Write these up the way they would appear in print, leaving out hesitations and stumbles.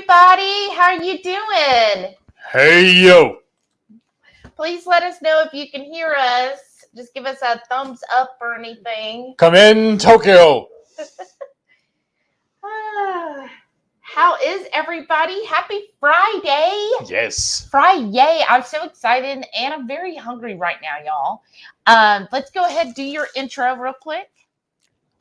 everybody. How are you doing? Hey, yo. Please let us know if you can hear us. Just give us a thumbs up or anything. Come in, Tokyo. How is everybody? Happy Friday. Yes. Friday. I'm so excited and I'm very hungry right now, y'all. Let's go ahead and do your intro real quick.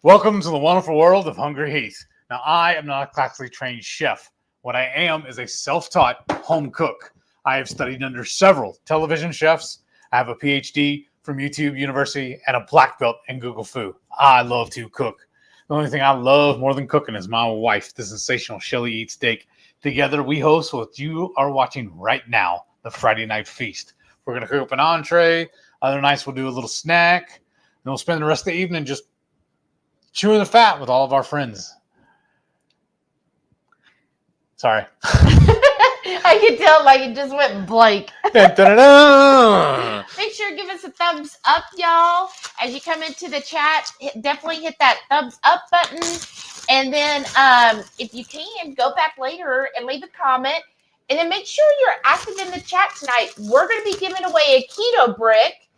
Welcome to the wonderful world of Hungry Heath. Now, I am not a classically trained chef. What I am is a self-taught home cook. I have studied under several television chefs. I have a PhD from YouTube University and a black belt in Google Fu. I love to cook. The only thing I love more than cooking is my wife, the sensational Shelly Eats Steak. Together, we host what you are watching right now, the Friday Night Feast. We're going to cook up an entree. Other nights, we'll do a little snack. And we'll spend the rest of the evening just chewing the fat with all of our friends. Sorry. I can tell like it just went blank. Make sure to give us a thumbs up, y'all. As you come into the chat, definitely hit that thumbs up button. And then if you can, go back later and leave a comment. And then make sure you're active in the chat tonight. We're going to be giving away a keto brick.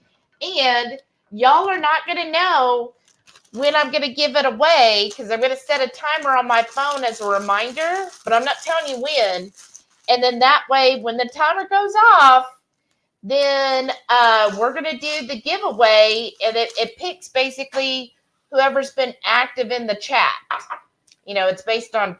And y'all are not going to know when I'm going to give it away because I'm going to set a timer on my phone as a reminder. But I'm not telling you when. And then that way, when the timer goes off, then we're going to do the giveaway. And it picks basically whoever's been active in the chat. You know, it's based on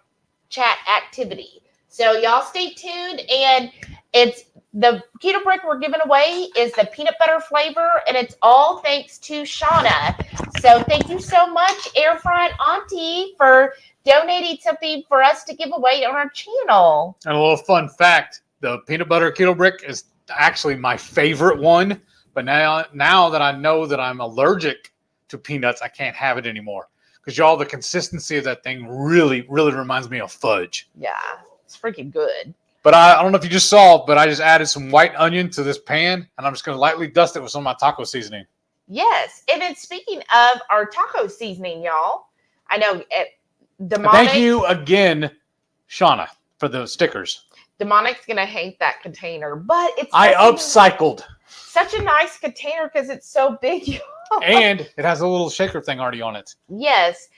chat activity. So y'all stay tuned. And it's the keto brick we're giving away is the peanut butter flavor. And it's all thanks to Shauna. So thank you so much, Airfryin Auntie, for donating something for us to give away on our channel. And a little fun fact, the peanut butter keto brick is actually my favorite one. But now that I know that I'm allergic to peanuts, I can't have it anymore. Because y'all, the consistency of that thing really, really reminds me of fudge. Yeah, it's freaking good. But I don't know if you just saw, but I just added some white onion to this pan. And I'm just going to lightly dust it with some of my taco seasoning. Yes. And then speaking of our taco seasoning, y'all, I know Demonic. Thank you again, Shauna, for the stickers. Demonic's going to hate that container, but it's I upcycled. Such a nice container because it's so big. And it has a little shaker thing already on it. Yes.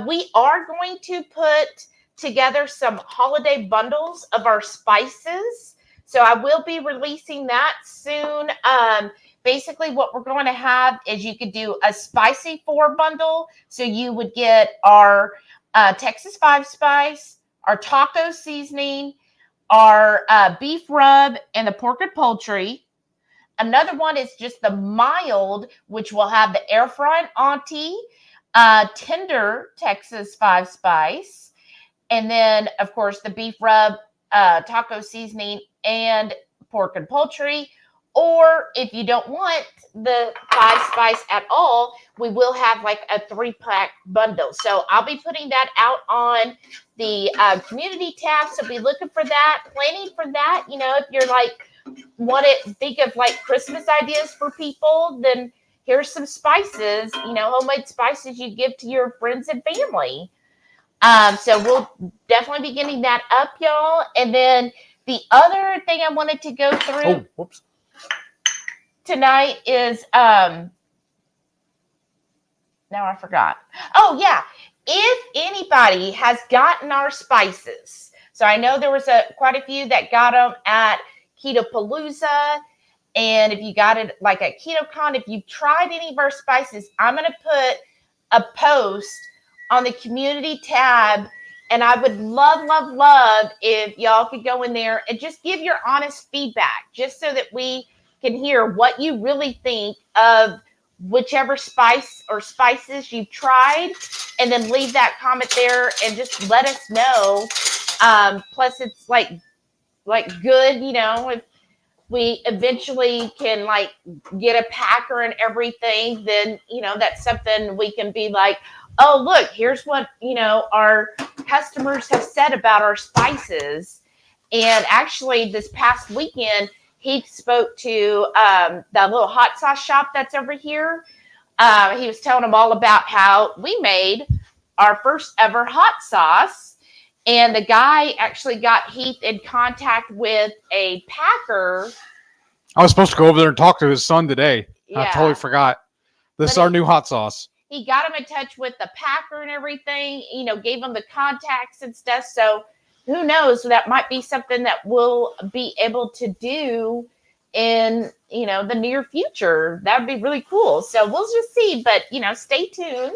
We are going to put together some holiday bundles of our spices. So I will be releasing that soon. Basically, what we're going to have is you could do a spicy 4 bundle. So you would get our Texas 5 spice, our taco seasoning, our beef rub, and the pork and poultry. Another one is just the mild, which will have the Airfryin Auntie, tender Texas 5 spice, and then, of course, the beef rub, taco seasoning, and pork and poultry. Or if you don't want the 5 spice at all, we will have like a 3-pack bundle. So I'll be putting that out on the community tab. So be looking for that, planning for that. You know, if you're like, think of like Christmas ideas for people, then here's some spices, you know, homemade spices you give to your friends and family. So we'll definitely be getting that up, y'all. And then the other thing I wanted to go through tonight is now I forgot. Oh yeah, if anybody has gotten our spices, so I know there was quite a few that got them at Keto Palooza, and if you got it like at KetoCon, if you've tried any of our spices, I'm going to put a post on the community tab, and I would love if y'all could go in there and just give your honest feedback, just so that we can hear what you really think of whichever spice or spices you've tried, and then leave that comment there and just let us know. Plus it's like good, you know, if we eventually can like get a packer and everything, then, you know, that's something we can be like, oh, look, here's what, you know, our customers have said about our spices. And actually this past weekend, he spoke to that little hot sauce shop that's over here. He was telling them all about how we made our first ever hot sauce. And the guy actually got Heath in contact with a packer. I was supposed to go over there and talk to his son today. I totally Yeah. forgot. This But is our new hot sauce. He got him in touch with the packer and everything, gave him the contacts and stuff. So who knows? That might be something that we'll be able to do in, the near future. That would be really cool. So we'll just see, but, stay tuned.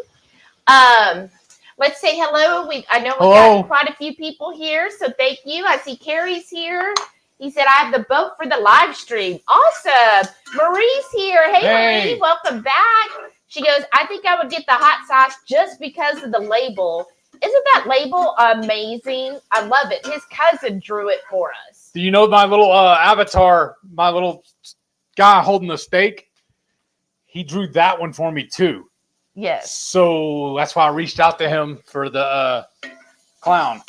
Let's say hello. I know we got quite a few people here, so thank you. I see Carrie's here. He said, I have the boat for the live stream. Awesome. Marie's here. Hey, Marie, welcome back. She goes, I think I would get the hot sauce just because of the label. Isn't that label amazing? I love it. His cousin drew it for us. Do you know my little avatar, my little guy holding the steak? He drew that one for me too. Yes. So that's why I reached out to him for the clown.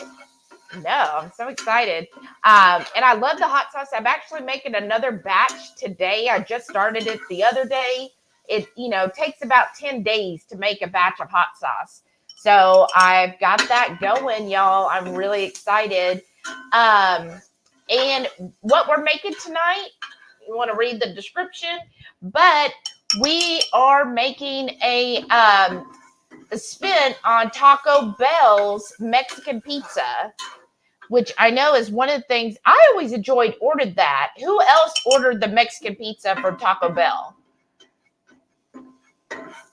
No, I'm so excited. And I love the hot sauce. I'm actually making another batch today. I just started it the other day. It, takes about 10 days to make a batch of hot sauce. So I've got that going, y'all. I'm really excited. And what we're making tonight, you want to read the description, but we are making a spin on Taco Bell's Mexican pizza, which I know is one of the things I always ordered that. Who else ordered the Mexican pizza from Taco Bell?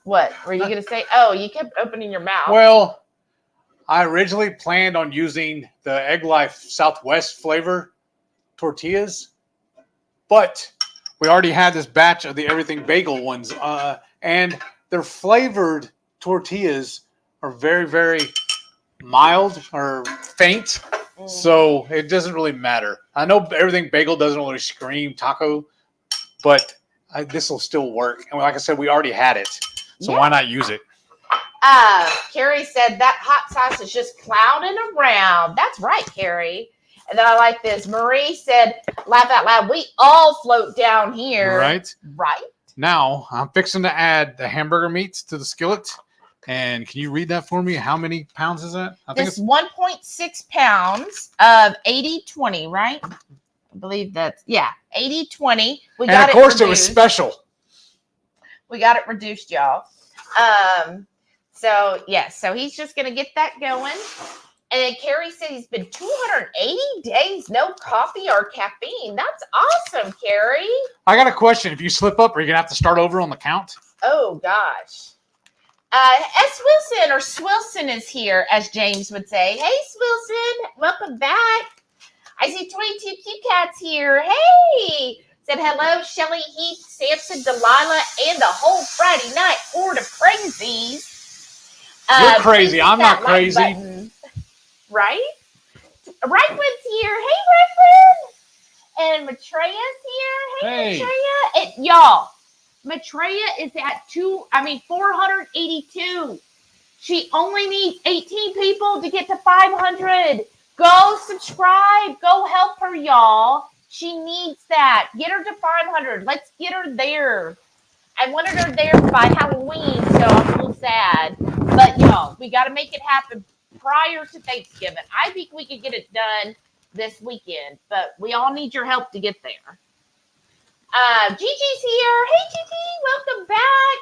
What were you going to say? Oh, you kept opening your mouth. Well, I originally planned on using the Egg Life Southwest flavor tortillas, but we already had this batch of the Everything Bagel ones, and their flavored tortillas are very, very mild or faint, so it doesn't really matter. I know Everything Bagel doesn't really scream taco, but this will still work. And like I said, we already had it, so why not use it? Carrie said that hot sauce is just clowning around. That's right, Carrie. And then I like this. Marie said, laugh out loud. We all float down here. Right. Right. Now, I'm fixing to add the hamburger meats to the skillet. And can you read that for me? How many pounds is that? I think it's 1.6 pounds of 80-20, right? I believe that's, 80-20. We got it. Of course, it was special. We got it reduced, y'all. So he's just going to get that going. And then Carrie said he's been 280 days, no coffee or caffeine. That's awesome, Carrie. I got a question. If you slip up, are you going to have to start over on the count? Oh, gosh. S. Wilson or Swilson is here, as James would say. Hey, Swilson. Welcome back. I see 22 Cats here. Hey. Said hello, Shelly, Heath, Samson, Delilah, and the whole Friday night horde of crazies. You're crazy. I'm not crazy. Right? Ranklin's here. Hey, Ranklin. And Matreya's here. Hey, Matreya. Y'all, Matreya is at 482. She only needs 18 people to get to 500. Go subscribe. Go help her, y'all. She needs that. Get her to 500. Let's get her there. I wanted her there by Halloween, so I'm a little sad. But, y'all, we got to make it happen prior to Thanksgiving. I think we could get it done this weekend, but we all need your help to get there. Gigi's here. Hey, Gigi, welcome back.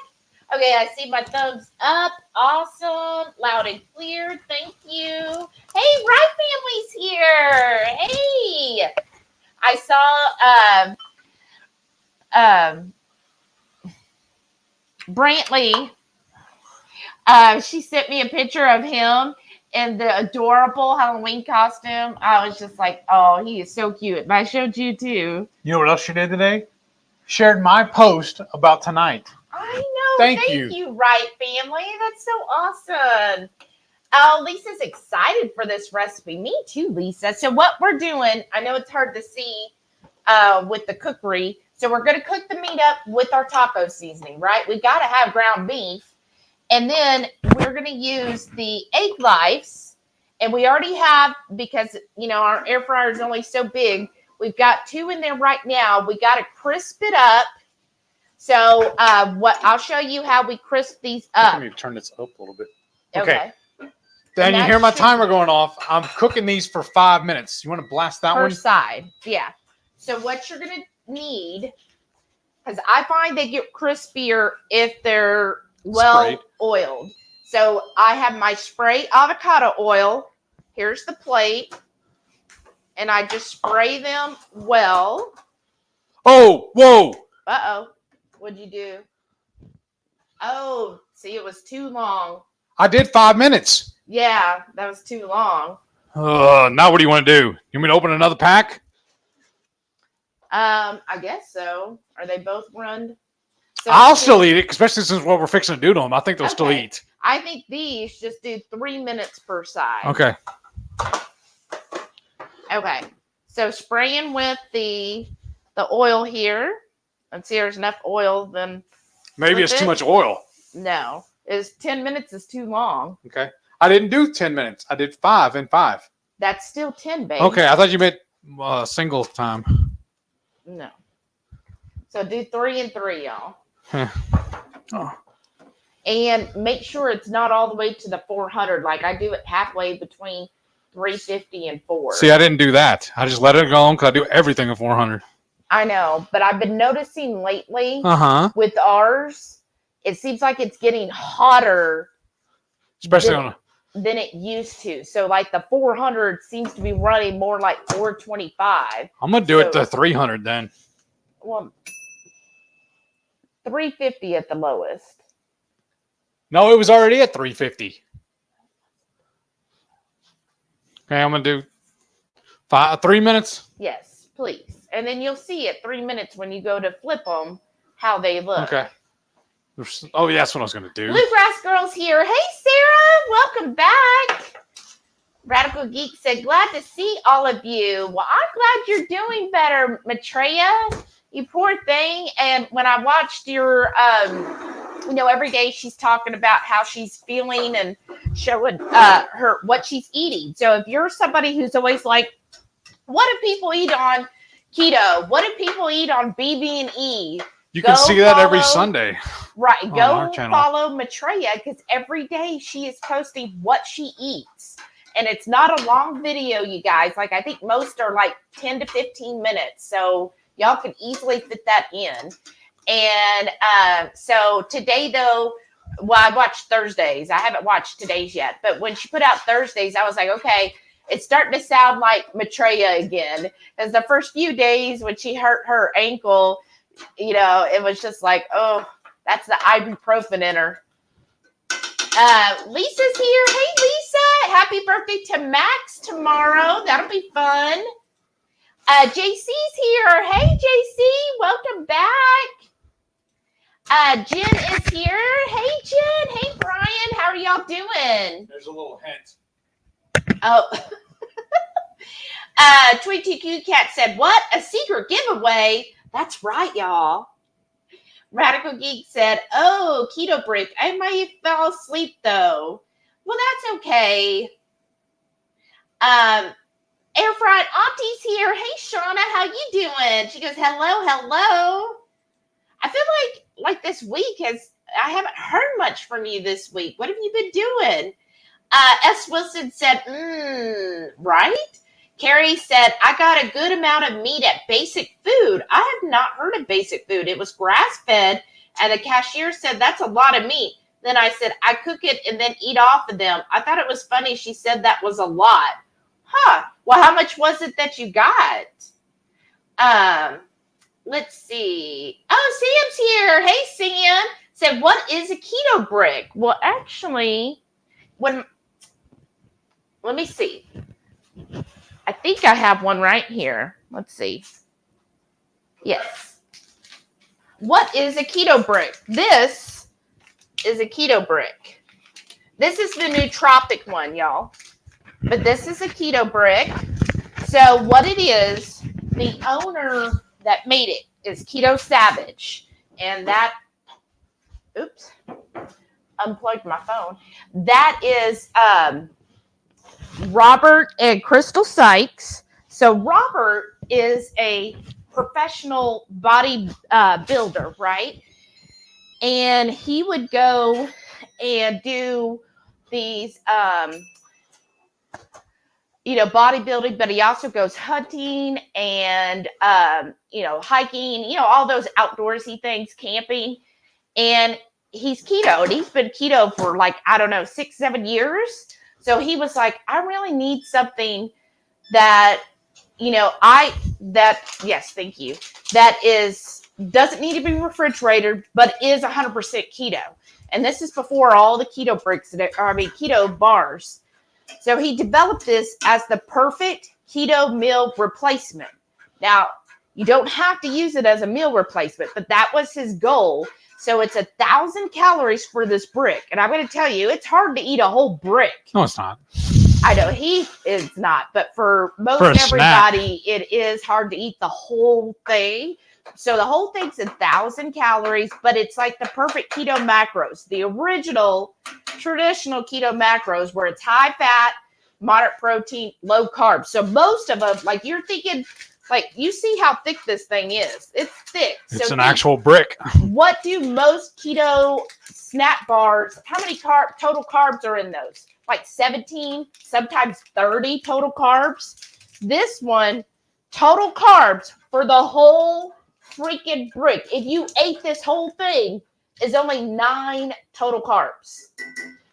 Okay, I see my thumbs up. Awesome. Loud and clear. Thank you. Hey, Right Family's here. Hey. I saw Brantley. She sent me a picture of him in the adorable Halloween costume. I was just like, oh, he is so cute. But I showed you too. You know what else she did today? Shared my post about tonight. I know. Thank you, Right Family. That's so awesome. Oh, Lisa's excited for this recipe. Me too, Lisa. So what we're doing, I know it's hard to see with the cookery. So we're going to cook the meat up with our taco seasoning, right? We got to have ground beef. And then we're going to use the Egg Lifes. And we already have, because, our air fryer is only so big, we've got 2 in there right now. We got to crisp it up. So I'll show you how we crisp these up. Let me turn this up a little bit. Okay. Then you hear my timer going off. I'm cooking these for 5 minutes. You want to blast that per one? side. Yeah. So what you're going to need, because I find they get crispier if they're well Sprayed. oiled. So I have my spray avocado oil. Here's the plate. And I just spray them well. Oh, whoa. Uh-oh. What'd you do? Oh, see, it was too long. I did 5 minutes. Yeah, that was too long. Now what do you want to do? You want me to open another pack? I guess so. Are they both run? So I'll still eat it, especially since what we're fixing to do to them. I think they'll still Okay. eat. I think these just do 3 minutes per side. Okay. Okay. So spraying with the oil here. Let's see, there's enough oil. Then Maybe it's too much oil. No, 10 minutes is too long. Okay. I didn't do 10 minutes. I did 5 and 5. That's still 10, babe. Okay. I thought you meant single time. No. So do 3 and 3, y'all. Oh. And make sure it's not all the way to the 400. Like I do it halfway between 350 and 4. See, I didn't do that. I just let it go because I do everything at 400. I know, but I've been noticing lately with ours, it seems like it's getting hotter. Especially than it used to. So like the 400 seems to be running more like 425. I'm going to do it to 300 then. Well, 350 at the lowest. No, it was already at 350. Okay, I'm going to do 3 minutes. Yes, please. And then you'll see at 3 minutes when you go to flip them how they look. Okay. Oh, yeah, that's what I was going to do. Bluegrass Girl's here. Hey, Sarah. Welcome back. Radical Geek said, glad to see all of you. Well, I'm glad you're doing better, Maitreya. You poor thing. And when I watched your, every day she's talking about how she's feeling and showing her what she's eating. So if you're somebody who's always like, what do people eat on keto? What do people eat on BB&E? You can see that every Sunday. Right. Go follow Maitreya because every day she is posting what she eats. And it's not a long video, you guys. Like, I think most are like 10 to 15 minutes. So y'all can easily fit that in. And so today, though, well, I watched Thursdays. I haven't watched today's yet. But when she put out Thursdays, I was like, okay, it's starting to sound like Maitreya again. Because the first few days when she hurt her ankle, it was just like, oh, that's the ibuprofen in her. Lisa's here. Hey, Lisa. Happy birthday to Max tomorrow. That'll be fun. JC's here. Hey, JC. Welcome back. Jen is here. Hey, Jen. Hey, Brian. How are y'all doing? There's a little hint. Oh. 22Q Cat said, what? A secret giveaway? That's right, y'all. Radical Geek said, oh, keto brick. I might have fell asleep, though. Well, that's okay. Airfryin Auntie's here. Hey, Shauna, how you doing? She goes, hello. I feel like this week I haven't heard much from you this week. What have you been doing? S. Wilson said, right? Carrie said, I got a good amount of meat at Basic Food. I have not heard of Basic Food. It was grass-fed, and the cashier said, that's a lot of meat. Then I said, I cook it and then eat off of them. I thought it was funny. She said that was a lot. Huh. Well, how much was it that you got? Let's see. Oh, Sam's here. Hey, Sam. Said, what is a keto brick? Well, actually, let me see. I think I have one right here. Let's see. Yes. What is a keto brick? This is a keto brick. This is the nootropic one, y'all. But this is a keto brick. So what it is, the owner that made it is Keto Savage. And that, oops, unplugged my phone. That is Robert and Crystal Sykes. So Robert is a professional body builder, right? And he would go and do these bodybuilding, but he also goes hunting and, hiking, all those outdoorsy things, camping. And he's keto, and he's been keto for like, I don't know, 6-7 years. So he was like, I really need something that, yes, thank you. That doesn't need to be refrigerated, but is 100% keto. And this is before all the keto bars. So he developed this as the perfect keto meal replacement. Now, you don't have to use it as a meal replacement, but that was his goal. So it's 1,000 calories for this brick. And I'm going to tell you, it's hard to eat a whole brick. No, it's not. I know he is not, but for most everybody, it is hard to eat the whole thing. So the whole thing's 1,000 calories, but it's like the perfect keto macros. The original traditional keto macros where it's high fat, moderate protein, low carb. So most of them, like you're thinking, like you see how thick this thing is. It's thick. It's an actual brick. What do most keto snack bars, how many total carbs are in those? Like 17, sometimes 30 total carbs. This one, total carbs for the whole freaking brick, if you ate this whole thing, is only 9 total carbs.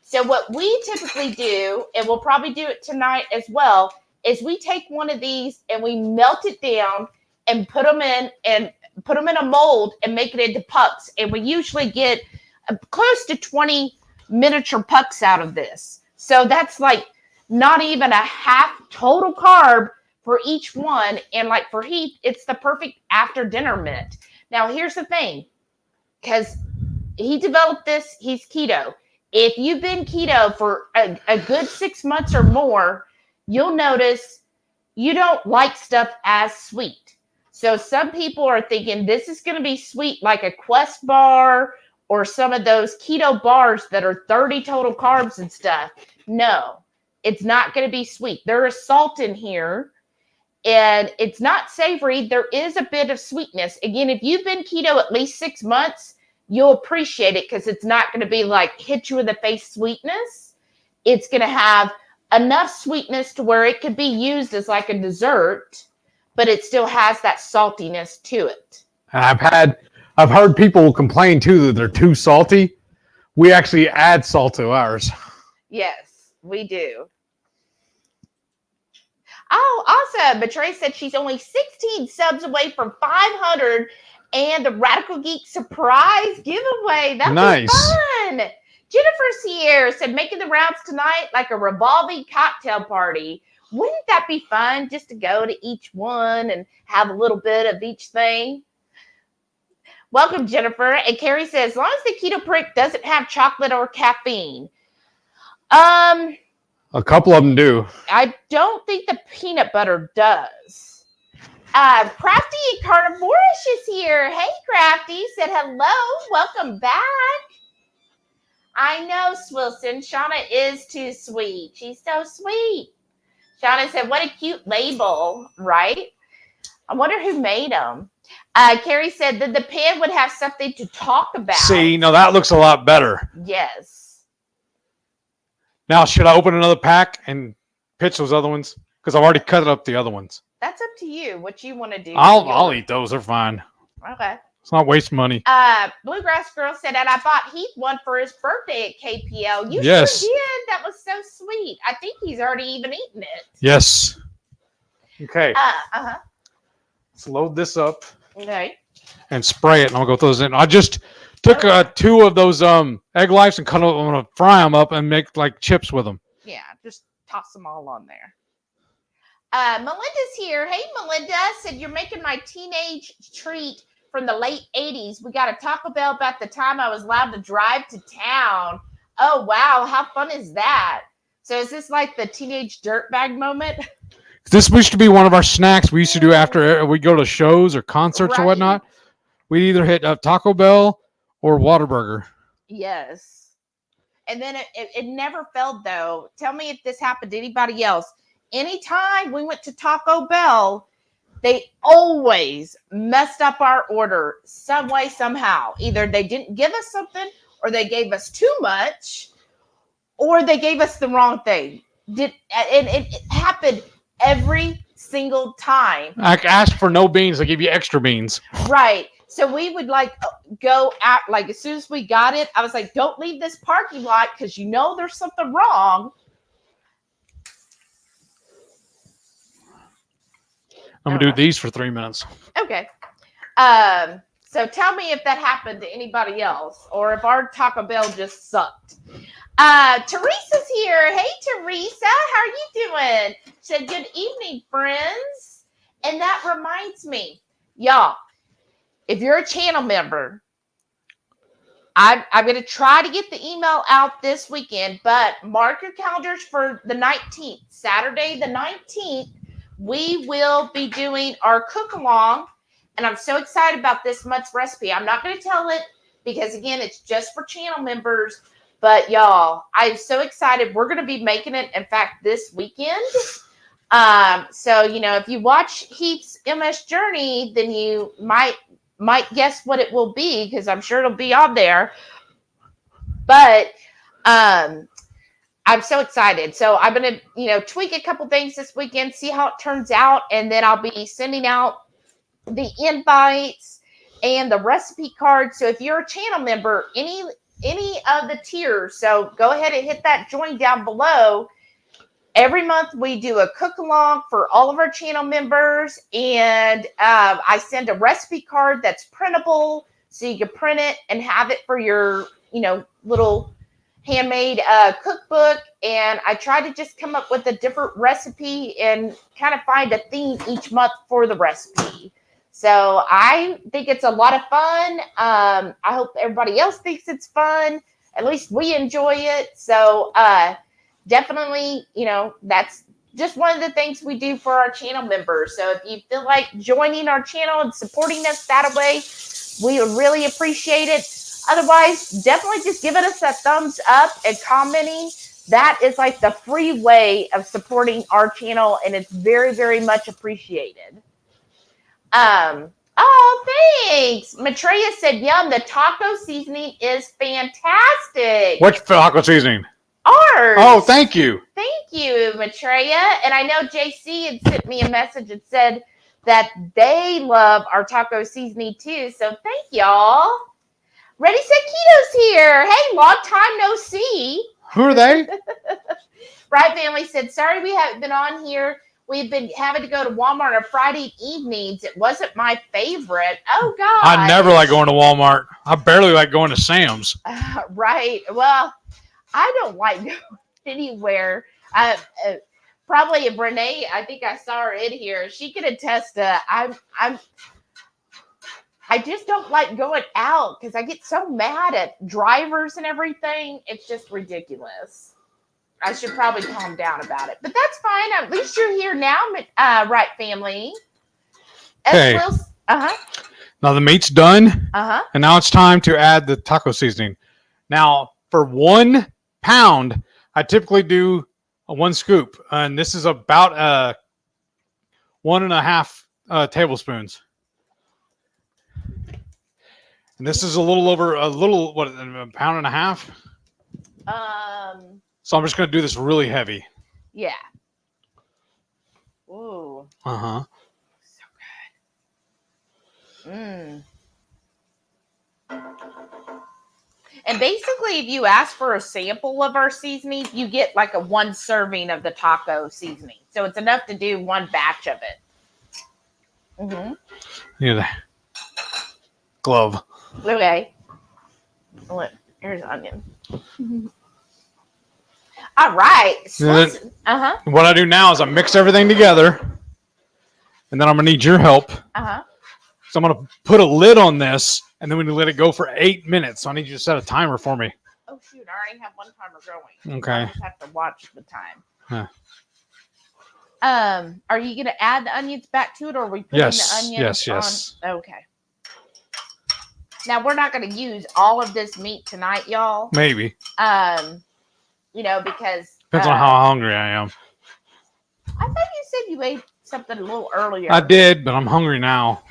So what we typically do, and we'll probably do it tonight as well, is we take one of these and we melt it down and put them in a mold and make it into pucks. And we usually get close to 20 miniature pucks out of this. So that's like not even a half total carb for each one. And like for Heath, it's the perfect after dinner mint. Now, here's the thing, because he developed this, he's keto. If you've been keto for a good 6 months or more, you'll notice you don't like stuff as sweet. So some people are thinking this is going to be sweet like a Quest bar or some of those keto bars that are 30 total carbs and stuff. No, it's not going to be sweet. There is salt in here. And it's not savory. There is a bit of sweetness. Again, if you've been keto at least 6 months, you'll appreciate it because it's not going to be like hit you in the face sweetness. It's going to have enough sweetness to where it could be used as like a dessert, but it still has that saltiness to it. And I've heard people complain too that they're too salty. We actually add salt to ours. Yes, we do. Oh, awesome. Betray said she's only 16 subs away from 500 and the Radical Geek surprise giveaway. That was fun. Jennifer Sierra said, making the rounds tonight like a revolving cocktail party. Wouldn't that be fun just to go to each one and have a little bit of each thing? Welcome, Jennifer. And Carrie says, as long as the keto prick doesn't have chocolate or caffeine. A couple of them do. I don't think the peanut butter does. Crafty Carnivorous is here. Hey, Crafty. Said hello. Welcome back. I know, Swilson. Shauna is too sweet. She's so sweet. Shauna said, what a cute label, right? I wonder who made them. Carrie said that the pan would have something to talk about. See, no, that looks a lot better. Yes. Now, should I open another pack and pitch those other ones? Because I've already cut up the other ones. That's up to you. What you want to do. I'll eat those. They're fine. Okay. It's not waste money. Bluegrass Girl said, and I bought Heath one for his birthday at KPL. You yes. sure did. That was so sweet. I think he's already even eaten it. Yes. Okay. Let's load this up. Okay. And spray it, and I'll go throw those in. I just took 2 of those egg lives and cut them. I'm gonna fry them up and make like chips with them. Yeah, just toss them all on there. Melinda's here. Hey, Melinda. Said you're making my teenage treat from the late 80s. We got a Taco Bell about the time I was allowed to drive to town. Oh, wow. How fun is that? So is this like the teenage dirtbag moment? This used to be one of our snacks we used to do after we go to shows or concerts or whatnot. We'd either hit Taco Bell or Whataburger. Yes. And then it never failed, though. Tell me if this happened to anybody else. Anytime we went to Taco Bell, they always messed up our order some way, somehow. Either they didn't give us something, or they gave us too much, or they gave us the wrong thing. and it happened every single time. I asked for no beans. They give you extra beans. Right. So we would like go out, like as soon as we got it, I was like, don't leave this parking lot because you know there's something wrong. I'm going to do these for 3 minutes. Okay. So tell me if that happened to anybody else or if our Taco Bell just sucked. Teresa's here. Hey, Teresa. How are you doing? She said, good evening, friends. And that reminds me, y'all, if you're a channel member, I'm going to try to get the email out this weekend, but mark your calendars for the 19th, Saturday the 19th. We will be doing our cook along, and I'm so excited about this month's recipe. I'm not going to tell it because, again, it's just for channel members, but y'all, I'm so excited. We're going to be making it, in fact, this weekend. So, you know, if you watch Heath's MS Journey, then you might guess what it will be because I'm sure it'll be on there. But I'm so excited. So I'm going to, you know, tweak a couple things this weekend, see how it turns out. And then I'll be sending out the invites and the recipe card. So if you're a channel member, any of the tiers, so go ahead and hit that join down below. Every month we do a cook along for all of our channel members, and I send a recipe card that's printable, so you can print it and have it for your, you know, little handmade cookbook. And I try to just come up with a different recipe and kind of find a theme each month for the recipe. So I think it's a lot of fun. I hope everybody else thinks it's fun. At least we enjoy it. So definitely, you know, that's just one of the things we do for our channel members. So if you feel like joining our channel and supporting us that way, we would really appreciate it. Otherwise, definitely just giving us a thumbs up and commenting. That is like the free way of supporting our channel, and it's very, very much appreciated. Oh, thanks. Maitreya said, yum, the taco seasoning is fantastic. Which taco seasoning? Ours. Oh, thank you. Thank you, Maitreya. And I know JC had sent me a message and said that they love our taco seasoning too. So thank y'all. Ready, Set Keto's here. Hey, long time no see. Who are they? Right Family said, sorry we haven't been on here. We've been having to go to Walmart on Friday evenings. It wasn't my favorite. Oh, God. I never like going to Walmart. I barely like going to Sam's. Right. Well, I don't like going anywhere. Probably if Renee, I think I saw her in here. She could attest to I just don't like going out because I get so mad at drivers and everything. It's just ridiculous. I should probably calm down about it, but that's fine. At least you're here now, right, family? Okay. Now the meat's done. And now it's time to add the taco seasoning. Now, for 1 pound, I typically do a 1 scoop, and this is about 1.5 tablespoons. And this is a pound and a half. So I'm just going to do this really heavy. Yeah. Ooh. Uh-huh. So good. And basically, if you ask for a sample of our seasoning, you get like a 1 serving of the taco seasoning. So it's enough to do 1 batch of it. Yeah, that glove. Okay. Here's onion. All right. What I do now is I mix everything together, and then I'm gonna need your help. So I'm gonna put a lid on this, and then we let it go for 8 minutes. So I need you to set a timer for me. Oh shoot! I already have 1 timer going. Okay. I just have to watch the time. Are you gonna add the onions back to it, or are we putting the onions Yes. on? Okay. Now we're not gonna use all of this meat tonight, y'all. Maybe. You know, because Depends on how hungry I am. I thought you said you ate something a little earlier. I did, but I'm hungry now.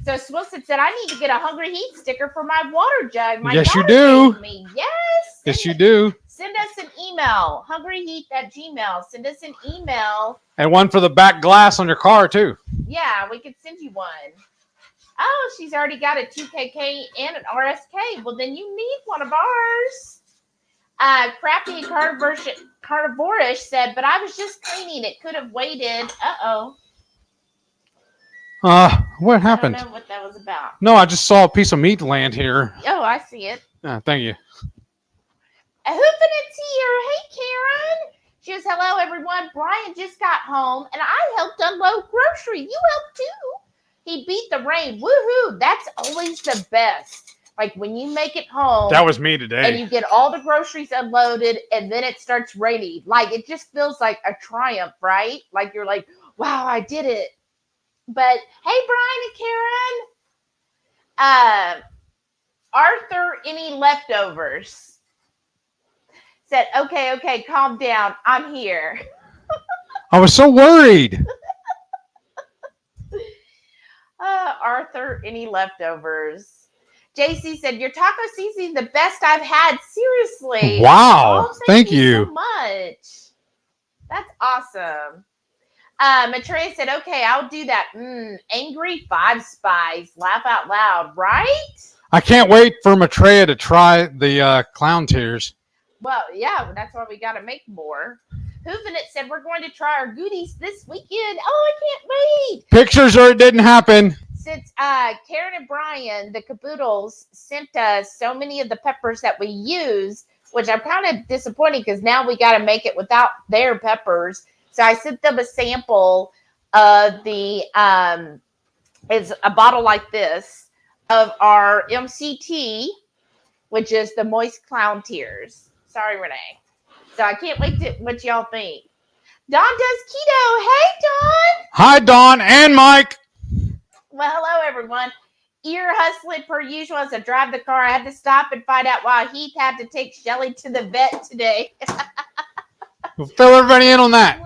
So Wilson said, I need to get a Hungry Heat sticker for my water jug. My yes, you daughter do. gave me. Yes. Yes, you do. Send us an email email, hungryheat@gmail. Send us an email. And one for the back glass on your car, too. Yeah, we could send you one. Oh, she's already got a 2KK and an RSK. Well, then you need one of ours. Crafty Carnivorish said, but I was just cleaning. It could have waited. Uh-oh. What happened? I don't know what that was about. No, I just saw a piece of meat land here. Oh, I see it. Thank you. Hoofing here. Hey, Karen. She goes, hello, everyone. Brian just got home, and I helped unload grocery. You helped, too. He beat the rain. Woohoo. That's always the best. Like, when you make it home. That was me today. And you get all the groceries unloaded, and then it starts raining. Like, it just feels like a triumph, right? Like, you're like, wow, I did it. But, hey, Brian and Karen. Arthur, any leftovers? Said, okay, calm down. I'm here. I was so worried. Arthur, any leftovers? JC said, your taco seasoning the best I've had. Seriously. Wow. Oh, thank you so much. That's awesome. Matreya said, okay, I'll do that. Angry 5 Spice. Laugh out loud, right? I can't wait for Matreya to try the clown tears. Well, yeah, that's why we got to make more. Hoovenit said, we're going to try our goodies this weekend. Oh, I can't wait. Pictures or it didn't happen. Since Karen and Brian, the Caboodles, sent us so many of the peppers that we use, which I'm kind of disappointed because now we got to make it without their peppers. So I sent them a sample of the, it's a bottle like this of our MCT, which is the Moist Clown Tears. Sorry, Renee. So I can't wait to what y'all think. Dawn does keto. Hey, Dawn. Hi, Dawn and Mike. Well, hello, everyone. Ear hustling per usual as I drive the car. I had to stop and find out why Heath had to take Shelly to the vet today. We'll fill everybody in on that.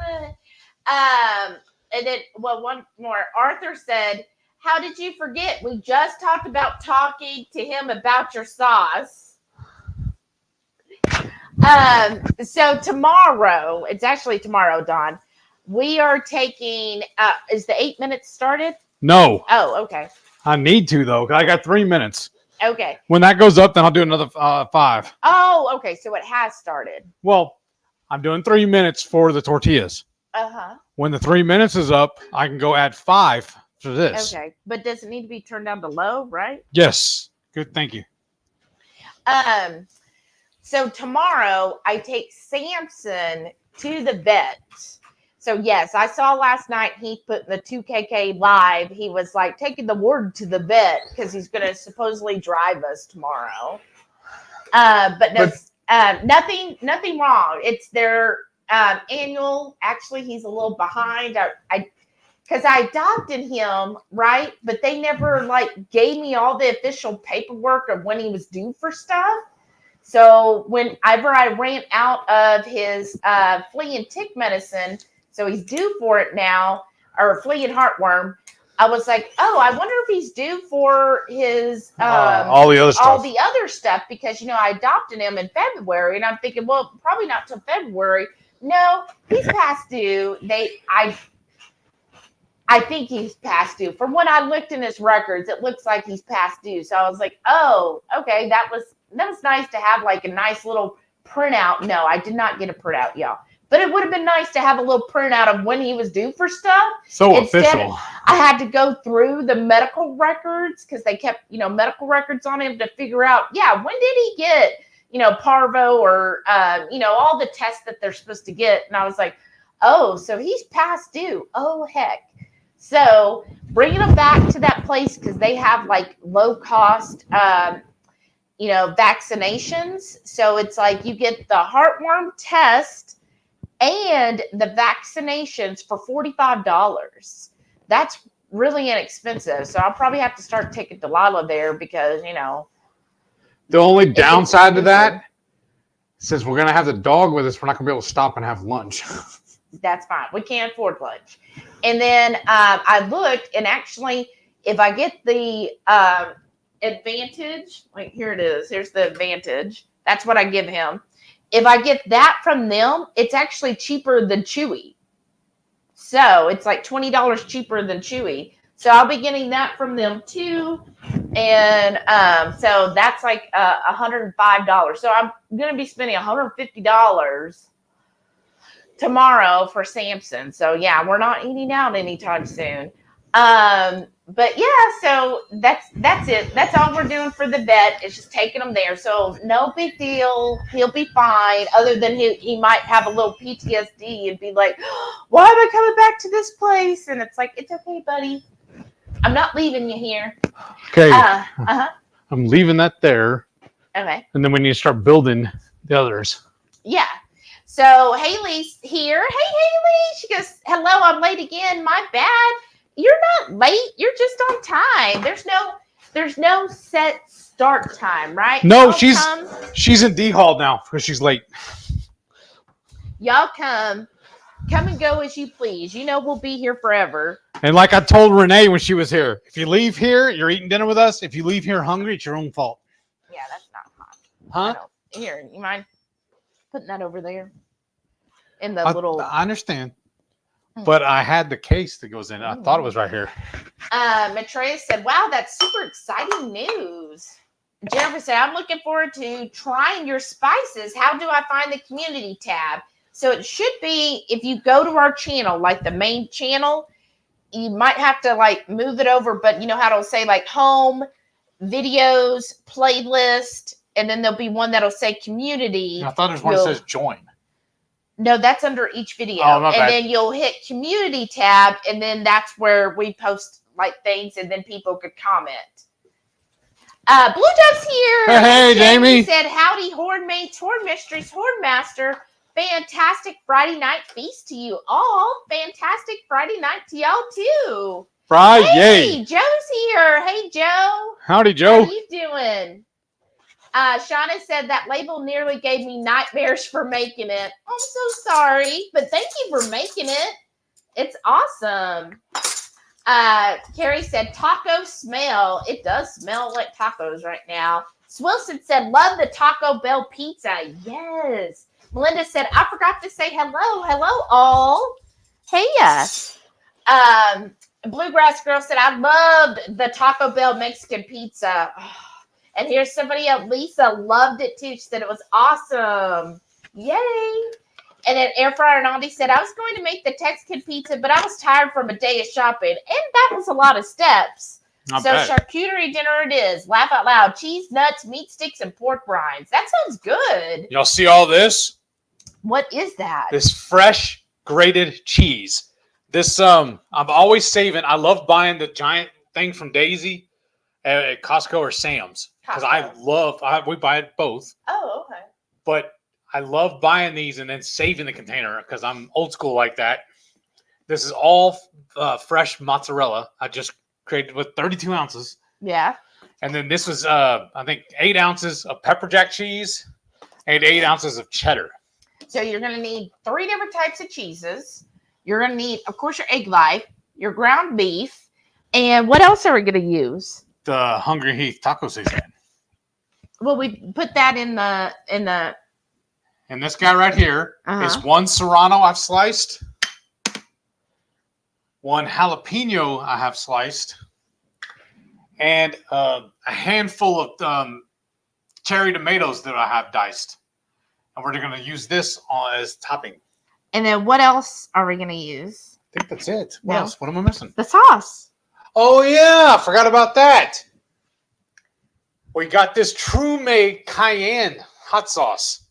And then, well, one more. Arthur said, how did you forget? We just talked about talking to him about your sauce. So tomorrow, it's actually tomorrow, Dawn, we are taking, is the 8 minutes started? No. Oh, okay. I need to, though. I got 3 minutes. Okay. When that goes up, then I'll do another 5. Oh, okay. So it has started. Well, I'm doing 3 minutes for the tortillas. Uh-huh. When the 3 minutes is up, I can go add 5 for this. Okay. But does it need to be turned down to low, right? Yes. Good. Thank you. So tomorrow I take Samson to the vet. So yes, I saw last night he put in the 2KK live. He was like taking the ward to the vet because he's going to supposedly drive us tomorrow. But nothing wrong. It's their annual. Actually, he's a little behind. Because I adopted him, right? But they never like gave me all the official paperwork of when he was due for stuff. So whenever I ran out of his flea and tick medicine, so he's due for it now, or flea and heartworm, I was like, oh, I wonder if he's due for his all the other stuff. Because I adopted him in February, and I'm thinking, well, probably not till February. No, he's past due. I think he's past due. From when I looked in his records, it looks like he's past due. So I was like, oh, okay, that was nice to have like a nice little printout. No, I did not get a printout, y'all. But it would have been nice to have a little printout of when he was due for stuff. So official. I had to go through the medical records because they kept, medical records on him to figure out, when did he get, parvo or, all the tests that they're supposed to get. And I was like, oh, so he's past due. Oh, heck. So bringing them back to that place because they have like low cost, vaccinations. So it's like you get the heartworm test and the vaccinations for $45. That's really inexpensive. So I'll probably have to start taking Delilah there because, The only downside to that, since we're going to have the dog with us, we're not going to be able to stop and have lunch. That's fine. We can't afford lunch. And then I looked, and actually, if I get the Advantage, like here it is. Here's the Advantage. That's what I give him. if I get that from them, it's actually cheaper than Chewy. So it's like $20 cheaper than Chewy. So I'll be getting that from them too. And so that's like $105. So I'm going to be spending $150 tomorrow for Samson. So yeah, we're not eating out anytime soon. But yeah, so that's it. That's all we're doing for the vet. It's just taking him there. So no big deal. He'll be fine. Other than he might have a little PTSD and be like, why am I coming back to this place? And it's like, it's okay, buddy. I'm not leaving you here. Okay. I'm leaving that there. Okay. And then we need to start building the others. Yeah. So Haley's here. Hey, Haley. She goes, hello, I'm late again. My bad. You're not late. You're just on time. There's no set start time, right? No, she's in D Hall now because she's late. Y'all come and go as you please. You know we'll be here forever. And like I told Renee when she was here, if you leave here, you're eating dinner with us. If you leave here hungry, it's your own fault. Yeah, that's not hot. Huh? Here, you mind putting that over there? In the little... I understand. But I had the case that goes in. I thought it was right here. Matreya said, wow, that's super exciting news. Jennifer said, I'm looking forward to trying your spices. How do I find the community tab? So it should be, if you go to our channel, like the main channel, you might have to like move it over, but you know how to say like home, videos, playlist, and then there'll be one that'll say community. I thought there's one that says join. No, that's under each video. Oh, and then you'll hit community tab, and then that's where we post like things, and then people could comment. Blue Duck's here. Hey, Jamie. Said, howdy, Horde Mates, Horde Mysteries, Horde Master. Fantastic Friday night feast to you all. Fantastic Friday night to y'all too. Friday. Hey, Joe's here. Hey, Joe. Howdy, Joe. How you doing? Shauna said that label nearly gave me nightmares for making it. I'm so sorry, but thank you for making it. It's awesome. Carrie said taco smell. It does smell like tacos right now. Swilson said love the Taco Bell pizza. Yes. Melinda said I forgot to say hello. Hello all. Hey yes. Bluegrass Girl said I loved the Taco Bell Mexican pizza. And here's somebody else. Lisa loved it too. She said it was awesome. Yay. And then Airfryer and Auntie said, I was going to make the Texican pizza, but I was tired from a day of shopping. And that was a lot of steps. Not so bad. Charcuterie dinner it is. Laugh out loud. Cheese, nuts, meat sticks, and pork rinds. That sounds good. Y'all see all this? What is that? This fresh grated cheese. This I'm always saving. I love buying the giant thing from Daisy at Costco or Sam's because we buy it both. Oh, okay. But I love buying these and then saving the container because I'm old school like that. This is all fresh mozzarella. I just created with 32 ounces. Yeah. And then this was, I think, 8 ounces of pepper jack cheese and 8 ounces of cheddar. So you're going to need 3 different types of cheeses. You're going to need, of course, your egg life, your ground beef, and what else are we going to use? The Hungry Heath taco seasoning. Well, we put that in the. And this guy right here is 1 serrano I've sliced, 1 jalapeno I have sliced, and a handful of cherry tomatoes that I have diced. And we're going to use this as topping. And then what else are we going to use? I think that's it. What else? What am I missing? The sauce. Oh, yeah. I forgot about that. We got this True Made Cayenne hot sauce.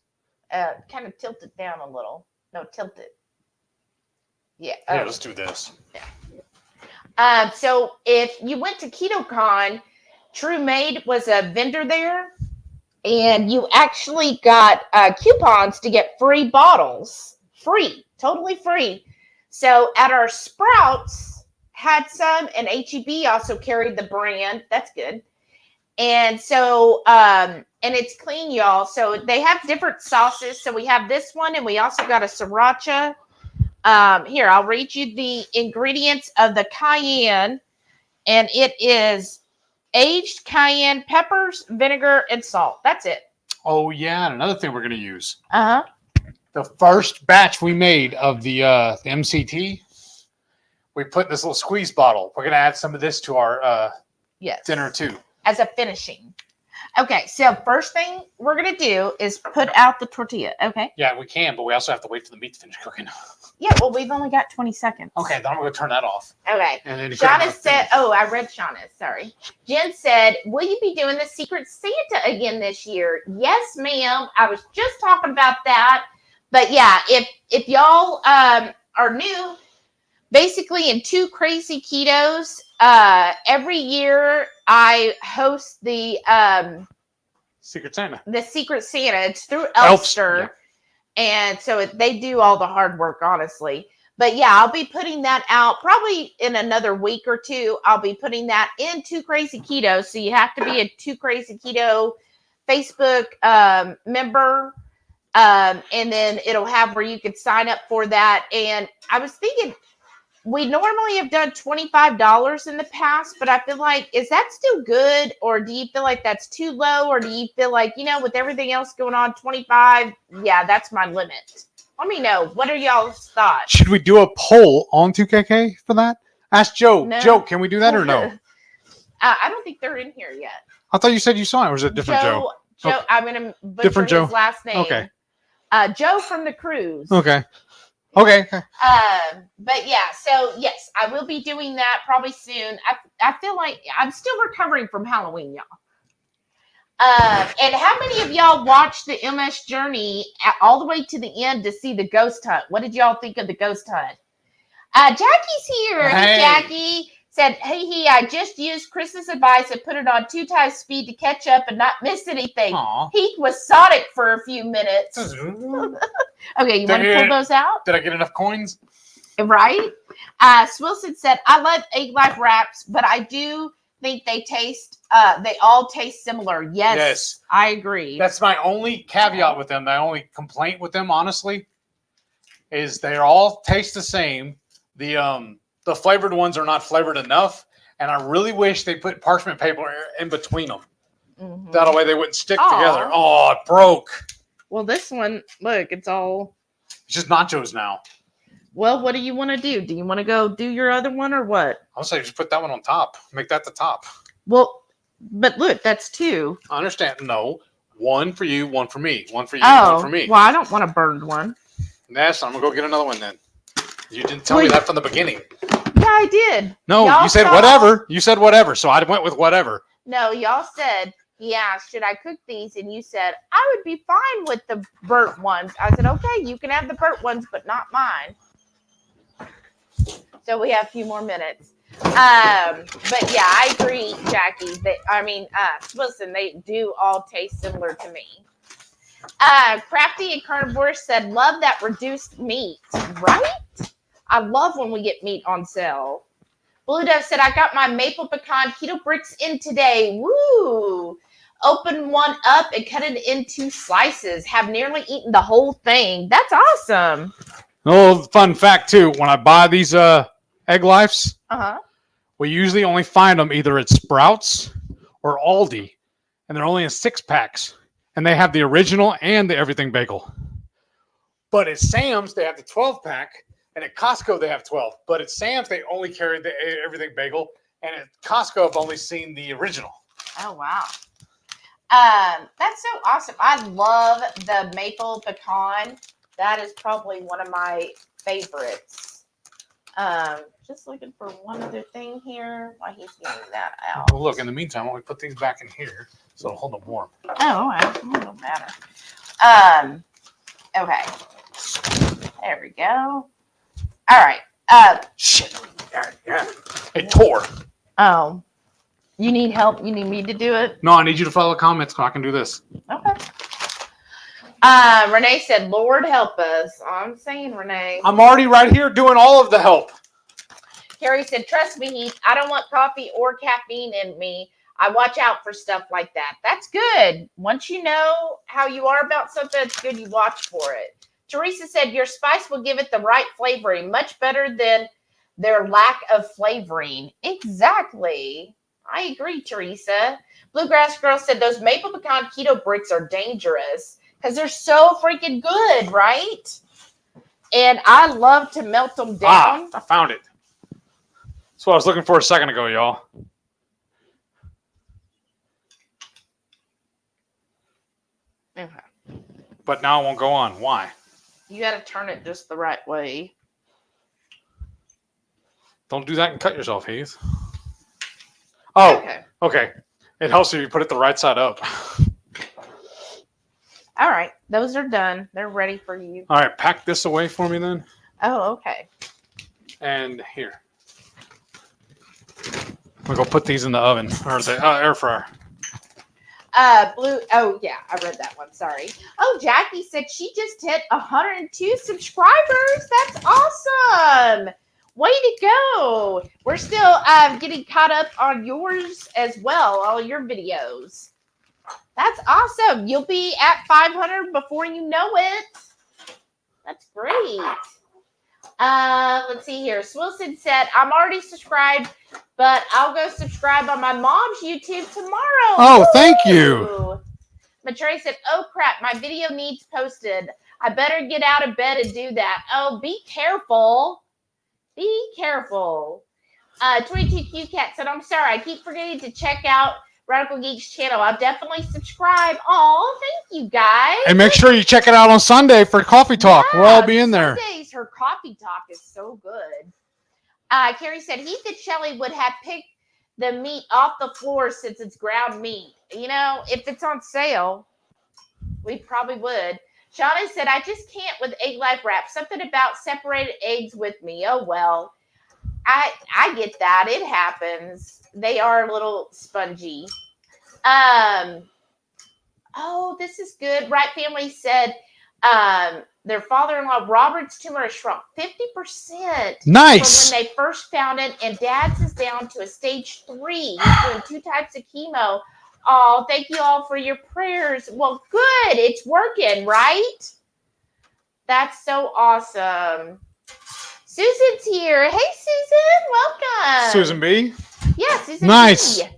Kind of tilt it down a little. No, tilt it. Yeah. Here, let's do this. Yeah. So if you went to KetoCon, True Made was a vendor there, and you actually got coupons to get free bottles. Free. Totally free. So at our Sprouts had some, and HEB also carried the brand. That's good. And so, and it's clean, y'all. So they have different sauces. So we have this one, and we also got a sriracha. Here, I'll read you the ingredients of the cayenne, and it is aged cayenne peppers, vinegar, and salt. That's it. Oh yeah, and another thing we're gonna use. Uh-huh. The first batch we made of the MCT, we put in this little squeeze bottle. We're gonna add some of this to our Yes. dinner too. As a finishing. Okay, so first thing we're going to do is put out the tortilla, okay? Yeah, we can, but we also have to wait for the meat to finish cooking. Yeah, well, we've only got 20 seconds. Okay, then I'm going to turn that off. Okay. And then Shauna said, oh, I read Shauna's, sorry. Jen said, will you be doing the Secret Santa again this year? Yes, ma'am. I was just talking about that. But yeah, if y'all are new, basically in Two Crazy Ketos, every year I host the Secret Santa. The Secret Santa. It's through Elfster. Yeah. And so they do all the hard work, honestly. But yeah, I'll be putting that out probably in another week or two. I'll be putting that in Two Crazy Keto. So you have to be a Two Crazy Keto Facebook member. And then it'll have where you could sign up for that. And I was thinking, we normally have done $25 in the past, but I feel like, is that still good? Or do you feel like that's too low? Or do you feel like, with everything else going on, 25, yeah, that's my limit. Let me know. What are y'all's thoughts? Should we do a poll on 2KK for that? Ask Joe. No. Joe, can we do that or no? I don't think they're in here yet. I thought you said you saw it. Or was it a different Joe? Joe, Okay. I'm going to butcher his last name. Okay. Joe from the cruise. Okay. Okay. But yeah, so yes, I will be doing that probably soon. I feel like I'm still recovering from Halloween, y'all. And how many of y'all watched the MS Journey all the way to the end to see the ghost hunt? What did y'all think of the ghost hunt? Jackie's here. Hey, Jackie said, hey, I just used Chris's advice and put it on 2 times speed to catch up and not miss anything. Aww. He was Sonic for a few minutes. Okay, you want to pull those out? Did I get enough coins? Right? Swilson said, I love egg life wraps, but I do think they all taste similar. Yes, I agree. That's my only caveat with them. My only complaint with them, honestly, is they all taste the same. The flavored ones are not flavored enough, and I really wish they put parchment paper in between them. Mm-hmm. That way they wouldn't stick together. Oh, it broke. Well, this one, look, it's just nachos now. Well, what do you want to do? Do you want to go do your other one or what? I'll say just put that one on top. Make that the top. Well, but look, that's 2. I understand. No. 1 for you, 1 for me. 1 for you, 1 for me. Well, I don't want a burned one. Yes, I'm going to go get another one then. You didn't tell me that from the beginning. Yeah, I did. No, you said whatever. You said whatever, so I went with whatever. No, y'all said, yeah, should I cook these? And you said, I would be fine with the burnt ones. I said, okay, you can have the burnt ones, but not mine. So we have a few more minutes. But yeah, I agree, Jackie. Listen, they do all taste similar to me. Crafty and Carnivore said, love that reduced meat, right? I love when we get meat on sale. Blue Dove said, I got my maple pecan keto bricks in today. Woo! Open one up and cut it into slices. Have nearly eaten the whole thing. That's awesome. Oh, fun fact too. When I buy these egg lifes, we usually only find them either at Sprouts or Aldi, and they're only in 6-packs, and they have the original and the everything bagel. But at Sam's they have the 12-pack, and at Costco they have 12. But at Sam's they only carry the everything bagel, and at Costco I've only seen the original. Oh wow. That's so awesome. I love the maple pecan. That is probably one of my favorites. Just looking for one other thing here while he's getting that out. Well, look, in the meantime, I'll put these back in here so it'll hold them warm. Oh, okay. It don't matter. Okay. There we go. All right. Shit. Yeah. It tore. Oh. You need help? You need me to do it? No, I need you to follow the comments so I can do this. Okay. Renee said, Lord help us. I'm saying, Renee. I'm already right here doing all of the help. Carrie said, trust me, Heath, I don't want coffee or caffeine in me. I watch out for stuff like that. That's good. Once you know how you are about something, it's good you watch for it. Teresa said, your spice will give it the right flavoring, much better than their lack of flavoring. Exactly. I agree, Teresa. Bluegrass Girl said those maple pecan keto bricks are dangerous because they're so freaking good, right? And I love to melt them down. I found it. That's what I was looking for a second ago, y'all. Okay. But now it won't go on. Why? You got to turn it just the right way. Don't do that and cut yourself, Heath. Oh, okay. It helps if you put it the right side up. All right. Those are done. They're ready for you. All right. Pack this away for me then. Oh, okay. And here. I'm going to go put these in the oven or the air fryer. Oh, yeah. I read that one. Sorry. Oh, Jackie said she just hit 102 subscribers. That's awesome. Way to go. We're still getting caught up on yours as well, all your videos. That's awesome. You'll be at 500 before you know it. That's great. Let's see here. Swilson said, I'm already subscribed, but I'll go subscribe on my mom's YouTube tomorrow. Oh, thank you. Matray said, oh, crap. My video needs posted. I better get out of bed and do that. Oh, be careful. Be careful. 22QCat said, I'm sorry. I keep forgetting to check out Radical Geeks channel. I'll definitely subscribe. Oh, thank you, guys. And make sure you check it out on Sunday for Coffee Talk. Yeah, We'll all be in there. Sundays, her coffee talk is so good. Carrie said, Heath and Shelly would have picked the meat off the floor since it's ground meat. You know, if it's on sale, we probably would. Shauna said, I just can't with egg life wrap. Something about separated eggs with me. Oh, well. I get that. It happens. They are a little spongy. Oh, this is good. Right Family said their father-in-law, Robert's tumor, has shrunk 50%. Nice. From when they first found it, and Dad's is down to a stage 3. He's doing 2 types of chemo. Oh, thank you all for your prayers. Well, good. It's working, right? That's so awesome. Susan's here. Hey, Susan. Welcome. Susan B. Yeah, Susan Nice. B.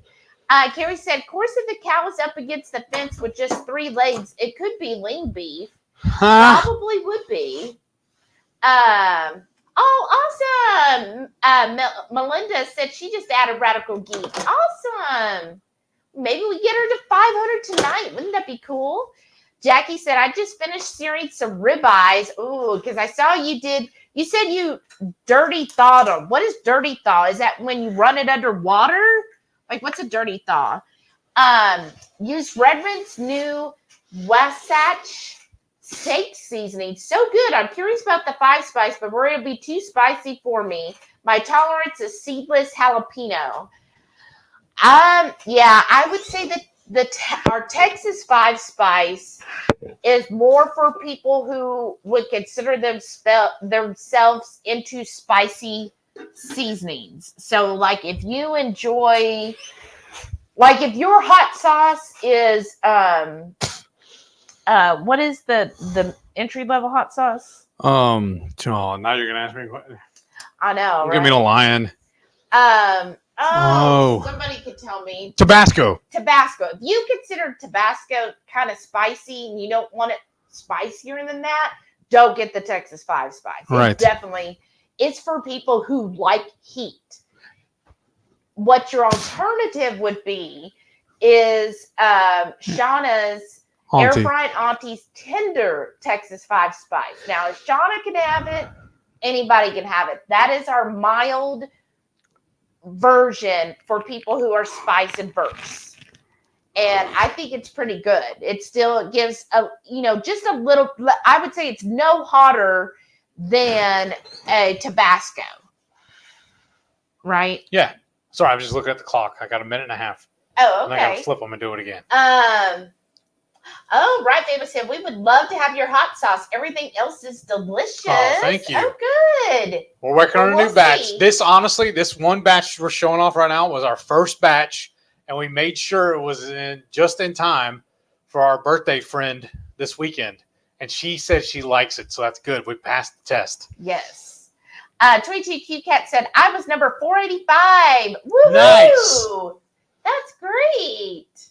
Carrie said, of course, if the cow is up against the fence with just 3 legs, it could be lean beef. Huh? Probably would be. Oh, awesome. Melinda said she just added Radical Geek. Awesome. Maybe we get her to 500 tonight. Wouldn't that be cool? Jackie said, I just finished searing some ribeyes. Ooh, because I saw you did. You said you dirty thawed them. What is dirty thaw? Is that when you run it under water? Like, what's a dirty thaw? Use Redmond's new Wasatch steak seasoning. So good. I'm curious about the 5 spice, but it'll be too spicy for me. My tolerance is seedless jalapeno. Yeah, I would say that our Texas 5 spice is more for people who would consider themselves into spicy seasonings. So, like, if you enjoy, like, if your hot sauce is, what is the entry level hot sauce? Oh, now you're gonna ask me. I know, right? Give me the lion. Somebody could tell me. Tabasco. Tabasco. If you consider Tabasco kind of spicy and you don't want it spicier than that, don't get the Texas 5 spice. Right. It's for people who like heat. What your alternative would be is Shauna's Auntie. Airfryin Auntie's tender Texas 5 spice. Now, if Shauna can have it, anybody can have it. That is our mild version for people who are spice adverse. And I think it's pretty good. It still gives just a little, I would say it's no hotter than a Tabasco. Right? Yeah. Sorry, I was just looking at the clock. I got 1.5 minutes. Oh, And I gotta okay. flip them and do it again. Right, David said, we would love to have your hot sauce. Everything else is delicious. Oh, thank you. Oh, good. We're working on a We'll new batch. see. This one batch we're showing off right now was our first batch, and we made sure it was just in time for our birthday friend this weekend. And she said she likes it, so that's good. We passed the test. Yes. 22QCat said, I was number 485. Woo-hoo! Nice. That's great.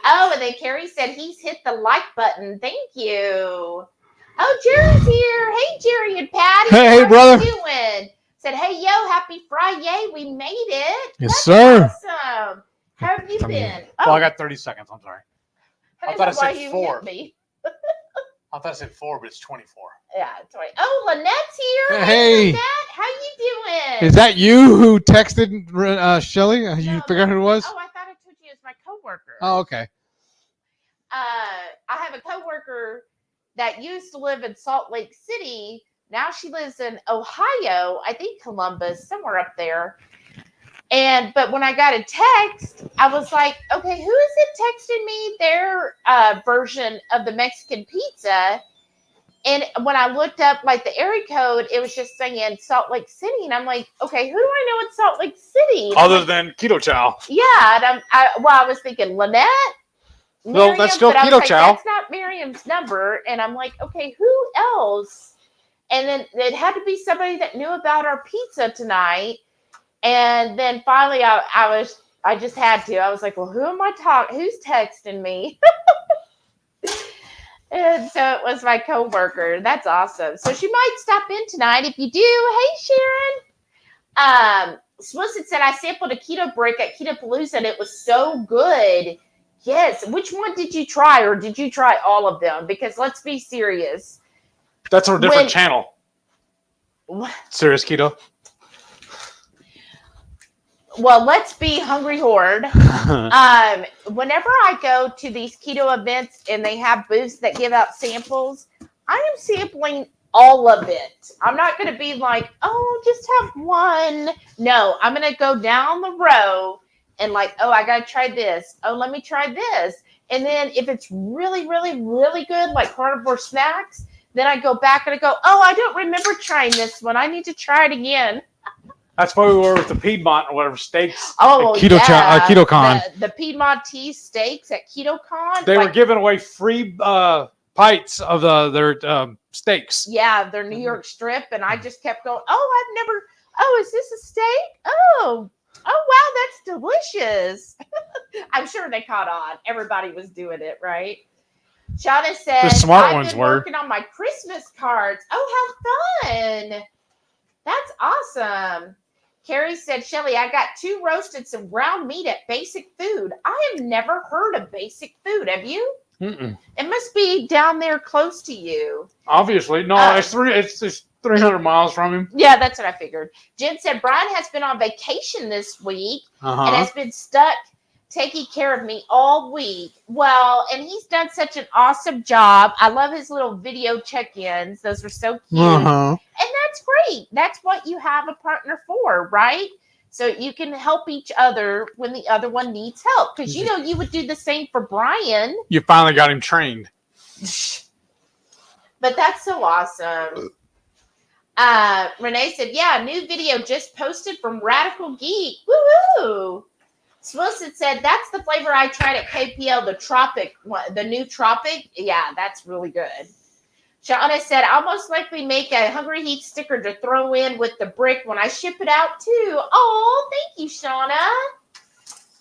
Oh, and then Carrie said he's hit the like button. Thank you. Oh, Jerry's here. Hey, Jerry and Patty. Hey, How brother. you doing? Said, hey, yo, happy Friday. We made it. Yes, That's sir. awesome. How have you been? Well, I got 30 seconds. I'm sorry. I thought I don't know why said you 4. hit me. I thought I said 4, but it's 24. Yeah, 20. Oh, Lynette's here. Hey. Lynette, how you doing? Is that you who texted Shelly? You No, figured out who it was? Oh, I thought I told you it was my coworker. Oh, okay. I have a coworker that used to live in Salt Lake City. Now she lives in Ohio, I think Columbus, somewhere up there. But when I got a text, I was like, okay, who is it texting me their version of the Mexican pizza? And when I looked up like the area code, it was just saying Salt Lake City. And I'm like, okay, who do I know in Salt Lake City? And Other than Keto Chow. yeah. And I was thinking Lynette. Well, Miriam, that's still but I was Keto like, Chow. that's not Miriam's number. And I'm like, okay, who else? And then it had to be somebody that knew about our pizza tonight. And then finally I just had to. I was like, well, who am I talking? Who's texting me? And so it was my coworker. That's awesome. So she might stop in tonight. If you do, hey Sharon. Swisson said I sampled a keto brick at Keto Palooza and it was so good. Yes. Which one did you try, or did you try all of them? Because let's be serious. That's a different channel. Serious Keto. Well, let's be Hungry Horde. Whenever I go to these keto events and they have booths that give out samples, I am sampling all of it. I'm not going to be like, oh, just have one. No, I'm going to go down the row and like, oh, I got to try this. Oh, let me try this. And then if it's really, really, really good, like carnivore snacks, then I go back and I go, oh, I don't remember trying this one. I need to try it again. That's why we were with the Piedmont or whatever steaks. Oh, KetoCon. The Piedmontese steaks at KetoCon. They were giving away free bites of their steaks. Yeah, their New York strip. And I just kept going, oh, is this a steak? Oh, wow, that's delicious. I'm sure they caught on. Everybody was doing it, right? Shauna said, The smart I've ones been were. working on my Christmas cards. Oh, how fun. That's awesome. Carrie said, Shelly, I got 2 roasted, some ground meat at Basic Food. I have never heard of Basic Food. Have you? Mm-mm. It must be down there close to you. Obviously. No, it's 300 miles from him. Yeah, that's what I figured. Jen said, Brian has been on vacation this week and has been stuck taking care of me all week. Well, and he's done such an awesome job. I love his little video check-ins. Those are so cute. And that's great. That's what you have a partner for, right? So you can help each other when the other one needs help. Because, you would do the same for Brian. You finally got him trained. But that's so awesome. Renee said, yeah, new video just posted from Radical Geek. Woohoo! Swilson said, that's the flavor I tried at KPL, the new Tropic. Yeah, that's really good. Shauna said, I'll most likely make a Hungry Heat sticker to throw in with the brick when I ship it out too. Oh, thank you, Shauna.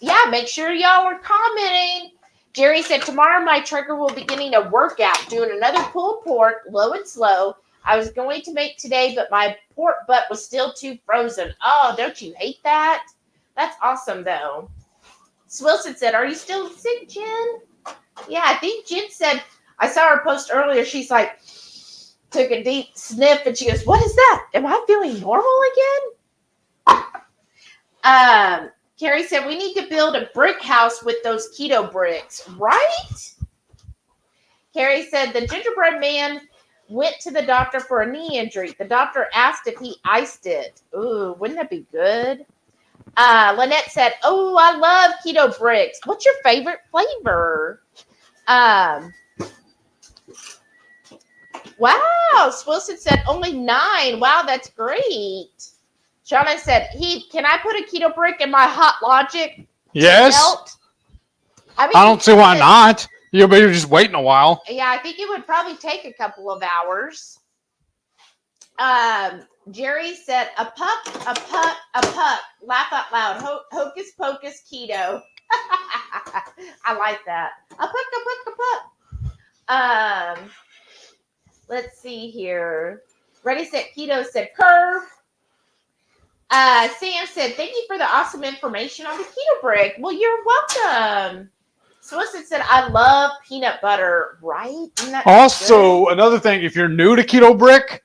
Yeah, make sure y'all are commenting. Jerry said, tomorrow my trucker will be getting a workout, doing another pulled pork, low and slow. I was going to make today, but my pork butt was still too frozen. Oh, don't you hate that? That's awesome, though. Swilson said, are you still sick, Jen? Yeah, I think Jen said, I saw her post earlier. She's like, took a deep sniff, and she goes, what is that? Am I feeling normal again? Carrie said, we need to build a brick house with those keto bricks, right? Carrie said, the gingerbread man went to the doctor for a knee injury. The doctor asked if he iced it. Ooh, wouldn't that be good? Lynette said, oh, I love keto bricks. What's your favorite flavor? Wow. Swilson said only 9. Wow, that's great. Shauna said, can I put a keto brick in my Hot Logic? Yes. I don't see why not. You'll be just waiting a while. Yeah, I think it would probably take a couple of hours. Jerry said, a puck, laugh out loud, hocus pocus keto. I like that. Let's see here. Ready, set, keto said curve. Sam said, thank you for the awesome information on the keto brick. Well, you're welcome. Solicit said, I love peanut butter, right? Also, another thing, if you're new to Keto Brick,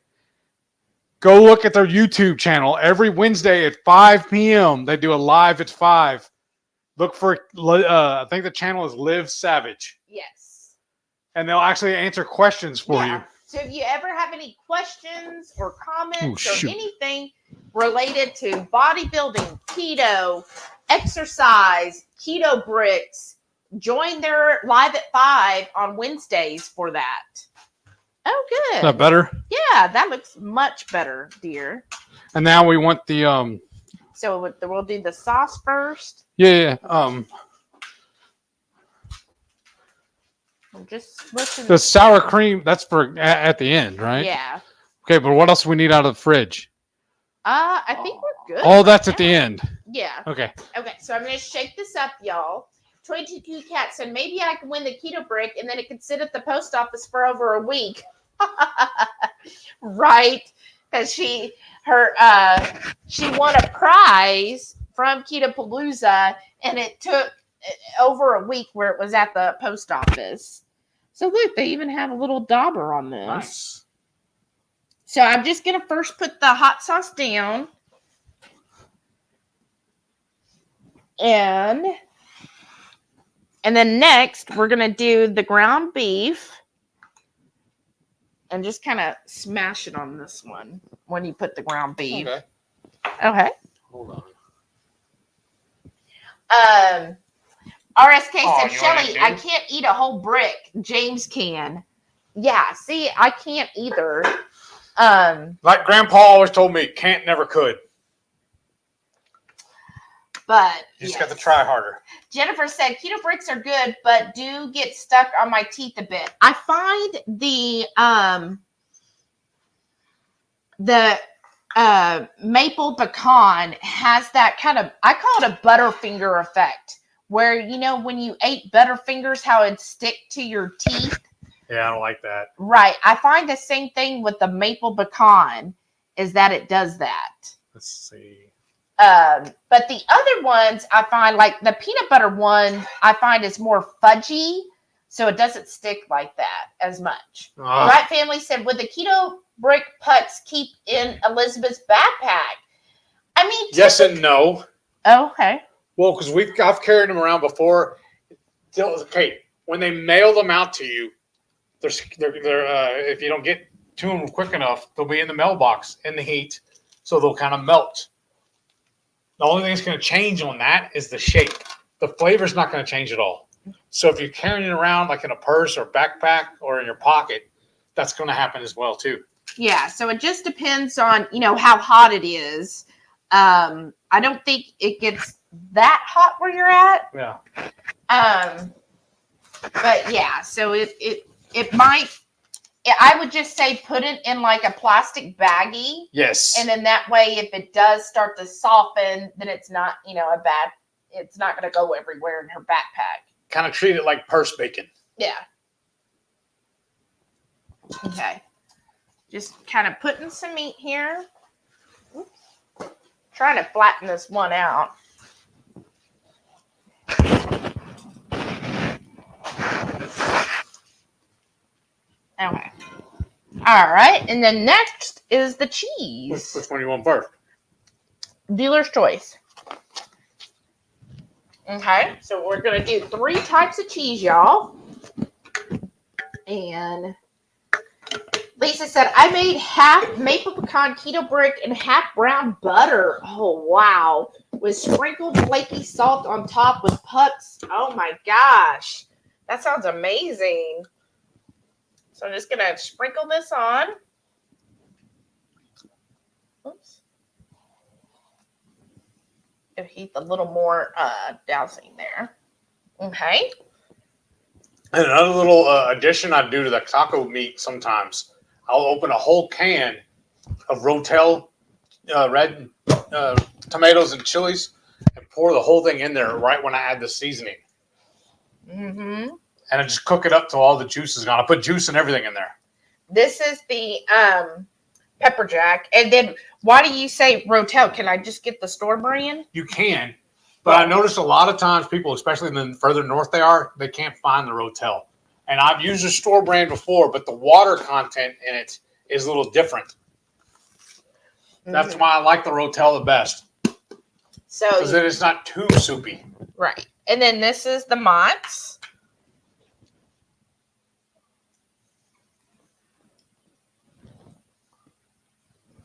go look at their YouTube channel. Every Wednesday at 5 p.m., they do a live at 5. Look for, I think the channel is Live Savage. Yes. And they'll actually answer questions for you. So if you ever have any questions or comments or anything related to bodybuilding, keto, exercise, keto bricks, join their live at 5 on Wednesdays for that. Oh, good. Is that better? Yeah, that looks much better, dear. And now we want the So we'll do the sauce first. Yeah. I'm just looking. The sour cream, that's for at the end, right? Yeah. Okay, but what else do we need out of the fridge? I think we're good. Oh, that's at the end. Yeah. Okay. Okay, so I'm going to shake this up, y'all. 22 Cat said, maybe I can win the keto brick and then it can sit at the post office for over a week. Right? Because she won a prize from Keto Palooza and it took over a week where it was at the post office. So look, they even have a little dauber on this. Nice. So I'm just going to first put the hot sauce down. And then next, we're going to do the ground beef. And just kind of smash it on this one when you put the ground beef. Okay. Hold RSK on. said, Shelly, I can't eat a whole brick. James can. Yeah, see, I can't either. Like Grandpa always told me, can't, never could. But You just got to try harder. Jennifer said, keto bricks are good, but do get stuck on my teeth a bit. I find the maple pecan has that kind of, I call it a Butterfinger effect, where, you know, when you ate Butterfingers, how it'd stick to your teeth. Yeah, I don't like that. Right. I find the same thing with the maple pecan, is that it does that. Let's see. But the other ones, I find, like the peanut butter one, I find is more fudgy, so it doesn't stick like that as much. Right Family said, would the keto brick putts keep in Elizabeth's backpack? I mean, yes and no. Oh, okay. Well, because I've carried them around before. Okay, when they mail them out to you, they're if you don't get to them quick enough, they'll be in the mailbox in the heat, so they'll kind of melt. The only thing that's going to change on that is the shape. The flavor's not going to change at all. So if you're carrying it around like in a purse or backpack or in your pocket, that's going to happen as well too. Yeah, so it just depends on, you know, how hot it is. I don't think it gets that hot where you're at. Yeah. But yeah, so it might. I would just say put it in like a plastic baggie. Yes. And then that way, if it does start to soften, then it's not, you know, it's not going to go everywhere in her backpack. Kind of treat it like purse bacon. Yeah. Okay. Just kind of putting some meat here. Oops. Trying to flatten this one out. Okay. All right. And then next is the cheese. Which one do you want first? Dealer's choice. Okay. So we're going to do 3 types of cheese, y'all. And Lisa said, I made half maple pecan keto brick and half brown butter. Oh, wow. With sprinkled flaky salt on top with pucks. Oh, my gosh. That sounds amazing. So I'm just going to sprinkle this on. Oops. Give Heath a little more dousing there. Okay. And another little addition I do to the taco meat sometimes, I'll open a whole can of Rotel red tomatoes and chilies, and pour the whole thing in there right when I add the seasoning. Mm-hmm. And I just cook it up till all the juice is gone. I put juice and everything in there. This is the pepper jack. And then why do you say Rotel? Can I just get the store brand? You can, but I noticed a lot of times people, especially the further north they are, they can't find the Rotel. And I've used the store brand before, but the water content in it is a little different. That's why I like the Rotel the best. So because then it's not too soupy. Right. And then this is the Mott's.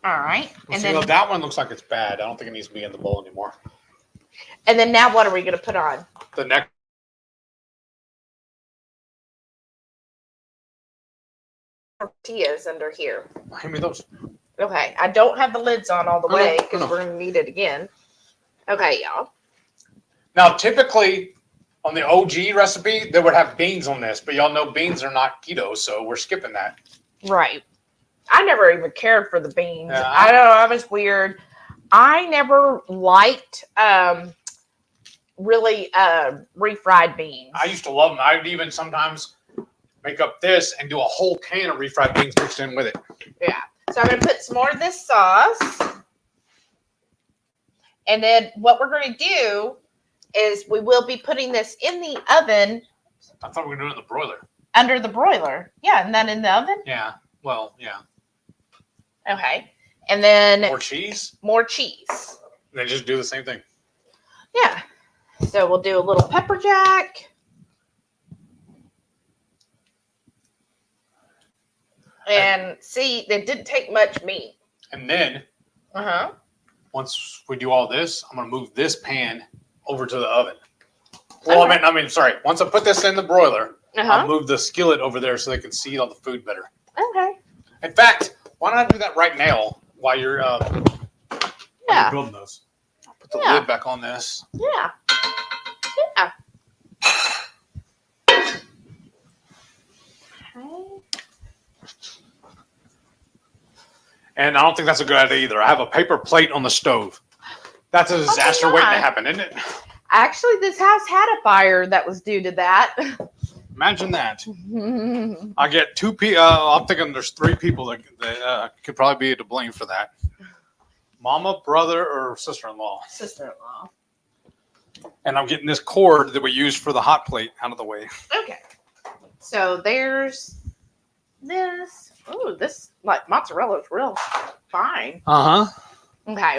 All right. And then that one looks like it's bad. I don't think it needs to be in the bowl anymore. And then now what are we going to put on? The next. Tortillas under here. Hand me those. Okay. I don't have the lids on all the way because we're going to need it again. Okay, y'all. Now, typically on the OG recipe, they would have beans on this, but y'all know beans are not keto, so we're skipping that. Right. I never even cared for the beans. Yeah, I don't know. I was weird. I never liked really refried beans. I used to love them. I would even sometimes make up this and do a whole can of refried beans mixed in with it. Yeah. So I'm going to put some more of this sauce. And then what we're going to do is we will be putting this in the oven. I thought we were doing it in the broiler. Under the broiler. Yeah, and then in the oven? Yeah. Well, yeah. Okay. And then more cheese? More cheese. And then just do the same thing. Yeah. So we'll do a little pepper jack. And see, it didn't take much meat. And then once we do all this, I'm going to move this pan over to the oven. Well, I mean, sorry. Once I put this in the broiler, I'll move the skillet over there so they can see all the food better. Okay. In fact, why don't I do that right now while you're, building those? I'll put the lid back on this. Yeah. Yeah. Okay. And I don't think that's a good idea either. I have a paper plate on the stove. That's a disaster waiting to happen, isn't it? Actually, this house had a fire that was due to that. Imagine that. I get two people. I'm thinking there's three people that could probably be to blame for that. Mama, brother, or sister-in-law. Sister-in-law. And I'm getting this cord that we use for the hot plate out of the way. Okay. So there's this. Oh, this like mozzarella is real fine. Okay.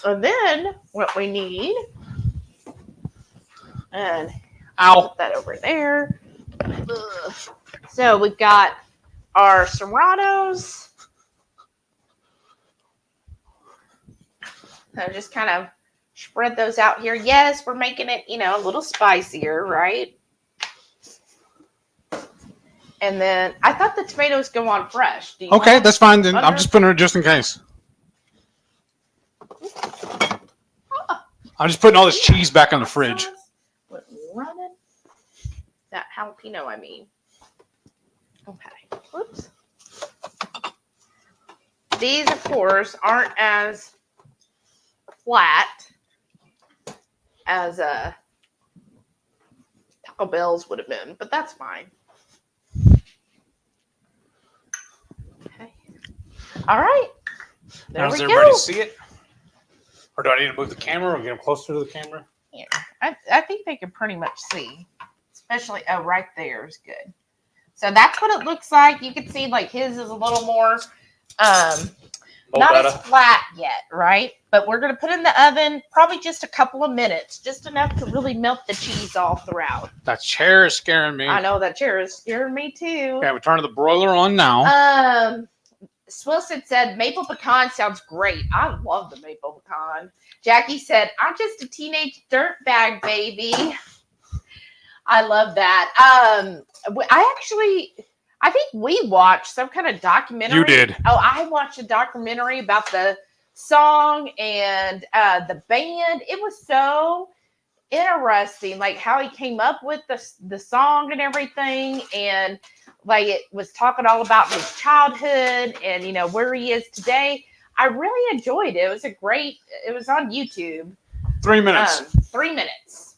And then what we need, and I'll put that over there. Ugh. So we've got our serranos. So just kind of spread those out here. Yes, we're making it, a little spicier, right? And then I thought the tomatoes go on fresh. Okay, that's fine. Then I'm just putting it just in case. I'm just putting all this cheese back in the fridge. Running. That jalapeno, I mean. Okay. Whoops. These, of course, aren't as flat as Taco Bell's would have been, but that's fine. Okay. All right. There now, we does go. everybody see it? Or do I need to move the camera or get them closer to the camera? Yeah, I think they can pretty much see. Especially, right there is good. So that's what it looks like. You can see like his is a little more, not as flat yet, right? But we're going to put it in the oven probably just a couple of minutes, just enough to really melt the cheese all throughout. That chair is scaring me. I know that chair is scaring me too. Okay, we're turning the broiler on now. Swilson said maple pecan sounds great. I love the maple pecan. Jackie said, I'm just a teenage dirtbag, baby. I love that. I think we watched some kind of documentary. You did. Oh, I watched a documentary about the song and the band. It was so interesting, like how he came up with the song and everything, and like it was talking all about his childhood and where he is today. I really enjoyed it. It was on YouTube. 3 minutes. 3 minutes.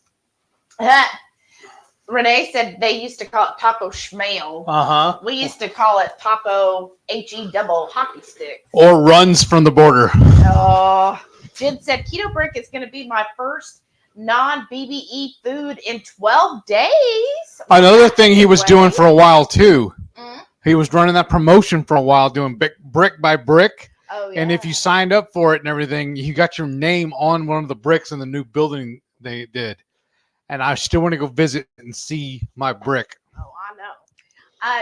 Renee said they used to call it taco schmail. We used to call it taco HE double hockey stick. Or runs from the border. Oh, Jen said keto brick is going to be my first non-BBE food in 12 days. Another thing he was doing for a while too. Mm-hmm. He was running that promotion for a while, doing brick by brick. Oh, yeah. And if you signed up for it and everything, you got your name on one of the bricks in the new building they did. And I still want to go visit and see my brick. Oh, I know.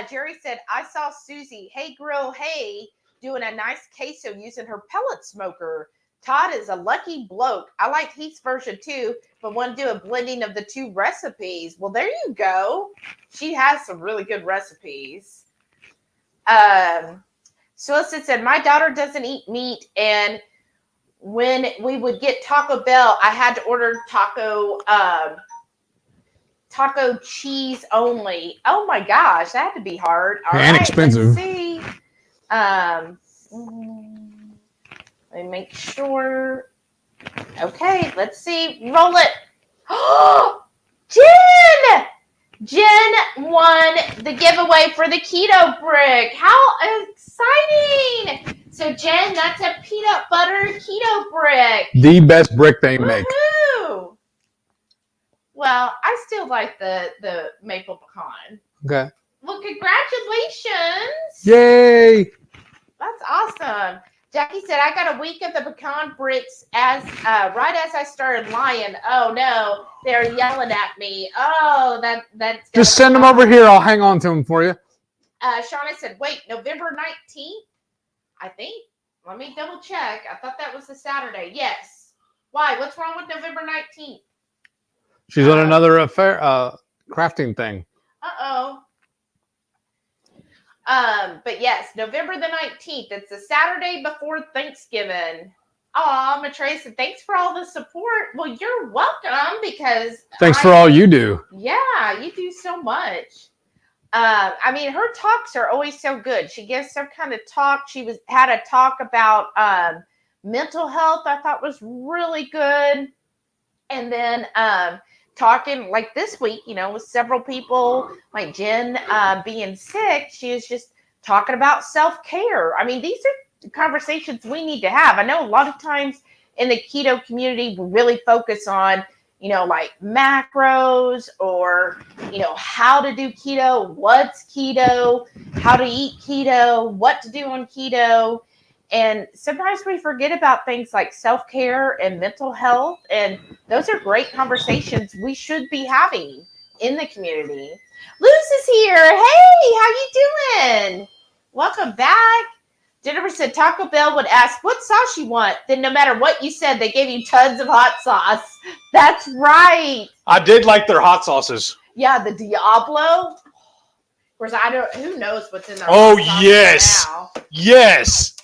Jerry said, I saw Susie, hey grill, hey, doing a nice queso using her pellet smoker. Todd is a lucky bloke. I like Heath's version too, but want to do a blending of the two recipes. Well, there you go. She has some really good recipes. Solicit said, my daughter doesn't eat meat, and when we would get Taco Bell, I had to order taco cheese only. Oh my gosh, that had to be hard. All and right, expensive. Let's see. Let me make sure. Okay, let's see. Roll it. Oh, Jen! Jen won the giveaway for the keto brick. How exciting! So Jen, that's a peanut butter keto brick. The best brick they make. Woohoo! Well, I still like the maple pecan. Okay. Well, congratulations! Yay! That's awesome. Jackie said, I got a week of the pecan bricks as right as I started lying. Oh no, they're yelling at me. Oh, that's Just send them over here. I'll hang on to them for you. Shauna said, wait, November 19th? I think. Let me double check. I thought that was the Saturday. Yes. Why? What's wrong with November 19th? She's on another affair, crafting thing. Uh-oh. But yes, November the 19th. It's the Saturday before Thanksgiving. Aw, Matrey said, thanks for all the support. Well, you're welcome because Thanks for all you do. Yeah, you do so much. I mean, her talks are always so good. She gives some kind of talk. She had a talk about mental health. I thought was really good. And then talking like this week, with several people like Jen being sick, she was just talking about self-care. I mean, these are conversations we need to have. I know a lot of times in the keto community, we really focus on, like macros or, how to do keto, what's keto, how to eat keto, what to do on keto. And sometimes we forget about things like self-care and mental health. And those are great conversations we should be having in the community. Luz is here. Hey, how you doing? Welcome back. Jennifer said Taco Bell would ask what sauce you want. Then no matter what you said, they gave you tons of hot sauce. That's right. I did like their hot sauces. Yeah, the Diablo. Of course, who knows what's in there. Oh, yes. Now. Yes.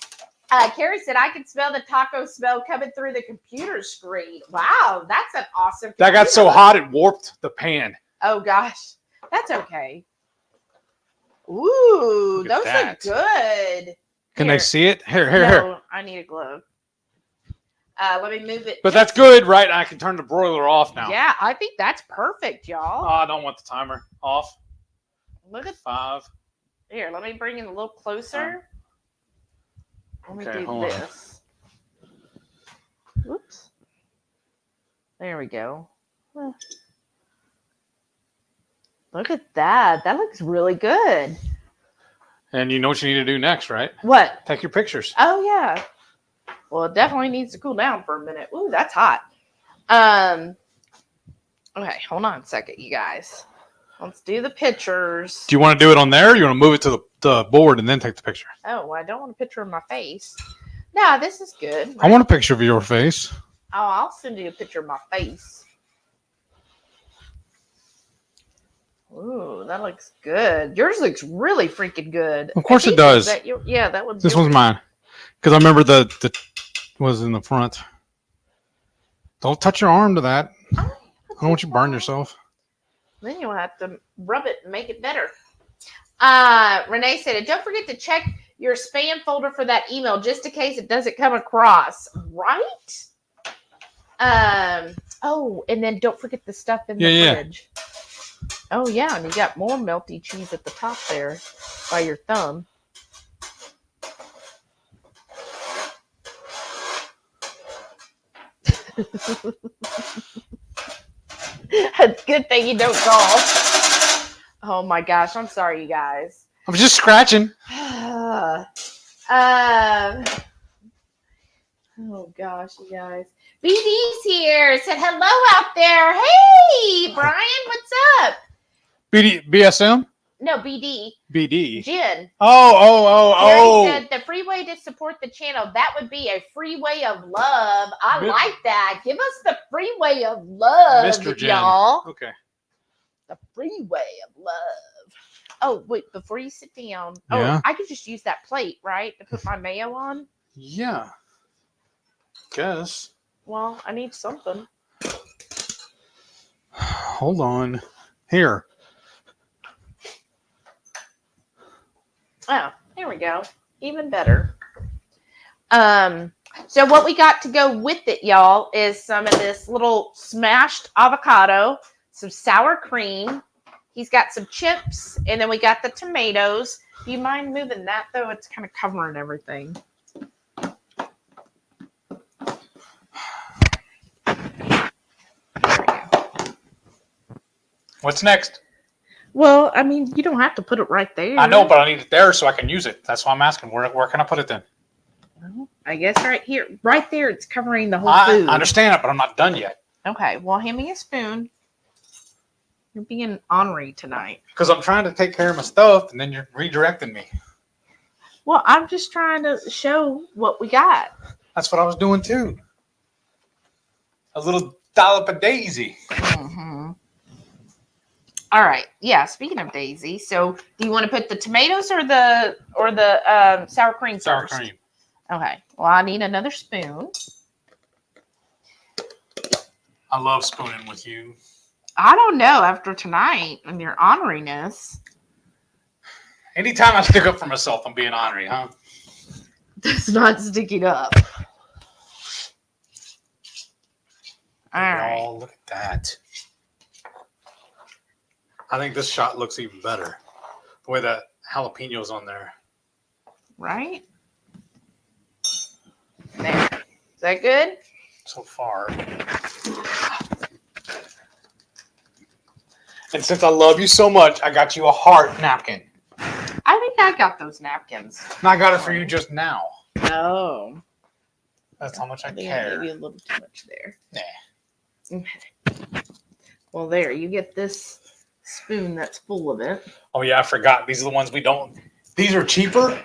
Carrie said, I can smell the taco smell coming through the computer screen. Wow, that's an awesome. That got so hot it warped the pan. Oh, gosh. That's okay. Ooh, Look at those are good. Can they see it? Here. No, I need a glove. Let me move it. But that's good, right? I can turn the broiler off now. Yeah, I think that's perfect, y'all. Oh, I don't want the timer off. Look at 5. here. Let me bring it a little closer. Let me Okay, do hold on. this. Oops. There we go. Look at that. That looks really good. And you know what you need to do next, right? What? Take your pictures. Oh, yeah. Well, it definitely needs to cool down for a minute. Ooh, that's hot. Okay, hold on a second, you guys. Let's do the pictures. Do you want to do it on there or you want to move it to the board and then take the picture? Oh, well, I don't want a picture of my face. No, this is good. I want a picture of your face. Oh, I'll send you a picture of my face. Ooh, that looks good. Yours looks really freaking good. Of course it does. That one's This yours. one's mine. Because I remember the was in the front. Don't touch your arm to that. I don't want you to burn yourself. Then you'll have to rub it and make it better. Renee said, and don't forget to check your spam folder for that email just in case it doesn't come across. Right? Oh, and then don't forget the stuff in the fridge. Oh yeah, and you got more melty cheese at the top there by your thumb. It's a good thing you don't golf. Oh my gosh, I'm sorry, you guys. I was just scratching. Oh gosh, you guys. BD's here. Said hello out there. Hey, Brian, what's up? BSM? No, BD. BD. Jen. Oh. Jerry said the free way to support the channel. That would be a free way of love. I like that. Give us the free way of love, Mr. Jen. y'all. Okay. The free way of love. Oh, wait, before you sit down. Yeah. Oh, I could just use that plate, right? To put my mayo on? Yeah. Guess. Well, I need something. Hold on. Here. Oh, there we go. Even better. So what we got to go with it, y'all, is some of this little smashed avocado, some sour cream. He's got some chips, and then we got the tomatoes. Do you mind moving that, though? It's kind of covering everything. What's next? Well, I mean, you don't have to put it right there. I know, but I need it there so I can use it. That's why I'm asking. Where can I put it then? Well, I guess right here. Right there, it's covering the whole food. I understand it, but I'm not done yet. Okay, well, hand me a spoon. You're being ornery tonight. Because I'm trying to take care of my stuff, and then you're redirecting me. Well, I'm just trying to show what we got. That's what I was doing, too. A little dollop of Daisy. Mm-hmm. All right. Yeah. Speaking of Daisy, so do you want to put the tomatoes or the sour cream first? Sour cream. Okay. Well, I need another spoon. I love spooning with you. I don't know after tonight and your honeriness. Anytime I stick up for myself, I'm being ornery, huh? That's not sticking up. All right. Oh, look at that. I think this shot looks even better. The way that jalapeno's on there. Right? There. Is that good? So far. And since I love you so much, I got you a heart napkin. I think I got those napkins. And I got it for you just now. Oh. That's how much I think I care. gave you a little too much there. Nah. Well, there. You get this spoon that's full of it. Oh, yeah, I forgot. These are the ones we don't. These are cheaper.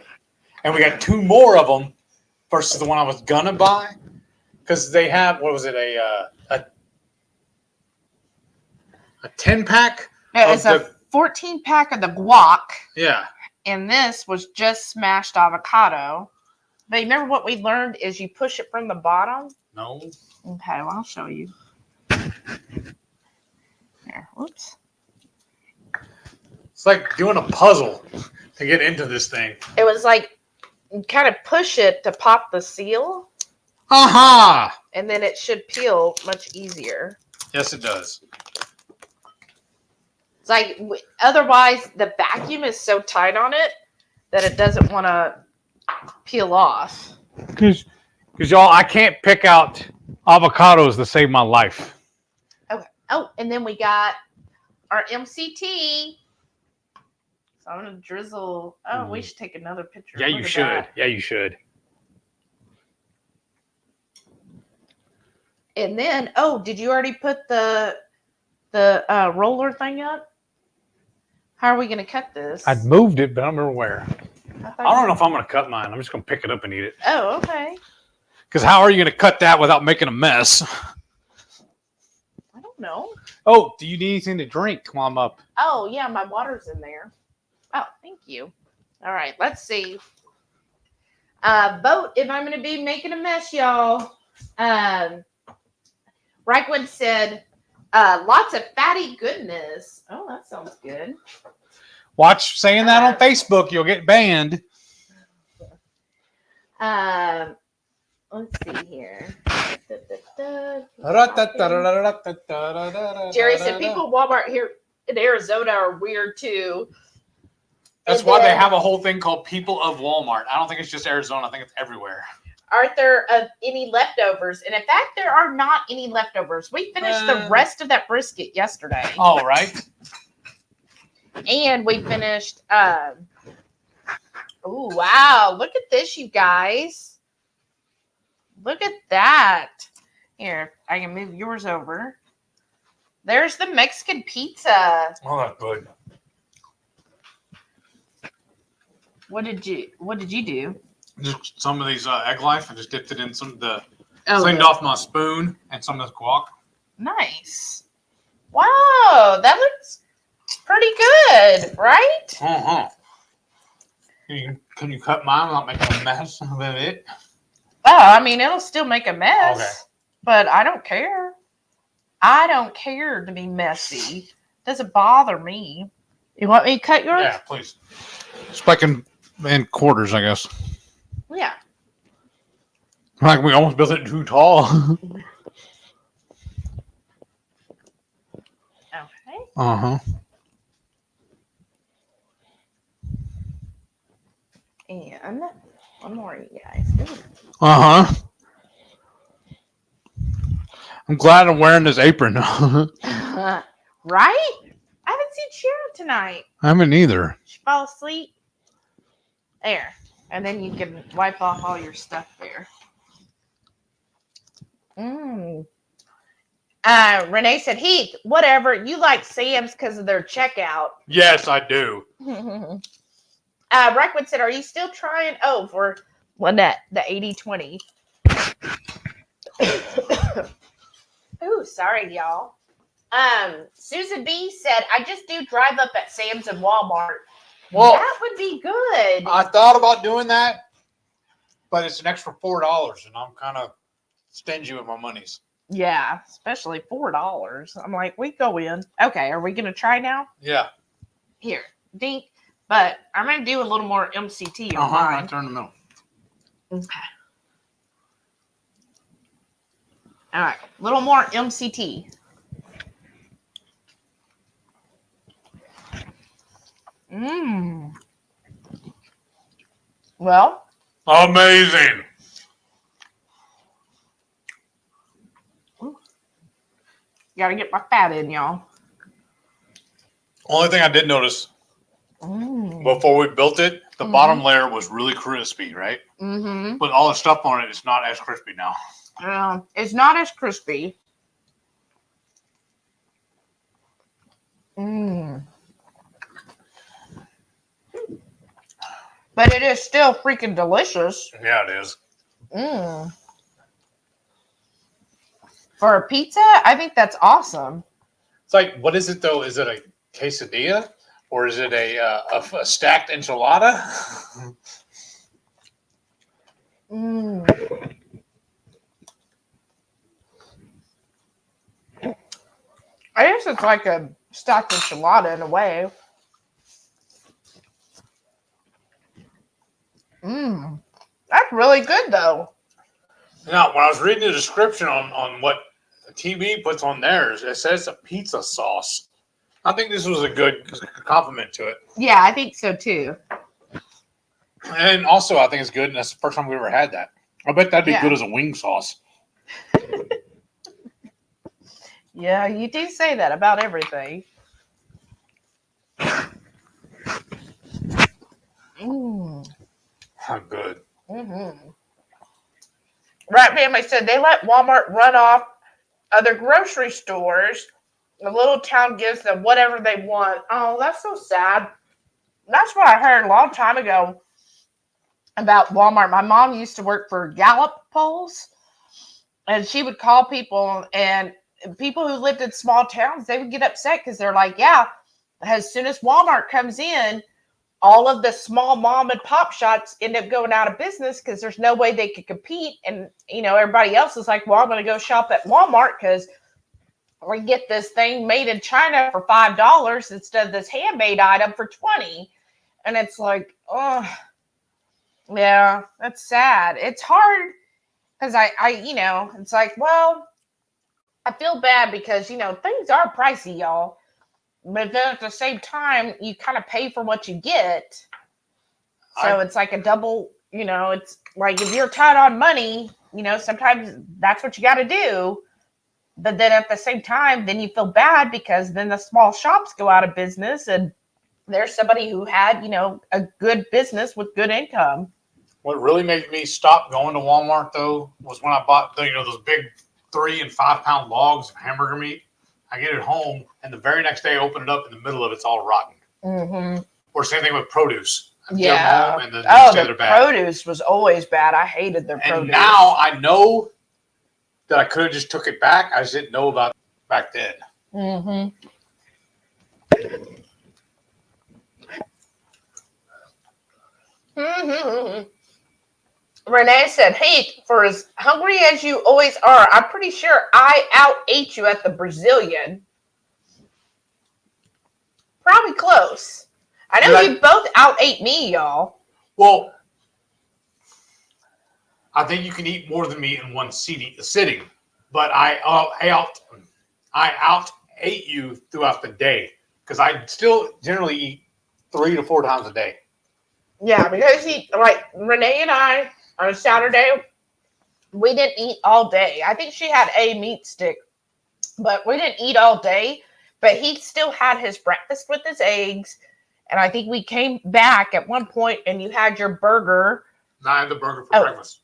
And we got 2 more of them versus the one I was going to buy. Because they have, what was it, a 10-pack? No, it's a 14-pack of the guac. Yeah. And this was just smashed avocado. But remember what we learned is you push it from the bottom? No. Okay, well, I'll show you. There, whoops. It's like doing a puzzle to get into this thing. It was like you kind of push it to pop the seal. Aha! And then it should peel much easier. Yes, it does. It's like otherwise the vacuum is so tight on it that it doesn't want to peel off. Because y'all, I can't pick out avocados to save my life. Okay. Oh, and then we got our MCT. So I'm gonna drizzle. Oh, we should take another picture. Yeah, Look you at should. that. Yeah, you should. And then, oh, did you already put the roller thing up? How are we gonna cut this? I'd moved it, but I don't remember where. I don't know if I'm going to cut mine. I'm just going to pick it up and eat it. Oh, okay. Because how are you going to cut that without making a mess? I don't know. Oh, do you need anything to drink while I'm up? Oh, yeah, my water's in there. Oh, thank you. All right, let's see. Vote if I'm going to be making a mess, y'all. Reichwood said, lots of fatty goodness. Oh, that sounds good. Watch saying that on Facebook. You'll get banned. Let's see here. Jerry said people at Walmart here in Arizona are weird too. That's And why they then- have a whole thing called People of Walmart. I don't think it's just Arizona. I think it's everywhere. Aren't there any leftovers? And in fact, there are not any leftovers. We finished the rest of that brisket yesterday. Oh, right. And we finished. Oh, wow. Look at this, you guys. Look at that. Here, I can move yours over. There's the Mexican pizza. Oh, that's good. What did you do? Just some of these egg life. I just dipped it in some of the Oh, cleaned off my spoon and some of this guac. nice. Wow, that looks pretty good, right? Uh-huh. Can you cut mine without making a mess of it? Oh, I mean, it'll still make a mess, Okay. but I don't care. I don't care to be messy. Doesn't bother me. You want me to cut yours? Yeah, please. Spike in quarters, I guess. Yeah. Like we almost built it too tall. Okay. Uh-huh. And one more, you guys. Uh-huh. I'm glad I'm wearing this apron. I Right? I haven't seen Sharon tonight. haven't either. She fall asleep. There. And then you can wipe off all your stuff there. Renee said, Heath, whatever. You like Sam's because of their checkout. Yes, I do. Reckwood said, are you still trying? Oh, for Lynette, the 80-20. Ooh, sorry, y'all. Susan B said, I just do drive up at Sam's and Walmart. Well, That would be good. I thought about doing that, but it's an extra $4, and I'm kind of stingy with my monies. Yeah, especially $4. I'm like, we go in. Okay, are we gonna try now? Yeah. Here, dink. But I'm gonna do a little more MCT on Right mine. there in the middle. Okay. All right, a little more MCT. Well, Amazing. gotta get my fat in, y'all. Only thing I did notice before we built it, the bottom layer was really crispy, right? Mm-hmm. But all the stuff on it is not as crispy now. It's not as crispy. But it is still freaking delicious. Yeah, it is. For a pizza, I think that's awesome. It's like, what is it though? Is it a quesadilla or is it a stacked enchilada? I guess it's like a stacked enchilada in a way. That's really good though. Now, when I was reading the description on what TV puts on theirs, it says a pizza sauce. I think this was a good compliment to it. Yeah, I think so too. And also, I think it's good, and that's the first time we ever had that. I bet that'd be good as a wing sauce. Yeah, you do say that about everything. How good. Right Family said they let Walmart run off other grocery stores. The little town gives them whatever they want. Oh, that's so sad. That's what I heard a long time ago about Walmart. My mom used to work for Gallup polls, and she would call people, and people who lived in small towns, they would get upset because they're like, yeah, as soon as Walmart comes in, all of the small mom and pop shops end up going out of business because there's no way they could compete. And, everybody else is like, well, I'm going to go shop at Walmart because we get this thing made in China for $5 instead of this handmade item for $20. And it's like, oh, yeah, that's sad. It's hard. Because I, it's like, well, I feel bad because, things are pricey, y'all. But then at the same time, you kind of pay for what you get. So it's like a double, it's like if you're tight on money, sometimes that's what you got to do. But then at the same time, then you feel bad because then the small shops go out of business and there's somebody who had, a good business with good income. What really made me stop going to Walmart, though, was when I bought those big 3 and 5 pound logs of hamburger meat. I get it home, and the very next day I open it up, in the middle of it's all rotten. Mm-hmm. Or same thing with produce. I Yeah. get them home, and the next day they're bad. Produce was always bad. I hated their produce. And now I know that I could have just took it back. I just didn't know about it back then. Mm-hmm. Mm-hmm. Renee said, Heath, for as hungry as you always are, I'm pretty sure I out-ate you at the Brazilian. Probably close. I know you both out-ate me, y'all. Well, I think you can eat more than me in one sitting, but I out-ate you throughout the day because I still generally eat 3 to 4 times a day. Yeah, because Renee and I, on a Saturday, we didn't eat all day. I think she had a meat stick, but we didn't eat all day. But he still had his breakfast with his eggs. And I think we came back at one point and you had your burger. No, I had the burger for breakfast.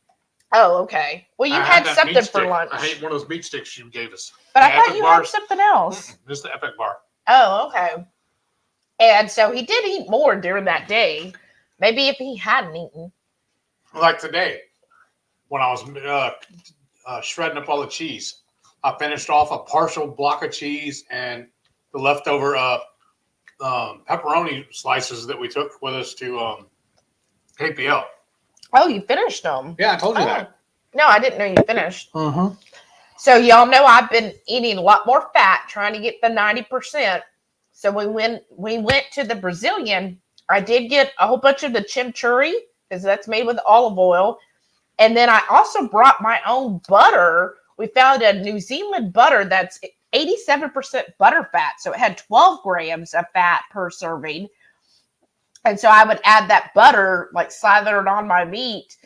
Oh, okay. Well, you had something for lunch. I hate one of those meat sticks you gave us. But I thought you had something else. Just the Epic bar. Oh, okay. And so he did eat more during that day. Maybe if he hadn't eaten. Like today, when I was shredding up all the cheese, I finished off a partial block of cheese and the leftover pepperoni slices that we took with us to KPL. Oh, you finished them? Yeah, I told you that. No, I didn't know you finished. Mm-hmm. So y'all know I've been eating a lot more fat, trying to get the 90%. So when we went to the Brazilian, I did get a whole bunch of the chimichurri because that's made with olive oil. And then I also brought my own butter. We found a New Zealand butter that's 87% butter fat. So it had 12 grams of fat per serving. And so I would add that butter, slathered on my meat.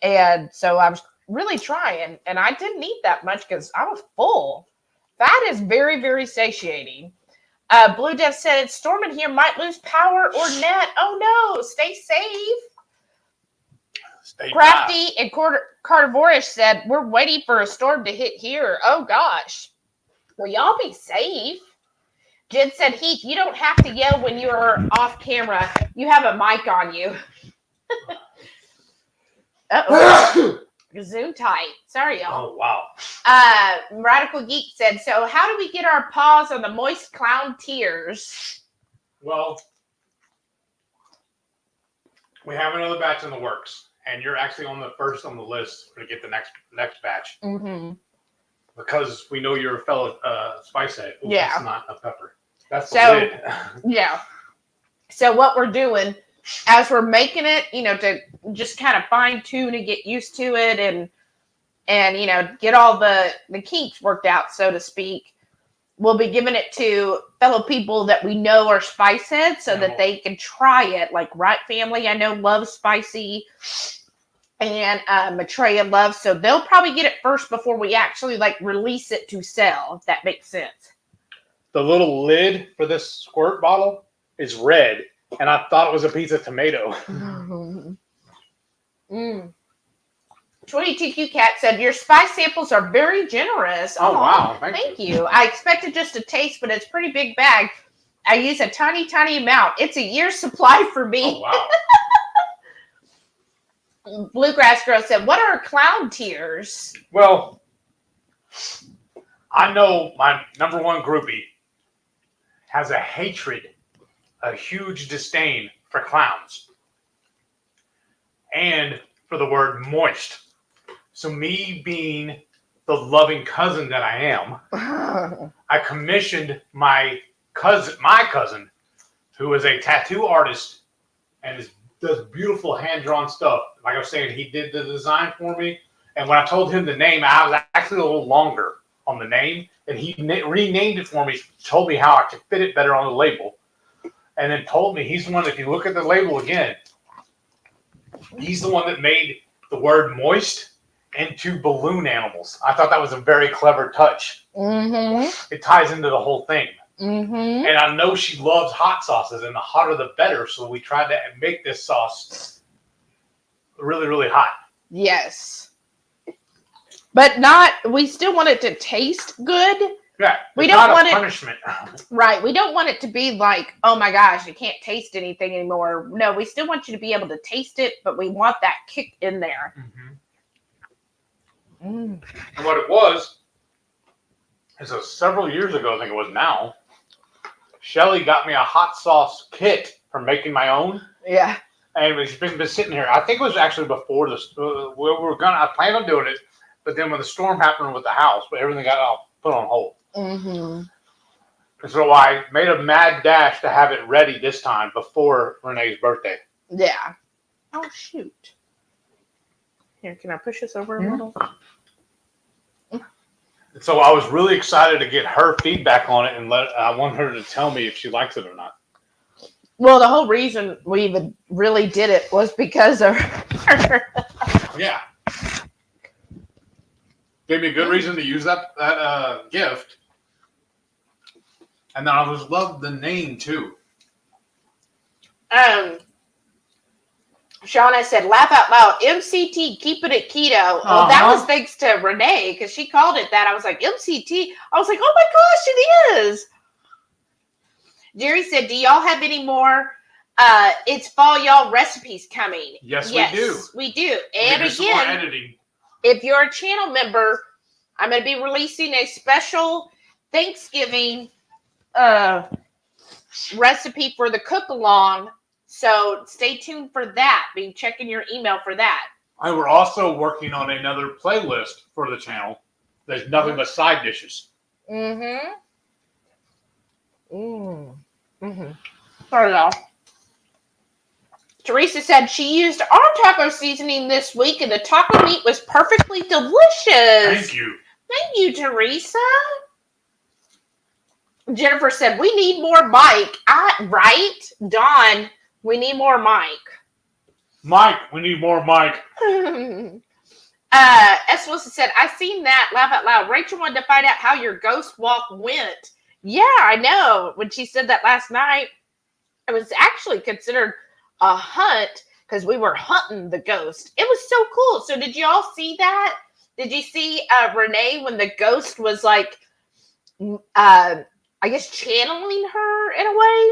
And so I was really trying. And I didn't eat that much because I was full. Fat is very, very satiating. Blue Dev said, it's storming here, might lose power or net. Oh no, stay safe. Stay Crafty and Carnivorish said, we're waiting for a storm to hit here. Oh gosh. Well, y'all be safe. Jen said, Heath, you don't have to yell when you're off camera. You have a mic on you. Uh-oh. Zoom tight. Sorry, y'all. Oh, wow. Radical Geek said, so how do we get our paws on the moist clown tears? Well, we have another batch in the works, and you're actually on the first on the list to get the next batch. Mm-hmm. Because we know you're a fellow spice head. Ooh, yeah. That's not a pepper. That's the lid. Yeah. So what we're doing as we're making it, to just kind of fine tune and get used to it and get all the kinks worked out, so to speak, we'll be giving it to fellow people that we know are spice heads so that they can try it. Like Right Family, I know loves spicy, and Maitreya loves, so they'll probably get it first before we actually release it to sell, if that makes sense. The little lid for this squirt bottle is red, and I thought it was a piece of tomato. 22Q Cat said, your spice samples are very generous. Oh, wow. Thank you. I expected just a taste, but it's a pretty big bag. I use a tiny, tiny amount. It's a year's supply for me. Oh, wow. Bluegrass Girl said, what are clown tears? Well, I know my number one groupie has a hatred, a huge disdain for clowns and for the word moist. So me being the loving cousin that I am, I commissioned my cousin, who is a tattoo artist and does beautiful hand-drawn stuff. Like I was saying, he did the design for me, And when I told him the name, I was actually a little longer on the name, and he renamed it for me, told me how I could fit it better on the label, and then told me he's the one, if you look at the label again, he's the one that made the word moist into balloon animals. I thought that was a very clever touch. Mm-hmm. It ties into the whole thing. Mm-hmm. And I know she loves hot sauces, and the hotter the better, so we tried to make this sauce really, really hot. Yes. But not, we still want it to taste good. Yeah, We don't want it, punishment. right. We don't want it to be like, oh my gosh, you can't taste anything anymore. No, we still want you to be able to taste it, but we want that kick in there. And what it was is several years ago, I think it was now, Shelly got me a hot sauce kit for making my own. Yeah. And it's been sitting here. I think it was actually before this. I planned on doing it, but then when the storm happened with the house, everything got all put on hold. Mm-hmm. And so I made a mad dash to have it ready this time before Renee's birthday. Yeah. Oh, shoot. Here, can I push this over a little? So I was really excited to get her feedback on it, and I want her to tell me if she likes it or not. Well, the whole reason we even really did it was because of her. Yeah. Gave me a good reason to use that gift. And then I just loved the name too. Shauna said, laugh out loud, MCT, keeping it keto. Oh, that was thanks to Renee, because she called it that. I was like, MCT? I was like, oh my gosh, it is. Jerry said, do y'all have any more It's Fall Y'all recipes coming? Yes, we do. And again, some more editing. If you're a channel member, I'm going to be releasing a special Thanksgiving recipe for the cook-along. So stay tuned for that. Be checking your email for that. And we're also working on another playlist for the channel. There's nothing but side dishes. Mm-hmm. Sorry, y'all. Teresa said she used our taco seasoning this week, and the taco meat was perfectly delicious. Thank you. Thank you, Teresa. Jennifer said, we need more Mike. Right? Dawn, we need more Mike. Mike, we need more Mike. S. Wilson said, I seen that. Laugh out loud. Rachel wanted to find out how your ghost walk went. Yeah, I know. When she said that last night, it was actually considered a hunt because we were hunting the ghost. It was so cool. So did you all see that? Did you see Renee when the ghost was like, I guess channeling her in a way?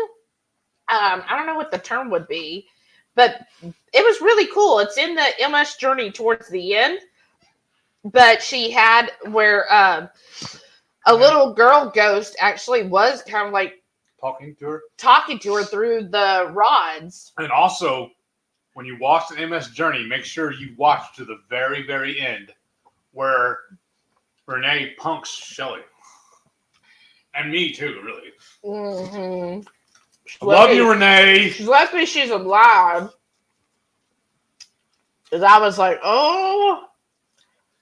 I don't know what the term would be, but it was really cool. It's in the MS journey towards the end, but she had where a little girl ghost actually was kind of like talking to her through the rods. And also, when you watch the MS journey, make sure you watch to the very, very end where Renee punks Shelly. And me too, really. Mm-hmm. Love you, Renee. She's lucky she's alive. Because I was like, oh.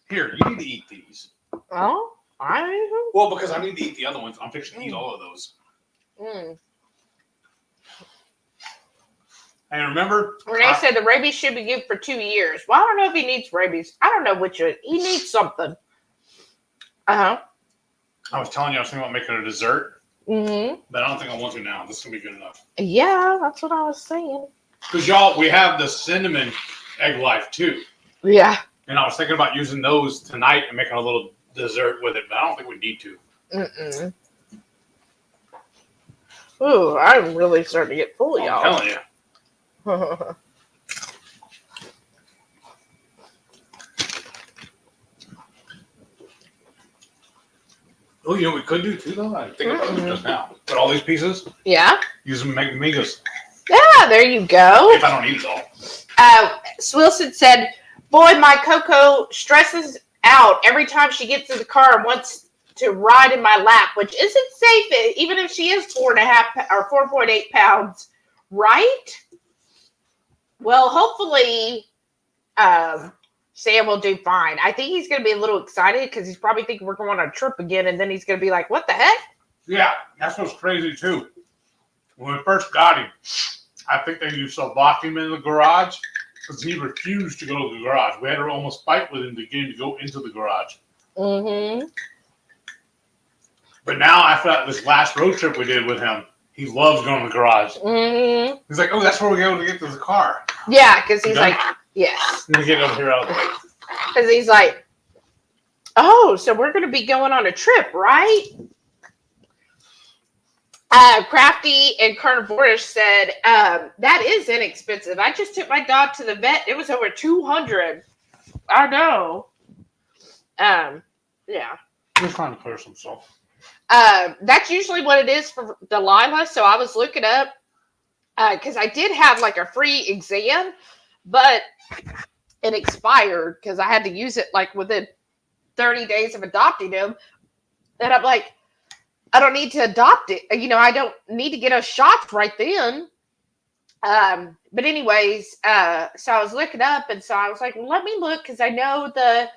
Here, you need to eat these. Oh, I. Well, because I need to eat the other ones. I'm fixing to eat all of those. And remember, Renee said the rabies should be given for 2 years. Well, I don't know if he needs rabies. I don't know which one. He needs something. I was telling you I was thinking about making a dessert. Mm-hmm. But I don't think I want to now. This is going to be good enough. Yeah, that's what I was saying. Because, y'all, we have the cinnamon egg life, too. Yeah. And I was thinking about using those tonight and making a little dessert with it, but I don't think we need to. Mm-mm. Ooh, I'm really starting to get full, y'all. I'm telling you. Oh, you know what we could do, too, though? I think about it just now. Put all these pieces. Yeah. Use them to make amigos. Yeah, there you go. If I don't eat it all. Swilson said, boy, my Coco stresses out every time she gets in the car and wants to ride in my lap, which isn't safe, even if she is 4.5 or 4.8 pounds, right? Well, hopefully, Sam will do fine. I think he's going to be a little excited because he's probably thinking we're going on a trip again, and then he's going to be like, what the heck? Yeah, that's what's crazy, too. When we first got him, I think they used to lock him in the garage because he refused to go to the garage. We had to almost fight with him to get him to go into the garage. Mm-hmm. But now, after this last road trip we did with him, he loves going to the garage. Mm-hmm. He's like, oh, that's where we go to get to the car. Yeah, because he's Done? like, yes. Let me get over here out of the way. Because he's like, oh, so we're going to be going on a trip, right? Crafty and Carnivorish said, that is inexpensive. I just took my dog to the vet. It was over $200. I know. Yeah. He's trying to clear some stuff. That's usually what it is for Delilah. So I was looking up because I did have like a free exam, but it expired because I had to use it like within 30 days of adopting him. And I'm like, I don't need to adopt it. You know, I don't need to get a shot right then. But anyways, so I was looking up, and so I was like, well, let me look because I know the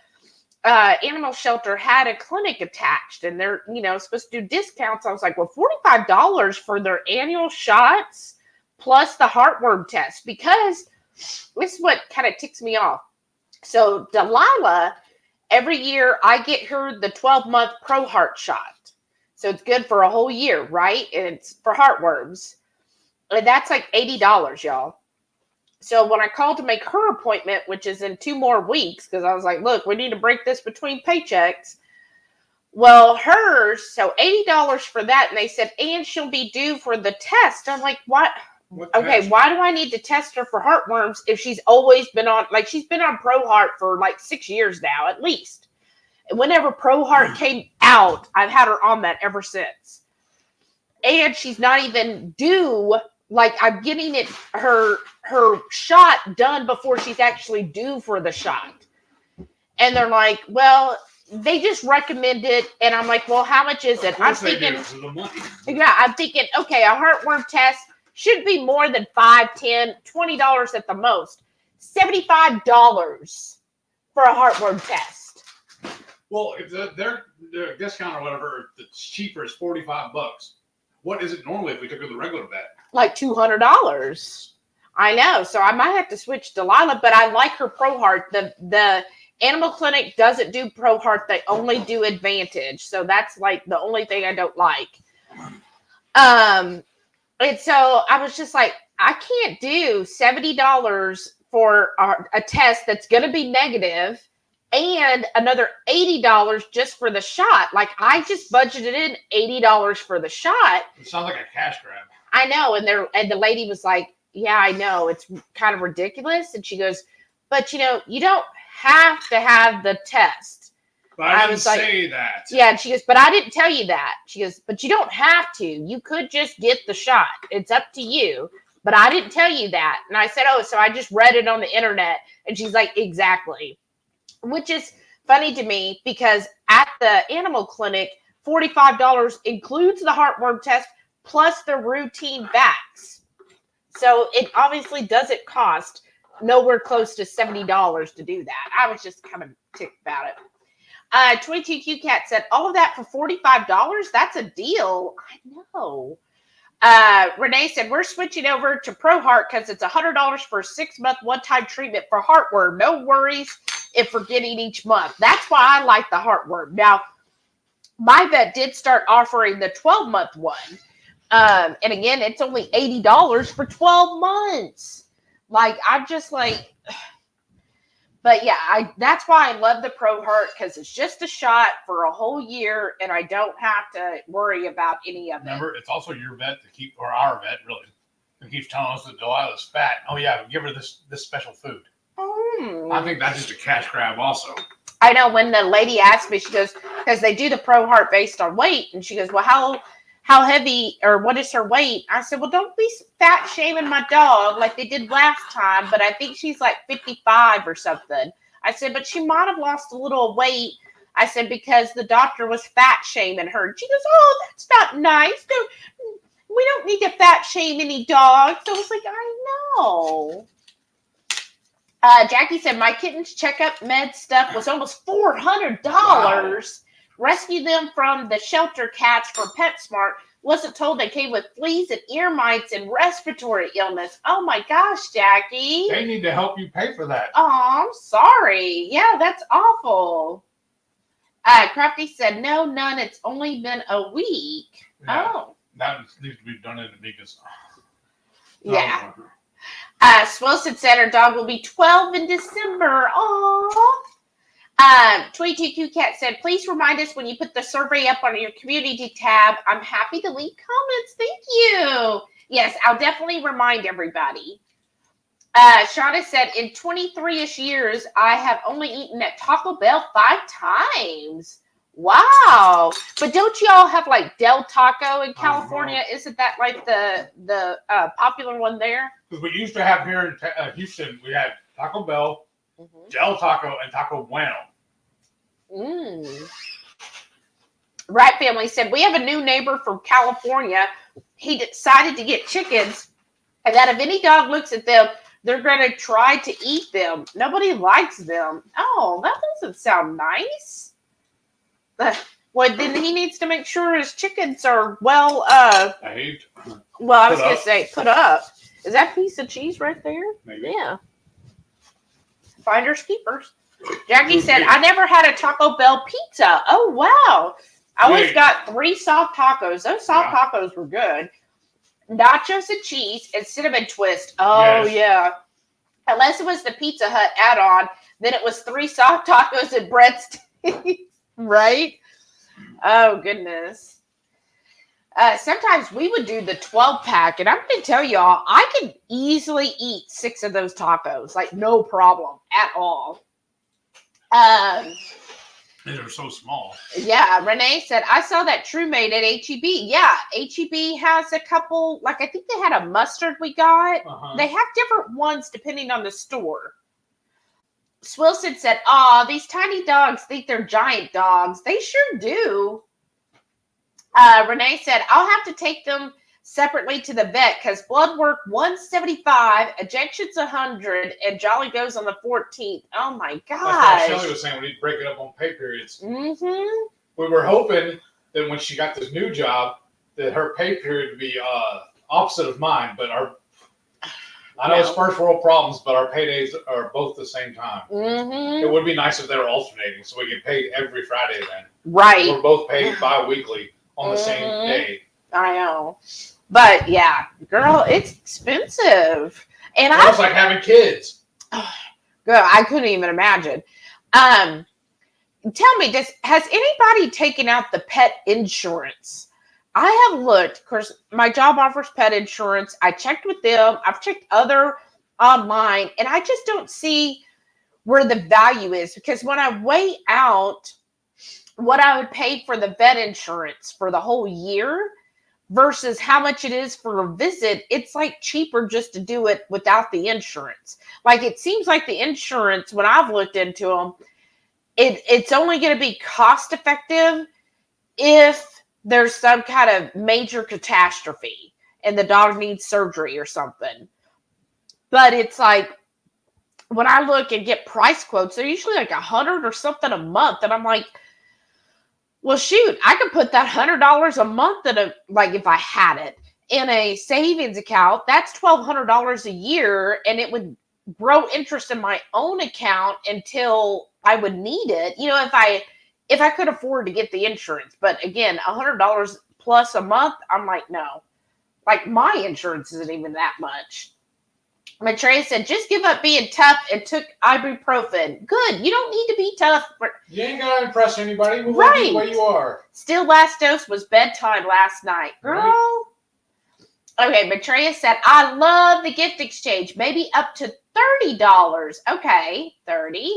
animal shelter had a clinic attached, and they're, you know, supposed to do discounts. I was like, well, $45 for their annual shots plus the heartworm test, because this is what kind of ticks me off. So Delilah, every year I get her the 12-month Pro Heart shot. So it's good for a whole year, right? And it's for heartworms. And that's like $80, y'all. So when I called to make her appointment, which is in 2 more weeks, because I was like, look, we need to break this between paychecks. Well, hers, so $80 for that. And they said, and she'll be due for the test. I'm like, what? Okay, test? why do I need to test her for heartworms if she's always been on, like, she's been on Pro Heart for like 6 years now, at least. And whenever Pro Heart came out, I've had her on that ever since. And she's not even due. Like, I'm getting her shot done before she's actually due for the shot. And they're like, well, they just recommend it. And I'm like, well, how much is it? I'm thinking, yeah, I'm thinking, okay, a heartworm test should be more than $5, $10, $20 at the most. $75 for a heartworm test. Well, if their discount or whatever, that's cheaper is $45. What is it normally if we took her to the regular vet? Like $200. I know. So I might have to switch Delilah, but I like her Pro Heart. The animal clinic doesn't do Pro Heart. They only do Advantage. So that's like the only thing I don't like. And so I was just like, I can't do $70 for a test that's going to be negative and another $80 just for the shot. Like, I just budgeted in $80 for the shot. It sounds like a cash grab. I know. And the lady was like, yeah, I know. It's kind of ridiculous. And she goes, but you know, you don't have to have the test. But I didn't say that. Yeah. And she goes, but I didn't tell you that. She goes, but you don't have to. You could just get the shot. It's up to you. But I didn't tell you that. And I said, oh, so I just read it on the internet. And she's like, exactly. Which is funny to me because at the animal clinic, $45 includes the heartworm test plus the routine vax. So it obviously doesn't cost nowhere close to $70 to do that. I was just kind of ticked about it. 22QCat said, all of that for $45? That's a deal. I know. Renee said, we're switching over to Pro Heart because it's $100 for a 6-month one-time treatment for heartworm. No worries if we're getting each month. That's why I like the heartworm. Now, my vet did start offering the 12-month one. And again, it's only $80 for 12 months. Like, I'm just like, but yeah, that's why I love the Pro Heart, because it's just a shot for a whole year and I don't have to worry about any of it. Remember, it's also your vet to keep, or our vet really, who keeps telling us that Delilah's fat. Oh yeah, give her this special food. I think that's just a cash grab also. I know. When the lady asked me, she goes, because they do the Pro Heart based on weight, and she goes, well, how heavy or what is her weight? I said, well, don't be fat shaming my dog like they did last time, but I think she's like 55 or something. I said, but she might have lost a little weight. I said, because the doctor was fat shaming her. And she goes, oh, that's not nice. We don't need to fat shame any dogs. So I was like, I know. Jackie said, my kitten's checkup med stuff was almost $400. Wow. Rescued them from the shelter cats from PetSmart. Wasn't told they came with fleas and ear mites and respiratory illness. Oh my gosh, Jackie. They need to help you pay for that. Oh, I'm sorry. Yeah, that's awful. Crafty said, no, none. It's only been a week. Yeah. Oh. That needs to be done in the biggest. Yeah. Swilson said her dog will be 12 in December. Aww. 22Q Cat said, please remind us when you put the survey up on your community tab. I'm happy to leave comments. Thank you. Yes, I'll definitely remind everybody. Shauna said, in 23-ish years, I have only eaten at Taco Bell 5 times. Wow. But don't you all have like Del Taco in California? Isn't that like the popular one there? Because we used to have here in Houston, we had Taco Bell, Del Taco, and Taco Bueno. Right Family said, we have a new neighbor from California. He decided to get chickens, and that if any dog looks at them, they're going to try to eat them. Nobody likes them. Oh, that doesn't sound nice. Well, then he needs to make sure his chickens are well, Behaved. well, I was going to say, put up. Is that piece of cheese right there? Maybe. Yeah. Finders keepers. Jackie said, I never had a Taco Bell pizza. Oh, wow. I always got 3 soft tacos. Those soft tacos were good. Nachos and cheese and cinnamon twist. Oh, yeah. Unless it was the Pizza Hut add-on, then it was 3 soft tacos and breadsticks. Right? Oh, goodness. Sometimes we would do the 12-pack, and I'm going to tell y'all, I could easily eat 6 of those tacos. Like, no problem at all. They're so small. Yeah, Renee said, I saw that TrueMade at HEB. Yeah, HEB has a couple, like I think they had a mustard we got. They have different ones depending on the store. Swilson said, these tiny dogs think they're giant dogs. They sure do. Renee said, I'll have to take them separately to the vet because blood work 175, ejections 100, and Jolly goes on the 14th. Oh my gosh. That's what Shelly was saying. We need to break it up on pay periods. We were hoping that when she got this new job, that her pay period would be opposite of mine, but I know it's first world problems, but our paydays are both the same time. It would be nice if they were alternating so we get paid every Friday then. Right. We're both paid bi-weekly on the same day. I know. But yeah, girl, it's expensive. And I was like having kids. Girl, I couldn't even imagine. Tell me, has anybody taken out the pet insurance? I have looked, because my job offers pet insurance. I checked with them. I've checked other online, and I just don't see where the value is. Because when I weigh out what I would pay for the vet insurance for the whole year versus how much it is for a visit, it's like cheaper just to do it without the insurance. Like it seems like the insurance, when I've looked into them, it's only going to be cost effective if there's some kind of major catastrophe and the dog needs surgery or something. But it's like, when I look and get price quotes, they're usually like $100 or something a month. And I'm like, well, shoot, I could put that $100 a month in if I had it in a savings account, that's $1,200 a year. And it would grow interest in my own account until I would need it. You know, if I could afford to get the insurance. But again, $100 plus a month, I'm like, no. Like my insurance isn't even that much. Maitreya said, just give up being tough and took ibuprofen. Good. You don't need to be tough. You ain't got to impress anybody. We'll let you where you are. Still last dose was bedtime last night. Girl. Right. Okay, Maitreya said, I love the gift exchange. Maybe up to $30. Okay, 30.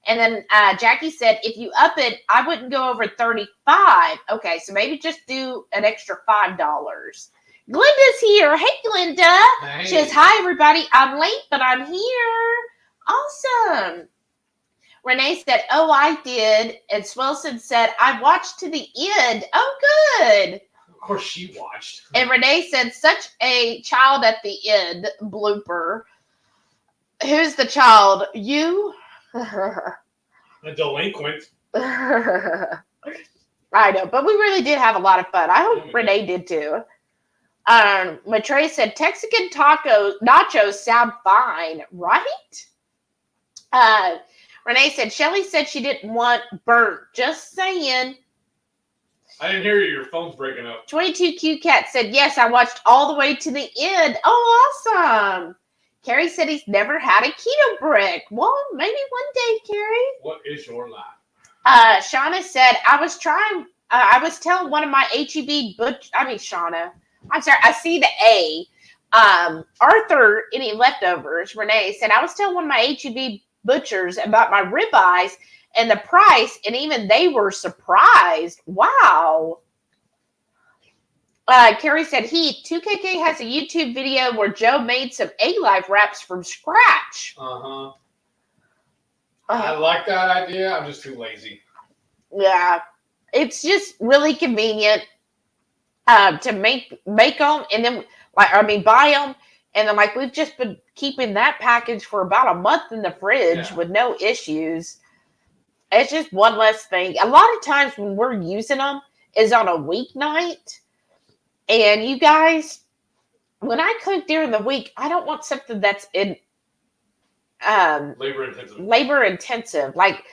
And then Jackie said, if you up it, I wouldn't go over 35. Okay, so maybe just do an extra $5. Glenda's here. Hey, Glenda. Hey. She says, hi, everybody. I'm late, but I'm here. Awesome. Renee said, oh, I did. And Swilson said, I watched to the end. Oh, good. Of course she watched. And Renee said, such a child at the end blooper. Who's the child? You? A delinquent. I know, but we really did have a lot of fun. I hope Renee did too. Matre said Texican nachos sound fine, right? Renee said Shelly said she didn't want burnt. Just saying. I didn't hear you. Your phone's breaking up. 22Q Cat said yes. I watched all the way to the end. Oh, awesome. Carrie said he's never had a keto brick. Well, maybe one day, Carrie. What is your life? Shauna said I was telling one of my HEB Shauna. I'm sorry, I see the A. Arthur, any leftovers, Renee said, I was telling one of my HEB butchers about my ribeyes and the price, and even they were surprised. Wow. Carrie said, Heath, 2KK has a YouTube video where Joe made some egg life wraps from scratch. Uh-huh. I like that idea. I'm just too lazy. Yeah. It's just really convenient. To make them and then buy them, and then we've just been keeping that package for about a month in the fridge with no issues. It's just one less thing. A lot of times when we're using them is on a weeknight, and you guys, when I cook during the week, I don't want something that's in labor intensive. Like,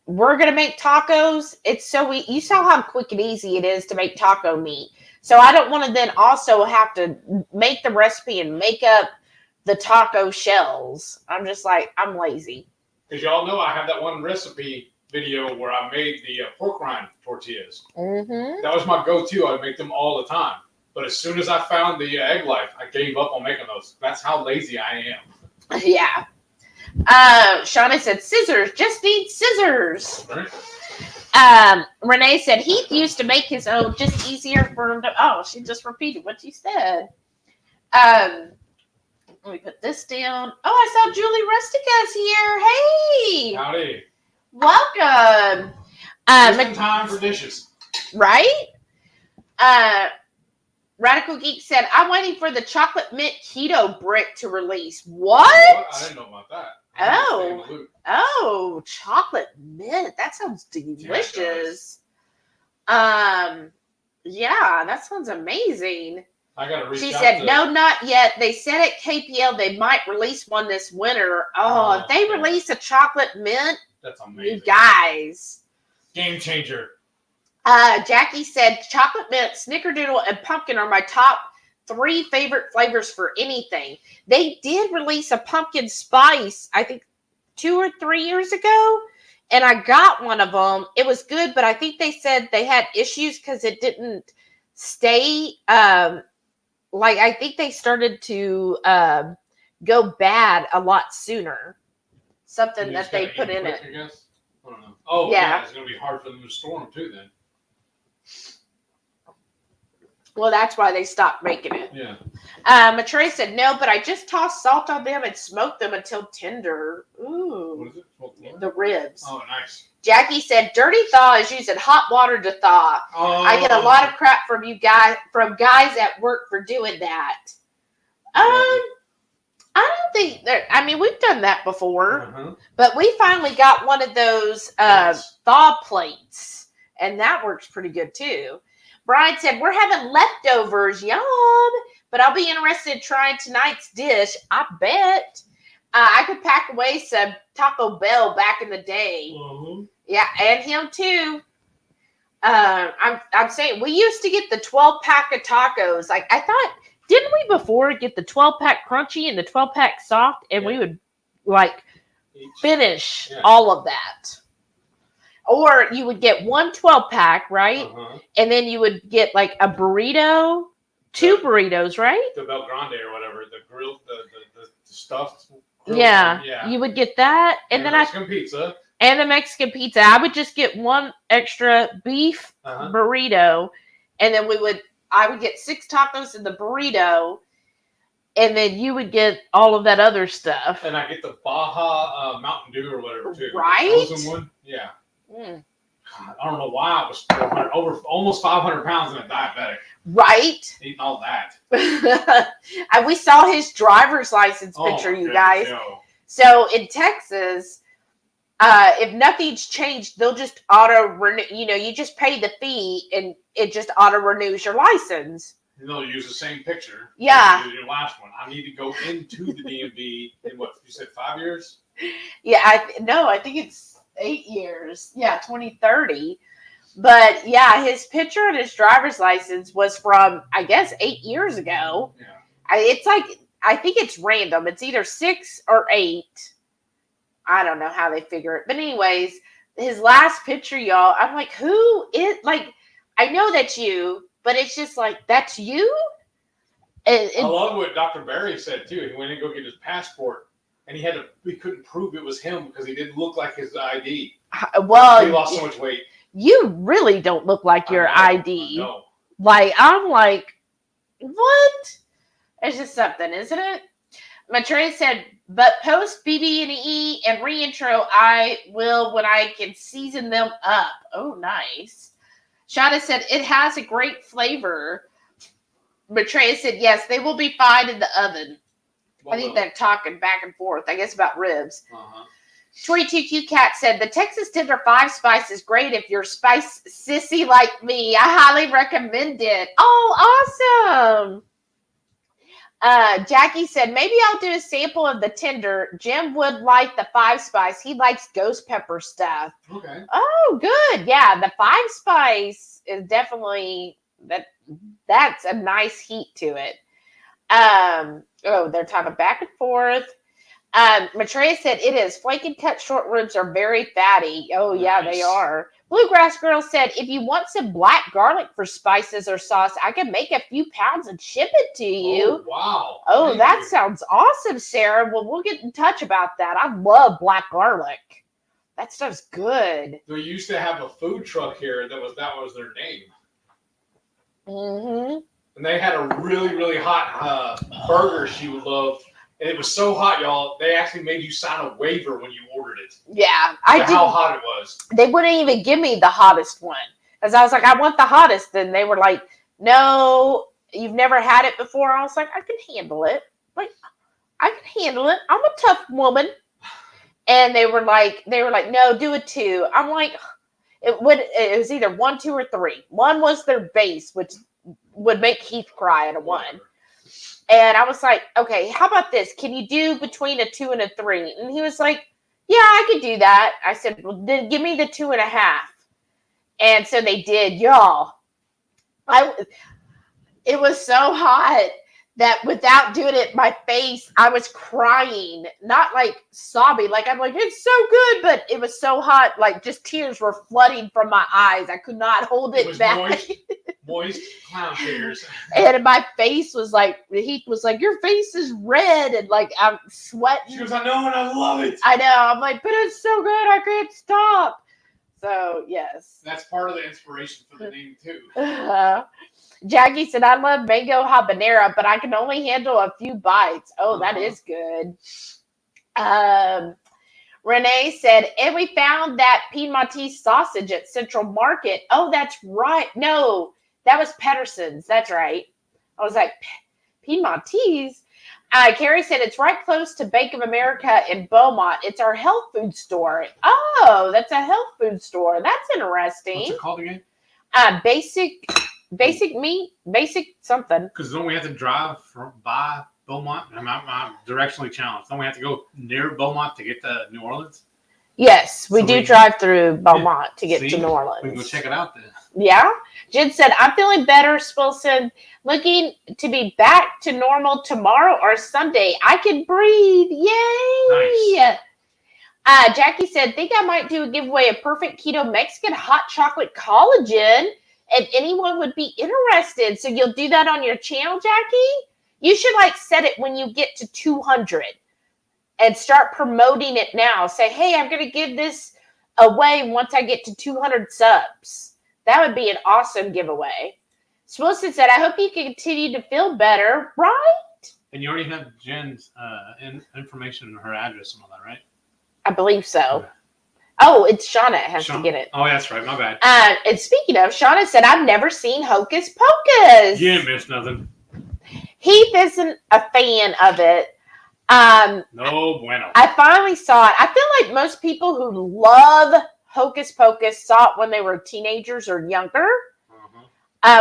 we're gonna make tacos. It's so you saw how quick and easy it is to make taco meat. So I don't want to then also have to make the recipe and make up the taco shells. I'm just I'm lazy. Because y'all know I have that one recipe video where I made the pork rind tortillas. Mm-hmm. That was my go-to. I'd make them all the time. But as soon as I found the egg life, I gave up on making those. That's how lazy I am. Yeah. Shauna said scissors. Just need scissors. Right. Renee said Heath used to make his own, just easier for him to. Oh, she just repeated what she said. Let me put this down. Oh, I saw Julie Rustica's here. Hey, Howdy. welcome. Just time for dishes. Right? Radical Geek said, I'm waiting for the chocolate mint keto brick to release. What? I didn't know about that. Oh, chocolate mint. That sounds delicious. Yeah, that sounds amazing. I gotta reach She out said, to... no, not yet. They said at KPL they might release one this winter. Oh, if they release a chocolate mint, that's amazing. You guys. Game changer. Jackie said, chocolate mint, snickerdoodle, and pumpkin are my top 3 favorite flavors for anything. They did release a pumpkin spice, I think 2 or 3 years ago, and I got one of them. It was good, but I think they said they had issues because it didn't stay. I think they started to go bad a lot sooner. Something that they put in it. I guess. I don't know. Oh, yeah. It's going to be hard for them to store them too then. Well, that's why they stopped making it. Yeah. Matre said, no, but I just tossed salt on them and smoked them until tender. Ooh. What is it? The ribs. Oh, nice. Jackie said, dirty thaw is using hot water to thaw. Oh. I get a lot of crap from guys at work for doing that. I don't think that, we've done that before, but we finally got one of those thaw plates, and that works pretty good too. Brian said, we're having leftovers, yum, but I'll be interested in trying tonight's dish. I bet. I could pack away some Taco Bell back in the day. Mm-hmm. Yeah, and him too. I'm saying, we used to get the 12-pack of tacos. I thought, didn't we before get the 12-pack crunchy and the 12-pack soft, and we would finish all of that. Or you would get one 12-pack, right? And then you would get a burrito, 2 burritos, right? The Bel Grande or whatever, the grilled, the stuffed. Yeah, you would get that, and then Mexican pizza. And the Mexican pizza. I would just get one extra beef burrito, and then I would get 6 tacos in the burrito, and then you would get all of that other stuff. And I get the Baja Mountain Dew or whatever too. Right? The frozen one. Yeah. God, I don't know why I was over almost 500 pounds and a diabetic. Right? Eating all that. And we saw his driver's license picture, you guys. So in Texas, if nothing's changed, they'll just auto renew. You just pay the fee and it just auto renews your license. And they'll use the same picture. Yeah. Your last one. I need to go into the DMV in what you said, 5 years? Yeah, I think it's 8 years. Yeah, 2030. But yeah, his picture on his driver's license was from, I guess, 8 years ago. Yeah. It's like, I think it's random. It's either 6 or 8. I don't know how they figure it. But anyways, his last picture, y'all, I'm like, who is, like, I know that's you, but it's just like, that's you? I love what Dr. Barry said, too. He went in to go get his passport, and he couldn't prove it was him because he didn't look like his ID. Well, he lost so much weight. You really don't look like your ID. No. Like, I'm like, what? It's just something, isn't it? Matrey said, but post BB&E and reintro, I will when I can season them up. Oh, nice. Shada said, it has a great flavor. Matrey said, yes, they will be fine in the oven. I think they're talking back and forth, I guess, about ribs. 22Q Cat said, the Texas Tender 5 Spice is great if you're spice sissy like me. I highly recommend it. Oh, awesome. Jackie said, maybe I'll do a sample of the Tender. Jim would like the 5 Spice. He likes ghost pepper stuff. Okay. Oh, good. Yeah, the 5 Spice is definitely, that's a nice heat to it. They're talking back and forth. Maitreya said, it is. Flake and cut short ribs are very fatty. Oh, nice. Yeah, they are. Bluegrass Girl said, if you want some black garlic for spices or sauce, I can make a few pounds and ship it to you. Oh, wow. Oh, that sounds awesome, Sarah. Well, we'll get in touch about that. I love black garlic. That stuff's good. They used to have a food truck here that was their name. Mm-hmm. And they had a really, really hot burger she would love. And it was so hot, y'all, they actually made you sign a waiver when you ordered it. Yeah. I did. How hot it was. They wouldn't even give me the hottest one. Because I was like, I want the hottest. And they were like, no, you've never had it before. I was like, I can handle it. Like, I can handle it. I'm a tough woman. And they were like, no, do a 2. I'm like, it was either 1, 2, or 3. 1 was their base, which would make Heath cry at a 1. And I was like, okay, how about this? Can you do between a 2 and a 3? And he was like, yeah, I could do that. I said, well, then give me the 2.5. And so they did, y'all. It was so hot that without doing it, my face, I was crying, not like sobbing. Like, I'm like, it's so good, but it was so hot. Like, just tears were flooding from my eyes. I could not hold it back. Moist clown tears. And my face was like, Heath was like, your face is red. And like, I'm sweating. She goes, I know, and I love it. I know. I'm like, but it's so good. I can't stop. So, yes. That's part of the inspiration for the name, too. Jackie said, I love mango habanero, but I can only handle a few bites. Oh, that is good. Renee said, and we found that Piedmontese sausage at Central Market. Oh, that's right. No, that was Pedersen's. That's right. I was like, Piedmontese? Carrie said, it's right close to Bank of America in Beaumont. It's our health food store. Oh, that's a health food store. That's interesting. What's it called again? Basic meat, basic something. Because don't we have to drive by Beaumont? I'm directionally challenged. Don't we have to go near Beaumont to get to New Orleans? Yes, we do drive through Beaumont to get to New Orleans. We can go check it out then. Yeah. Jen said, I'm feeling better, Spilson. Looking to be back to normal tomorrow or Sunday. I can breathe. Yay. Nice. Jackie said, think I might do a giveaway of perfect keto Mexican hot chocolate collagen if anyone would be interested. So you'll do that on your channel, Jackie? You should set it when you get to 200 and start promoting it now. Say, hey, I'm going to give this away once I get to 200 subs. That would be an awesome giveaway. Wilson said, I hope you continue to feel better, right? And you already have Jen's information and her address and all that, right? I believe so. Okay. Oh, it's Shauna has to get it. Oh, that's right. My bad. And speaking of, Shauna said, I've never seen Hocus Pocus. You didn't miss nothing. Heath isn't a fan of it. No bueno. I finally saw it. I feel like most people who love Hocus Pocus saw it when they were teenagers or younger.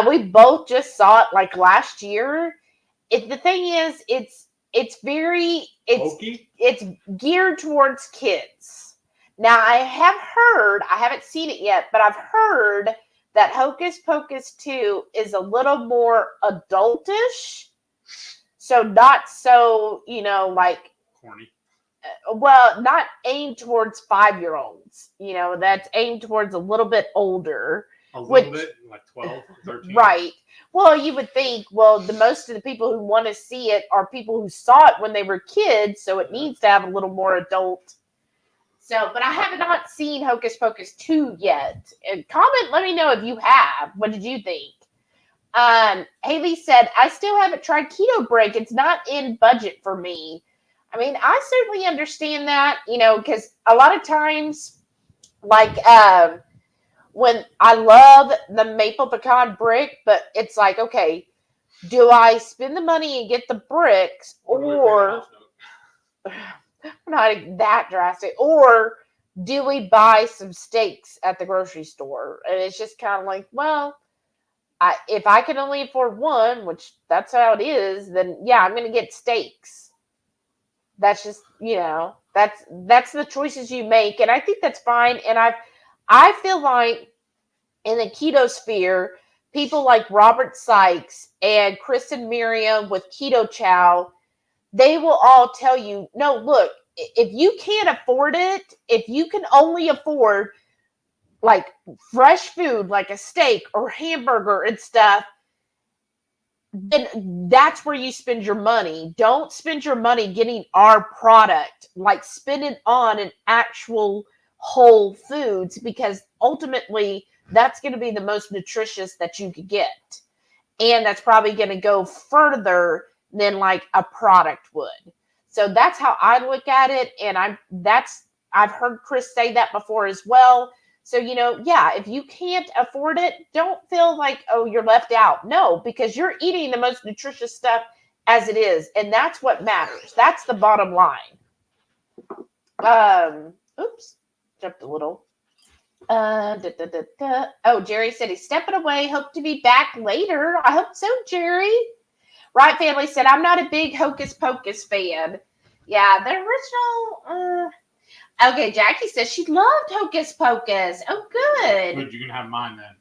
We both just saw it like last year. The thing is, it's Hokey? it's geared towards kids. Now I haven't seen it yet, but I've heard that Hocus Pocus 2 is a little more adultish. So not so, like Corny. well, not aimed towards 5-year-olds. That's aimed towards a little bit older. A little bit, like 12, 13. Right. Well, you would think, the most of the people who want to see it are people who saw it when they were kids, so it needs to have a little more adult. So, but I have not seen Hocus Pocus 2 yet. And comment, let me know if you have. What did you think? Haley said, I still haven't tried Keto Break. It's not in budget for me. I mean, I certainly understand that, because a lot of times, like, when I love the maple pecan brick, but it's like, okay, do I spend the money and get the bricks, or not that drastic, or do we buy some steaks at the grocery store? And it's just kind of like, well, if I can only afford one, which that's how it is, then yeah, I'm going to get steaks. That's just, that's the choices you make. And I think that's fine. And I feel like in the keto sphere, people like Robert Sykes and Chris and Miriam with Keto Chow, they will all tell you, no, look, if you can't afford it, if you can only afford like fresh food, like a steak or hamburger and stuff, then that's where you spend your money. Don't spend your money getting our product, like spend it on an actual whole foods, because ultimately that's going to be the most nutritious that you could get. And that's probably going to go further than like a product would. So that's how I look at it. And I've heard Chris say that before as well. So, yeah, if you can't afford it, don't feel like, oh, you're left out. No, because you're eating the most nutritious stuff as it is. And that's what matters. That's the bottom line. Oops, jumped a little. Oh, Jerry said he's stepping away. Hope to be back later. I hope so, Jerry. Right Family said, I'm not a big Hocus Pocus fan. Yeah, the original... Okay, Jackie says she loved Hocus Pocus. Oh, good. Good, you can have mine then.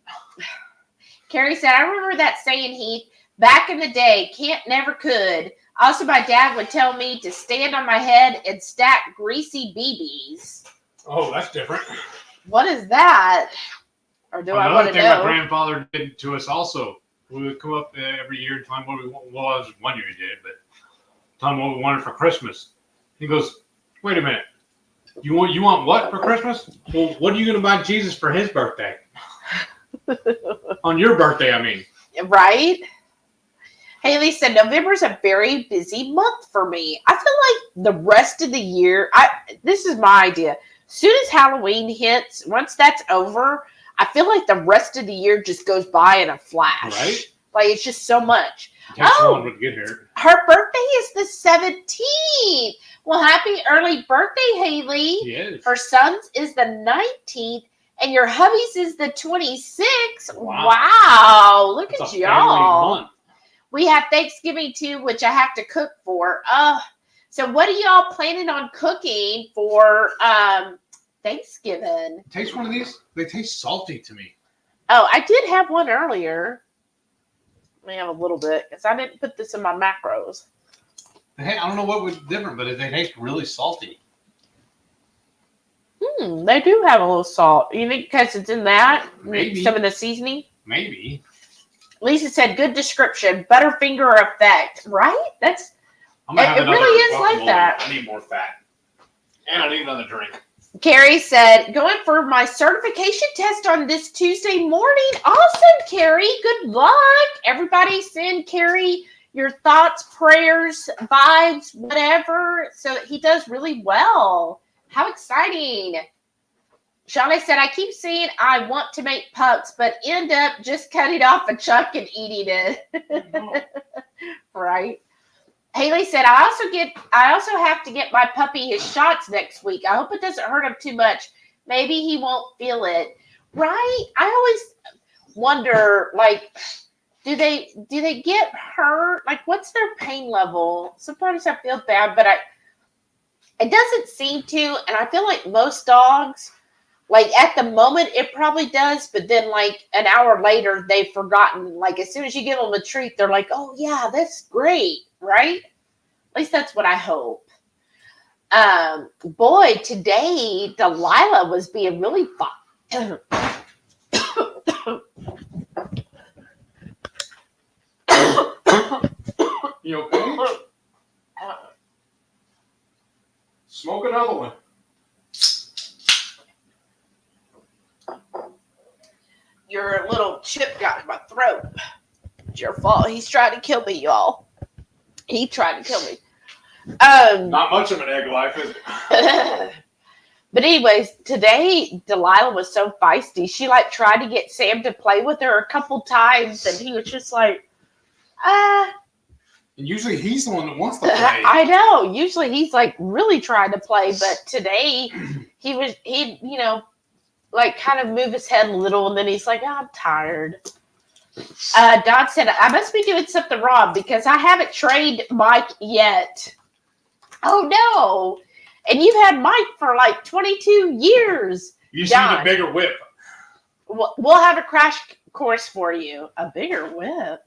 Carrie said, I remember that saying, Heath, back in the day, can't never could. Also, my dad would tell me to stand on my head and stack greasy BBs. Oh, that's different. What is that? Or do I want to know? Another thing my grandfather did to us also. We would come up every year and tell him what we wanted. Well, it was 1 year he did, but tell him what we wanted for Christmas. He goes, wait a minute. You want what for Christmas? Well, what are you going to buy Jesus for his birthday? On your birthday, I mean. Right? Haley said, November's a very busy month for me. I feel like the rest of the year, this is my idea. As soon as Halloween hits, once that's over, I feel like the rest of the year just goes by in a flash. Right? Like, it's just so much. It takes so long to get here. Her birthday is the 17th. Well, happy early birthday, Haley. Yes. Her son's is the 19th, and your hubby's is the 26th. Wow. Look That's at y'all. Month. We have Thanksgiving, too, which I have to cook for. So what are y'all planning on cooking for Thanksgiving? Taste one of these. They taste salty to me. Oh, I did have one earlier. Let me have a little bit, because I didn't put this in my macros. Hey, I don't know what was different, but they taste really salty. They do have a little salt. You think because it's in that? Maybe. Some of the seasoning? Maybe. Lisa said, good description. Butterfinger effect. Right? That's... I'm gonna have it another really is like guacamole. that. I need more fat. And I need another drink. Carrie said, going for my certification test on this Tuesday morning. Awesome, Carrie. Good luck. Everybody send Carrie your thoughts, prayers, vibes, whatever, so that he does really well. How exciting. Shauna said, I keep saying I want to make pucks, but end up just cutting off a chunk and eating it. Oh. Right? Haley said, I also have to get my puppy his shots next week. I hope it doesn't hurt him too much. Maybe he won't feel it. Right? I always wonder, like, do they get hurt? Like, what's their pain level? Sometimes I feel bad, but it doesn't seem to, and I feel like most dogs, like at the moment it probably does, but then like an hour later they've forgotten. Like as soon as you give them a treat, they're like, oh yeah, that's great, right? At least that's what I hope. Boy, today Delilah was being really fun. You okay? Smoke another one. Your little chip got in my throat. It's your fault. He's trying to kill me, y'all. He tried to kill me. Not much of an egg life, is it? But anyways, today Delilah was so feisty. She like tried to get Sam to play with her a couple times, and he was just like, And usually he's the one that wants to play. I know. Usually he's like really trying to play, but today he like kind of move his head a little, and then he's like, oh, I'm tired. Don said, I must be doing something wrong because I haven't trained Mike yet. Oh no. And you've had Mike for like 22 years. You just need a bigger whip. We'll have a crash course for you. A bigger whip.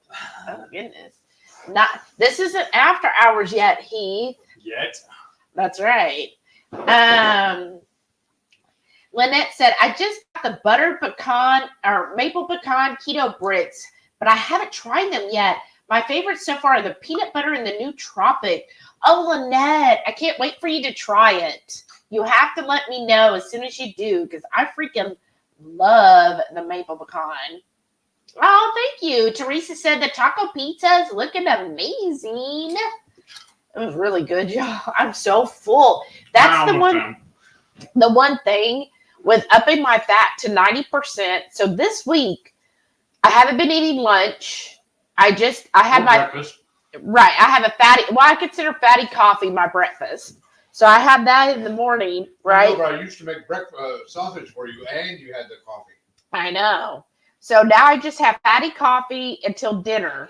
Oh goodness. This isn't after hours yet, Heath. Yet. That's right. Lynette said, I just got the buttered pecan or maple pecan keto bricks, but I haven't tried them yet. My favorites so far are the peanut butter and the new tropic. Oh, Lynette, I can't wait for you to try it. You have to let me know as soon as you do, because I freaking love the maple pecan. Oh, thank you. Teresa said the taco pizza is looking amazing. It was really good, y'all. I'm so full. That's the one thing with upping my fat to 90%. So this week, I haven't been eating lunch. I had my breakfast. Right. I have a fatty. Well, I consider fatty coffee my breakfast. So I have that in the morning, right? I know, but I used to make sausage for you, and you had the coffee. I know. So now I just have fatty coffee until dinner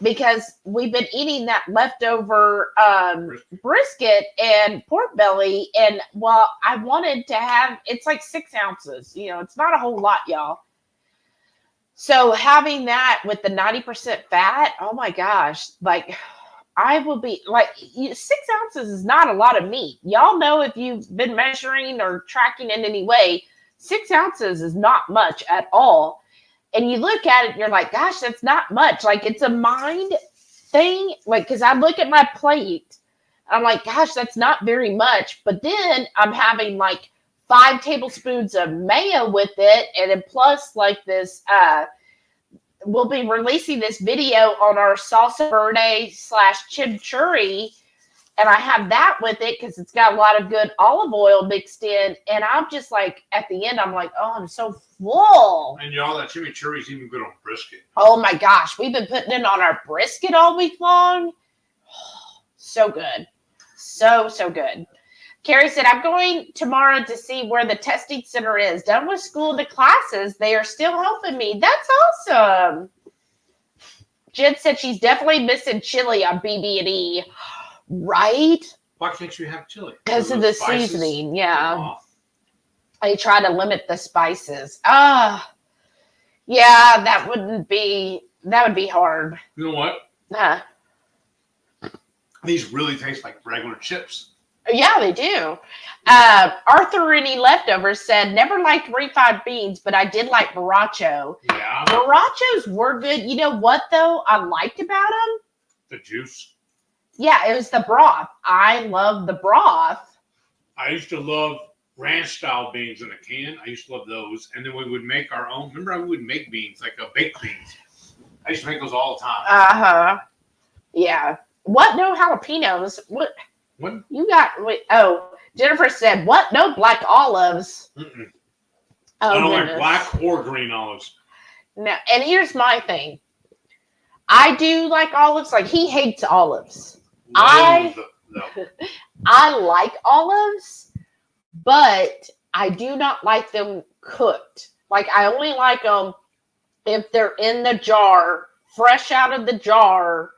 because we've been eating that leftover brisket and pork belly. And well, I wanted to have, it's like 6 ounces. You know, it's not a whole lot, y'all. So having that with the 90% fat, oh my gosh, like I will be like 6 ounces is not a lot of meat. Y'all know if you've been measuring or tracking in any way, 6 ounces is not much at all. And you look at it and you're like, gosh, that's not much. Like it's a mind thing. Like, cause I look at my plate, I'm like, gosh, that's not very much. But then I'm having like 5 tablespoons of mayo with it. And then plus like this, we'll be releasing this video on our salsa verde / chimichurri. And I have that with it because it's got a lot of good olive oil mixed in. And I'm just like, at the end, I'm like, oh, I'm so full. And y'all, that chimichurri is even good on brisket. Oh my gosh. We've been putting it on our brisket all week long. So good. So good. Carrie said, I'm going tomorrow to see where the testing center is. Done with school and the classes. They are still helping me. That's awesome. Jen said she's definitely missing chili on BB&E. Right? Why can't you have chili? Because of the seasoning, yeah. Oh. I try to limit the spices. Yeah, that would be hard. You know what? Huh. These really taste like regular chips. Yeah, they do. Arthur Any Leftovers said, never liked refried beans, but I did like Borracho. Yeah. Borrachos were good. You know what, though, I liked about them? The juice. Yeah, it was the broth. I love the broth. I used to love ranch-style beans in a can. I used to love those. And then we would make our own. Remember, I would make beans, like baked beans. I used to make those all the time. Uh-huh. Yeah. What? No jalapenos? What? You got? Wait, oh, Jennifer said, what? No black olives. Mm-mm. Oh, I don't goodness. like black or green olives. No, and here's my thing. I do like olives. Like, he hates olives. I like olives, but I do not like them cooked. Like, I only like them if they're in the jar, fresh out of the jar.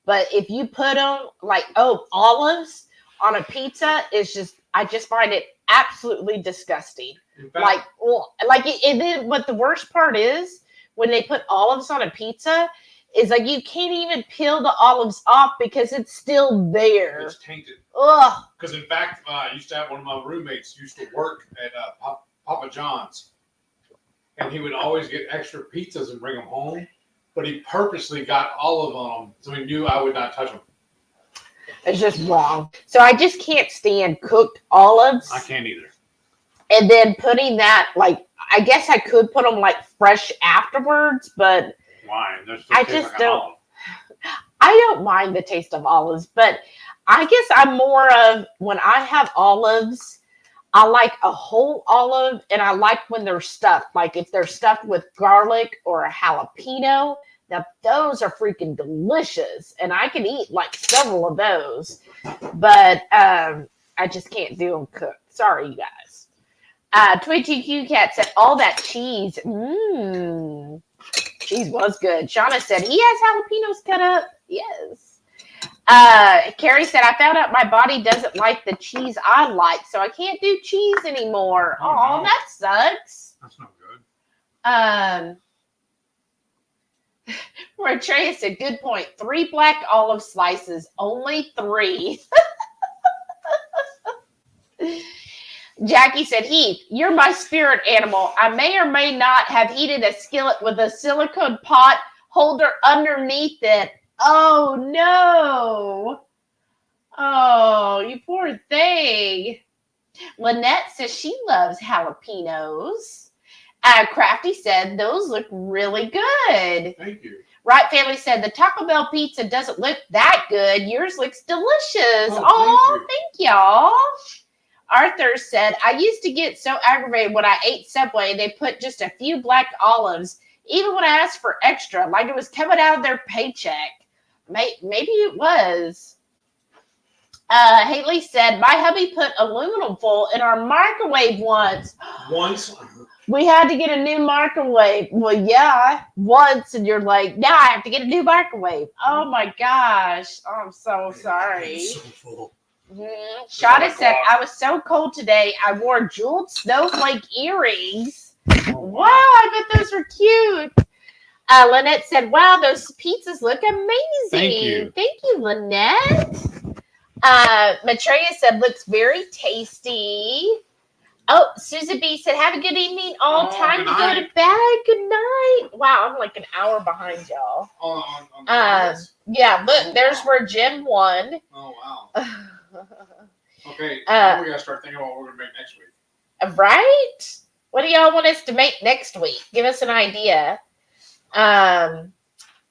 But if you put them, like, olives on a pizza is just, I just find it absolutely disgusting. Like, and then what the worst part is, when they put olives on a pizza, is like you can't even peel the olives off because it's still there. It's tainted. Ugh. Because in fact, I used to have one of my roommates used to work at Papa John's, and he would always get extra pizzas and bring them home. But he purposely got olive on them, so he knew I would not touch them. It's just wrong. So I just can't stand cooked olives. I can't either. And then putting that, like, I guess I could put them like fresh afterwards, but why? I just don't. I don't mind the taste of olives, but I guess I'm more of, when I have olives, I like a whole olive, and I like when they're stuffed. Like if they're stuffed with garlic or a jalapeno, now those are freaking delicious, and I can eat like several of those. But I just can't do them cooked. Sorry, you guys. 22Q Cat said all that cheese. Cheese was good. Shauna said he has jalapenos cut up. Yes. Carrie said, I found out my body doesn't like the cheese I like, so I can't do cheese anymore. Oh, no. That sucks. That's not good. Maitreya said, good point. 3 black olive slices, only 3. Jackie said, Heath, you're my spirit animal. I may or may not have heated a skillet with a silicone pot holder underneath it. Oh, no. Oh, you poor thing. Lynette says she loves jalapenos. Crafty said, those look really good. Thank you. Right Family said, the Taco Bell pizza doesn't look that good. Yours looks delicious. Oh, thank y'all. Arthur said, I used to get so aggravated when I ate Subway, they put just a few black olives, even when I asked for extra, like it was coming out of their paycheck. Maybe it was. Haley said, my hubby put aluminum foil in our microwave once. We had to get a new microwave. Well, yeah, once, and you're like, now I have to get a new microwave. Oh my gosh. Oh, I'm so sorry. It's so full. Shada said, I was so cold today, I wore jeweled snowflake earrings. Oh, wow, I bet those were cute. Lynette said, wow, those pizzas look amazing. Thank you, Lynette. Maitreya said, looks very tasty. Oh, Susan B said, have a good evening. All time to go to bed. Good night. Wow, I'm like an hour behind y'all. Yeah, look, there's where Jim won. Oh, wow. Okay, now we got to start thinking about what we're going to make next week. Right? What do y'all want us to make next week? Give us an idea.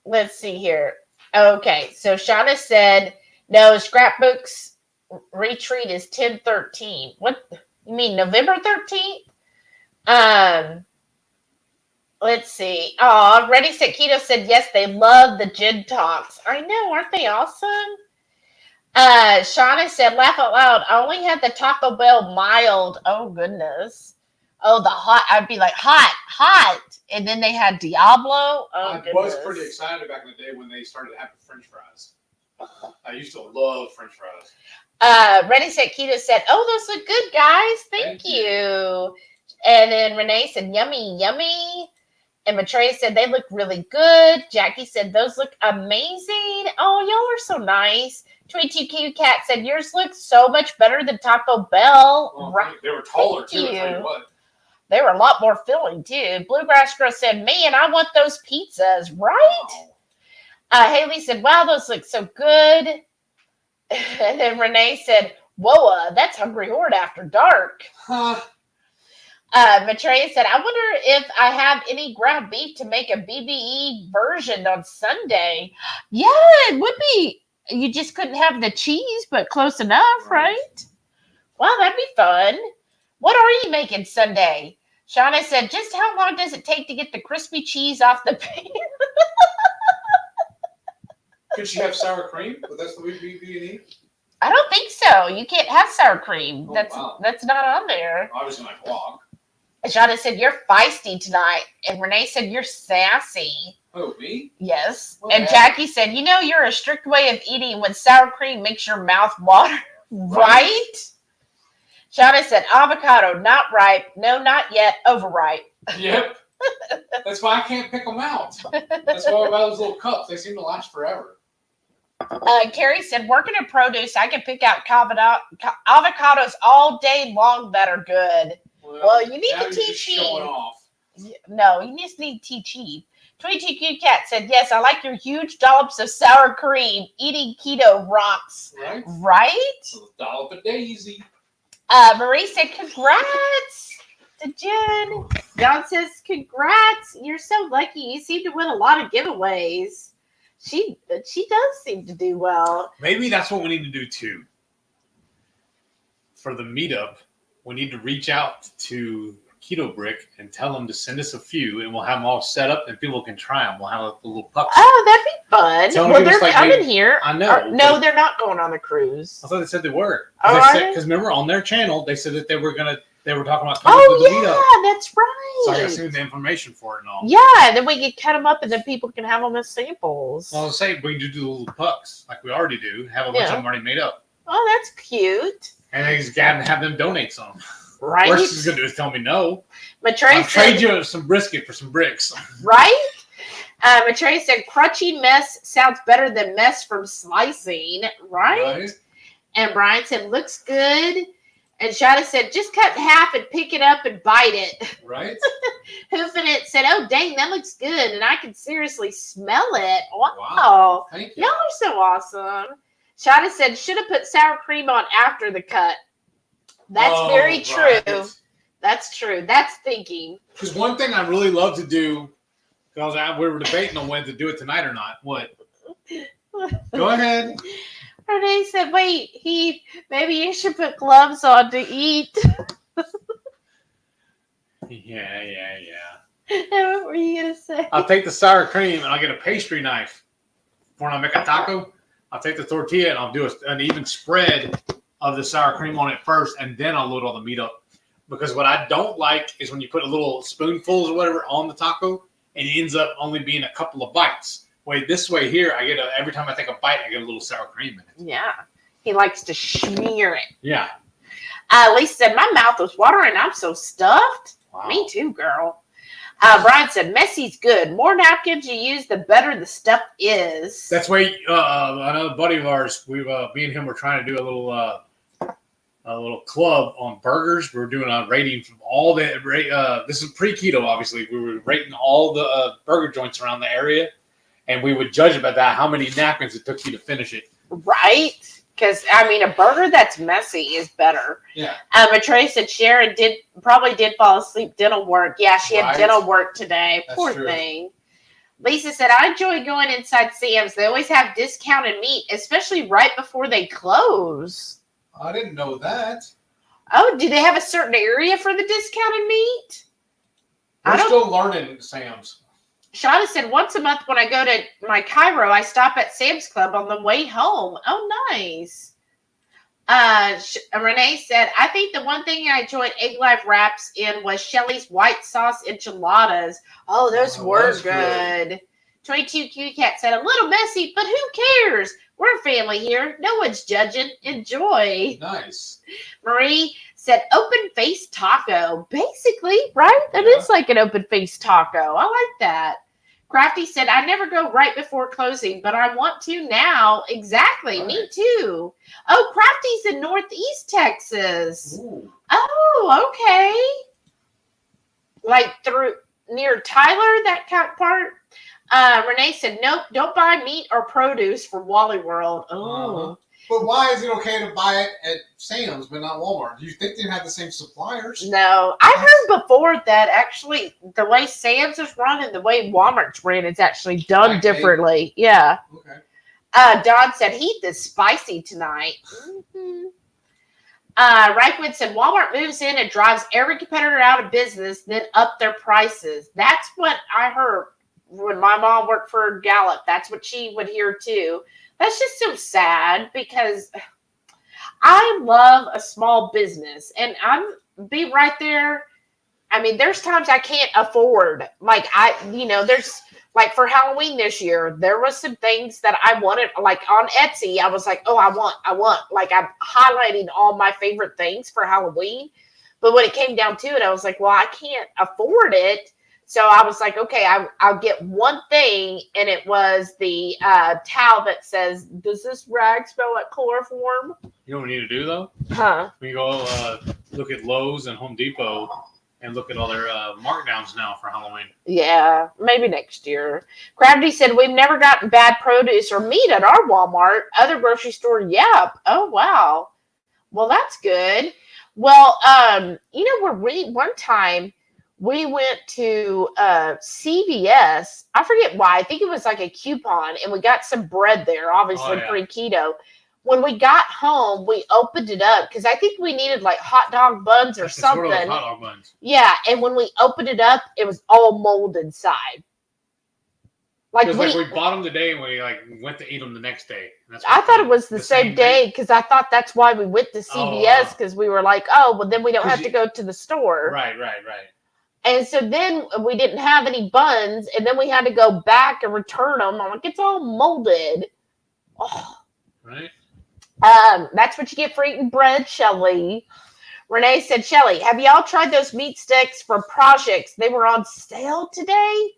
Let's see here. Okay, so Shauna said, no, Scrapbooks retreat is 10/13. What? You mean November 13th? Let's see. Oh, Ready Set Keto said, yes, they love the gin talks. I know, aren't they awesome? Shauna said, laugh out loud. I only had the Taco Bell mild. Oh, goodness. Oh, the hot. I'd be like, hot. And then they had Diablo. Oh, I was pretty excited back in the day when they started having French fries. I used to love French fries. Ready Set Keto said, oh, those look good, guys. Thank you. And then Renee said, yummy, yummy. And Maitreya said, they look really good. Jackie said, those look amazing. Oh, y'all are so nice. 22Q Cat said, yours look so much better than Taco Bell. Well, right. They were taller, too. I'll tell you what. They were a lot more filling, too. Bluegrass Girl said, man, I want those pizzas, right? Wow. Haley said, wow, those look so good. And then Renee said, whoa, that's Hungry Horde after dark. Maitreya said, I wonder if I have any ground beef to make a BBE version on Sunday. Yeah, it would be. You just couldn't have the cheese, but close enough, right? Wow, that'd be fun. What are you making Sunday? Shauna said, just how long does it take to get the crispy cheese off the pan? Could she have sour cream? But that's the way we eat. I don't think so. You can't have sour cream. Oh, that's wow. that's not on there. Obviously, like guac. Shauna said, you're feisty tonight. And Renee said, you're sassy. Oh, me? Yes. What and the Jackie said, you're a strict way of eating when sour cream makes your mouth water. Right? Shauna said, avocado, not ripe. No, not yet. Overripe. Yep. That's why I can't pick them out. That's why I buy those little cups. They seem to last forever. Carrie said, working in produce, I can pick out avocados all day long that are good. Well, you need to teach me. No, you just need to teach me. 22 Cute Cat said, yes, I like your huge dollops of sour cream. Eating keto rocks. Right? A dollop a daisy. Marie said, congrats to Jen. John says, congrats. You're so lucky. You seem to win a lot of giveaways. She does seem to do well. Maybe that's what we need to do too. For the meetup, we need to reach out to Keto Brick and tell them to send us a few, and we'll have them all set up, and people can try them. We'll have a little pucks. Oh, that'd be fun. Well, they're coming here. I know. No, they're not going on the cruise. I thought they said they were. Because remember on their channel they said that they were talking about coming to the meetup. That's right. So I got to see the information for it and all. Yeah, and then we can cut them up, and then people can have them as samples. Well, I was saying we can do the little pucks like we already do. Have a bunch of them already made up. Oh, that's cute. And they just got to have them donate some. Right. Worst he's gonna do is tell me no. I'll trade you some brisket for some bricks. Right? Matrey said, crunchy mess sounds better than mess from slicing. Right? And Brian said, looks good. And Shada said, just cut in half and pick it up and bite it. Right? Hoofing It said, oh, dang, that looks good. And I can seriously smell it. Wow. Thank you. Y'all are so awesome. Shada said, should have put sour cream on after the cut. That's very true. Right. That's true. That's thinking. Because one thing I really love to do, because we were debating on whether to do it tonight or not. What? Go ahead. Renee said, wait, maybe you should put gloves on to eat. Yeah. What were you going to say? I'll take the sour cream and I'll get a pastry knife. When I make a taco, I'll take the tortilla and I'll do an even spread of the sour cream on it first, and then I'll load all the meat up. Because what I don't like is when you put a little spoonfuls or whatever on the taco, and it ends up only being a couple of bites. This way here, I get every time I take a bite, I get a little sour cream in it. Yeah, he likes to smear it. Yeah. Lisa said, my mouth was watering. I'm so stuffed. Wow. Me too, girl. Brian said, messy's good. More napkins you use, the better the stuff is. That's why another buddy of ours, me and him were trying to do a little club on burgers. We were doing a rating from all the this is pre-keto, obviously. We were rating all the burger joints around the area, and we would judge about that how many napkins it took you to finish it. Right. Because, a burger that's messy is better. Yeah. Matrey said Sharon probably did fall asleep dental work. Yeah, she had dental work today. That's Poor true. Thing. Lisa said, I enjoy going inside Sam's. They always have discounted meat, especially right before they close. I didn't know that. Oh, do they have a certain area for the discounted meat? We're still learning, Sam's. Shauna said, once a month when I go to my Cairo, I stop at Sam's Club on the way home. Oh, nice. Renee said, I think the one thing I enjoyed Egg Life wraps in was Shelly's white sauce enchiladas. Oh, those were good. 22 Cute Cat said, a little messy, but who cares? We're a family here. No one's judging. Enjoy. Nice. Marie said, open face taco. Basically, right? That is like an open face taco. I like that. Crafty said, I never go right before closing, but I want to now. Exactly. Right. Me too. Oh, Crafty's in Northeast Texas. Ooh. Oh, okay. Like near Tyler, that kind of part. Renee said, nope, don't buy meat or produce from Wally World. Oh. But why is it okay to buy it at Sam's but not Walmart? Do you think they have the same suppliers? No. I heard before that actually the way Sam's is run and the way Walmart's ran is actually done differently. Yeah. Okay. Don said, heat is spicy tonight. Mm-hmm. Reichwood said, Walmart moves in and drives every competitor out of business, then up their prices. That's what I heard when my mom worked for Gallup, that's what she would hear too. That's just so sad because I love a small business and I'm be right there. I mean, there's times I can't afford, like there's like for Halloween this year, there was some things that I wanted, like on Etsy. I was like, oh, I want, like I'm highlighting all my favorite things for Halloween. But when it came down to it, I was like, well, I can't afford it. So I was like, okay, I'll get one thing. And it was the towel that says, does this rag smell like chloroform? You know what we need to do, though? Huh? We go look at Lowe's and Home Depot and look at all their markdowns now for Halloween. Yeah, maybe next year. Gravity said, we've never gotten bad produce or meat at our Walmart. Other grocery store, yep. Oh, wow. Well, that's good. Well, one time we went to CVS. I forget why. I think it was like a coupon, and we got some bread there, obviously pre-keto. When we got home, we opened it up because I think we needed like hot dog buns or something. Sort of hot dog buns. Yeah, and when we opened it up, it was all mold inside. Like we bought them today and we went to eat them the next day. I thought it was the same day because I thought that's why we went to CVS because we were like, oh, well, then we don't have to go to the store. Right. And so then we didn't have any buns, and then we had to go back and return them. I'm like, it's all molded. Oh. Right. That's what you get for eating bread, Shelly. Renee said, Shelly, have y'all tried those meat sticks from Projects? They were on sale today.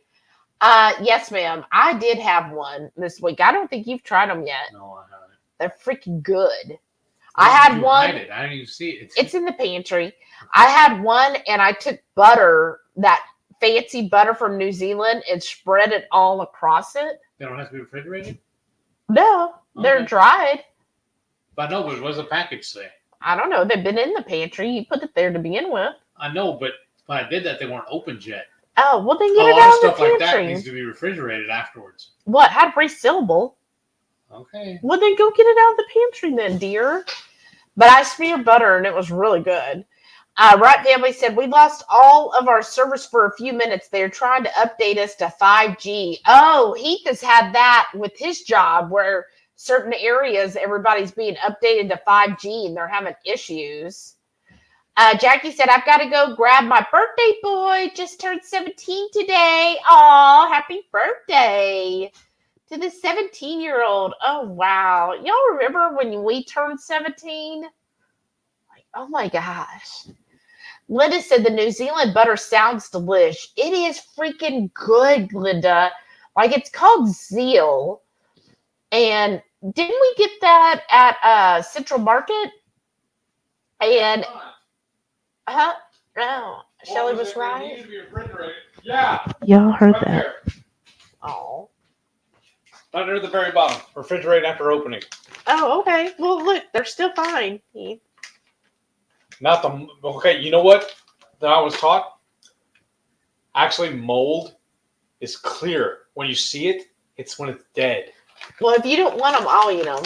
Yes, ma'am. I did have one this week. I don't think you've tried them yet. No, I haven't. They're freaking good. I had one. I didn't even see it. It's in the pantry. I had one, and I took butter, that fancy butter from New Zealand, and spread it all across it. They don't have to be refrigerated? No, they're dried. But no, but what does the package say? I don't know. They've been in the pantry. You put it there to begin with. I know, but when I did that, they weren't opened yet. Oh, well, then get it out of the pantry. A lot of stuff like that needs to be refrigerated afterwards. What? Had resealable. Okay. Well, then go get it out of the pantry then, dear. But I smeared butter, and it was really good. Right Family said, we lost all of our service for a few minutes. They're trying to update us to 5G. Oh, Heath has had that with his job where certain areas, everybody's being updated to 5G, and they're having issues. Jackie said, I've got to go grab my birthday boy. Just turned 17 today. Aw, happy birthday to the 17-year-old. Oh, wow. Y'all remember when we turned 17? Like, oh, my gosh. Linda said, the New Zealand butter sounds delish. It is freaking good, Linda. Like, it's called Zeal. And didn't we get that at Central Market? And... No, Shelly was right. Yeah. Y'all heard that. Oh. Under the very bottom. Refrigerate after opening. Oh, okay. Well, look, they're still fine. Not the... Okay, you know what that I was taught? Actually, mold is clear. When you see it, it's when it's dead. Well, if you don't want them, I'll eat them.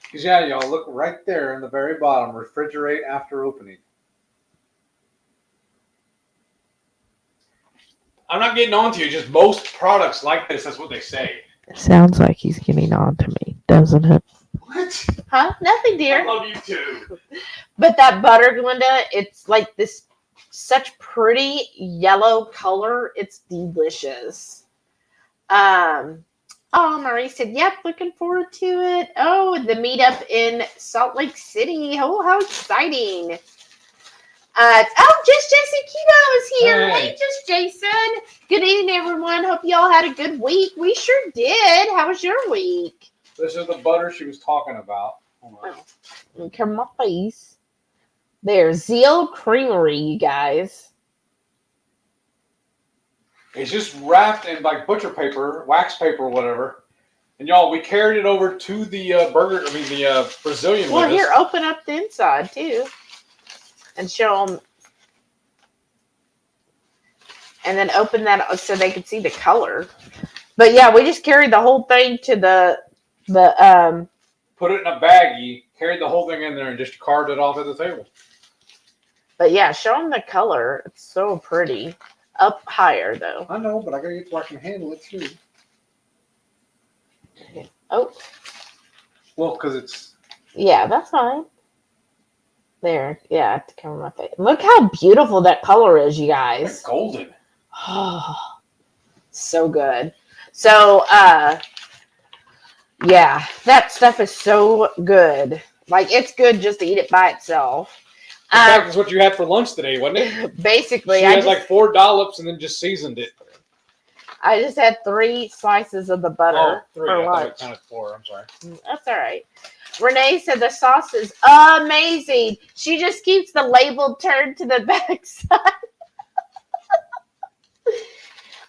Because, yeah, y'all, look right there in the very bottom. Refrigerate after opening. I'm not getting on to you. Just most products like this, that's what they say. Sounds like he's getting on to me, doesn't it? What? Huh? Nothing, dear. I love you too. But that butter, Glenda, it's like this such pretty yellow color. It's delicious. Oh, Marie said, yep, looking forward to it. Oh, the meetup in Salt Lake City. Oh, how exciting. Just Jesse Keto is here. Hey, just Jason. Good evening, everyone. Hope y'all had a good week. We sure did. How was your week? This is the butter she was talking about. Let me cover my face. There's Zeal Creamery, you guys. It's just wrapped in like butcher paper, wax paper, or whatever. And y'all, we carried it over to the the Brazilian. Well, here, open up the inside too. And show them, and then open that so they can see the color. But yeah, we just carried the whole thing to the put it in a baggie, carried the whole thing in there, and just carved it off at the table. But yeah, show them the color. It's so pretty. up higher though. I know, but I gotta get where I can handle it too. Oh, Well, because it's yeah, that's fine. There, yeah, to cover my face. Look how beautiful that color is, you guys. golden. Oh, so good. So, yeah, that stuff is so good. Like, it's good just to eat it by itself. in fact, it's what you had for lunch today, wasn't it? Basically, She had like 4 dollops and then just seasoned it. I just had 3 slices of the butter Three. for I thought lunch. it counted 4. I'm sorry. That's all right. Renee said the sauce is amazing. She just keeps the label turned to the back side.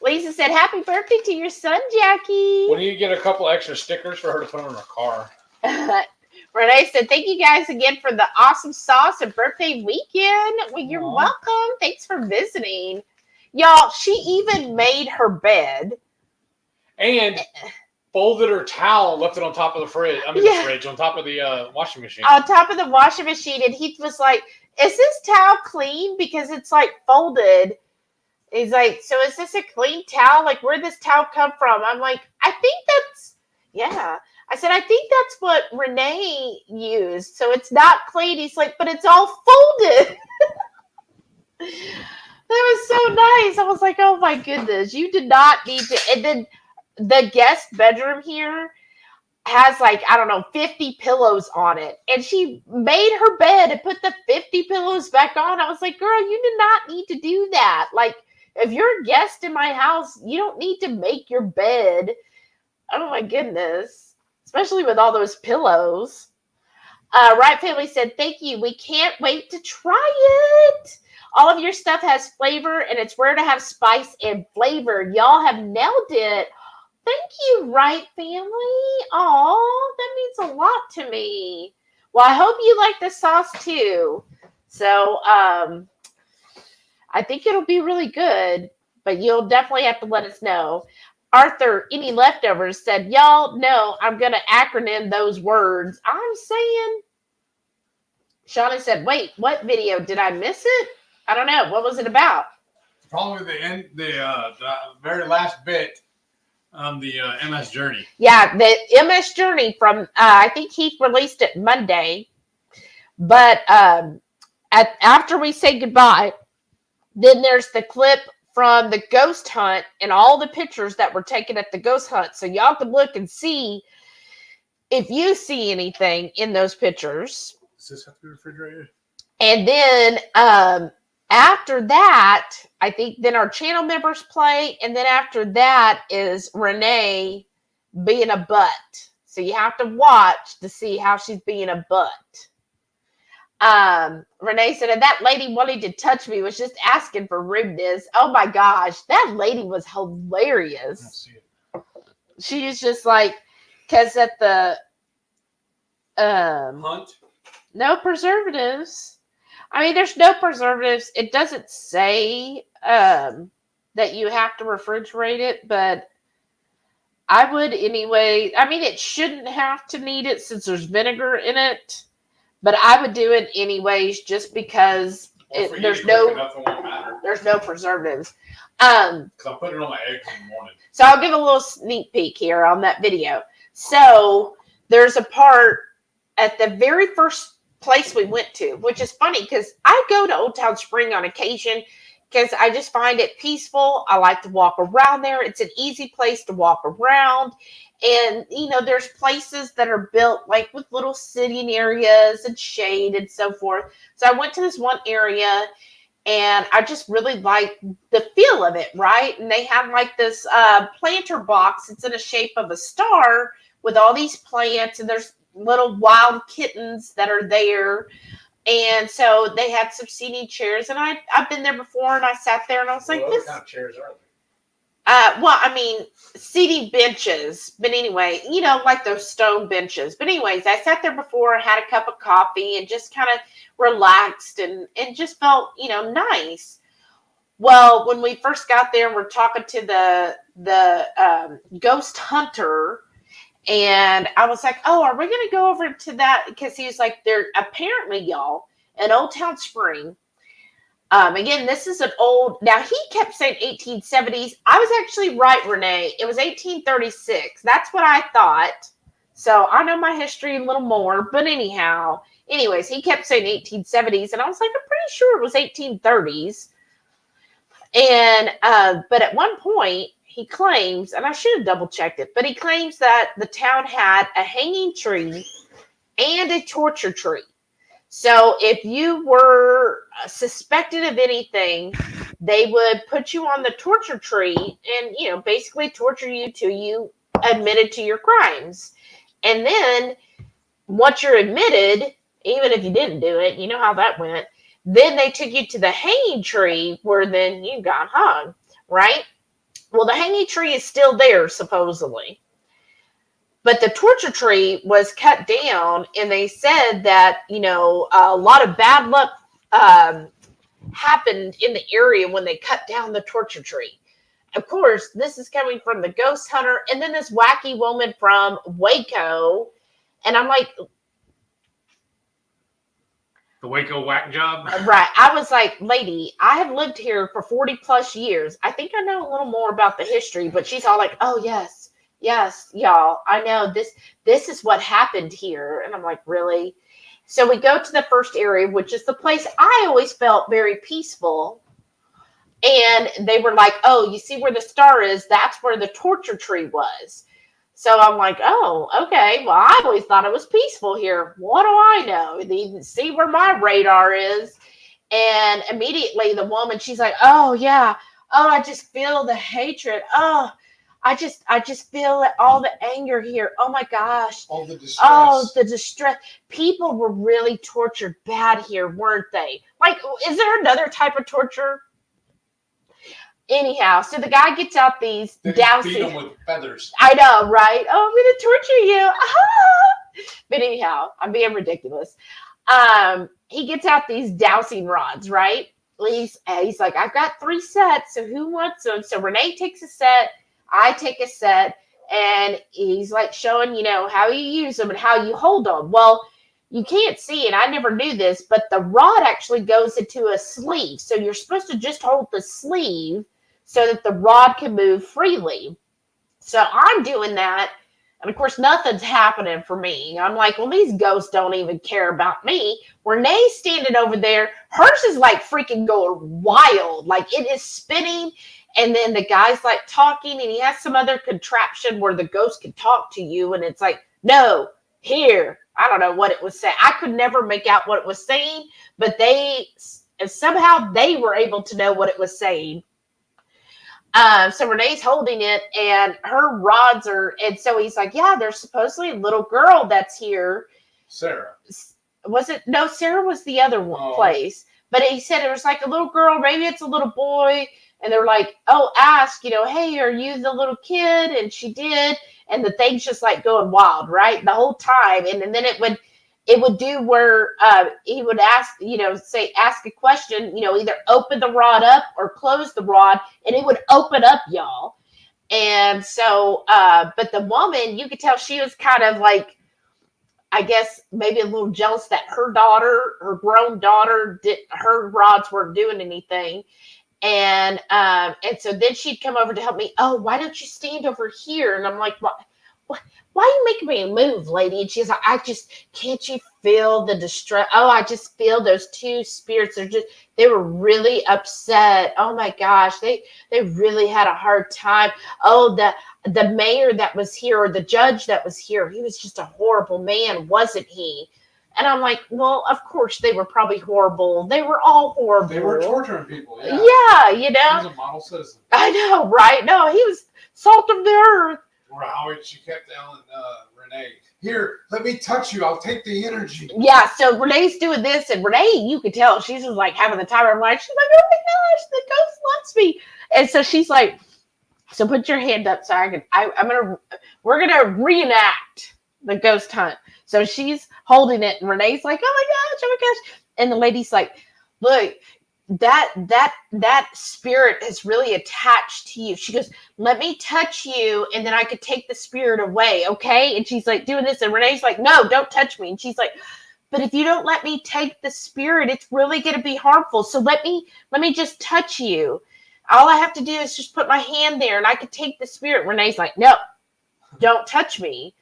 Lisa said, happy birthday to your son, Jackie. When you get a couple extra stickers for her to put on her car. Renee said, thank you guys again for the awesome sauce and birthday weekend. Well, you're welcome. Thanks for visiting. Y'all, she even made her bed. And folded her towel, left it on top of the fridge. I mean, the fridge, on top of the washing machine. On top of the washing machine. And he was like, is this towel clean? Because it's like folded. He's like, so is this a clean towel? Like, where'd this towel come from? I'm like, I think that's, yeah. I said, I think that's what Renee used. So it's not clean. He's like, but it's all folded. That was so nice. I was like, oh my goodness. You did not need to. And then the guest bedroom here has like, I don't know, 50 pillows on it. And she made her bed and put the 50 pillows back on. I was like, girl, you did not need to do that. Like, if you're a guest in my house, you don't need to make your bed. Oh my goodness. Especially with all those pillows. Right Family said, thank you. We can't wait to try it. All of your stuff has flavor, and it's rare to have spice and flavor. Y'all have nailed it. Thank you, Right Family. Aw, that means a lot to me. Well, I hope you like the sauce too. So, I think it'll be really good, but you'll definitely have to let us know. Arthur, any leftovers, said, y'all know I'm going to acronym those words. I'm saying. Shawnee said, wait, what video? Did I miss it? I don't know. What was it about? Probably the very last bit on the MS Journey. Yeah, the MS Journey from, I think Heath released it Monday. But after we say goodbye, then there's the clip from the ghost hunt and all the pictures that were taken at the ghost hunt. So y'all can look and see if you see anything in those pictures. Does this have to be refrigerated? And then after that, I think then our channel members play. And then after that is Renee being a butt. So you have to watch to see how she's being a butt. Renee said, and that lady wanting to touch me was just asking for rudeness. Oh my gosh, that lady was hilarious. She's just like, because at the Hunt? No preservatives. I mean, there's no preservatives. It doesn't say that you have to refrigerate it, but I would anyway. I mean, it shouldn't have to need it since there's vinegar in it. But I would do it anyways, just because there's no preservatives. Because I put it on my eggs in the morning. So I'll give a little sneak peek here on that video. So there's a part at the very first place we went to, which is funny because I go to Old Town Spring on occasion because I just find it peaceful. I like to walk around there. It's an easy place to walk around. And, you know, there's places that are built like with little sitting areas and shade and so forth. So I went to this one area and I just really liked the feel of it, right? And they have like this planter box. It's in the shape of a star with all these plants, and there's little wild kittens that are there. And so they had some seating chairs, and I've been there before, and I sat there and I was like, what kind of chairs are they? Well, I mean, seating benches, but anyway, you know, like those stone benches. But anyways, I sat there before, had a cup of coffee, and just kind of relaxed and just felt, you know, nice. Well, when we first got there, we're talking to the ghost hunter, and I was like, oh, are we going to go over to that? Because he was like, there apparently, y'all, in Old Town Spring, Again, this is an old, now he kept saying 1870s. I was actually right, Renee. It was 1836. That's what I thought. So I know my history a little more, but anyways, he kept saying 1870s, and I was like, I'm pretty sure it was 1830s. And, but at one point, he claims, and I should have double checked it, but he claims that the town had a hanging tree and a torture tree. So if you were suspected of anything, they would put you on the torture tree and, basically torture you till you admitted to your crimes. And then once you're admitted, even if you didn't do it, you know how that went, then they took you to the hanging tree where then you got hung, right? Well, the hanging tree is still there, supposedly. But the torture tree was cut down, and they said that, a lot of bad luck happened in the area when they cut down the torture tree. Of course, this is coming from the ghost hunter and then this wacky woman from Waco. And I'm like, The Waco whack job. right. I was like, lady, I have lived here for 40 plus years. I think I know a little more about the history, but she's all like, oh, yes, y'all. I know this is what happened here. And I'm like, really? So we go to the first area, which is the place I always felt very peaceful. And they were like, oh, you see where the star is? That's where the torture tree was. So I'm like, oh, okay. Well, I always thought it was peaceful here. What do I know? You see where my radar is. And immediately the woman, she's like, oh, yeah. Oh, I just feel the hatred. Oh, I just feel all the anger here. Oh, my gosh. All the distress. Oh, the distress. People were really tortured bad here, weren't they? Like, is there another type of torture? Anyhow, so the guy gets out these dousing. Beat them with feathers. I know, right? Oh, I'm going to torture you. But anyhow, I'm being ridiculous. He gets out these dowsing rods, right? He's like, I've got 3 sets, so who wants them? So Renee takes a set, I take a set, and he's like showing, how you use them and how you hold them. Well, you can't see, and I never knew this, but the rod actually goes into a sleeve. So you're supposed to just hold the sleeve so that the rod can move freely. So I'm doing that. And of course, nothing's happening for me. I'm like, well, these ghosts don't even care about me. Renee's standing over there. Hers is like freaking going wild. Like it is spinning. And then the guy's like talking, and he has some other contraption where the ghost can talk to you. And it's like, no, here. I don't know what it was saying. I could never make out what it was saying, but somehow they were able to know what it was saying. So Renee's holding it, and her rods and so he's like, yeah, there's supposedly a little girl that's here. Sarah. Was it? No, Sarah was the other place. But he said it was like a little girl, maybe it's a little boy. And they're like, oh, ask, hey, are you the little kid? And she did. And the thing's just like going wild, right? The whole time. And then it would do where he would ask, ask a question, either open the rod up or close the rod, and it would open up, y'all. And so, but the woman, you could tell she was kind of like, I guess maybe a little jealous that her grown daughter, her rods weren't doing anything. And so then she'd come over to help me. Oh, why don't you stand over here? And I'm like, what? Why are you making me move, lady? And she's like, can't you feel the distress? Oh, I just feel those 2 spirits. They were really upset. Oh my gosh. They really had a hard time. Oh, the mayor that was here, or the judge that was here, he was just a horrible man, wasn't he? And I'm like, well, of course they were probably horrible. They were all horrible. They were torturing people. Yeah. Yeah, He was a model citizen. I know, right? No, he was salt of the earth. Or how she kept telling Renee, here, let me touch you. I'll take the energy. Yeah, so Renee's doing this, and Renee, you could tell she's just like having the time of her life. She's like, oh my gosh, the ghost wants me. And so she's like, so put your hand up so we're gonna reenact the ghost hunt. So she's holding it, and Renee's like, oh my gosh. And the lady's like, look, that spirit is really attached to you. She goes, let me touch you, and then I could take the spirit away, okay? And she's like doing this, and Renee's like, no, don't touch me. And she's like, but if you don't let me take the spirit, it's really going to be harmful. So let me just touch you. All I have to do is just put my hand there and I can take the spirit. Renee's like, no, don't touch me.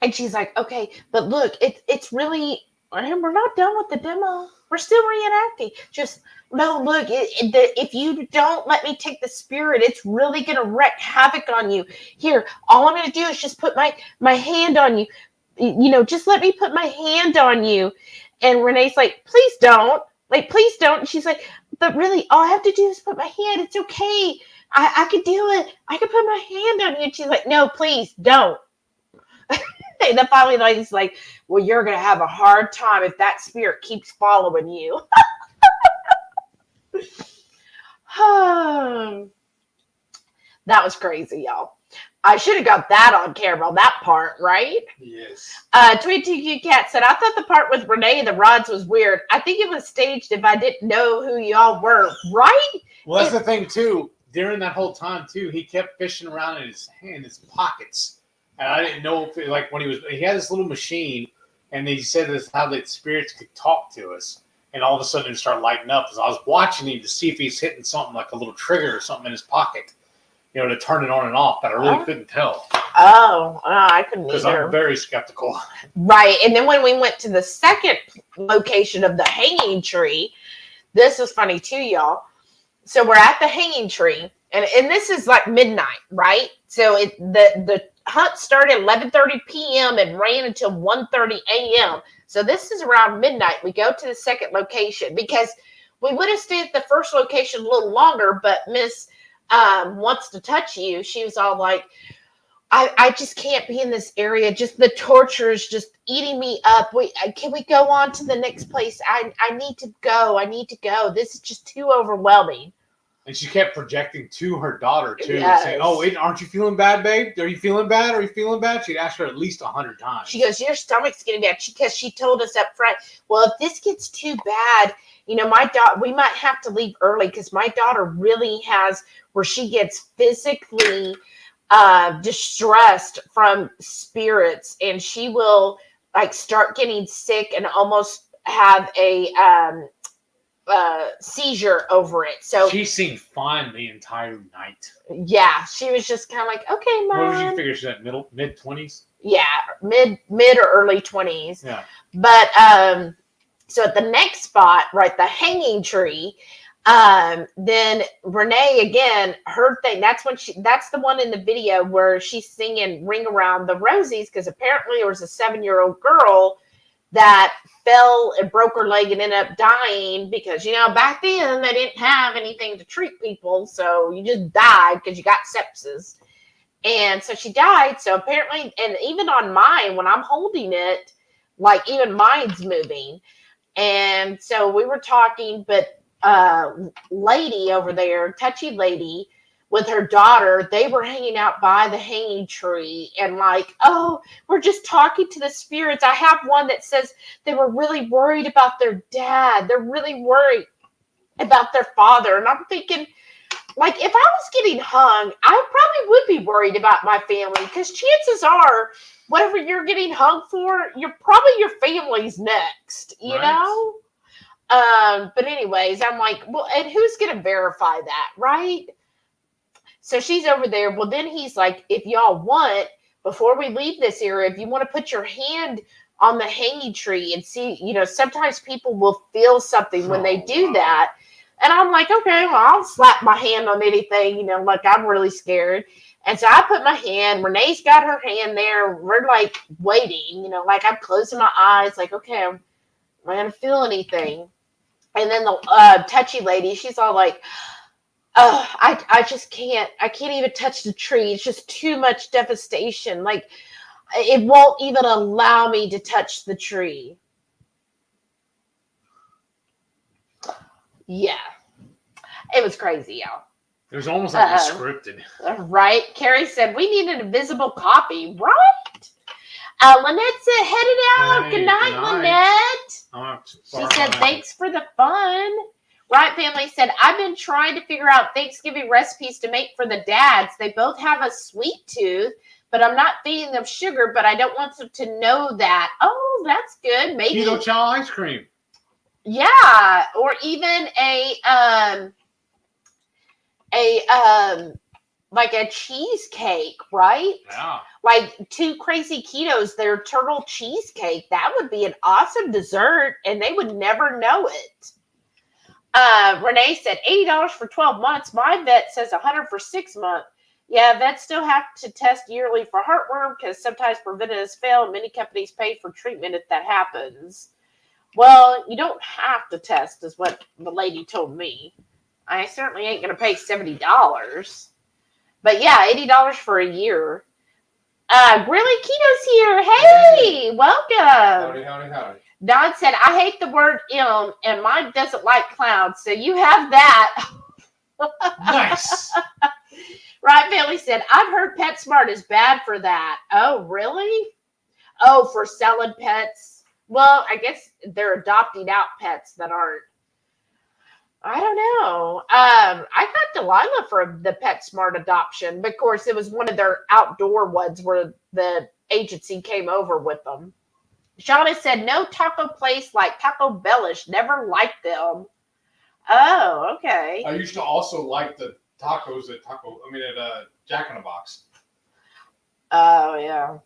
And she's like, okay, but look, it's really, we're not done with the demo. We're still reenacting. Just, no, look, if you don't let me take the spirit, it's really going to wreak havoc on you. Here, all I'm going to do is just put my hand on you. You know, just let me put my hand on you. And Renee's like, please don't. Like, please don't. And she's like, but really, all I have to do is put my hand. It's okay. I could do it. I could put my hand on you. And she's like, no, please don't. And then finally, the lady's like, well, you're going to have a hard time if that spirit keeps following you. That was crazy, y'all. I should have got that on camera, that part, right? Yes. Tweet Cat said, I thought the part with Renee and the rods was weird. I think it was staged if I didn't know who y'all were, right? Well, that's the thing, too. During that whole time, too, he kept fishing around in his pockets. And I didn't know if, like, when he had this little machine, and he said this how the spirits could talk to us. And all of a sudden, it started lighting up. As I was watching him to see if he's hitting something like a little trigger or something in his pocket, you know, to turn it on and off. But I really couldn't tell. Oh, I couldn't either. Because I'm very skeptical. Right. And then when we went to the second location of the hanging tree, this was funny too, y'all. So we're at the hanging tree, and this is like midnight, right? So the hunt started at 11:30 p.m. and ran until 1:30 a.m. So this is around midnight. We go to the second location because we would have stayed at the first location a little longer, but Miss wants to touch you. She was all like, I just can't be in this area. Just the torture is just eating me up. Can we go on to the next place? I need to go. I need to go. This is just too overwhelming. And she kept projecting to her daughter, too, Yes. saying, oh, wait, aren't you feeling bad, babe? Are you feeling bad? Are you feeling bad? She'd ask her at least 100 times. She goes, your stomach's getting bad. Because she told us up front, well, if this gets too bad, you know, we might have to leave early because my daughter really has where she gets physically distressed from spirits, and she will like start getting sick and almost have a seizure over it. So she seemed fine the entire night. Yeah, she was just kind of like, okay, Mom. What would you figure? She's at mid-20s? Yeah, mid or early 20s. Yeah. But so at the next spot, right, the hanging tree, then Renee again, her thing, that's the one in the video where she's singing Ring Around the Rosies, because apparently there was a 7-year-old girl that fell and broke her leg and ended up dying because, you know, back then they didn't have anything to treat people. So you just died because you got sepsis. And so she died. So apparently, and even on mine, when I'm holding it, like even mine's moving. And so we were talking, but lady over there, touchy lady, with her daughter, they were hanging out by the hanging tree and like, oh, we're just talking to the spirits. I have one that says they were really worried about their dad. They're really worried about their father. And I'm thinking, like, if I was getting hung, I probably would be worried about my family because chances are, whatever you're getting hung for, probably your family's next, you know? But anyways, I'm like, well, and who's going to verify that, right? So she's over there. Well, then he's like, if y'all want, before we leave this area, if you want to put your hand on the hanging tree and see, you know, sometimes people will feel something when they do that. And I'm like, okay, well, I'll slap my hand on anything, you know, like I'm really scared. And so I put my hand, Renee's got her hand there. We're like waiting, you know, like I'm closing my eyes, like, okay, am I going to feel anything? And then the touchy lady, she's all like, oh, I just can't. I can't even touch the tree. It's just too much devastation. Like, it won't even allow me to touch the tree. Yeah. It was crazy, y'all. It was almost like it was scripted. Right? Carrie said, we need an invisible copy. Right? Lynette said, headed out. Hey, good night, Lynette. She said, thanks for the fun. Right Family said, I've been trying to figure out Thanksgiving recipes to make for the dads. They both have a sweet tooth, but I'm not feeding them sugar, but I don't want them to know that. Oh, that's good. Maybe Keto chow ice cream. yeah, or even like a cheesecake, right? Yeah. Like 2 Crazy Ketos, their turtle cheesecake. That would be an awesome dessert, and they would never know it. Renee said $80 for 12 months. My vet says $100 for 6 months. Yeah, vets still have to test yearly for heartworm because sometimes preventatives fail. Many companies pay for treatment if that happens. Well, you don't have to test, is what the lady told me. I certainly ain't going to pay $70. But yeah, $80 for a year. Grilly Keto's here. Hey, welcome. Howdy. Don said, I hate the word "ilm," and mine doesn't like clowns, so you have that. Nice. Right, Bailey said, I've heard PetSmart is bad for that. Oh, really? Oh, for selling pets? Well, I guess they're adopting out pets that aren't. I don't know. I got Delilah for the PetSmart adoption. But of course, it was one of their outdoor ones where the agency came over with them. Shauna said, no taco place like Taco Bellish. Never liked them. Oh, okay. I used to also like the tacos at Jack in the Box. Oh, yeah.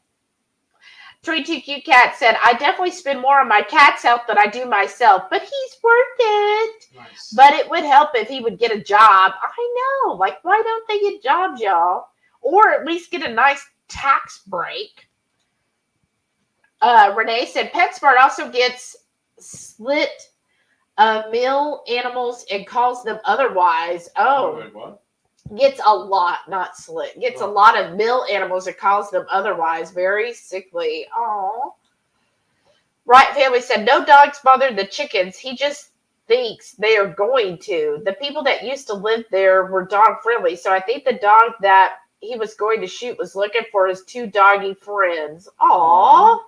22Q Cat said, I definitely spend more on my cat's health than I do myself, but he's worth it. Nice. But it would help if he would get a job. I know. Like, why don't they get jobs, y'all? Or at least get a nice tax break. Renee said, PetSmart also gets slit mill animals and calls them otherwise. Oh. Wait, what? Gets a lot, not slit. Gets a lot of mill animals and calls them otherwise. Very sickly. Oh. Right family said, no dogs bother the chickens. He just thinks they are going to. The people that used to live there were dog friendly. So I think the dog that he was going to shoot was looking for his 2 doggy friends. Aw.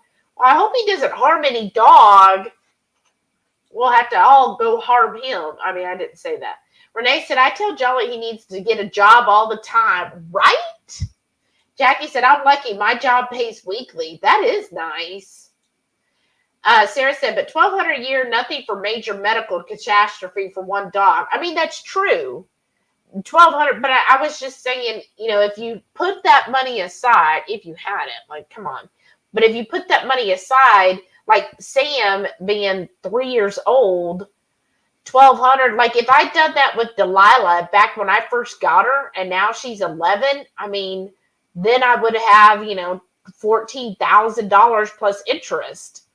I hope he doesn't harm any dog. We'll have to all go harm him. I mean, I didn't say that. Renee said, I tell Jolly he needs to get a job all the time. Right? Jackie said, I'm lucky. My job pays weekly. That is nice. Sarah said, but $1,200 a year, nothing for major medical catastrophe for one dog. I mean, that's true. $1,200, but I was just saying, if you put that money aside, if you had it, like, come on. But if you put that money aside, like Sam being 3 years old, $1,200. Like if I'd done that with Delilah back when I first got her, and now she's 11, I mean, then I would have, $14,000 plus interest.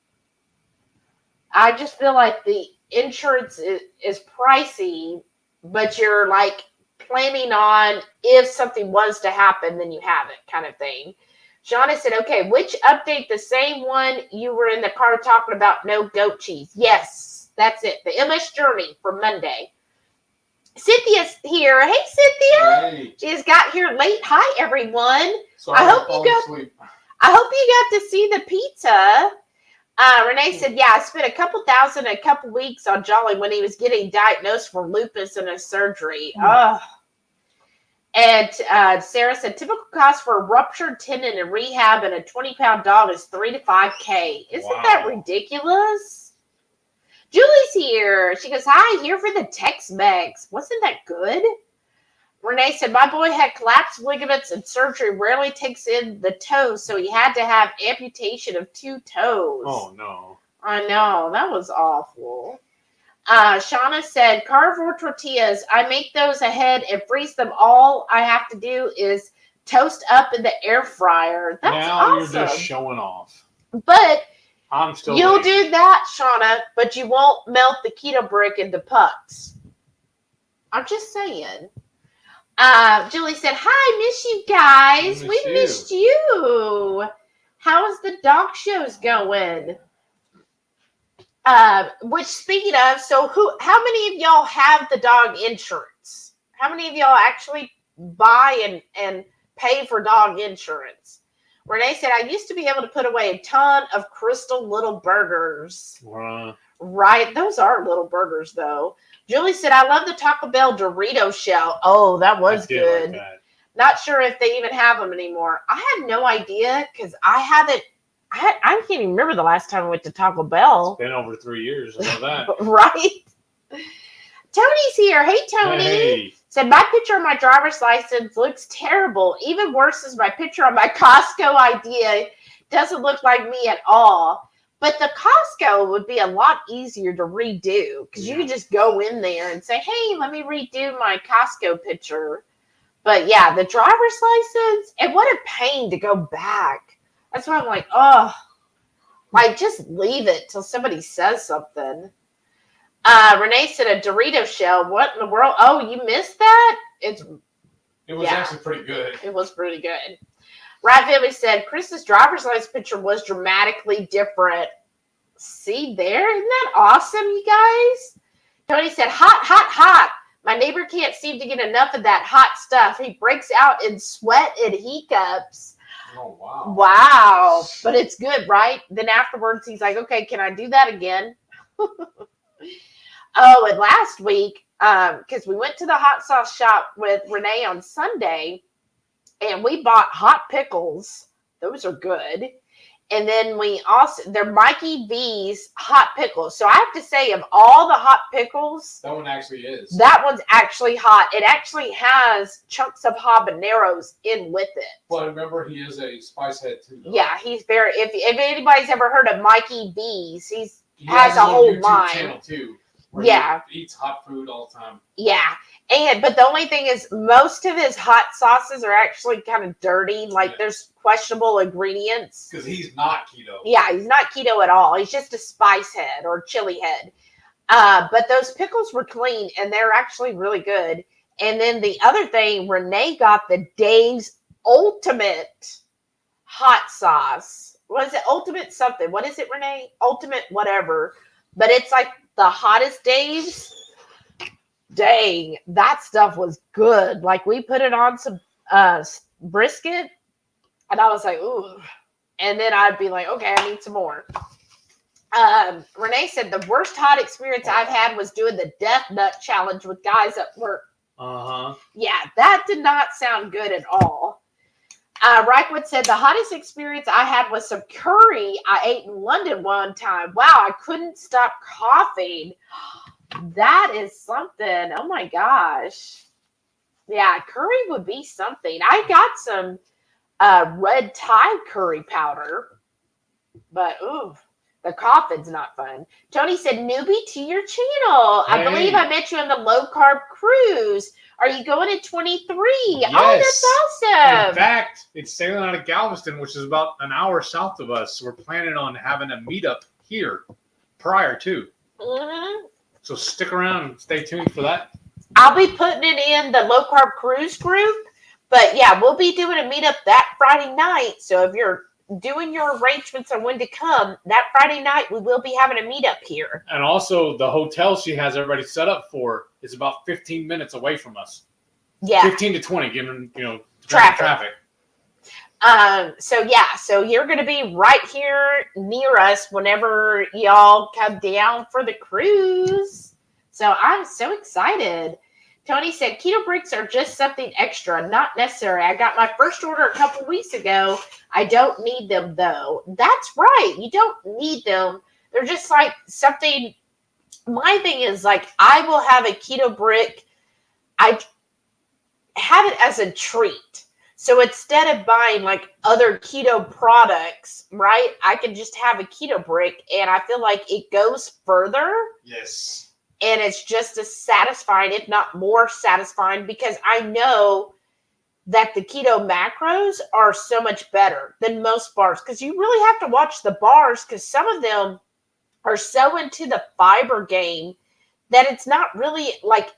I just feel like the insurance is pricey, but you're like planning on if something was to happen, then you have it, kind of thing. Shauna said, okay, which update? The same one you were in the car talking about, no goat cheese. Yes, that's it. The MS Journey for Monday. Cynthia's here. Hey, Cynthia. Hey. She just got here late. Hi, everyone. Sorry, I hope you got to see the pizza. Renee said, yeah, I spent a couple thousand a couple weeks on Jolly when he was getting diagnosed for lupus and a surgery. Oh. And Sarah said, typical cost for a ruptured tendon and rehab and a 20-pound dog is $3,000 to $5,000. Isn't that ridiculous? Julie's here. She goes, hi, here for the Tex-Mex. Wasn't that good? Renee said, my boy had collapsed ligaments and surgery rarely takes in the toes, so he had to have amputation of 2 toes. Oh, no. I know. That was awful. Shauna said, carnivore tortillas, I make those ahead and freeze them. All I have to do is toast up in the air fryer. That's now awesome. You're just showing off. But I'm still you'll waiting. do that, Shauna, but you won't melt the keto brick into pucks. I'm just saying. Julie said, hi, miss you guys. We missed you. How's the dog shows going? Which speaking of, so how many of y'all have the dog insurance? How many of y'all actually buy and pay for dog insurance? Renee said, I used to be able to put away a ton of Crystal little burgers. Right. Those are little burgers though. Julie said, I love the Taco Bell Dorito shell. Oh, that was good. Like that. Not sure if they even have them anymore. I have no idea because I can't even remember the last time I went to Taco Bell. Been over 3 years. I know that. Right? Tony's here. Hey, Tony. Hey. Said, my picture on my driver's license looks terrible. Even worse is my picture on my Costco ID. Doesn't look like me at all. But the Costco would be a lot easier to redo because you could just go in there and say, hey, let me redo my Costco picture. But yeah, the driver's license, and what a pain to go back. That's why I'm like, oh, like just leave it till somebody says something. Renee said a Dorito shell. What in the world? Oh, you missed that? It was actually pretty good. It was pretty good. Right Family said Chris's driver's license picture was dramatically different. See there? Isn't that awesome, you guys? Tony said, hot, hot, hot. My neighbor can't seem to get enough of that hot stuff. He breaks out in sweat and hiccups. Oh, wow. Wow. But it's good, right? Then afterwards, he's like, okay, can I do that again? Oh, and last week, because we went to the hot sauce shop with Renee on Sunday, and we bought hot pickles. Those are good. And then they're Mikey V's hot pickles. So I have to say, of all the hot pickles, that one actually is. That one's actually hot. It actually has chunks of habaneros in with it. Well, remember, he is a spice head too, though. Yeah, he's very. If anybody's ever heard of Mikey V's, he has a a whole YouTube line. channel too. Yeah, he eats hot food all the time. Yeah, but the only thing is, most of his hot sauces are actually kind of dirty. Like there's questionable ingredients. Because he's not keto. Yeah, he's not keto at all. He's just a spice head or chili head. But those pickles were clean and they're actually really good. And then the other thing, Renee got the Dave's Ultimate hot sauce. What is it? Ultimate something. What is it, Renee? Ultimate whatever. But it's like the hottest Dave's. Dang, that stuff was good. Like we put it on some brisket and I was like, ooh. And then I'd be like, okay, I need some more. Renee said the worst hot experience I've had was doing the death nut challenge with guys at work. Uh-huh. Yeah, that did not sound good at all. Reichwood said the hottest experience I had was some curry I ate in London one time. Wow, I couldn't stop coughing. That is something. Oh my gosh. Yeah, curry would be something. I got some red Thai curry powder, but ooh, the coughing's not fun. Tony said, newbie to your channel. Hey. I believe I met you on the low carb cruise. Are you going in 23? Yes. Oh, that's awesome. In fact, it's sailing out of Galveston, which is about an hour south of us. So we're planning on having a meetup here prior to. Mm-hmm. So stick around and stay tuned for that. I'll be putting it in the low carb cruise group. But yeah, we'll be doing a meetup that Friday night. So if you're doing your arrangements on when to come, that Friday night we will be having a meetup here. And also the hotel she has everybody set up for is about 15 minutes away from us. Yeah. 15 to 20, given, traffic. So you're going to be right here near us whenever y'all come down for the cruise. So I'm so excited. Tony said, keto bricks are just something extra, not necessary. I got my first order a couple weeks ago. I don't need them, though. That's right. You don't need them. They're just like something. My thing is, like, I will have a keto brick. I have it as a treat. So instead of buying, like, other keto products, right, I can just have a keto brick, and I feel like it goes further. Yes. And it's just as satisfying, if not more satisfying, because I know that the keto macros are so much better than most bars. Because you really have to watch the bars, because some of them are so into the fiber game that it's not really like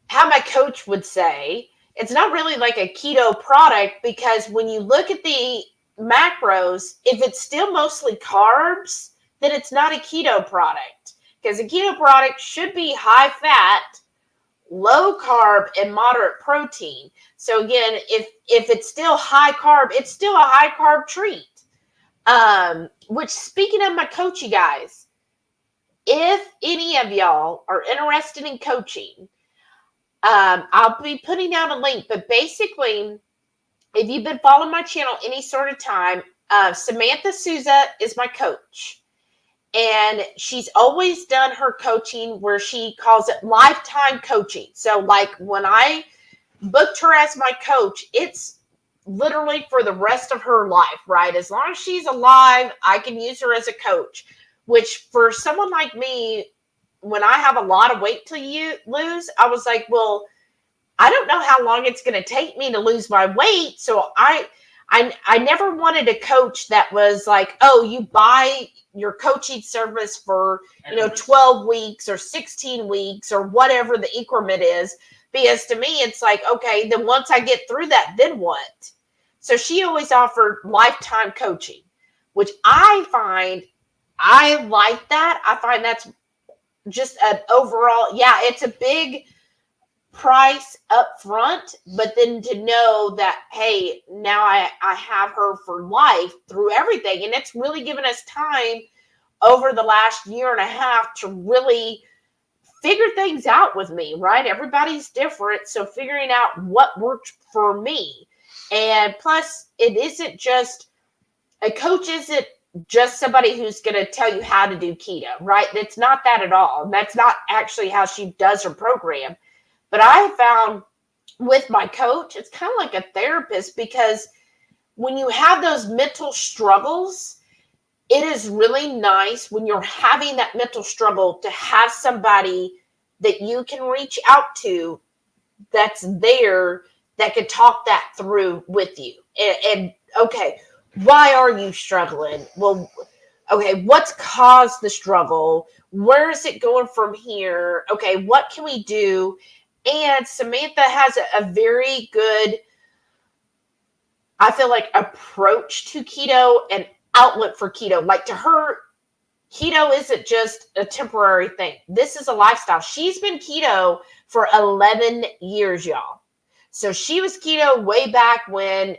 how my coach would say. It's not really like a keto product, because when you look at the macros, if it's still mostly carbs, then it's not a keto product. Because a keto product should be high fat, low carb, and moderate protein. So again, if it's still high carb, it's still a high carb treat. Which, speaking of my coach, you guys, if any of y'all are interested in coaching, I'll be putting out a link, but basically, if you've been following my channel any sort of time, Samantha Souza is my coach. And she's always done her coaching where she calls it lifetime coaching. So like when I booked her as my coach, it's literally for the rest of her life, right? As long as she's alive, I can use her as a coach, which for someone like me, when I have a lot of weight to lose, I was like, well, I don't know how long it's going to take me to lose my weight. So I never wanted a coach that was like, oh, you buy your coaching service for, 12 weeks or 16 weeks or whatever the increment is. Because to me, it's like, okay, then once I get through that, then what? So she always offered lifetime coaching, which I find, I like that. I find that's just an overall, yeah, it's a big price up front, but then to know that, hey, now I have her for life through everything. And it's really given us time over the last year and a half to really figure things out with me, right? Everybody's different. So figuring out what worked for me. And plus, it isn't just, a coach isn't just somebody who's going to tell you how to do keto, right? It's not that at all. That's not actually how she does her program. But I found with my coach, it's kind of like a therapist, because when you have those mental struggles, it is really nice when you're having that mental struggle to have somebody that you can reach out to that's there that could talk that through with you. And okay, why are you struggling? Well, okay, what's caused the struggle? Where is it going from here? Okay, what can we do? And Samantha has a very good, I feel like, approach to keto and outlet for keto. Like, to her, keto isn't just a temporary thing. This is a lifestyle. She's been keto for 11 years, y'all. So she was keto way back when,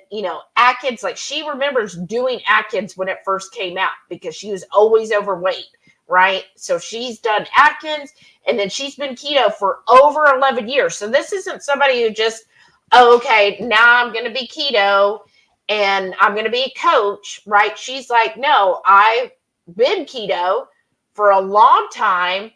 Atkins, like she remembers doing Atkins when it first came out because she was always overweight, right? So she's done Atkins, and then she's been keto for over 11 years. So this isn't somebody who just, oh, okay, now I'm going to be keto and I'm going to be a coach, right? She's like, no, I've been keto for a long time.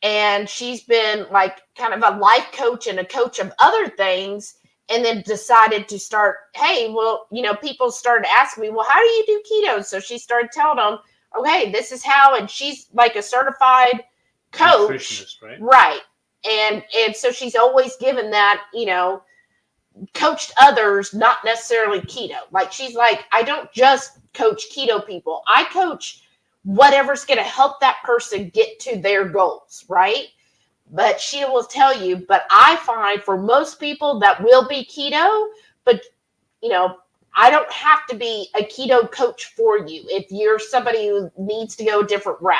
And she's been like kind of a life coach and a coach of other things. And then decided to start, hey, well, people started asking me, well, how do you do keto? So she started telling them, okay, this is how, and she's like a certified coach, right? And so she's always given that, coached others, not necessarily keto. Like she's like, I don't just coach keto people. I coach whatever's going to help that person get to their goals, right? But she will tell you, but I find for most people that will be keto, but I don't have to be a keto coach for you if you're somebody who needs to go a different route.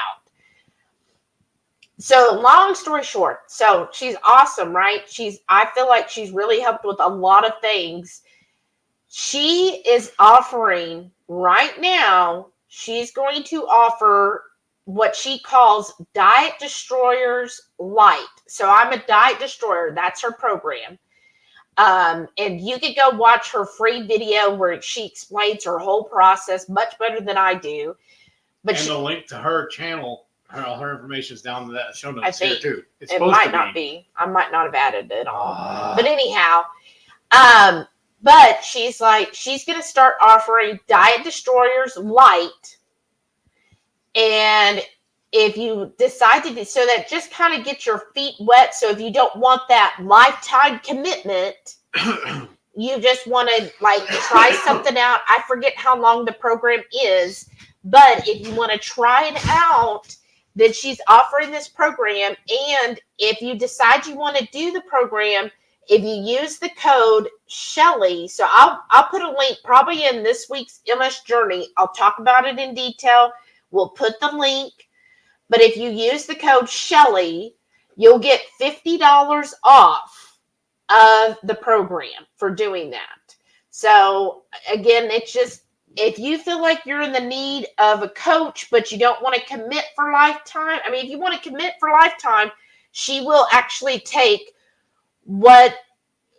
So long story short, so she's awesome, right? I feel like she's really helped with a lot of things. She is offering right now, she's going to offer what she calls Diet Destroyers Light. So I'm a Diet Destroyer. That's her program. And you can go watch her free video where she explains her whole process much better than I do. But the link to her channel, her information is down in that show notes here too. It might not be. I might not have added it all. But anyhow, but she's like, she's going to start offering Diet Destroyers Light. And if you decide to do so, that just kind of gets your feet wet. So if you don't want that lifetime commitment, you just want to like try something out. I forget how long the program is, but if you want to try it out, then she's offering this program. And if you decide you want to do the program, if you use the code Shelly, so I'll put a link probably in this week's MS Journey. I'll talk about it in detail. We'll put the link. But if you use the code Shelly, you'll get $50 off of the program for doing that. So again, it's just, if you feel like you're in the need of a coach, but you don't want to commit for lifetime. I mean, if you want to commit for lifetime, she will actually take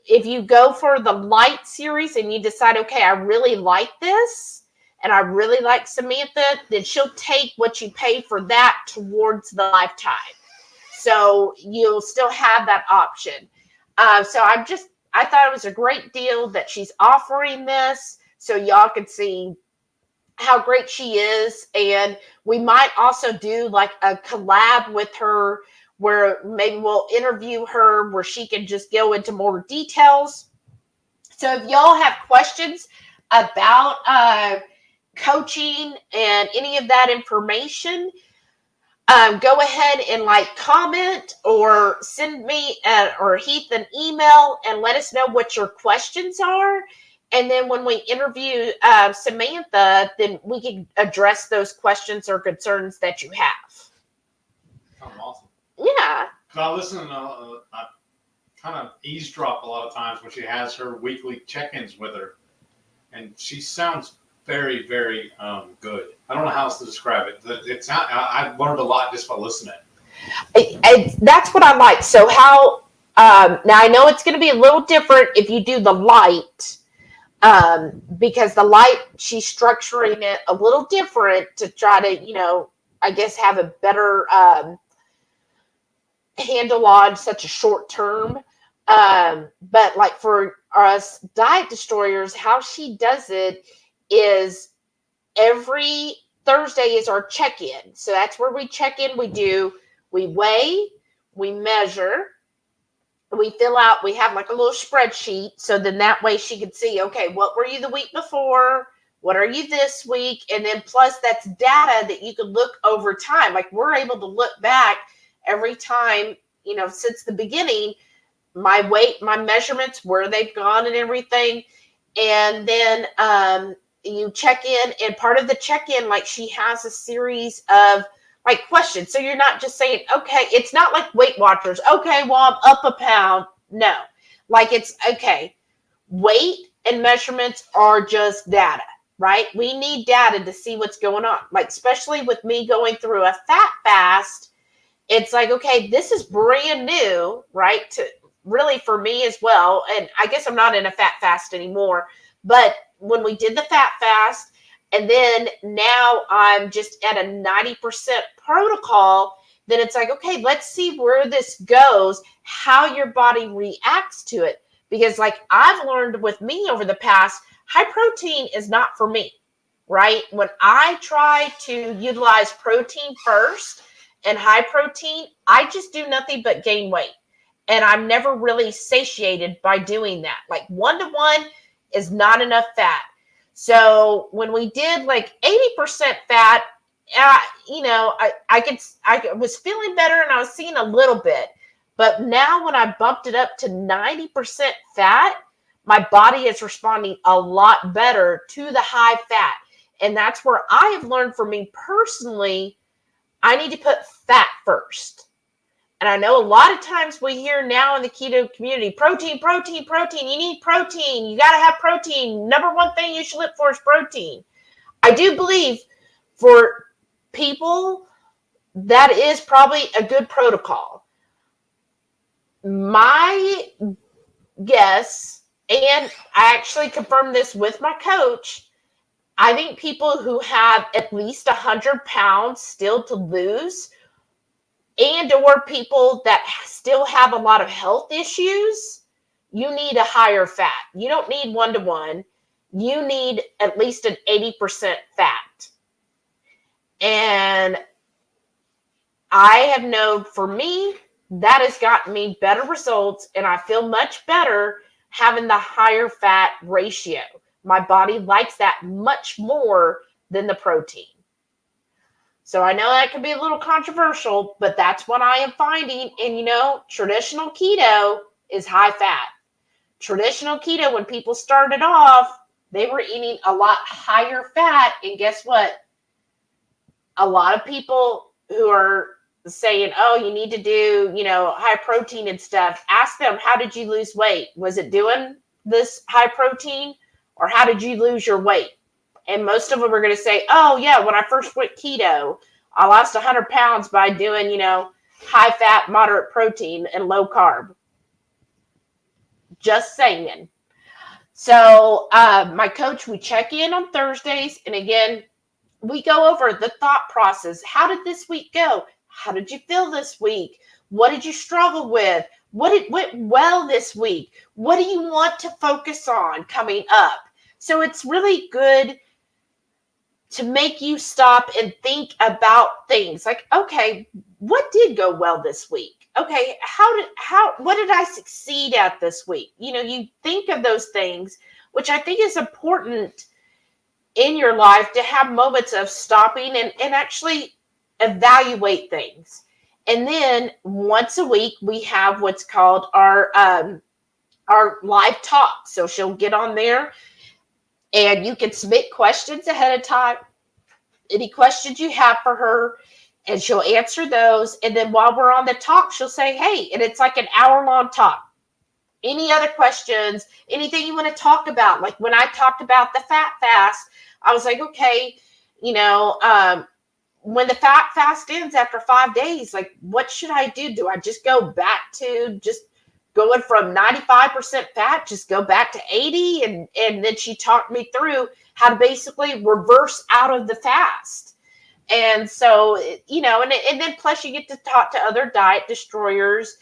if you go for the light series and you decide, okay, I really like this and I really like Samantha, then she'll take what you pay for that towards the lifetime. So you'll still have that option. So I thought it was a great deal that she's offering this so y'all can see how great she is. And we might also do like a collab with her where maybe we'll interview her where she can just go into more details. So if y'all have questions about coaching and any of that information, go ahead and like comment or send me or Heath an email and let us know what your questions are. And then when we interview Samantha, then we can address those questions or concerns that you have. Oh, awesome. Yeah. I listen, I kind of eavesdrop a lot of times when she has her weekly check-ins with her. And she sounds very, very good. I don't know how else to describe it. I've learned a lot just by listening. That's what I like. So how, now I know it's going to be a little different if you do the light. Because the light, she's structuring it a little different to try to, I guess have a better handle on such a short term. But like for us diet destroyers, how she does it is every Thursday is our check-in. So that's where we check in. We weigh, we measure, we fill out, we have like a little spreadsheet. So then that way she could see, okay, what were you the week before? What are you this week? And then plus that's data that you can look over time. Like we're able to look back every time, since the beginning, my weight, my measurements, where they've gone and everything. And then you check in, and part of the check-in, like she has a series of like questions. So you're not just saying, okay, it's not like Weight Watchers. Okay, well, I'm up a pound. No, like it's okay. Weight and measurements are just data, right? We need data to see what's going on. Like, especially with me going through a fat fast, it's like, okay, this is brand new, right? To really for me as well. And I guess I'm not in a fat fast anymore, but when we did the fat fast, and then now I'm just at a 90% protocol, then it's like, okay, let's see where this goes, how your body reacts to it. Because like I've learned with me over the past, high protein is not for me, right? When I try to utilize protein first and high protein, I just do nothing but gain weight. And I'm never really satiated by doing that. Like 1-to-1 is not enough fat. So when we did like 80% fat, I was feeling better and I was seeing a little bit. But now when I bumped it up to 90% fat, my body is responding a lot better to the high fat. And that's where I have learned for me personally, I need to put fat first. And I know a lot of times we hear now in the keto community, protein, protein, protein. You need protein. You got to have protein. Number one thing you should look for is protein. I do believe for people, that is probably a good protocol. My guess, and I actually confirmed this with my coach, I think people who have at least 100 pounds still to lose, and or people that still have a lot of health issues, you need a higher fat. You don't need 1-to-1. You need at least an 80% fat. And I have known for me, that has gotten me better results, and I feel much better having the higher fat ratio. My body likes that much more than the protein. So I know that can be a little controversial, but that's what I am finding. And, traditional keto is high fat. Traditional keto, when people started off, they were eating a lot higher fat. And guess what? A lot of people who are saying, oh, you need to do, high protein and stuff, ask them, how did you lose weight? Was it doing this high protein, or how did you lose your weight? And most of them are going to say, oh, yeah, when I first went keto, I lost 100 pounds by doing, high fat, moderate protein and low carb. Just saying. So my coach, we check in on Thursdays. And again, we go over the thought process. How did this week go? How did you feel this week? What did you struggle with? What went well this week? What do you want to focus on coming up? So it's really good to make you stop and think about things like, okay, what did go well this week? Okay, what did I succeed at this week? You think of those things, which I think is important in your life, to have moments of stopping and actually evaluate things. And then once a week, we have what's called our live talk. So she'll get on there and you can submit questions ahead of time. Any questions you have for her, and she'll answer those. And then while we're on the talk, she'll say, hey, and it's like an hour-long talk. Any other questions, anything you want to talk about? Like when I talked about the fat fast, I was like, okay, when the fat fast ends after 5 days, like what should I do? Do I just go back to just going from 95% fat, just go back to 80? And then she talked me through how to basically reverse out of the fast. And so, and then plus you get to talk to other diet destroyers.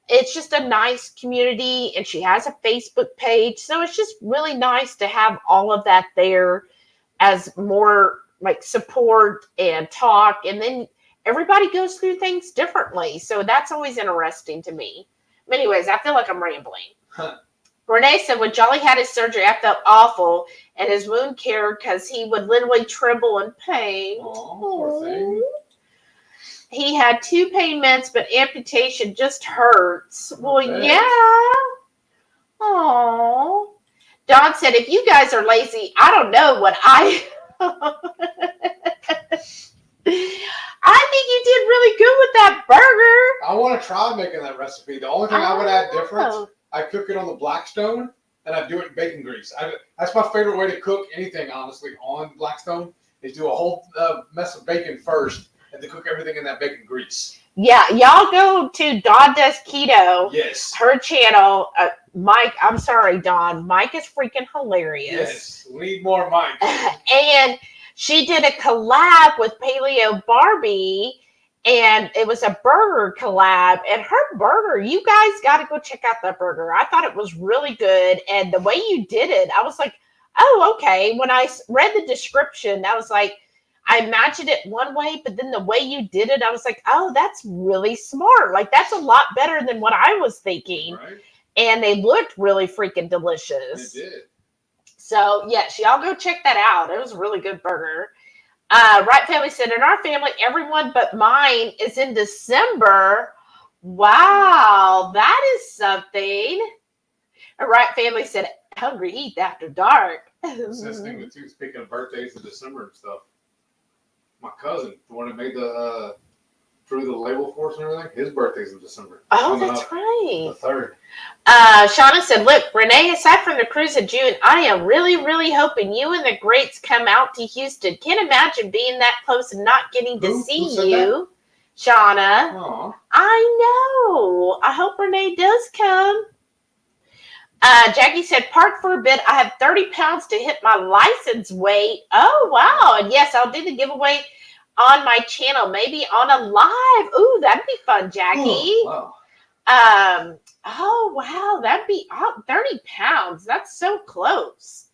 It's just a nice community, and she has a Facebook page. So it's just really nice to have all of that there as more like support and talk. And then everybody goes through things differently. So that's always interesting to me. But anyways, I feel like I'm rambling. Renee said, when Jolly had his surgery, I felt awful and his wound cared because he would literally tremble in pain. Oh, poor thing. He had 2 pain meds, but amputation just hurts. Well, yeah. Oh. Dawn said, if you guys are lazy, I don't know what I think you did really good with that burger. I want to try making that recipe. The only thing I would add different, I cook it on the Blackstone, and I do it in bacon grease. That's my favorite way to cook anything, honestly, on Blackstone, is do a whole mess of bacon first, and then cook everything in that bacon grease. Yeah, y'all go to Dawn Does Keto. Yes. Her channel. Mike, I'm sorry, Dawn. Mike is freaking hilarious. Yes, we need more Mike. And she did a collab with Paleo Barbie, and it was a burger collab. And her burger, you guys got to go check out that burger. I thought it was really good. And the way you did it, I was like, oh, okay. When I read the description, I was like, I imagined it one way, but then the way you did it, I was like, oh, that's really smart. Like, that's a lot better than what I was thinking. Right. And they looked really freaking delicious. They did. So, yes, y'all go check that out. It was a really good burger. Right Family said, in our family, everyone but mine is in December. Wow, that is something. Right Family said, hungry eat after dark. That's this thing with too. Speaking of birthdays in December and stuff, my cousin, the one that made the drew the label for us and everything, his birthday's in December. Oh, that's right. The 3rd. Shauna said, look, Renee, aside from the cruise in June, I am really, really hoping you and the greats come out to Houston. Can't imagine being that close and not getting to see you, Shauna. Aww. I know. I hope Renee does come. Jackie said, park for a bit. I have 30 pounds to hit my license weight. Oh, wow. And yes, I'll do the giveaway on my channel, maybe on a live. Ooh, that'd be fun, Jackie. Oh, wow. Oh, wow. That'd be 30 pounds. That's so close.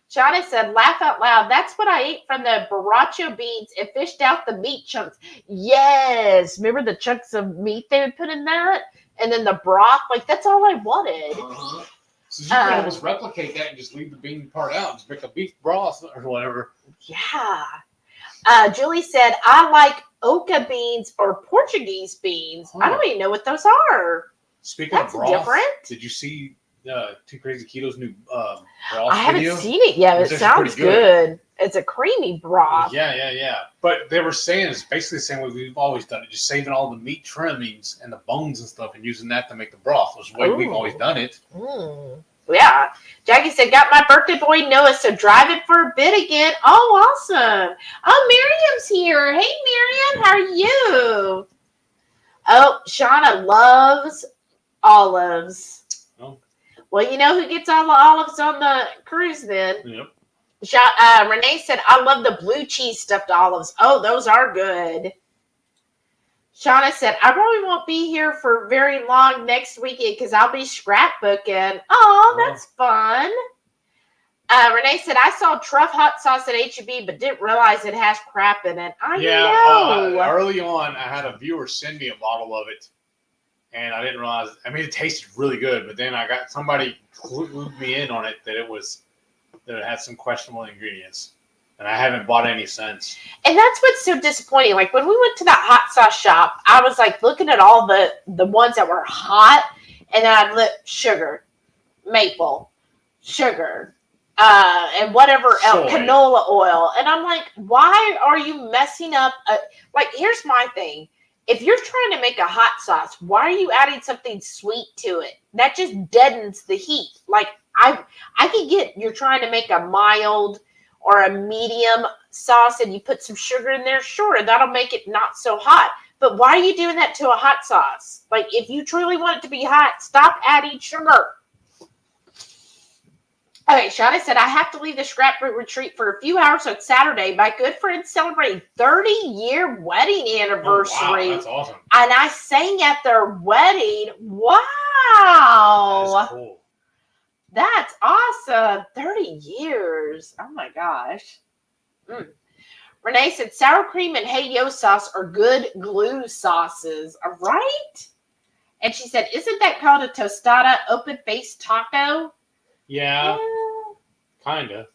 Shauna said, laugh out loud. That's what I ate from the borracho beans and fished out the meat chunks. Yes. Remember the chunks of meat they would put in that? And then the broth. Like, that's all I wanted. Uh-huh. So you can almost replicate that and just leave the bean part out and just make a beef broth or whatever. Yeah. Julie said, I like oca beans or Portuguese beans. I don't even know what those are. Speaking That's of broth, different. did you see Two Crazy Keto's new broth I haven't video? seen it yet. It sounds good. It's a creamy broth. Yeah. But they were saying it's basically the same way we've always done it, just saving all the meat trimmings and the bones and stuff and using that to make the broth. That's the way we've always done it. Mm. Yeah. Jackie said, got my birthday boy Noah, so driving for a bit again. Oh, awesome. Oh, Miriam's here. Hey, Miriam, how are you? Oh, Shauna loves olives. Oh. Well, you know who gets all the olives on the cruise then? Yep. Renee said, I love the blue cheese stuffed olives. Oh, those are good. Shauna said, I probably won't be here for very long next weekend because I'll be scrapbooking. Oh, that's fun. Renee said, I saw Truff hot sauce at H-E-B, but didn't realize it has crap in it. I know. Early on, I had a viewer send me a bottle of it, and I didn't realize. I mean, it tasted really good, but then I got somebody clued me in on it that it had some questionable ingredients, and I haven't bought any since. And that's what's so disappointing. Like when we went to that hot sauce shop, I was like looking at all the ones that were hot, and then I'd look sugar, maple, sugar. And whatever else, canola oil. And I'm like, why are you messing up? Like, here's my thing. If you're trying to make a hot sauce, why are you adding something sweet to it? That just deadens the heat. Like, I can get you're trying to make a mild or a medium sauce and you put some sugar in there. Sure, that'll make it not so hot. But why are you doing that to a hot sauce? Like, if you truly want it to be hot, stop adding sugar. Okay, Shauna said, I have to leave the scrapbook retreat for a few hours on Saturday. My good friend celebrating 30-year wedding anniversary. Oh, wow, that's awesome. And I sang at their wedding. Wow. That's cool. That's awesome. 30 years. Oh, my gosh. Renee said, sour cream and hey-yo sauce are good glue sauces. All right? And she said, isn't that called a tostada open-faced taco? Yeah, kind of.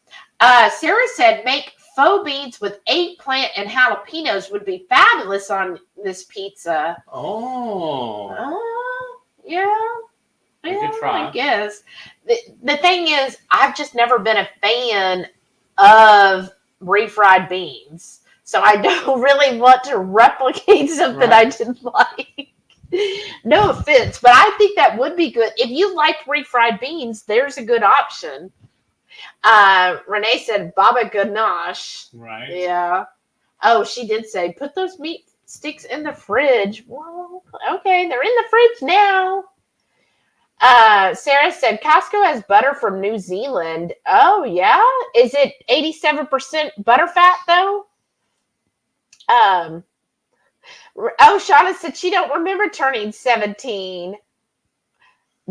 Sarah said, make faux beans with eggplant and jalapenos would be fabulous on this pizza. Oh. Yeah. You could try. I guess. The thing is, I've just never been a fan of refried beans. So I don't really want to replicate something I didn't like. No offense, but I think that would be good. If you like refried beans, there's a good option. Renee said baba ganache. Right. Yeah. Oh, she did say, put those meat sticks in the fridge. Well, okay, they're in the fridge now. Sarah said, Costco has butter from New Zealand. Oh, yeah? Is it 87% butter fat, though? Shauna said she don't remember turning 17.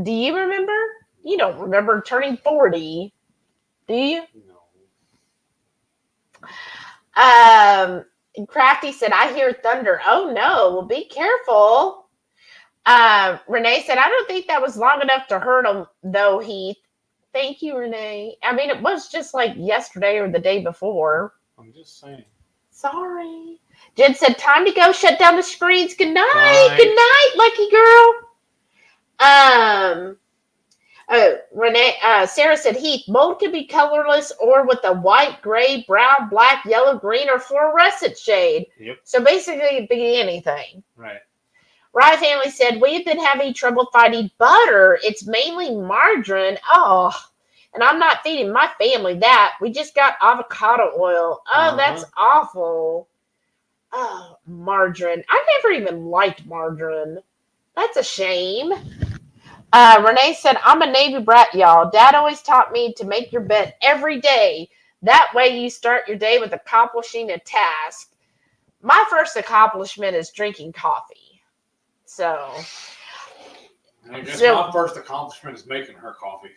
Do you remember? You don't remember turning 40. Do you? No. Crafty said, I hear thunder. Oh, no. Well, be careful. Renee said, I don't think that was long enough to hurt him, though, Heath. Thank you, Renee. I mean, it was just like yesterday or the day before. I'm just saying. Sorry. Jen said, time to go. Shut down the screens. Good night. Bye. Good night, lucky girl. Renee, Sarah said, Heath, mold can be colorless or with a white, gray, brown, black, yellow, green, or fluorescent shade. Yep. So basically, it could be anything. Right. Rye family said, we've been having trouble finding butter. It's mainly margarine. Oh, and I'm not feeding my family that. We just got avocado oil. Oh, that's awful. Oh, margarine. I never even liked margarine. That's a shame. Renee said, I'm a Navy brat, y'all. Dad always taught me to make your bed every day. That way you start your day with accomplishing a task. My first accomplishment is drinking coffee. So. I guess my first accomplishment is making her coffee.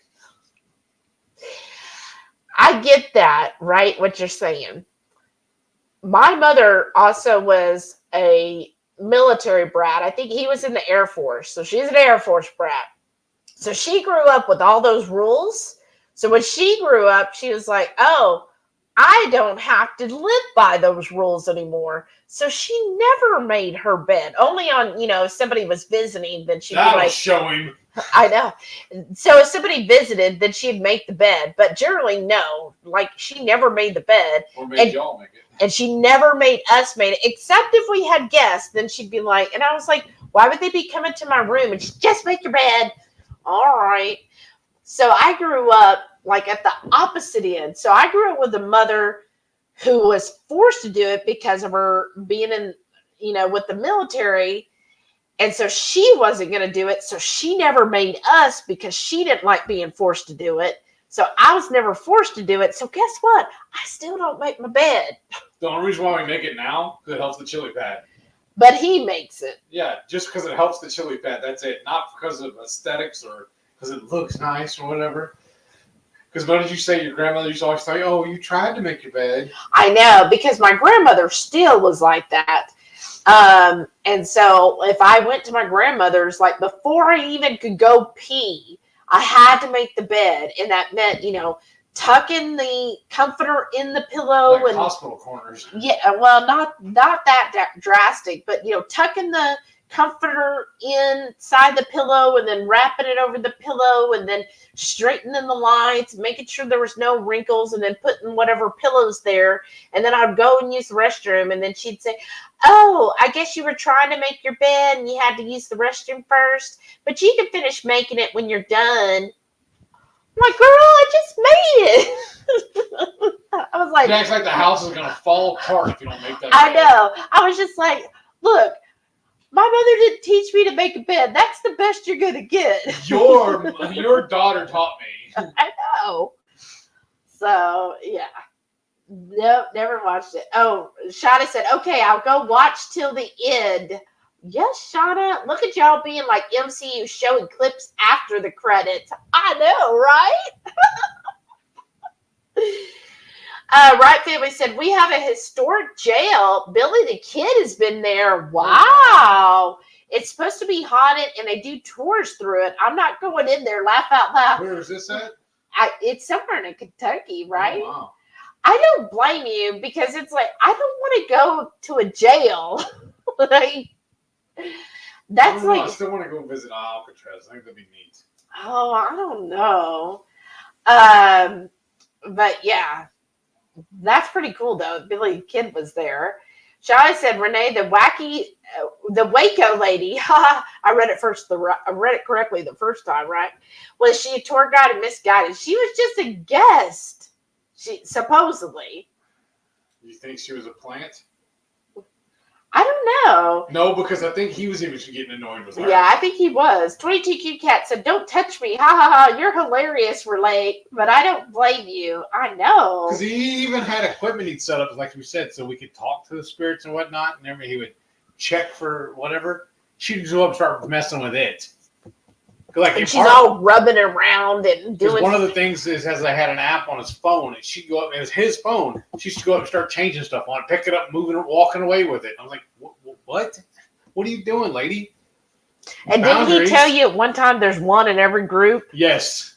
I get that, right? What you're saying. My mother also was a military brat. I think he was in the Air Force. So she's an Air Force brat. So she grew up with all those rules. So when she grew up, she was like, oh, I don't have to live by those rules anymore. So she never made her bed. Only on, if somebody was visiting, then she'd be like, show him. I know. So if somebody visited, then she'd make the bed. But generally, no. Like, she never made the bed. Or made y'all make it. And she never made us make it. Except if we had guests, then she'd be like, and I was like, why would they be coming to my room? And she'd just make your bed. All right. So I grew up like at the opposite end. So I grew up with a mother who was forced to do it because of her being in, with the military. And so she wasn't going to do it. So she never made us because she didn't like being forced to do it. So I was never forced to do it. So guess what? I still don't make my bed. The only reason why we make it now is it helps the chili pad. But he makes it. Yeah, just because it helps the chili pad. That's it. Not because of aesthetics or because it looks nice or whatever. Because what did you say? Your grandmother used to always tell you, oh, you tried to make your bed. I know, because my grandmother still was like that. And so if I went to my grandmother's, like before I even could go pee, I had to make the bed. And that meant, tucking the comforter in the pillow. Like and hospital corners. Yeah, well, not that drastic, but, tucking the comforter inside the pillow and then wrapping it over the pillow and then straightening the lights, making sure there was no wrinkles, and then putting whatever pillows there. And then I'd go and use the restroom, and then she'd say, oh, I guess you were trying to make your bed and you had to use the restroom first, but you can finish making it when you're done. I'm like, girl, I just made it. I was like, it acts like the house is going to fall apart if you don't make that I bed. know. I was just like, look, my mother didn't teach me to make a bed. That's the best you're going to get. Your daughter taught me. I know. So, yeah. Nope, never watched it. Oh, Shauna said, okay, I'll go watch till the end. Yes, Shauna. Look at y'all being like MCU showing clips after the credits. I know, right? Right Family said, we have a historic jail. Billy the Kid has been there. Wow. It's supposed to be haunted, and they do tours through it. I'm not going in there. Laugh out loud. Where is this at? It's somewhere in Kentucky, right? Oh, wow. I don't blame you, because it's like, I don't want to go to a jail. Like, that's I still want to go visit Alcatraz. I think that'd be neat. Oh, I don't know. But yeah, that's pretty cool though. Billy the Kid was there. Shai said, Renee, the Waco lady, I read it correctly the first time, right? Was she a tour guide and misguided? She was just a guest. Supposedly. You think she was a plant? I don't know. No, because I think he was even getting annoyed with her. Yeah, I think he was. 22 Cat said, don't touch me. Ha ha ha. You're hilarious, Relate. But I don't blame you. I know. Because he even had equipment he'd set up, like we said, so we could talk to the spirits and whatnot. And every he would check for whatever. She'd go up and start messing with it. Like, and she's all rubbing around and doing. One of the things is, as I had an app on his phone, and she'd go up, and it was his phone. She used to go up and start changing stuff on it, pick it up, moving it, walking away with it. I was like, what? What are you doing, lady? And didn't he tell you at one time there's one in every group? Yes.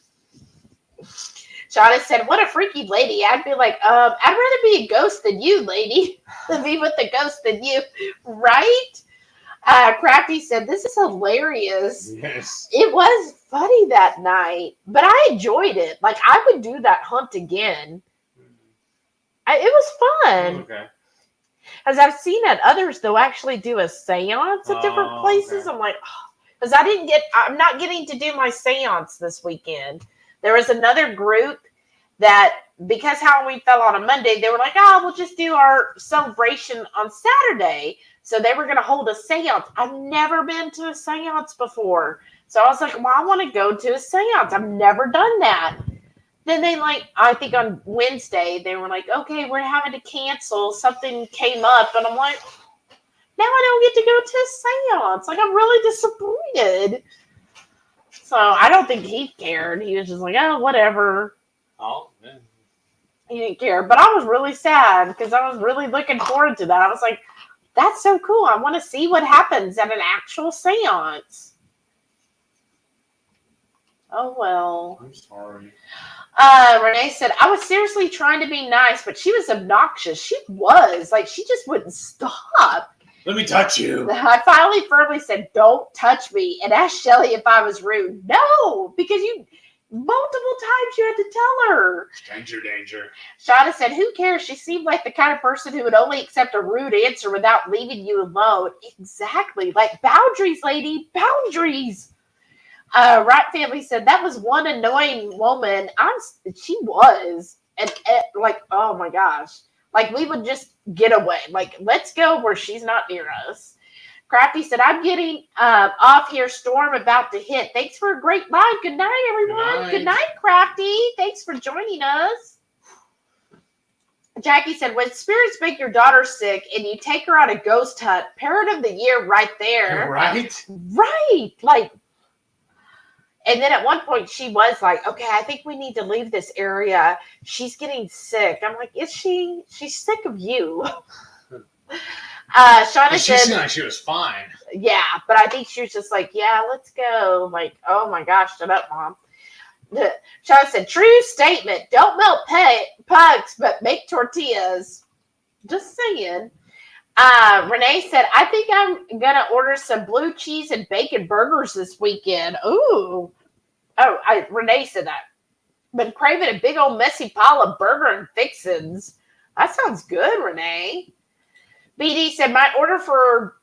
Shauna said, what a freaky lady. I'd be like, I'd rather be a ghost than you, lady. Than be with the ghost than you. Right? Crafty said, this is hilarious. Yes. It was funny that night, but I enjoyed it. Like, I would do that hunt again. It was fun. Okay. As I've seen at others, they'll actually do a seance at different places. Okay. I'm like, because I'm not getting to do my seance this weekend. There was another group that, because Halloween fell on a Monday, they were like, we'll just do our celebration on Saturday. So they were going to hold a seance. I've never been to a seance before. So I was like, well, I want to go to a seance. I've never done that. Then they I think on Wednesday, they were like, okay, we're having to cancel. Something came up. And I'm like, now I don't get to go to a seance. Like, I'm really disappointed. So I don't think he cared. He was just like, oh, whatever. Oh, man. He didn't care. But I was really sad because I was really looking forward to that. I was like, that's so cool. I want to see what happens at an actual seance. Oh, well. I'm sorry. Renee said, I was seriously trying to be nice, but she was obnoxious. She was. Like, she just wouldn't stop. Let me touch you. I finally firmly said, don't touch me. And asked Shelly if I was rude. No, because multiple times you had to tell her. Stranger danger. Shauna said, who cares? She seemed like the kind of person who would only accept a rude answer without leaving you alone. Exactly. Like, boundaries, lady. Boundaries. Right Family said, that was one annoying woman. She was. And like, oh my gosh. Like, we would just get away. Like, let's go where she's not near us. Crafty said, I'm getting off here. Storm about to hit. Thanks for a great live. Good night, everyone. Good night, Crafty. Thanks for joining us. Jackie said, when spirits make your daughter sick and you take her on a ghost hunt, parent of the year right there. Right? Right. Like, and then at one point she was like, okay, I think we need to leave this area. She's getting sick. I'm like, is she? She's sick of you. Shauna She said, seemed like she was fine. yeah, but I think she was just like, yeah, let's go. Like, oh my gosh, shut up, Mom. Shauna said, true statement. Don't melt pugs, but make tortillas. Just saying. Renee said, I think I'm going to order some blue cheese and bacon burgers this weekend. Ooh. Oh, Renee said that. Been craving a big old messy pile of burger and fixins. That sounds good, Renee. BD said, my order for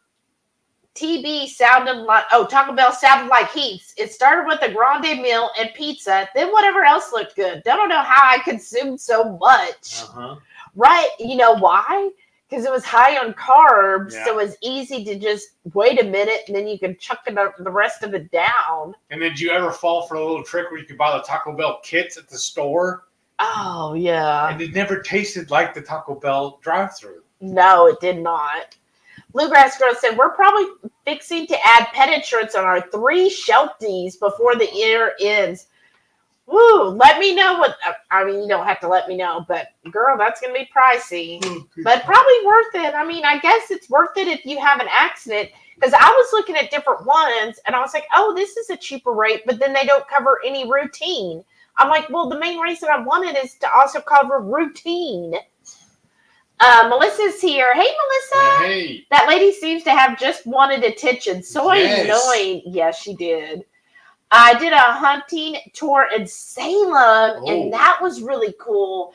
TB sounded like, Taco Bell sounded like Heath's. It started with a grande meal and pizza, then whatever else looked good. Don't know how I consumed so much. Uh-huh. Right. You know why? Because it was high on carbs, Yeah. so it was easy to just wait a minute and then you can chuck the rest of it down. And then did you ever fall for a little trick where you could buy the Taco Bell kits at the store? Oh, yeah. And it never tasted like the Taco Bell drive-thru. No, it did not. Bluegrass Girl said, we're probably fixing to add pet insurance on our 3 Shelties before the year ends. Woo, let me know what, I mean, you don't have to let me know, but girl, that's going to be pricey, but probably worth it. I mean, I guess it's worth it if you have an accident, because I was looking at different ones and I was like, oh, this is a cheaper rate, but then they don't cover any routine. I'm like, well, the main reason I wanted is to also cover routine. Melissa's here. Hey, Melissa. Hey. That lady seems to have just wanted attention. So Yes. annoying. Yes, she did. I did a hunting tour in Salem, and that was really cool.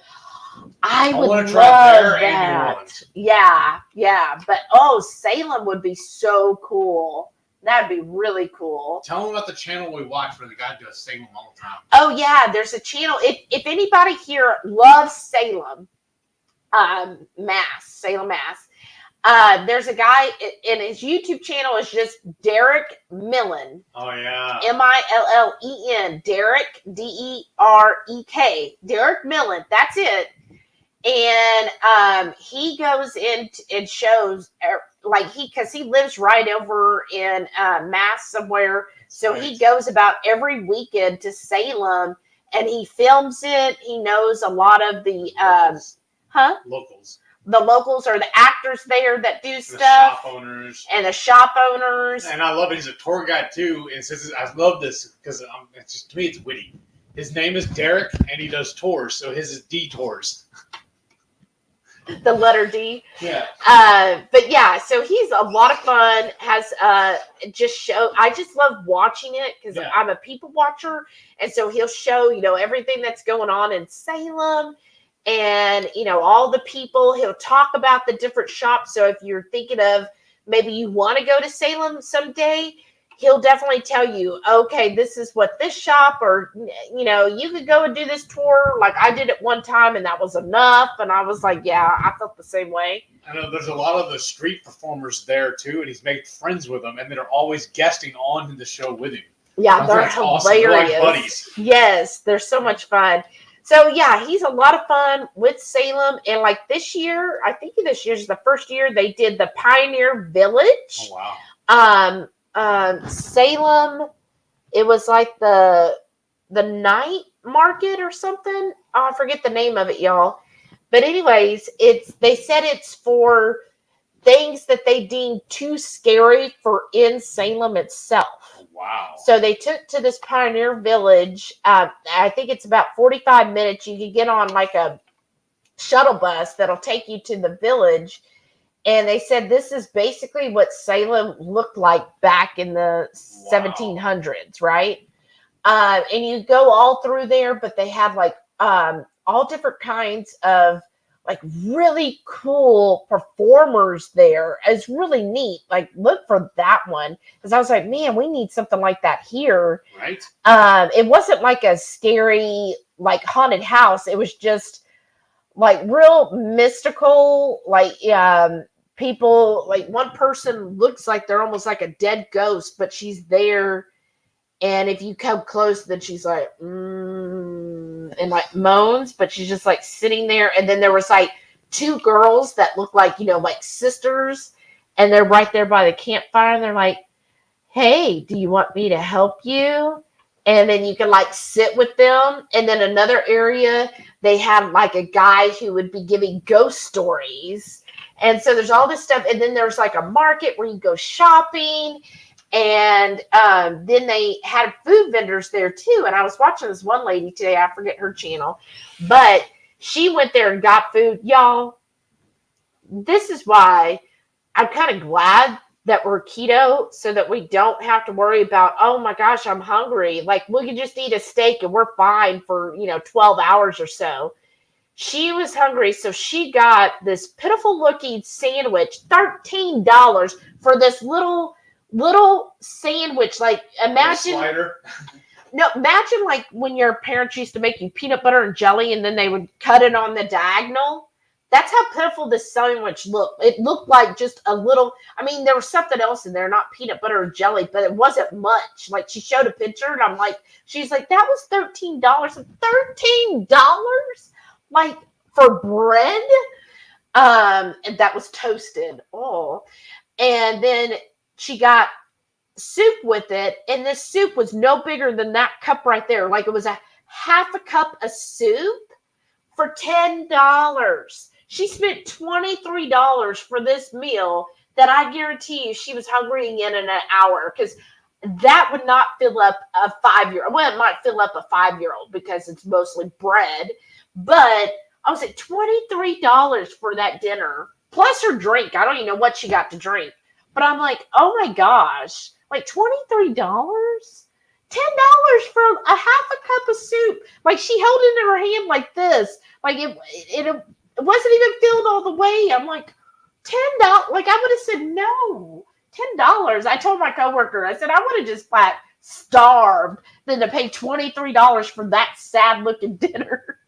I would want to love try their that. annual ones. Yeah. But, Salem would be so cool. That'd be really cool. Tell them about the channel we watch where the guy does Salem all the time. Oh, yeah, there's a channel. If anybody here loves Salem, Salem, Mass. There's a guy, and his YouTube channel is just Derek Millen. Oh, yeah. Millen. Derek, Derek. Derek Millen. That's it. And he goes in and shows, because he lives right over in Mass somewhere. So he goes about every weekend to Salem, and he films it. He knows a lot of the Locals. The locals are the actors there that do The stuff. shop owners. And the shop owners. And I love it. He's a tour guide, too. And says, I love this because it's just, to me, it's witty. His name is Derek, and he does tours. So his is D-Tours. The letter D. Yeah. But yeah, so he's a lot of fun. Has I just love watching it because I'm a people watcher. And so he'll show, everything that's going on in Salem. And, all the people, he'll talk about the different shops. So if you're thinking of maybe you want to go to Salem someday, he'll definitely tell you, okay, this is what this shop, or, you could go and do this tour. Like I did it one time and that was enough. And I was like, yeah, I felt the same way. I know there's a lot of the street performers there too. And he's made friends with them. And they're always guesting on the show with him. Yeah, they're hilarious. Awesome. They're like buddies. Yes, they're so much fun. So, yeah, he's a lot of fun with Salem. And, this year, I think this year's the first year they did the Pioneer Village. Oh, wow. Salem, it was like the night market or something. Oh, I forget the name of it, y'all. But anyways, they said it's for things that they deem too scary for in Salem itself. Wow. So they took to this Pioneer Village. I think it's about 45 minutes. You can get on a shuttle bus that'll take you to the village. And they said this is basically what Salem looked like back in the 1700s, right? And you go all through there, but they have all different kinds of really cool performers there. It's really neat. Look for that one. Because I was like, man, we need something like that here. Right. It wasn't like a scary, haunted house. It was just real mystical, people, like one person looks like they're almost like a dead ghost, but she's there. And if you come close, then she's like, and like moans, but she's just like sitting there. And then there was like two girls that look like, like sisters. And they're right there by the campfire. And they're like, hey, do you want me to help you? And then you can like sit with them. And then another area, they have like a guy who would be giving ghost stories. And so there's all this stuff. And then there's like a market where you go shopping. And then they had food vendors there too. And I was watching this one lady today. I forget her channel. But she went there and got food. Y'all, this is why I'm kind of glad that we're keto, so that we don't have to worry about, oh my gosh, I'm hungry. Like we can just eat a steak and we're fine for, 12 hours or so. She was hungry, so she got this pitiful looking sandwich, $13 for this little sandwich. Like imagine, imagine like when your parents used to make you peanut butter and jelly and then they would cut it on the diagonal. That's how pitiful this sandwich looked. It looked like just a little, there was something else in there, not peanut butter or jelly, but it wasn't much. Like she showed a picture and I'm like, she's like, that was $13. $13? Like for bread? And that was toasted. Oh. And then she got soup with it. And this soup was no bigger than that cup right there. Like it was a half a cup of soup for $10. She spent $23 for this meal that I guarantee you she was hungry in an hour, because that would not fill up a 5-year-old. Well, it might fill up a 5-year-old because it's mostly bread. But I was at $23 for that dinner, plus her drink. I don't even know what she got to drink. But I'm like, oh my gosh, like $23? $10 for a half a cup of soup. Like she held it in her hand like this. Like it wasn't even filled all the way. I'm like, $10. Like I would have said no. $10. I told my coworker, I said, I would have just flat starved than to pay $23 for that sad looking dinner.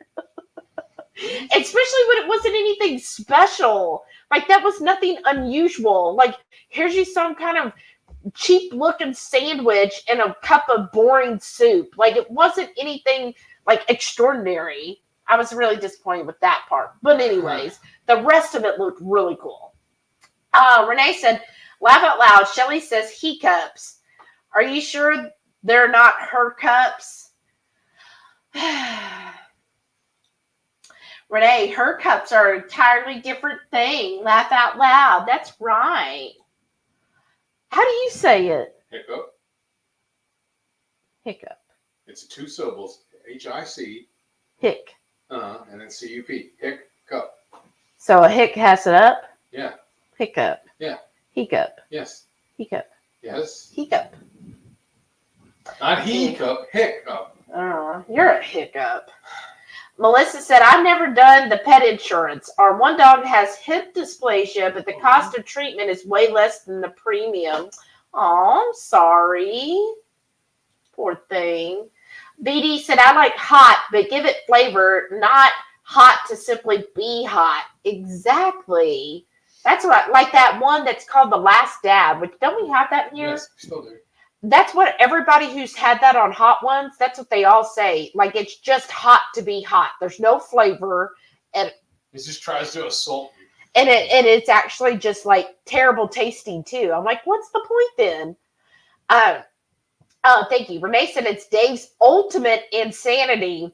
Especially when it wasn't anything special. Like that was nothing unusual. Like here's you some kind of cheap looking sandwich and a cup of boring soup. Like it wasn't anything like extraordinary. I was really disappointed with that part. But anyways, the rest of it looked really cool. Renee said, laugh out loud. Shelly says he cups. Are you sure they're not her cups? Renee, her cups are an entirely different thing. Laugh out loud. That's right. How do you say it? Hiccup. Hiccup. It's 2 syllables. H-I-C. Hick. And then C-U-P. Hiccup. So a hick has it up? Yeah. Hiccup. Yeah. Hiccup. Yes. Hiccup. Yes. Hiccup. Not hiccup. Hiccup. You're a hiccup. Melissa said, I've never done the pet insurance. Our one dog has hip dysplasia, but the cost of treatment is way less than the premium. Oh, I'm sorry. Poor thing. BD said, I like hot, but give it flavor, not hot to simply be hot. Exactly. That's what, like that one that's called The Last Dab, which don't we have that here? Yes, still do. That's what everybody who's had that on Hot Ones, that's what they all say. Like, it's just hot to be hot. There's no flavor. And it just tries to assault you. And it's actually just, like, terrible tasting, too. I'm like, what's the point then? Thank you. Renee said it's Dave's ultimate insanity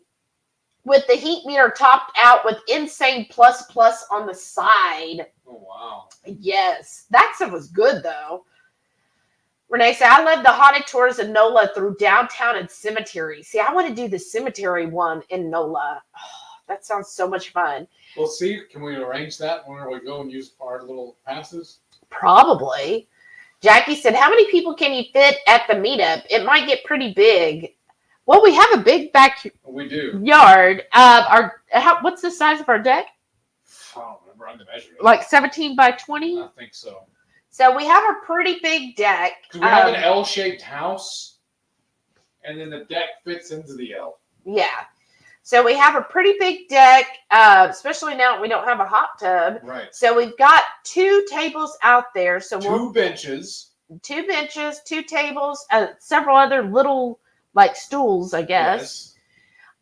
with the heat meter topped out with insane plus on the side. Oh, wow. Yes. That stuff was good, though. Renee said, I love the haunted tours in NOLA through downtown and cemetery. See, I want to do the cemetery one in NOLA. Oh, that sounds so much fun. Well, see, can we arrange that when we go and use our little passes? Probably. Jackie said, how many people can you fit at the meetup? It might get pretty big. Well, we have a big We do. Yard. What's the size of our deck? I don't remember. I didn't measure it. Like 17 by 20? I think so. So we have a pretty big deck. We have an L-shaped house, and then the deck fits into the L. Yeah. So we have a pretty big deck, especially now we don't have a hot tub. Right. So we've got 2 tables out there. So Two benches, 2 benches, 2 tables, several other little like stools, I guess.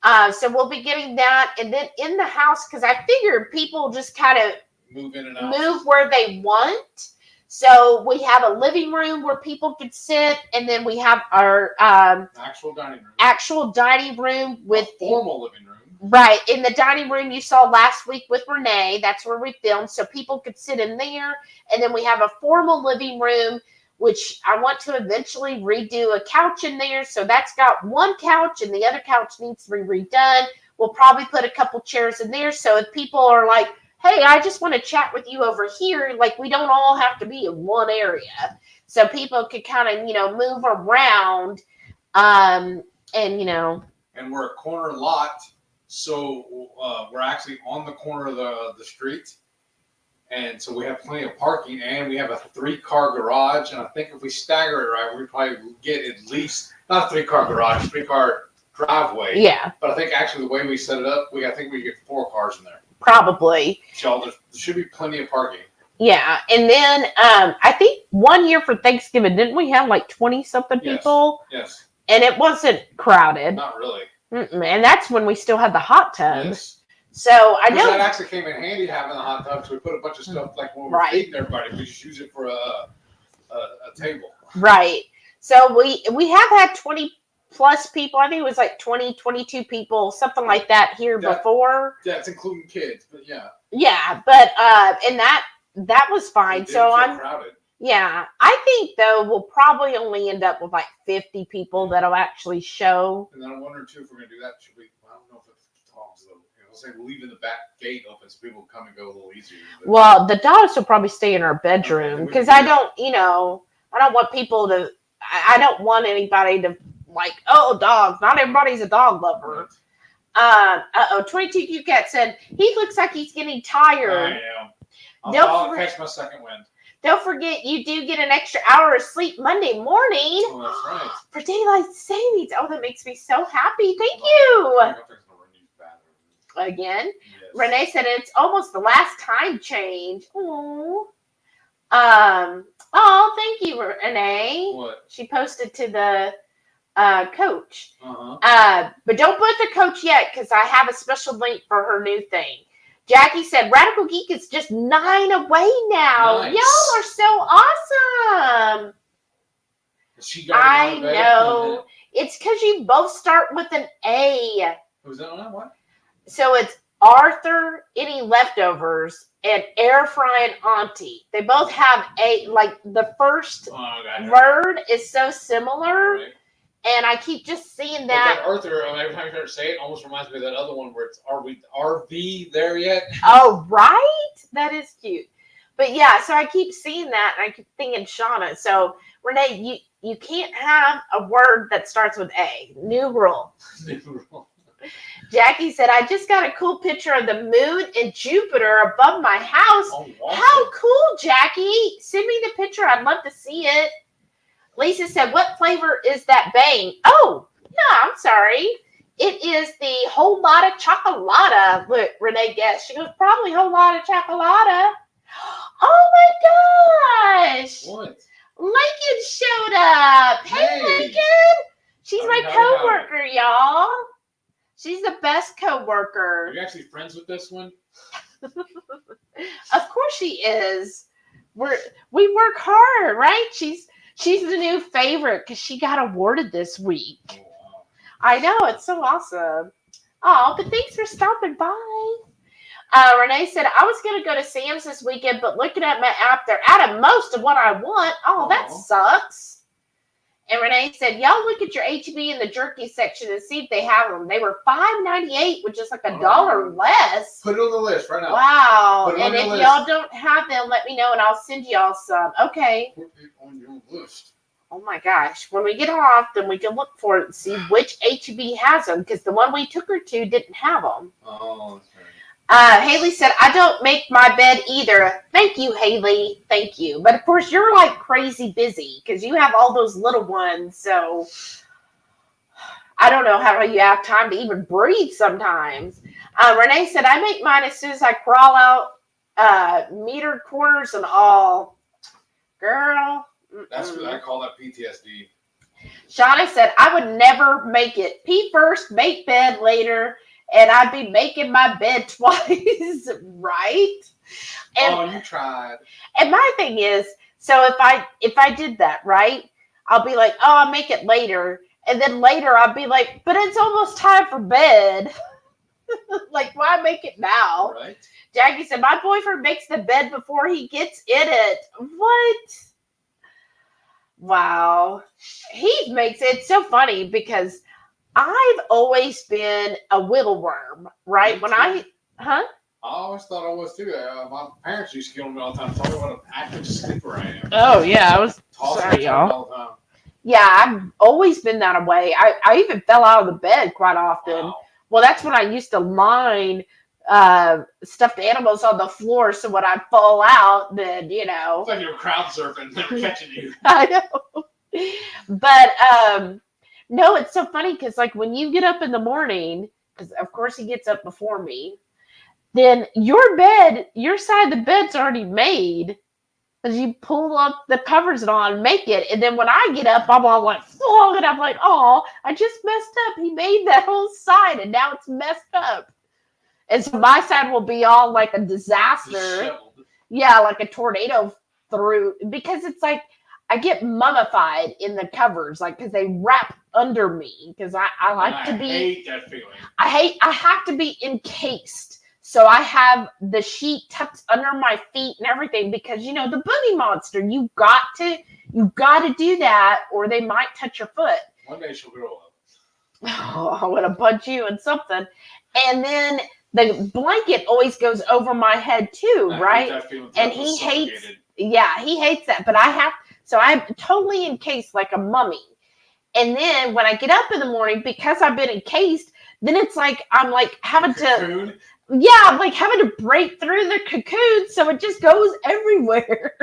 yes. So we'll be getting that, and then in the house, because I figured people just kind of Move in and out. move where they want. So we have a living room where people could sit, and then we have our Actual dining room. actual dining room with A formal living room. right in the dining room you saw last week with Renee. That's where we filmed, so people could sit in there. And then we have a formal living room, which I want to eventually redo a couch in there. So that's got 1 couch, and the other couch needs to be redone. We'll probably put a couple chairs in there. So if people are like, hey, I just want to chat with you over here, like we don't all have to be in one area. So people could kind of, move around. And, And we're a corner lot, so we're actually on the corner of the street. And so we have plenty of parking, and we have a 3-car garage. And I think if we stagger it right, we probably get at least, not a 3-car garage, 3-car driveway. yeah, But I think actually the way we set it up, I think we get 4 cars in there. probably. So there should be plenty of parking. Yeah. And then I think one year for Thanksgiving, didn't we have like 20-something Yes. people? Yes. And it wasn't crowded. Not really. And that's when we still had the hot tub. Yes. So I Because know that actually came in handy having the hot tub. So we put a bunch of stuff like when we're Right. feeding everybody, we just use it for a table. right. So we have had 20 plus people. I think it was like 20, 22 people, something like that here before. That's including kids, but yeah. Yeah, but and that was fine. It So didn't feel I'm crowded. yeah. I think though we'll probably only end up with like 50 people that'll actually show. And then I'm wondering too if we're gonna do that. Should we? I don't know if it's dogs though. We'll say we'll leave the back gate open so people come and go a little easier. But Well, the dogs will probably stay in our bedroom Okay, because we can I do don't, I don't want people to. I don't want anybody to like, oh, dogs. Not everybody's a dog lover. 22 Cat said he looks like he's getting tired. I am. Don't I'll forget- catch my second wind. Don't forget, you do get an extra hour of sleep Monday morning Oh, that's right. for daylight savings. Oh, that makes me so happy. Thank you. I'm fixing to run these bathrooms. Again, Yes. Renee said it's almost the last time change. Oh, thank you, Renee. What? She posted to the coach. Uh-huh. But don't put the coach yet because I have a special link for her new thing. Jackie said Radical Geek is just 9 away now. Nice. Y'all are so awesome. She got I know. It's because you both start with an A. Was that one? What? So it's Arthur, Any Leftovers, and Airfryin Auntie. They both have A, like the first Oh, word is so similar. Right. And I keep just seeing But that. that Arthur, every time you hear her say it, almost reminds me of that other one where it's are we there yet? Oh, right? That is cute. But yeah, so I keep seeing that and I keep thinking Shauna. So Renee, you can't have a word that starts with A. New rule. Jackie said, I just got a cool picture of the moon and Jupiter above my house. Oh, awesome. How cool, Jackie. Send me the picture. I'd love to see it. Lisa said, what flavor is that bang? Oh, yeah, I'm sorry. It is the whole lot of chocolata. Look, Renee guessed. She goes, probably whole lot of chocolata. Oh my gosh. What? Lincoln showed up. Hey, Hey. Lincoln. She's my Howdy. coworker, y'all. She's the best Are coworker. you actually friends with this one? Of course she is. We work hard, right? She's the new favorite because she got awarded this week. Oh, wow. I know, it's so awesome. Oh, but thanks for stopping by. Renee said, I was going to go to Sam's this weekend, but looking at my app, they're out of most of what I want. Oh, that Aw. sucks. And Renee said, y'all look at your HEB in the jerky section and see if they have them. They were $5.98, which is like $1 less. Put it on the list right now. Wow. Put it on And if your y'all list. don't have them, let me know and I'll send y'all some. Okay. Put it on your list. Oh my gosh. When we get off, then we can look for it and see which HEB has them because the one we took her to didn't have them. Oh, that's right. Haley said, I don't make my bed either. Thank you, Haley. Thank you. But of course, you're like crazy busy because you have all those little ones. So I don't know how you have time to even breathe sometimes. Renee said, I make mine as soon as I crawl out, metered quarters and all. Girl. That's what I call that PTSD. Shauna said, I would never make it. Pee first, make bed later, and I'd be making my bed twice, right? And, you tried. and my thing is, so if I did that, right, I'll be like, oh, I'll make it later. And then later I'll be like, but it's almost time for bed. Like, why make it now? Right. Jackie said, my boyfriend makes the bed before he gets in it. What? Wow. He makes it so funny because I've always been a whittle worm, right? Me too. Huh? I always thought I was too. My parents used to kill me all the time. Tell me what an active sleeper I am. Oh, yeah. I was Tossing sorry, and turning y'all. all the time. Yeah, I've always been that way. I even fell out of the bed quite often. Wow. Well, that's when I used to line stuffed animals on the floor. So when I fall out, then, It's like you were crowd surfing. They were catching you. I know. But no, it's so funny because like when you get up in the morning, because of course he gets up before me, then your side of the bed's already made. Because you pull up the covers on, make it, and then when I get up, I'm all like, oh, and I'm like, oh, I just messed up. He made that whole side, and now it's messed up. And so my side will be all like a disaster. Disheveled. Yeah, like a tornado through, because it's like I get mummified in the covers, like because they wrap under me. Because I like to be. I hate that feeling. I have to be encased. So I have the sheet tucked under my feet and everything because the boogie monster. You got to do that, or they might touch your foot. One day she'll grow up. Oh, I want to punch you in something. And then the blanket always goes over my head too, I right? hate that feeling. And he hates that. But I'm totally encased like a mummy. And then when I get up in the morning, because I've been encased, then it's like I'm like having to. Yeah, I'm like having to break through the cocoon, so it just goes everywhere.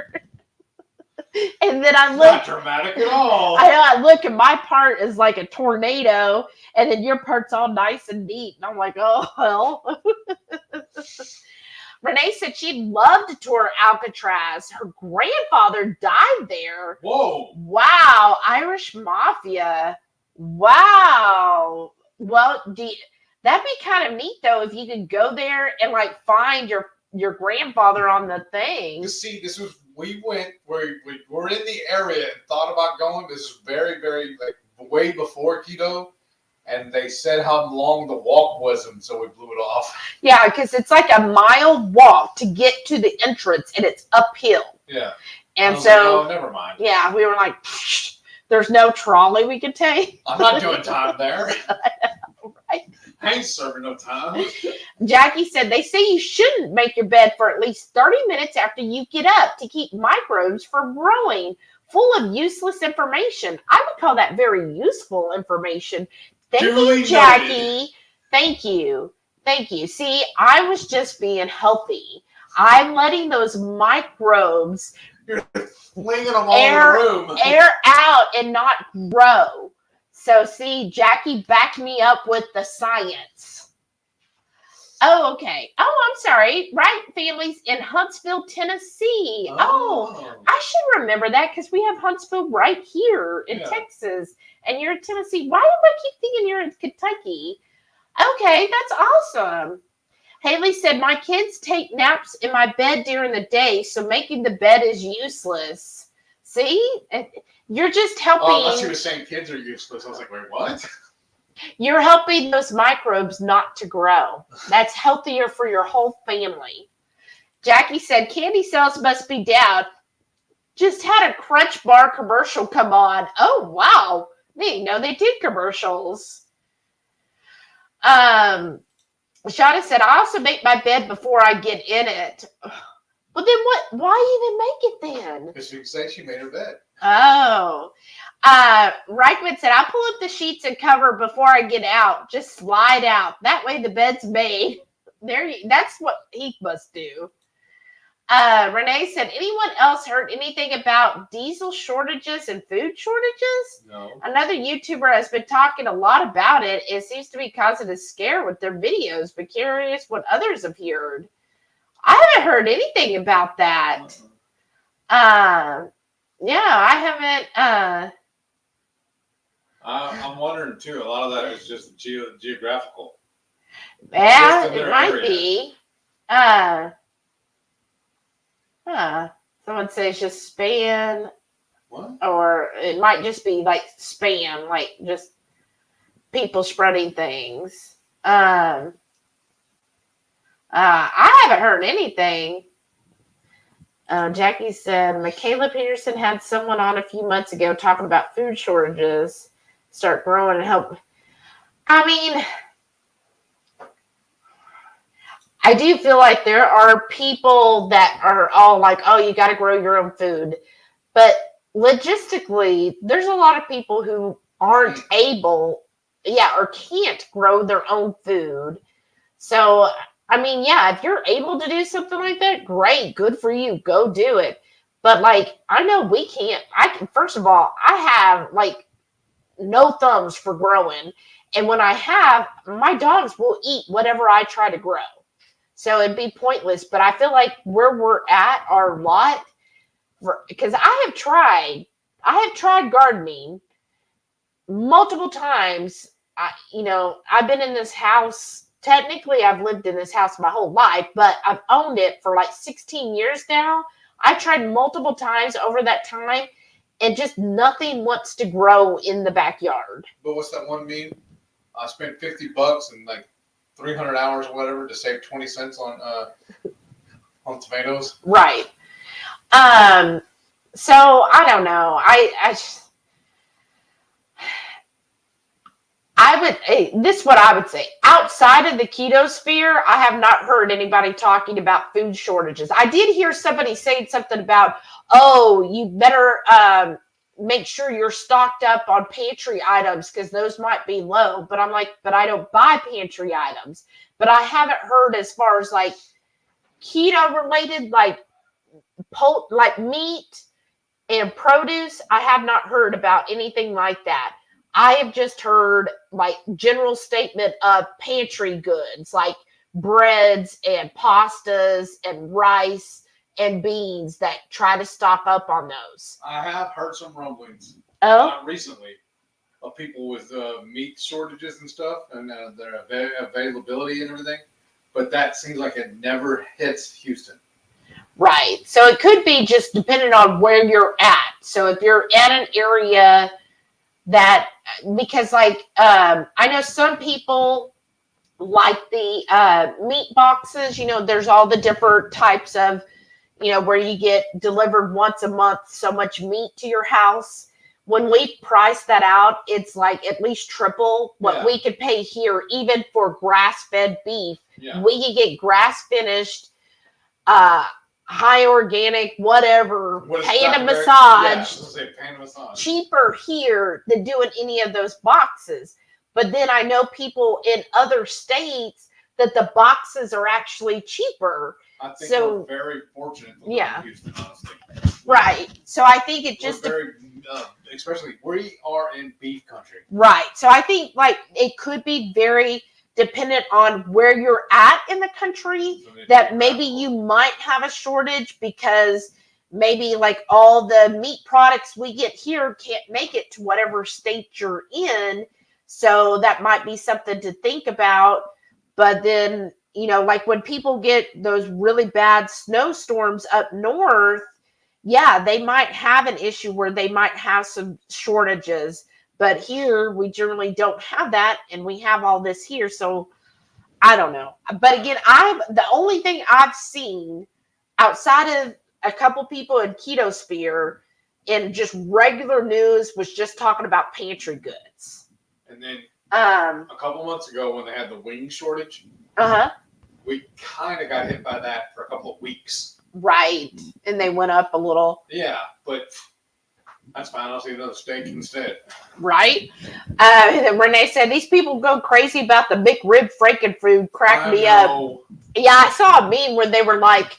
And then I look. Not dramatic at all. I look, and my part is like a tornado, and then your part's all nice and neat. And I'm like, oh, well. Renee said she'd love to tour Alcatraz. Her grandfather died there. Whoa. Wow, Irish Mafia. Wow. Well, that'd be kind of neat though if you could go there and like find your grandfather on the thing. You see, we were in the area and thought about going. This is very, very like way before keto, and they said how long the walk was, and so we blew it off. Yeah, because it's like a mile walk to get to the entrance, and it's uphill. Yeah, and so never mind. Yeah, we were like, there's no trolley we could take. I'm not doing time there. Right. I ain't serving no time. Jackie said they say you shouldn't make your bed for at least 30 minutes after you get up to keep microbes from growing. Full of useless information. I would call that very useful information. Thank you, Jackie. Thank you. Thank you. See, I was just being healthy. I'm letting those microbes flinging them all in the room. Air out and not grow. So see, Jackie backed me up with the science. Oh, okay. Oh, I'm sorry. Right, families in Huntsville, Tennessee. Oh, I should remember that because we have Huntsville right here in Texas. And you're in Tennessee. Why do I keep thinking you're in Kentucky? Okay, that's awesome. Haley said, my kids take naps in my bed during the day, so making the bed is useless. See? You're just helping. Oh, unless you were saying kids are useless. I was like, wait, what? You're helping those microbes not to grow. That's healthier for your whole family. Jackie said, candy sales must be down. Just had a Crunch Bar commercial come on. Oh, wow. They didn't know they did commercials. Shauna said, I also make my bed before I get in it. Well, then what? Why even make it then? Because she said she made her bed. Oh. Reichman said, I'll pull up the sheets and cover before I get out. Just slide out. That way the bed's made. That's what he must do. Renee said, anyone else heard anything about diesel shortages and food shortages? No. Another YouTuber has been talking a lot about it. It seems to be causing a scare with their videos, but curious what others have heard. I haven't heard anything about that. Yeah, I haven't. I'm wondering too. A lot of that is just geographical. Yeah, Just in it their might area. be. Someone says just spam, What? or it might just be like spam, like just people spreading things. I haven't heard anything. Jackie said Michaela Peterson had someone on a few months ago talking about food shortages. Start growing and help. I mean, I do feel like there are people that are all like, oh, you got to grow your own food. But logistically, there's a lot of people who aren't able, or can't grow their own food. So, I mean, yeah, if you're able to do something like that, great, good for you, go do it. But like, I know we can't. First of all, I have like no thumbs for growing. And when I have, my dogs will eat whatever I try to grow. So it'd be pointless. But I feel like where we're at, our lot, because I have tried gardening multiple times. I've been in this house. Technically, I've lived in this house my whole life, but I've owned it for like 16 years now. I tried multiple times over that time, and just nothing wants to grow in the backyard. But what's that one meme? I spent $50 and like 300 hours or whatever to save 20 cents on tomatoes. Right. So I don't know. This is what I would say. Outside of the keto sphere, I have not heard anybody talking about food shortages. I did hear somebody saying something about, oh, you better make sure you're stocked up on pantry items because those might be low. But I'm like, but I don't buy pantry items. But I haven't heard as far as like keto related, like meat and produce. I have not heard about anything like that. I have just heard like general statement of pantry goods, like breads and pastas and rice and beans that try to stock up on those. I have heard some rumblings, Oh, not recently, of people with meat shortages and stuff and their availability and everything. But that seems like it never hits Houston. right. So it could be just depending on where you're at. So if you're at an area that, because like I know some people like the meat boxes, there's all the different types of, where you get delivered once a month so much meat to your house. When we price that out, it's like at least triple what we could pay here, even for grass-fed beef. Yeah. We could get grass-finished, high organic, whatever, paying a massage, cheaper here than doing any of those boxes. But then I know people in other states that the boxes are actually cheaper. I think we're very fortunate to live in Houston, honestly. Right. So I think it just especially we are in beef country. Right. So I think like it could be very dependent on where you're at in the country, that maybe you might have a shortage because maybe like all the meat products we get here can't make it to whatever state you're in. So that might be something to think about. But then, like when people get those really bad snowstorms up north, they might have an issue where they might have some shortages. But here, we generally don't have that, and we have all this here. So, I don't know. But again, the only thing I've seen outside of a couple people in Keto Sphere in just regular news was just talking about pantry goods. And then a couple months ago when they had the wing shortage, we kind of got hit by that for a couple of weeks. Right. And they went up a little. Yeah, but that's fine. I'll see another steak instead. Right. And Renee said, these people go crazy about the McRib Frankenfood. Cracked me up. Yeah, I saw a meme where they were like,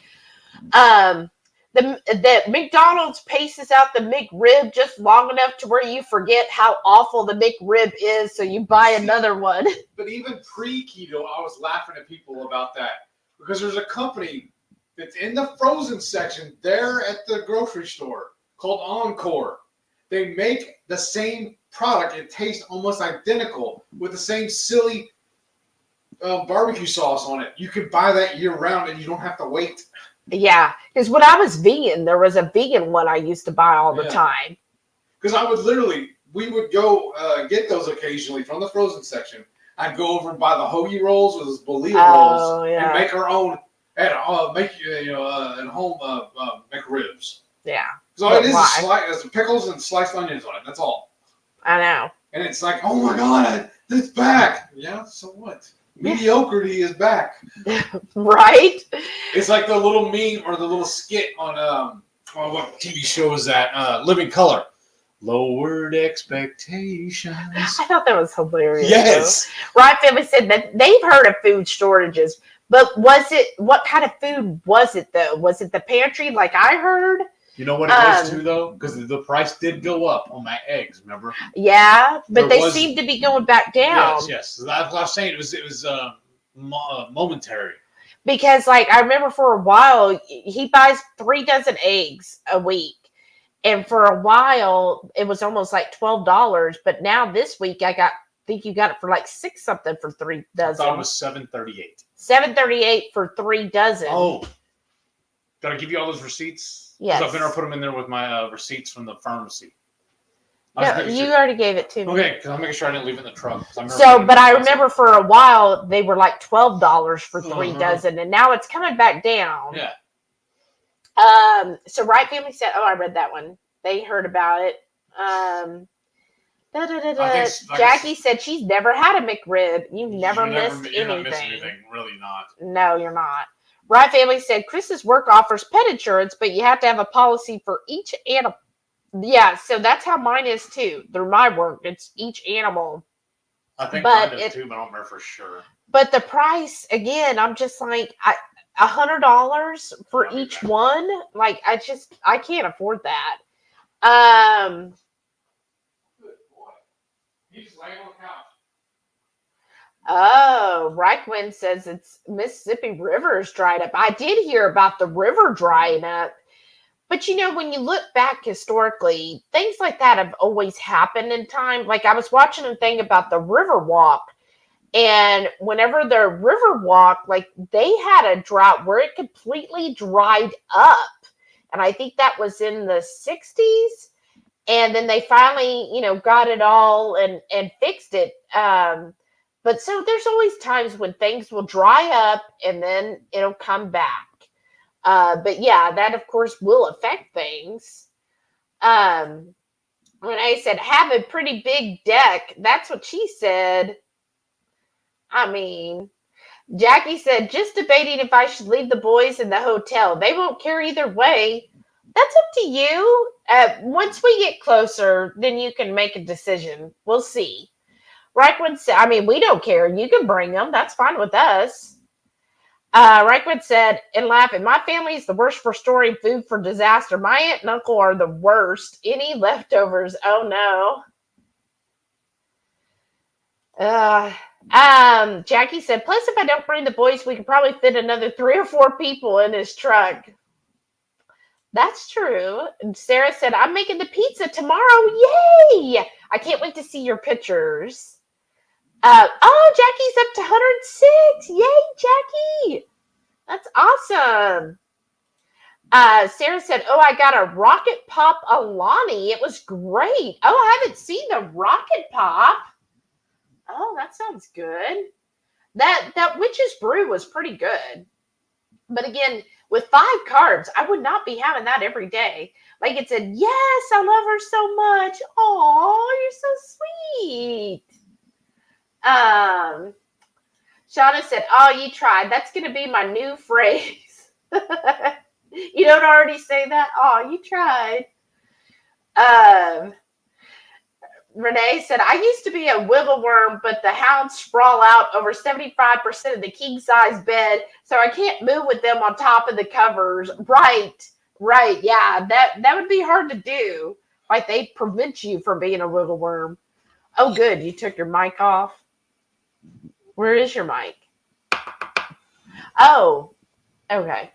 The McDonald's paces out the McRib just long enough to where you forget how awful the McRib is, so you buy another one. But even pre-keto, I was laughing at people about that because there's a company that's in the frozen section there at the grocery store called Encore. They make the same product. It tastes almost identical with the same silly barbecue sauce on it. You could buy that year round and you don't have to wait. Yeah, because when I was vegan, there was a vegan one I used to buy all the time. Because we would go get those occasionally from the frozen section. I'd go over and buy the hoagie rolls or those bolillo rolls and make our own at home McRibs. Yeah. So it is pickles and sliced onions on it. That's all. I know. And it's like, oh my god, it's back. Yeah. So what? Mediocrity is back. Right? It's like the little meme or the little skit on what TV show is that? Living Color. Lowered expectations. I thought that was hilarious. Yes. Right Family said that they've heard of food shortages, but what kind of food was it though? Was it the pantry like I heard? You know what it was too though? Because the price did go up on my eggs, remember? Yeah, but they seem to be going back down. Yes. That's what I was saying. It was momentary. Because like I remember for a while he buys 3 dozen eggs a week. And for a while it was almost like $12, but now this week I think you got it for like $6 something for 3 dozen. I thought it was $7.38. $7.38 for 3 dozen. Oh. Did I give you all those receipts? Yes. I've been put them in there with my receipts from the pharmacy. No, you already gave it to me. Okay, because I'm making sure I didn't leave it in the truck. But I remember for a while they were like $12 for 3 dozen, and now it's coming back down. Yeah. So Wright Family said, I read that one. They heard about it. Jackie said she's never had a McRib. You've never missed anything. You're not missing anything. Really not. No, you're not. Wright Family said Chris's work offers pet insurance, but you have to have a policy for each animal. Yeah, so that's how mine is too. Through my work, it's each animal. I think mine is too, but I don't remember for sure. But the price, again, I'm just like, $100 for each one. Like, I can't afford that. Good boy. He's laying on the couch. Oh, Reichman says it's Mississippi River is dried up. I did hear about the river drying up. But, when you look back historically, things like that have always happened in time. Like, I was watching a thing about the river walk. And whenever the river walk, like, they had a drought where it completely dried up. And I think that was in the 60s. And then they finally, got it all and fixed it. But so there's always times when things will dry up and then it'll come back. But yeah, that of course will affect things. When I said have a pretty big deck, that's what she said. I mean, Jackie said, just debating if I should leave the boys in the hotel. They won't care either way. That's up to you. Once we get closer, then you can make a decision. We'll see. Reichwood said, we don't care. You can bring them. That's fine with us. Reichwood said, and laughing, my family is the worst for storing food for disaster. My aunt and uncle are the worst. Any leftovers? Oh, no. Jackie said, plus if I don't bring the boys, we could probably fit another 3 or 4 people in his truck. That's true. And Sarah said, I'm making the pizza tomorrow. Yay! I can't wait to see your pictures. Jackie's up to 106. Yay, Jackie! That's awesome. Sarah said, I got a Rocket Pop Alani. It was great. I haven't seen the Rocket Pop. Oh, that sounds good. That Witch's Brew was pretty good. But again, with 5 carbs, I would not be having that every day. Like it said, yes, I love her so much. Oh, you're so sweet. Shauna said, you tried. That's going to be my new phrase. You don't already say that? Oh, you tried. Renee said, I used to be a wiggle worm, but the hounds sprawl out over 75% of the king size bed, so I can't move with them on top of the covers. Right. Yeah, that would be hard to do. Like they prevent you from being a wiggle worm. Oh, good. You took your mic off. Where is your mic? Oh, okay.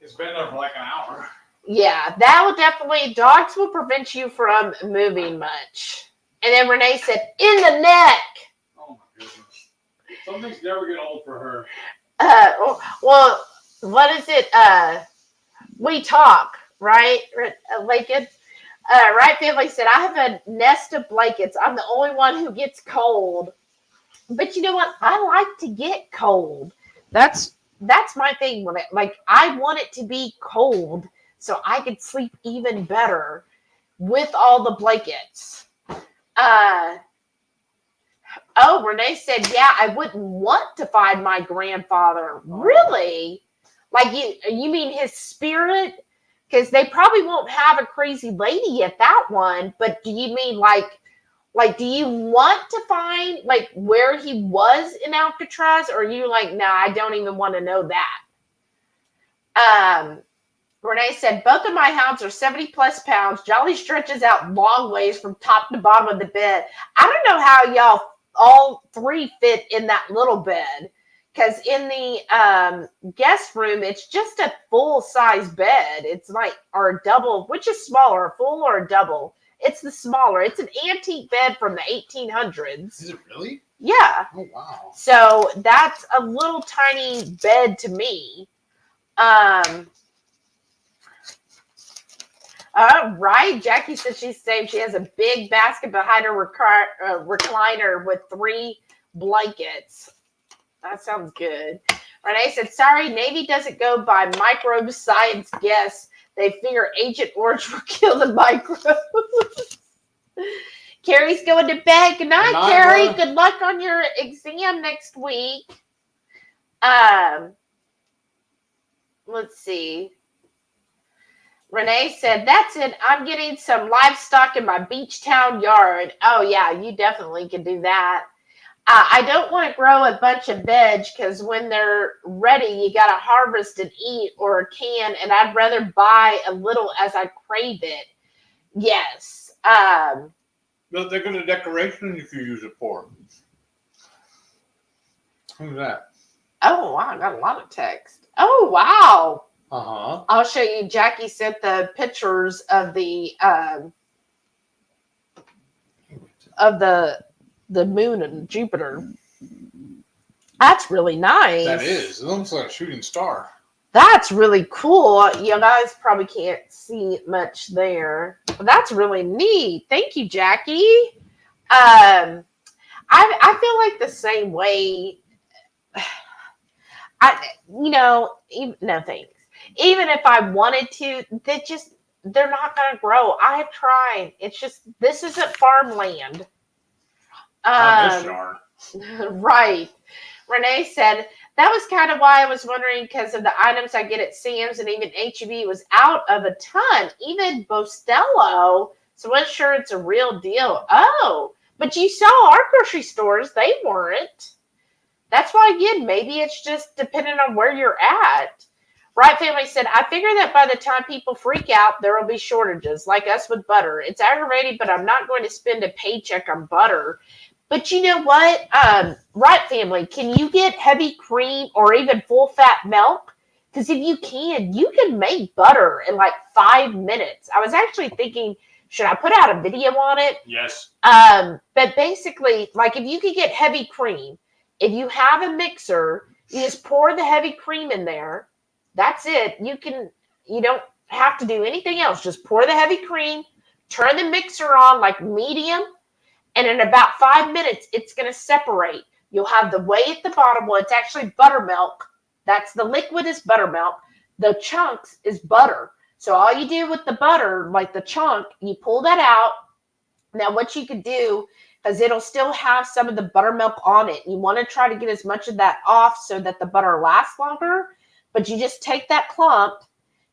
It's been there for like an hour. Yeah, that will definitely, dogs will prevent you from moving much. And then Renee said, in the neck. Oh my goodness. Some things never get old for her. Well, what is it? We talk, right? Like it. Right, family said, I have a nest of blankets. I'm the only one who gets cold. But you know what? I like to get cold. That's my thing. When I want it to be cold so I could sleep even better with all the blankets. Renee said, yeah, I wouldn't want to find my grandfather. Really? Like you mean his spirit? Because they probably won't have a crazy lady at that one. But do you mean like do you want to find like where he was in Alcatraz? Or are you like, nah, I don't even want to know that? Renee said, both of my hounds are 70 plus pounds. Jolly stretches out long ways from top to bottom of the bed. I don't know how y'all all three fit in that little bed. Because in the guest room, it's just a full-size bed. It's like, or a double, which is smaller, a full or a double? It's the smaller. It's an antique bed from the 1800s. Is it really? Yeah. Oh, wow. So that's a little tiny bed to me. All right. Jackie says she's safe. She has a big basket behind her recliner with 3 blankets. That sounds good. Renee said, sorry, Navy doesn't go by microbe science guess. They figure Agent Orange will kill the microbes. Carrie's going to bed. Good night, Carrie. Bro. Good luck on your exam next week. Let's see. Renee said, that's it. I'm getting some livestock in my beach town yard. Oh, yeah, you definitely can do that. I don't want to grow a bunch of veg because when they're ready, you got to harvest and eat or can, and I'd rather buy a little as I crave it. Yes. But they're going to decoration if you use it for. Who's that? Oh, wow. I got a lot of text. Oh, wow. Uh-huh. I'll show you. Jackie sent the pictures of the moon and Jupiter. That's really nice. That is. It looks like a shooting star. That's really cool. You guys probably can't see much there. But that's really neat. Thank you, Jackie. I feel like the same way. No thanks. Even if I wanted to, they're not going to grow. I have tried. It's just, this isn't farmland. Right. Renee said, that was kind of why I was wondering because of the items I get at Sam's and even H-E-B was out of a ton, even Bostello. So I'm sure it's a real deal. Oh, but you saw our grocery stores. They weren't. That's why, again, maybe it's just depending on where you're at. Right Family said, I figure that by the time people freak out, there will be shortages, like us with butter. It's aggravating, but I'm not going to spend a paycheck on butter. But you know what? Right Family, can you get heavy cream or even full-fat milk? Because if you can make butter in like 5 minutes. I was actually thinking, should I put out a video on it? Yes. But basically, like if you could get heavy cream, if you have a mixer, you just pour the heavy cream in there. That's it. You don't have to do anything else. Just pour the heavy cream, turn the mixer on like medium, and in about 5 minutes, it's going to separate. You'll have the whey at the bottom. Well, it's actually buttermilk. That's the liquid is buttermilk. The chunks is butter. So all you do with the butter, like the chunk, you pull that out. Now what you could do, because it'll still have some of the buttermilk on it. You want to try to get as much of that off so that the butter lasts longer. But you just take that clump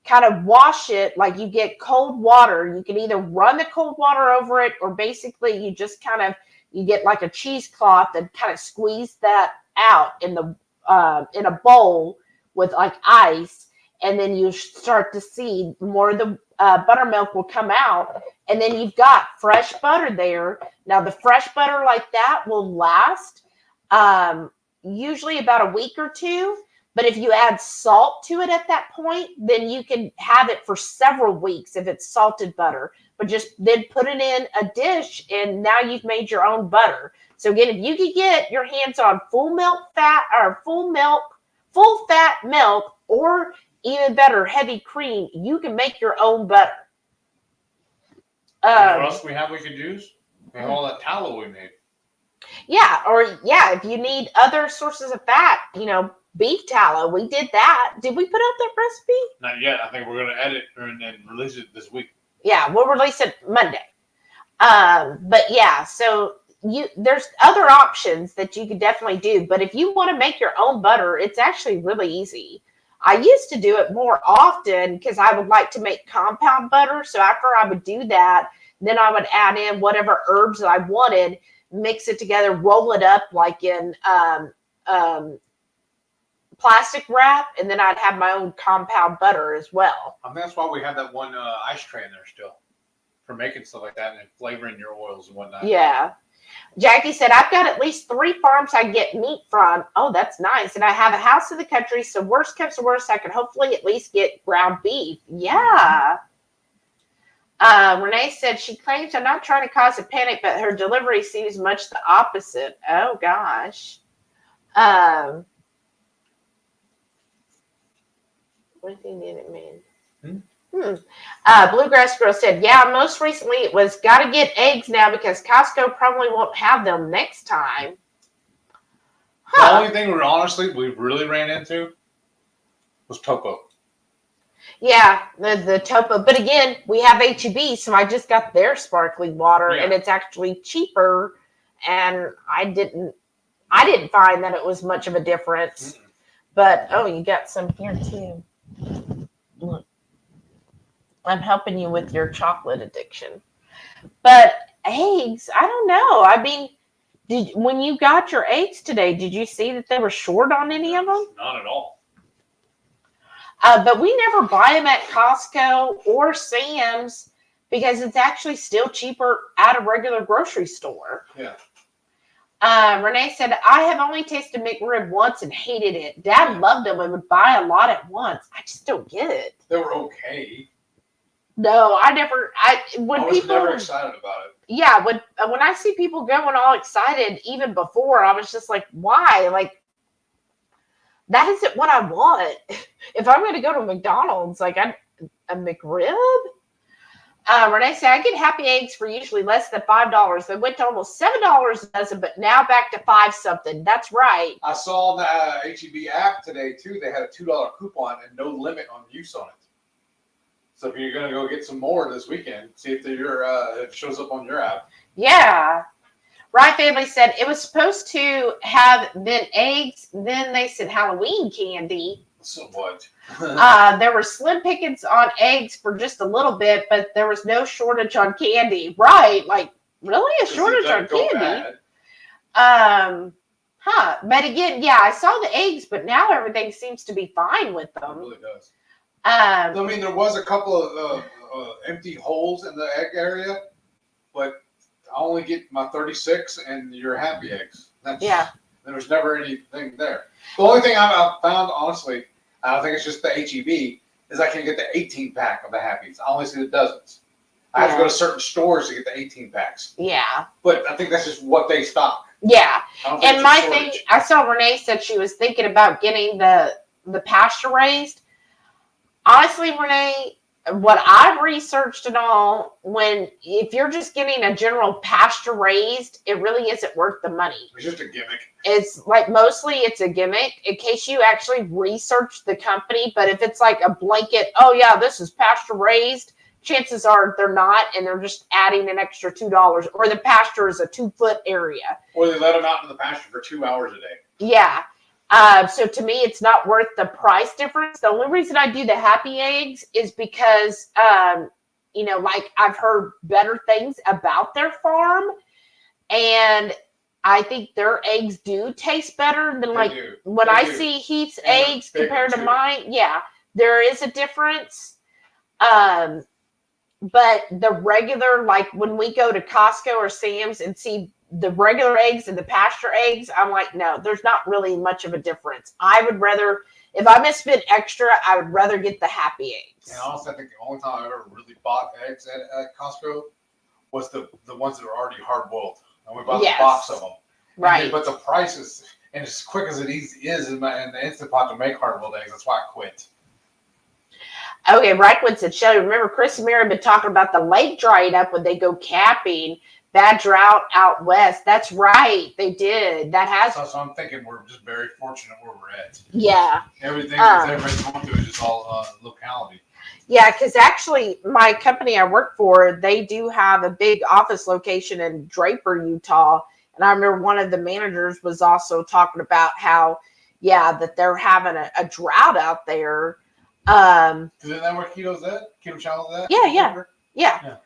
kind of wash it, like you get cold water. You can either run the cold water over it, or basically you just kind of, you get like a cheesecloth and kind of squeeze that out in a bowl with like ice, and then you start to see more of the buttermilk will come out, and then you've got fresh butter there. Now the fresh butter like that will last usually about a week or two. But if you add salt to it at that point, then you can have it for several weeks if it's salted butter. But just then put it in a dish, and now you've made your own butter. So again, if you could get your hands on full fat milk, or even better, heavy cream, you can make your own butter. What else we have we could use? We have all that tallow we made. Yeah, if you need other sources of fat, beef tallow, we did that. Did we put out that recipe? Not yet. I think we're going to edit and release it this week. Yeah, we'll release it Monday. But yeah, so there's other options that you could definitely do. But if you want to make your own butter, it's actually really easy. I used to do it more often because I would like to make compound butter. So after I would do that, then I would add in whatever herbs that I wanted, mix it together, roll it up like in plastic wrap, and then I'd have my own compound butter as well. I mean, that's why we have that one ice tray in there still for making stuff like that and flavoring your oils and whatnot. Yeah. Jackie said, I've got at least 3 farms I get meat from. Oh, that's nice. And I have a house in the country, so worst comes to worst, I can hopefully at least get ground beef. Yeah. Renee said she claims, I'm not trying to cause a panic, but her delivery seems much the opposite. Oh, gosh. What do you need it mean? Bluegrass Girl said, yeah, most recently it was got to get eggs now because Costco probably won't have them next time. The only thing we really ran into was topo. Yeah, the topo. But again, we have HEB, so I just got their sparkling water, and it's actually cheaper. And I didn't find that it was much of a difference. Mm-mm. But you got some here too. Look, I'm helping you with your chocolate addiction. But eggs, I don't know. I mean, when you got your eggs today, did you see that they were short on any of them? Not at all. But we never buy them at Costco or Sam's because it's actually still cheaper at a regular grocery store. Yeah. Renee said, I have only tasted McRib once and hated it. Dad loved them and would buy a lot at once. I just don't get it. They were okay. No, I was never excited about it. Yeah, when I see people going all excited, even before, I was just like, why? Like, that isn't what I want. If I'm going to go to McDonald's, like a McRib? Renee said, I get happy eggs for usually less than $5. They went to almost $7 a dozen, but now back to $5 something. That's right. I saw the HEB app today, too. They had a $2 coupon and no limit on use on it. So if you're going to go get some more this weekend, see if it shows up on your app. Yeah. Rye Family said, it was supposed to have been eggs. Then they said Halloween candy. So what? There were slim pickings on eggs for just a little bit, but there was no shortage on candy. Right. Like, really? A shortage on candy? But again, yeah, I saw the eggs, but now everything seems to be fine with them. It really does. I mean, there was a couple of empty holes in the egg area, but I only get my 36 and your happy eggs. There was never anything there. The only thing I've found, honestly, I don't think it's just the HEB, is I can get the 18-pack of the Happies. I only see the dozens. I have to go to certain stores to get the 18-packs. Yeah. But I think that's just what they stock. Yeah. And my thing, I saw Renee said she was thinking about getting the pasture raised. Honestly, Renee, what I've researched and all, if you're just getting a general pasture raised, it really isn't worth the money. It's just a gimmick. It's like mostly it's a gimmick in case you actually research the company. But if it's like a blanket, oh yeah, this is pasture raised, chances are they're not, and they're just adding an extra $2, or the pasture is a 2-foot area. Or they let them out in the pasture for 2 hours a day. Yeah. So to me, it's not worth the price difference. The only reason I do the happy eggs is because, like I've heard better things about their farm, and I think their eggs do taste better than when I see Heath's eggs compared to mine. Yeah, there is a difference. But the regular, like when we go to Costco or Sam's and see the regular eggs and the pasture eggs, I'm like, no, there's not really much of a difference. I would rather, if I'm going to spend extra, I would rather get the happy eggs. And honestly, I think the only time I ever really bought eggs at Costco was the ones that were already hard boiled. And we bought a box of them. Right. But the prices, and as quick as it is in the Instant Pot to make hard boiled eggs, that's why I quit. Okay, Rackwood said, Shelly, remember Chris and Mary have been talking about the lake drying up when they go camping. Bad drought out west. That's right. They did. That has. So I'm thinking we're just very fortunate where we're at. Yeah. Everything that everybody's going through is just all locality. Yeah, because actually my company I work for, they do have a big office location in Draper, Utah. And I remember one of the managers was also talking about how, that they're having a drought out there. Isn't that where Keto's at? Keto Channel's at? Yeah.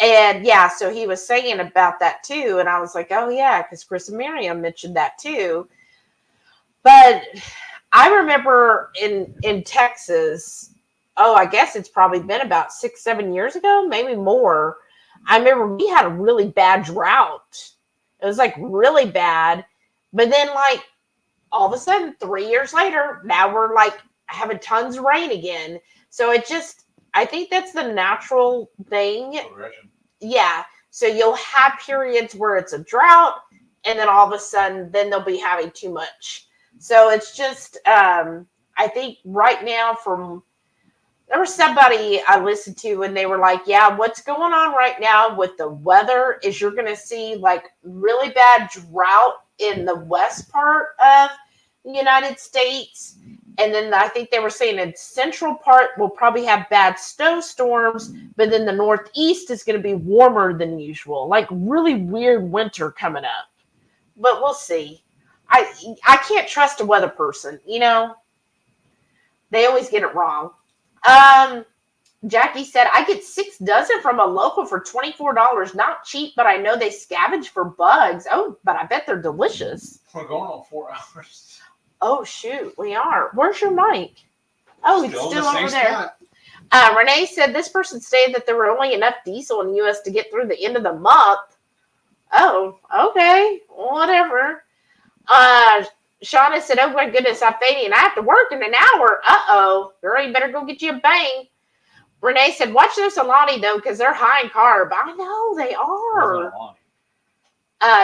And so he was saying about that too. And I was like, oh yeah, because Chris and Miriam mentioned that too. But I remember in Texas, I guess it's probably been about 6-7 years ago, maybe more. I remember we had a really bad drought. It was like really bad. But then like all of a sudden, 3 years later, now we're like having tons of rain again. So I think that's the natural thing. Progression. Yeah. So you'll have periods where it's a drought, and then all of a sudden, then they'll be having too much. So it's just, I think right now there was somebody I listened to and they were like, what's going on right now with the weather is you're going to see like really bad drought in the west part of the United States. And then I think they were saying in central part, we'll probably have bad snowstorms, but then the northeast is going to be warmer than usual. Like really weird winter coming up. But we'll see. I can't trust a weather person, They always get it wrong. Jackie said, I get 6 dozen from a local for $24. Not cheap, but I know they scavenge for bugs. Oh, but I bet they're delicious. We're going on 4 hours. Oh, shoot, we are. Where's your mic? Oh, it's still over there. Renee said this person stated that there were only enough diesel in the U.S. to get through the end of the month. Oh, okay, whatever. Shauna said, oh, my goodness, I'm fading and I have to work in an hour. Uh-oh. Girl, you better go get you a bang. Renee said, watch those salami, though, because they're high in carb. I know, they are.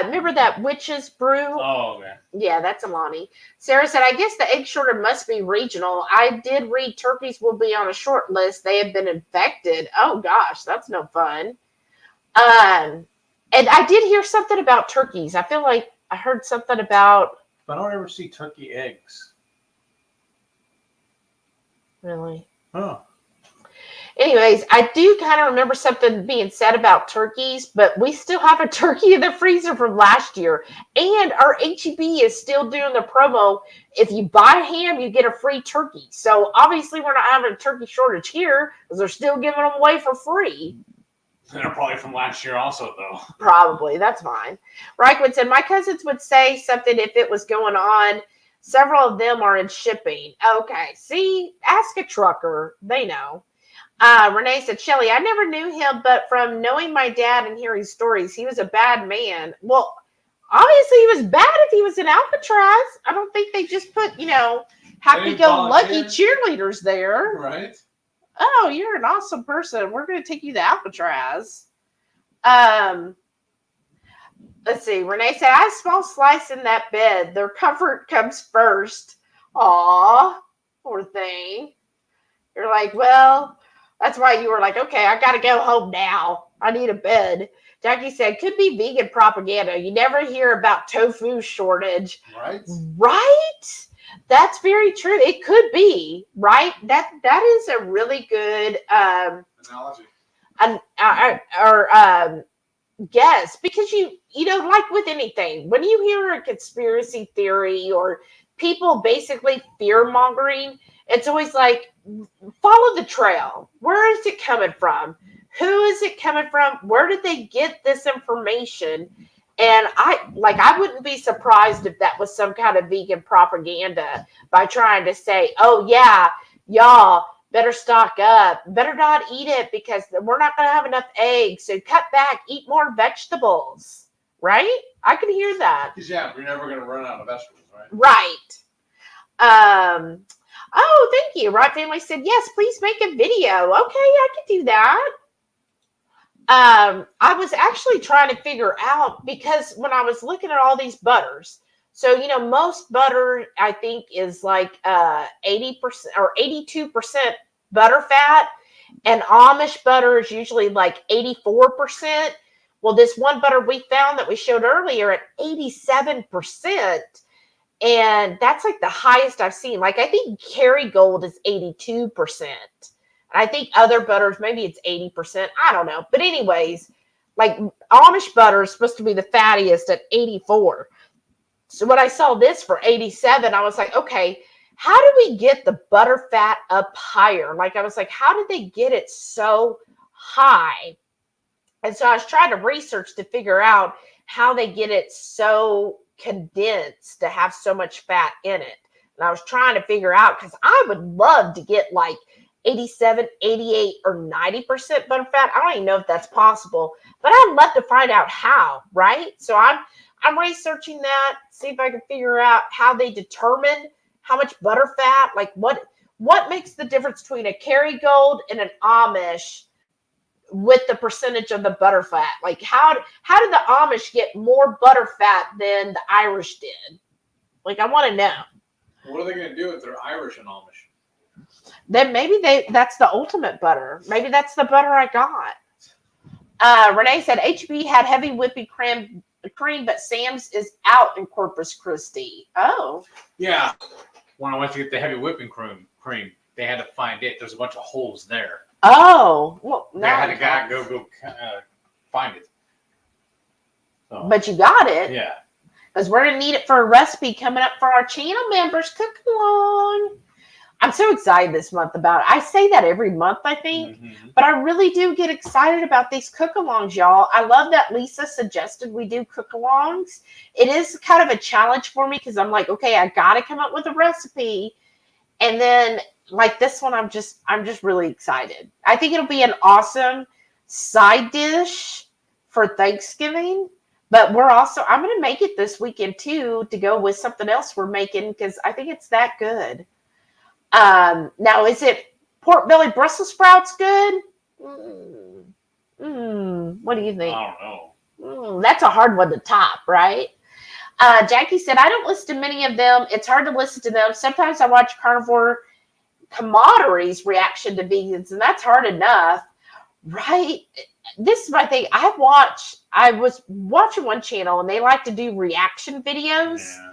Remember that witch's brew? Oh, okay. Yeah, that's Alani. Sarah said, I guess the egg shortage must be regional. I did read turkeys will be on a short list. They have been infected. Oh, gosh, that's no fun. And I did hear something about turkeys. I feel like I heard something about... But I don't ever see turkey eggs. Really? Huh. Anyways, I do kind of remember something being said about turkeys, but we still have a turkey in the freezer from last year. And our HEB is still doing the promo. If you buy ham, you get a free turkey. So obviously we're not having a turkey shortage here because they're still giving them away for free. They're probably from last year also, though. Probably. That's fine. Reichwood said, my cousins would say something if it was going on. Several of them are in shipping. Okay. See, ask a trucker. They know. Renee said, Shelly, I never knew him, but from knowing my dad and hearing stories, he was a bad man. Well, obviously he was bad if he was in Alcatraz. I don't think they just put, happy-go-lucky cheerleaders there. Right. Oh, you're an awesome person. We're going to take you to Alcatraz. Let's see. Renee said, I have a small slice in that bed. Their comfort comes first. Aw, poor thing. You're like, well... That's why you were like, okay, I got to go home now. I need a bed. Jackie said, could be vegan propaganda. You never hear about tofu shortage. Right? Right? That's very true. It could be, right? That is a really good analogy. Guess. Because you know, like with anything, when you hear a conspiracy theory or people basically fear mongering. It's always like, follow the trail. Where is it coming from? Who is it coming from? Where did they get this information? And I wouldn't be surprised if that was some kind of vegan propaganda by trying to say, oh yeah, y'all better stock up, better not eat it because we're not going to have enough eggs. So cut back, eat more vegetables, right? I can hear that. Because we're never going to run out of vegetables, right? Right. Oh, thank you. Right Family said, yes, please make a video. Okay, I can do that. I was actually trying to figure out, because when I was looking at all these butters, so, most butter, I think, is like 80% or 82% butter fat, and Amish butter is usually like 84%. Well, this one butter we found that we showed earlier at 87%. And that's like the highest I've seen. Like, I think Kerrygold is 82%. I think other butters, maybe it's 80%. I don't know. But anyways, like Amish butter is supposed to be the fattiest at 84. So when I saw this for 87, I was like, okay, how do we get the butter fat up higher? Like, I was like, how did they get it so high? And so I was trying to research to figure out how they get it so condensed to have so much fat in it. And I was trying to figure out, because I would love to get like 87, 88, or 90% butter fat. I don't even know if that's possible, but I'd love to find out how, right? So I'm researching that, see if I can figure out how they determine how much butter fat, like what makes the difference between a Kerrygold and an Amish with the percentage of the butter fat. Like how did the Amish get more butter fat than the Irish did? Like, I want to know. What are they going to do if they're Irish and Amish? Then maybe that's the ultimate butter. Maybe that's the butter I got. Renee said HB had heavy whipping cream, but Sam's is out in Corpus Christi. Oh. Yeah. When I went to get the heavy whipping cream, they had to find it. There's a bunch of holes there. Oh. Well, They had a guy go find it. So, but you got it. Yeah. Because we're going to need it for a recipe coming up for our channel members. Cook along. I'm so excited this month about it. I say that every month, I think, but I really do get excited about these cook-alongs, y'all. I love that Lisa suggested we do cook-alongs. It is kind of a challenge for me because I'm like, okay, I got to come up with a recipe. And then like this one, I'm just really excited. I think it'll be an awesome side dish for Thanksgiving. But I'm going to make it this weekend too, to go with something else we're making, because I think it's that good. Now, is it pork belly Brussels sprouts good? What do you think? I don't know. That's a hard one to top, right? Jackie said, I don't listen to many of them. It's hard to listen to them. Sometimes I watch Carnivore Camaraderie's reaction to vegans, and that's hard enough, right? This is my thing. I was watching one channel, and they like to do reaction videos. Yeah.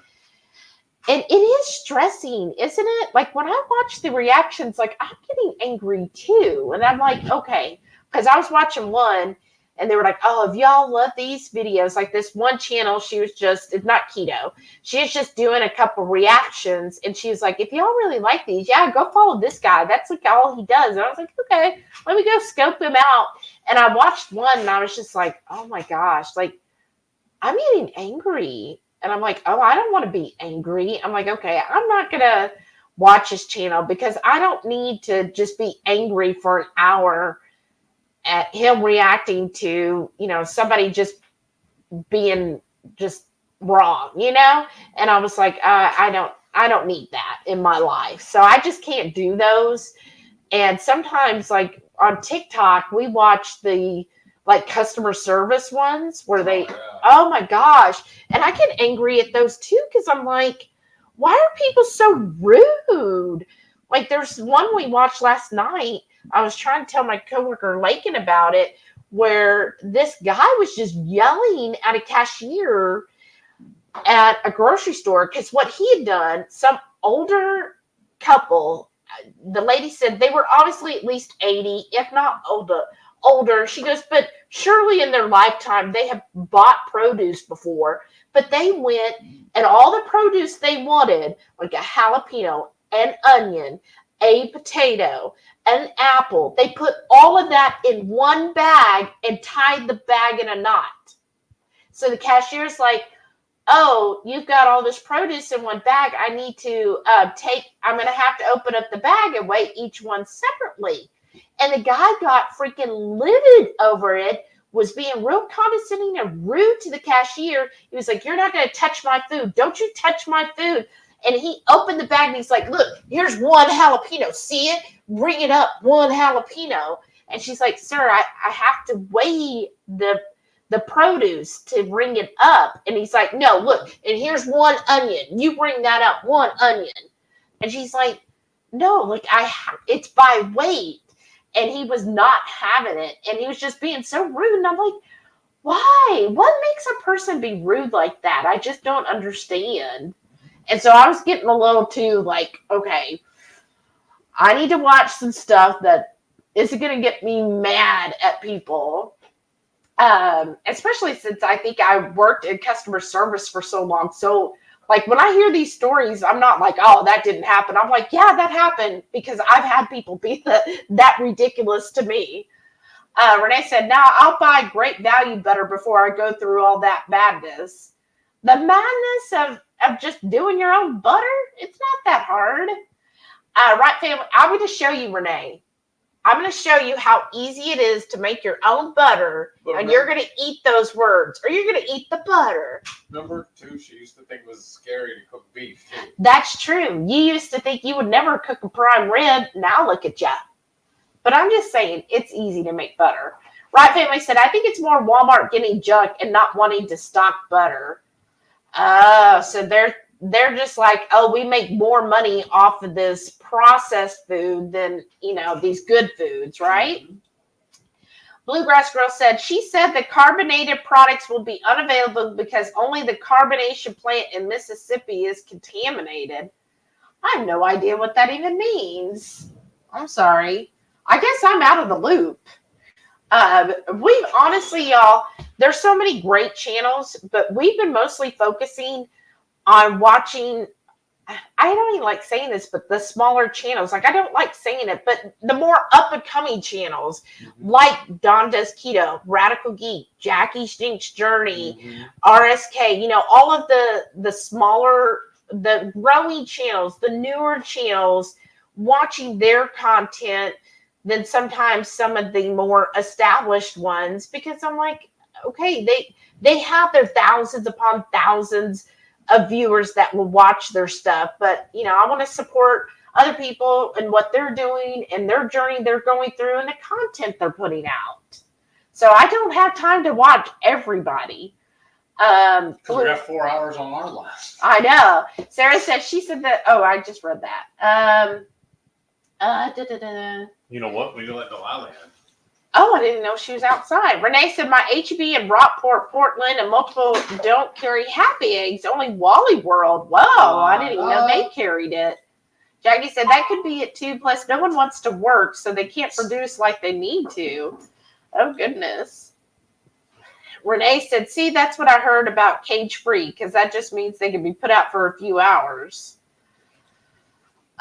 And it is stressing, isn't it? Like, when I watch the reactions, like, I'm getting angry too. And I'm like, okay, because I was watching one and they were like, oh, if y'all love these videos, like this one channel, it's not keto. She was just doing a couple reactions. And she was like, if y'all really like these, yeah, go follow this guy. That's like all he does. And I was like, okay, let me go scope him out. And I watched one and I was just like, oh my gosh, like, I'm getting angry. And I'm like, oh, I don't want to be angry. I'm like, okay, I'm not going to watch his channel because I don't need to just be angry for an hour at him reacting to, somebody just being just wrong, And I was like, I don't need that in my life. So I just can't do those. And sometimes, like on TikTok, we watch the like customer service ones where oh my gosh. And I get angry at those too, because I'm like, why are people so rude? Like, there's one we watched last night. I was trying to tell my coworker Lakin about it, where this guy was just yelling at a cashier at a grocery store because what he had done, some older couple, the lady said they were obviously at least 80, if not older. She goes, but surely in their lifetime they have bought produce before, but they went and all the produce they wanted, like a jalapeno, an onion, a potato, an apple, they put all of that in one bag and tied the bag in a knot. So the cashier's like, oh, you've got all this produce in one bag. I need to I'm going to have to open up the bag and weigh each one separately. And the guy got freaking livid over it, was being real condescending and rude to the cashier. He was like, you're not going to touch my food. Don't you touch my food. And he opened the bag and he's like, look, here's one jalapeno. See it? Ring it up, one jalapeno. And she's like, sir, I have to weigh the produce to ring it up. And he's like, no, look, and here's one onion. You bring that up, one onion. And she's like, no, like it's by weight. And he was not having it. And he was just being so rude. And I'm like, why? What makes a person be rude like that? I just don't understand. And so I was getting a little too like, okay, I need to watch some stuff that isn't going to get me mad at people. Especially since I think I worked in customer service for so long. So like when I hear these stories, I'm not like, oh, that didn't happen. I'm like, yeah, that happened because I've had people be that ridiculous to me. Renee said, now I'll buy great value butter before I go through all that madness. The madness of just doing your own butter, it's not that hard. Right, family, I'm going to show you, Renee. I'm going to show you how easy it is to make your own butter, and you're going to eat those words, or you're going to eat the butter. Number two, she used to think it was scary to cook beef, too. That's true. You used to think you would never cook a prime rib. Now look at you. But I'm just saying, it's easy to make butter. Right, family said, I think it's more Walmart getting junk and not wanting to stock butter. So they're just like, oh, we make more money off of this processed food than, these good foods, right? Mm-hmm. Bluegrass Girl said, she said the carbonated products will be unavailable because only the carbonation plant in Mississippi is contaminated. I have no idea what that even means. I'm sorry. I guess I'm out of the loop. We've honestly, y'all, there's so many great channels, but we've been mostly focusing on watching, I don't even like saying this, but the smaller channels. Like, I don't like saying it, but the more up-and-coming channels, like Don Does Keto, Radical Geek, Jackie Stink's Journey, RSK, all of the smaller, the growing channels, the newer channels, watching their content than sometimes some of the more established ones, because I'm like, okay, they have their thousands upon thousands of viewers that will watch their stuff, but I want to support other people and what they're doing and their journey they're going through and the content they're putting out. So I don't have time to watch everybody. We have 4 hours on our list. I know. Sarah said, she said that. Oh, I just read that. You know what? We let Delilah in. Oh, I didn't know she was outside. Renee said, my HEB in Rockport, Portland, and multiple don't carry Happy Eggs, only Wally World. Whoa, I didn't even know they carried it. Jackie said, that could be it too. Plus, no one wants to work, so they can't produce like they need to. Oh, goodness. Renee said, see, that's what I heard about cage-free, because that just means they can be put out for a few hours.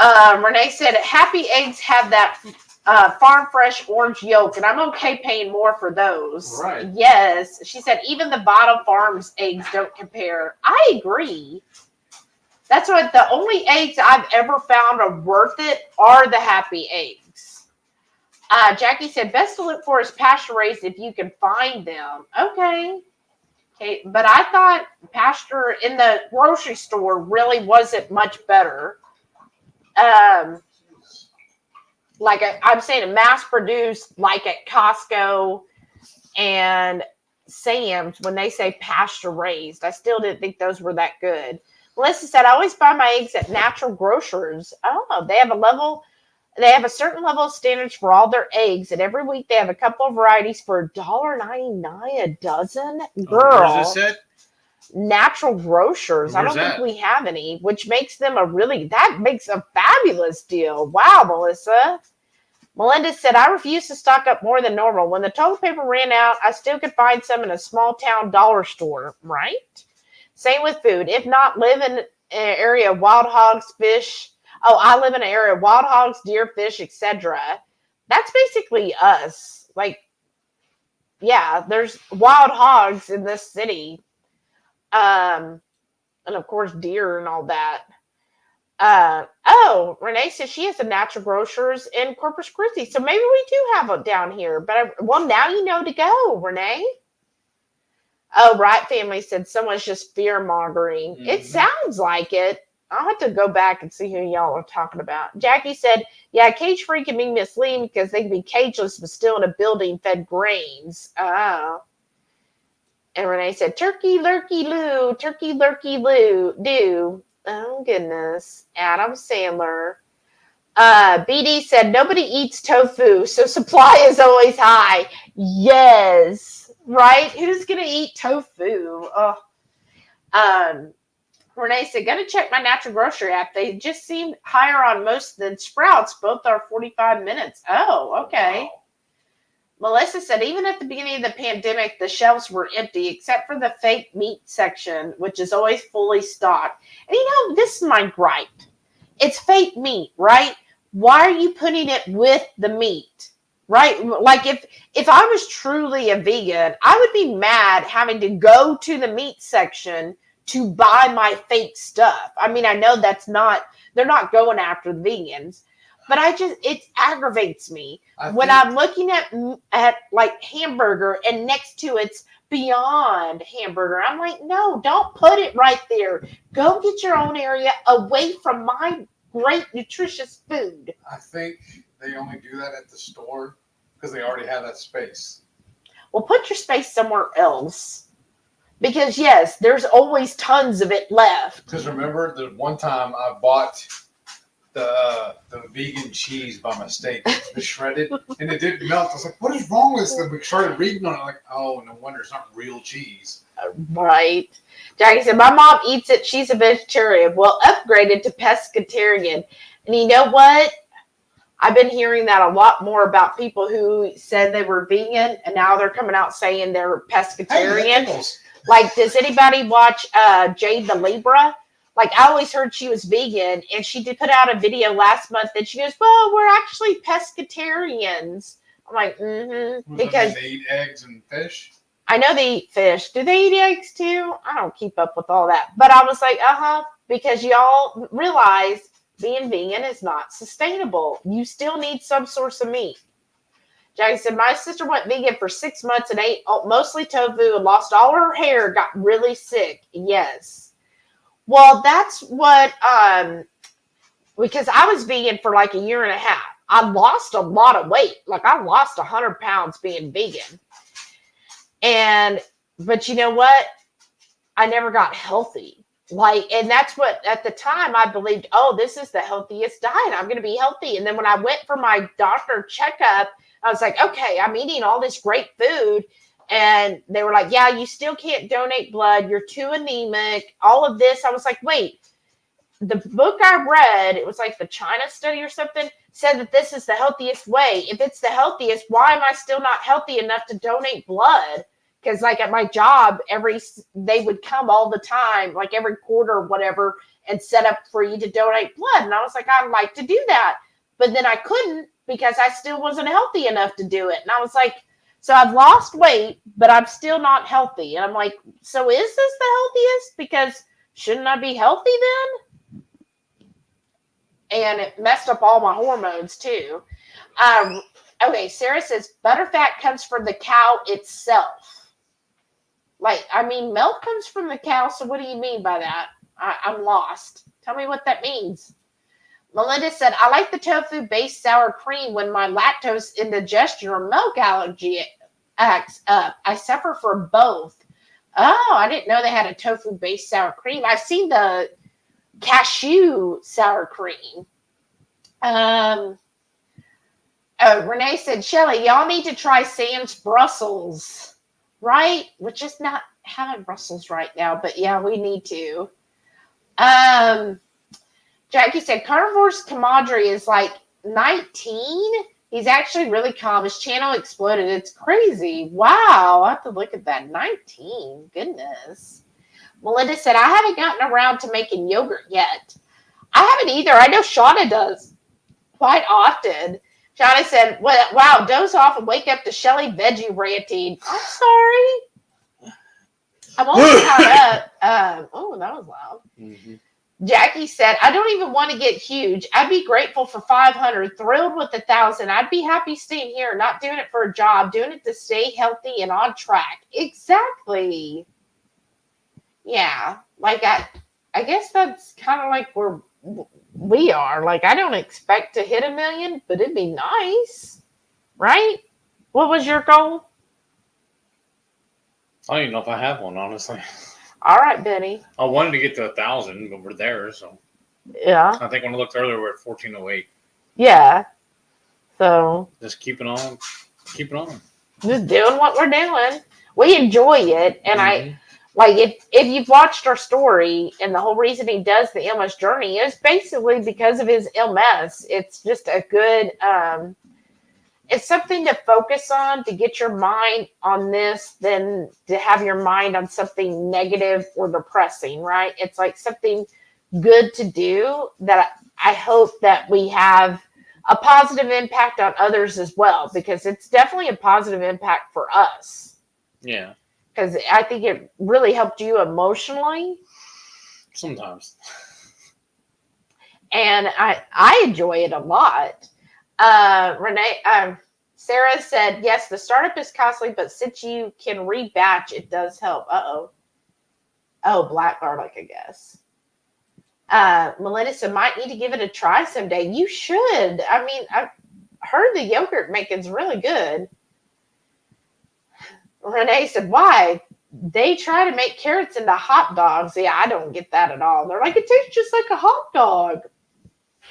Renee said, Happy Eggs have that farm fresh orange yolk, and I'm okay paying more for those. Right. Yes. She said, even the bottom farms eggs don't compare. I agree. That's what the only eggs I've ever found are worth it are the Happy Eggs. Jackie said, best to look for is pasture raised if you can find them. Okay. But I thought pasture in the grocery store really wasn't much better. Like I'm saying, a mass produced, like at Costco and Sam's, when they say pasture raised, I still didn't think those were that good. Melissa said, I always buy my eggs at natural grocers. Oh, they have a certain level of standards for all their eggs, and every week they have a couple of varieties for $1.99 a dozen. Girl. Where's this at? Natural grocers. I don't think we have any, which makes them that makes a fabulous deal. Wow, Melissa. Melinda said, I refuse to stock up more than normal. When the toilet paper ran out, I still could find some in a small town dollar store, right? Same with food. If not, live in an area of wild hogs, fish. Oh, I live in an area of wild hogs, deer, fish, etc. That's basically us. Like, yeah, there's wild hogs in this city. And of course, deer and all that. Renee says she has a natural grocers in Corpus Christi. So maybe we do have it down here. But, well, now you know to go, Renee. Oh, Right Family said someone's just fear-mongering. Mm-hmm. It sounds like it. I'll have to go back and see who y'all are talking about. Jackie said, yeah, cage-free can be misleading because they can be cageless but still in a building fed grains. Oh. And Renee said, turkey, lurkey, loo, turkey, lurkey, loo, do. Oh, goodness. Adam Sandler. BD said, nobody eats tofu, so supply is always high. Yes. Right? Who's going to eat tofu? Oh. Renee said, gotta check my natural grocery app. They just seem higher on most than Sprouts. Both are 45 minutes. Oh, okay. Wow. Melissa said, even at the beginning of the pandemic, the shelves were empty except for the fake meat section, which is always fully stocked. And this is my gripe. It's fake meat, right? Why are you putting it with the meat? Right? Like if I was truly a vegan, I would be mad having to go to the meat section to buy my fake stuff. I mean, I know they're not going after the vegans, but it aggravates me when I'm looking at like hamburger and next to it's Beyond Hamburger. I'm like, no, don't put it right there. Go get your own area away from my great nutritious food. I think they only do that at the store because they already have that space. Well, put your space somewhere else. Because, yes, there's always tons of it left. Because remember, the one time I bought the vegan cheese by mistake, the shredded, and it didn't melt. I was like, what is wrong with this? And we started reading on it, like, oh, no wonder it's not real cheese. Right. Jackie said, my mom eats it. She's a vegetarian. Well, upgraded to pescatarian. And you know what? I've been hearing that a lot more about people who said they were vegan, and now they're coming out saying they're pescatarian. Hey, like, does anybody watch Jade the Libra? Like, I always heard she was vegan, and she did put out a video last month that she goes, well, we're actually pescatarians. I'm like, because they eat eggs and fish. I know they eat fish. Do they eat eggs too? I don't keep up with all that. But I was like, because y'all realize being vegan is not sustainable. You still need some source of meat. Jackie said, my sister went vegan for 6 months and ate mostly tofu and lost all her hair, got really sick. Yes. Well, that's what, because I was vegan for like a year and a half. I lost a lot of weight. Like, I lost 100 pounds being vegan. But you know what? I never got healthy. And that's what, at the time, I believed, this is the healthiest diet. I'm going to be healthy. And then when I went for my doctor checkup, I was like, okay, I'm eating all this great food. And they were like, yeah, you still can't donate blood. You're too anemic. All of this. I was like, wait, the book I read, it was like the China study or something, said that this is the healthiest way. If it's the healthiest, why am I still not healthy enough to donate blood? Because like at my job, they would come all the time, like every quarter or whatever, and set up for you to donate blood. And I was like, I'd like to do that. But then I couldn't because I still wasn't healthy enough to do it. And I was like, so I've lost weight, but I'm still not healthy. And I'm like, so is this the healthiest? Because shouldn't I be healthy then? And it messed up all my hormones too. Okay, Sarah says butterfat comes from the cow itself. Milk comes from the cow. So what do you mean by that? I'm lost. Tell me what that means. Melinda said, I like the tofu-based sour cream when my lactose indigestion or milk allergy acts up. I suffer from both. Oh, I didn't know they had a tofu-based sour cream. I've seen the cashew sour cream. Renee said, Shelly, y'all need to try Sam's Brussels, right? We're just not having Brussels right now, but yeah, we need to. Jackie said, carnivore's camaraderie is like 19. He's actually really calm. His channel exploded. It's crazy. Wow. I have to look at that. 19. Goodness. Melinda said, I haven't gotten around to making yogurt yet. I haven't either. I know Shauna does quite often. Shauna said, well, wow, doze off and wake up to Shelly veggie ranting. I'm sorry. I'm almost caught up. Oh, that was loud. Mm-hmm. Jackie said, I don't even want to get huge. I'd be grateful for 500, thrilled with 1,000. I'd be happy staying here, not doing it for a job, doing it to stay healthy and on track. Exactly. Yeah. Like, I guess that's kind of like where we are. Like, I don't expect to hit 1 million, but it'd be nice. Right? What was your goal? I don't even know if I have one, honestly. All right, Benny. I wanted to get to 1,000, but we're there. So Yeah. I think when I looked earlier, we're at 1408. Yeah. So Just keeping on. just doing what we're doing. We enjoy it. And Mhm. if you've watched our story, and the whole reason he does the illness journey is basically because of his illness. It's just a good, it's something to focus on, to get your mind on this than to have your mind on something negative or depressing, right? It's like something good to do that I hope that we have a positive impact on others as well, because it's definitely a positive impact for us. Yeah. Because I think it really helped you emotionally. Sometimes. And I enjoy it a lot. Sarah said, yes, the startup is costly, but since you can rebatch, it does help. Oh, black garlic, I guess. Melinda said, might need to give it a try someday. You should. I mean, I've heard the yogurt making's really good. Renee said, why? They try to make carrots into hot dogs. Yeah, I don't get that at all. They're like, it tastes just like a hot dog.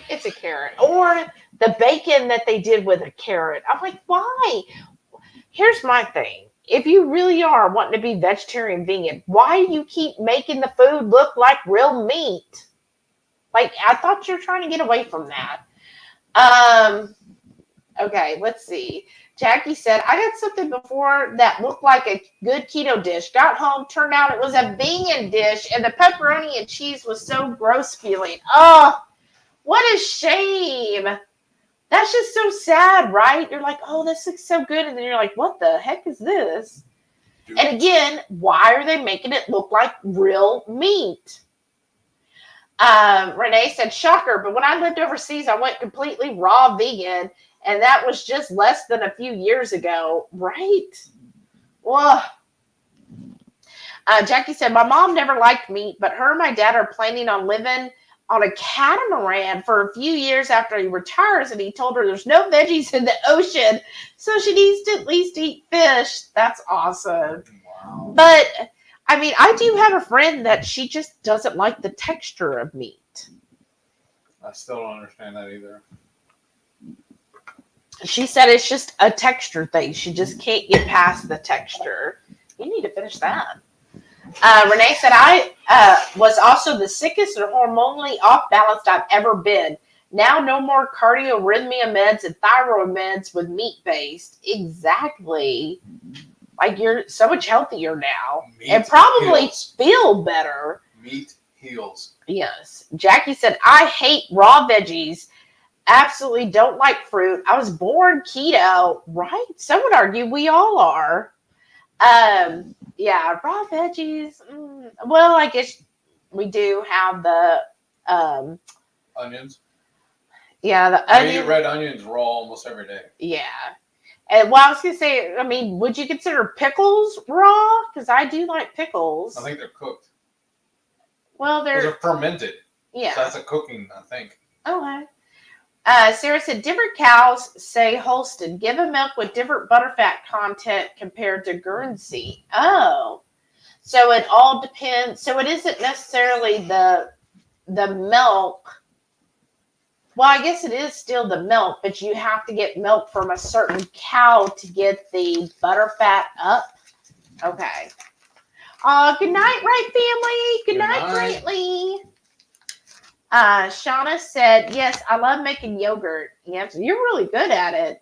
It's a carrot. Or the bacon that they did with a carrot. I'm like, why? Here's my thing. If you really are wanting to be vegetarian, vegan, why do you keep making the food look like real meat? Like, I thought you were trying to get away from that. Okay, let's see. Jackie said, I got something before that looked like a good keto dish. Got home, turned out it was a vegan dish, and the pepperoni and cheese was so gross feeling. Oh, what a shame. That's just so sad, right? You're like, oh, this looks so good. And then you're like, what the heck is this? Dude. And again, why are they making it look like real meat? Renee said, shocker, but when I lived overseas, I went completely raw vegan, and that was just less than a few years ago, right? Well, Jackie said, my mom never liked meat, but her and my dad are planning on living on a catamaran for a few years after he retires, and he told her there's no veggies in the ocean, so she needs to at least eat fish. That's awesome. Wow. But I mean, I do have a friend that she just doesn't like the texture of meat. I still don't understand that either. She said it's just a texture thing. She just can't get past the texture. You need to finish that. Renee said, I was also the sickest and hormonally off-balanced I've ever been. Now no more cardiorhythmia meds and thyroid meds with meat-based. Exactly. Like, you're so much healthier now. Meat and probably heals. Feel better. Meat heals. Yes. Jackie said, I hate raw veggies. Absolutely don't like fruit. I was born keto. Right? Some would argue we all are. Yeah, raw veggies. Well, I guess we do have the onions. Yeah, the onions. I eat red onions raw almost every day. Yeah. And well, I was going to say, I mean, would you consider pickles raw? Because I do like pickles. I think they're cooked. Well, they're fermented. Yeah. So that's a cooking, I think. Okay. Sarah said, different cows say Holstein. Give a milk with different butterfat content compared to Guernsey. Oh. So it all depends. So it isn't necessarily the milk. Well, I guess it is still the milk, but you have to get milk from a certain cow to get the butterfat up. Okay. Good night, right, family? Good night, greatly. Shauna said, yes, I love making yogurt. Yes, you're really good at it.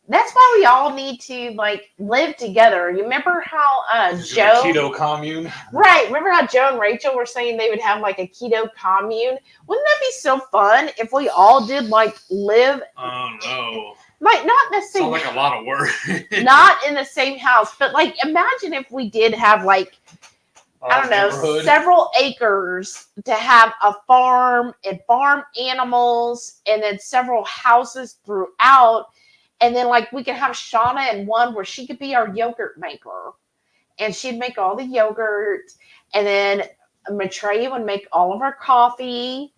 That's why we all need to like live together. You remember how Joe, keto commune. right? Remember how Joe and Rachel were saying they would have like a keto commune? Wouldn't that be so fun if we all did like live? Oh no! Like not in the same, Sounds like a lot of work. not in the same house, but like imagine if we did have like I don't know, Neighborhood. several acres to have a farm and farm animals, and then several houses throughout. And then, like, we could have Shauna in one where she could be our yogurt maker, and she'd make all the yogurt. And then Maitreya would make all of our coffee.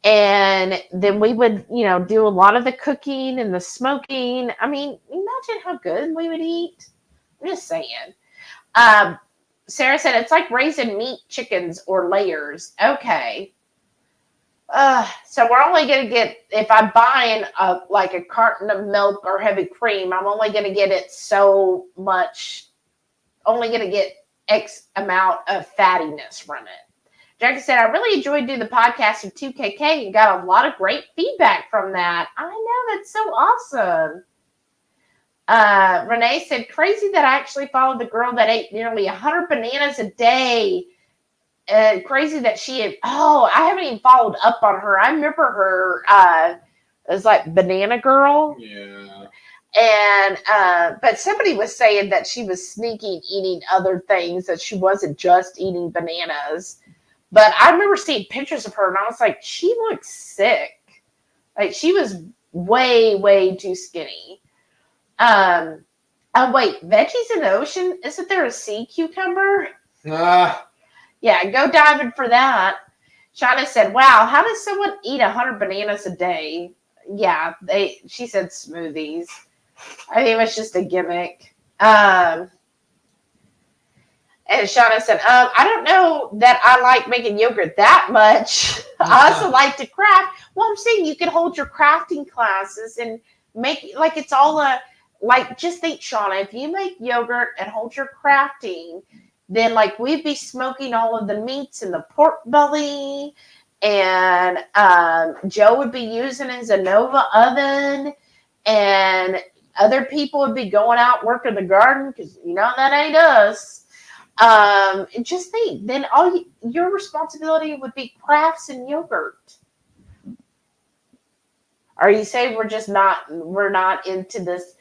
And then we would, do a lot of the cooking and the smoking. I mean, imagine how good we would eat. I'm just saying. Sarah said it's like raising meat chickens or layers. Okay. So we're only going to get, if I'm buying like a carton of milk or heavy cream, I'm only going to get it so much, only going to get X amount of fattiness from it. Jackie said, I really enjoyed doing the podcast of 2KK and got a lot of great feedback from that. I know, that's so awesome. Renee said, crazy that I actually followed the girl that ate nearly 100 bananas a day. Crazy that she had, I haven't even followed up on her. I remember her as like Banana Girl. Yeah. And, but somebody was saying that she was sneaking eating other things, that she wasn't just eating bananas. But I remember seeing pictures of her and I was like, she looks sick. Like she was way, way too skinny. Oh wait, veggies in the ocean? Isn't there a sea cucumber? Yeah, go diving for that. Shauna said, wow, how does someone eat 100 bananas a day? Yeah, she said smoothies. I think it was just a gimmick. And Shauna said, I don't know that I like making yogurt that much. I also like to craft. Well, I'm saying you could hold your crafting classes and make, like it's all just think, Shauna, if you make yogurt and hold your crafting, then like we'd be smoking all of the meats in the pork belly, and Joe would be using his Anova oven, and other people would be going out working the garden because that ain't us. And just think, then your responsibility would be crafts and yogurt. Are you saying we're not into this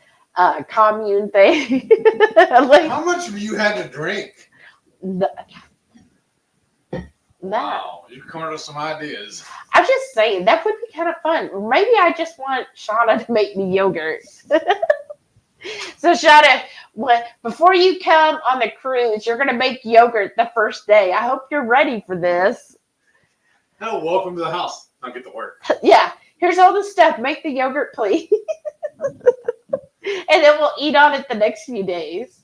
commune thing? Like, how much have you had to drink? Wow, you're coming up with some ideas. I'm just saying that would be kind of fun. Maybe I just want Shauna to make me yogurt. So Shauna, before you come on the cruise, you're going to make yogurt the first day. I hope you're ready for this. Oh, welcome to the house. I'll get to work. Yeah, here's all the stuff. Make the yogurt, please. And then we'll eat on it the next few days.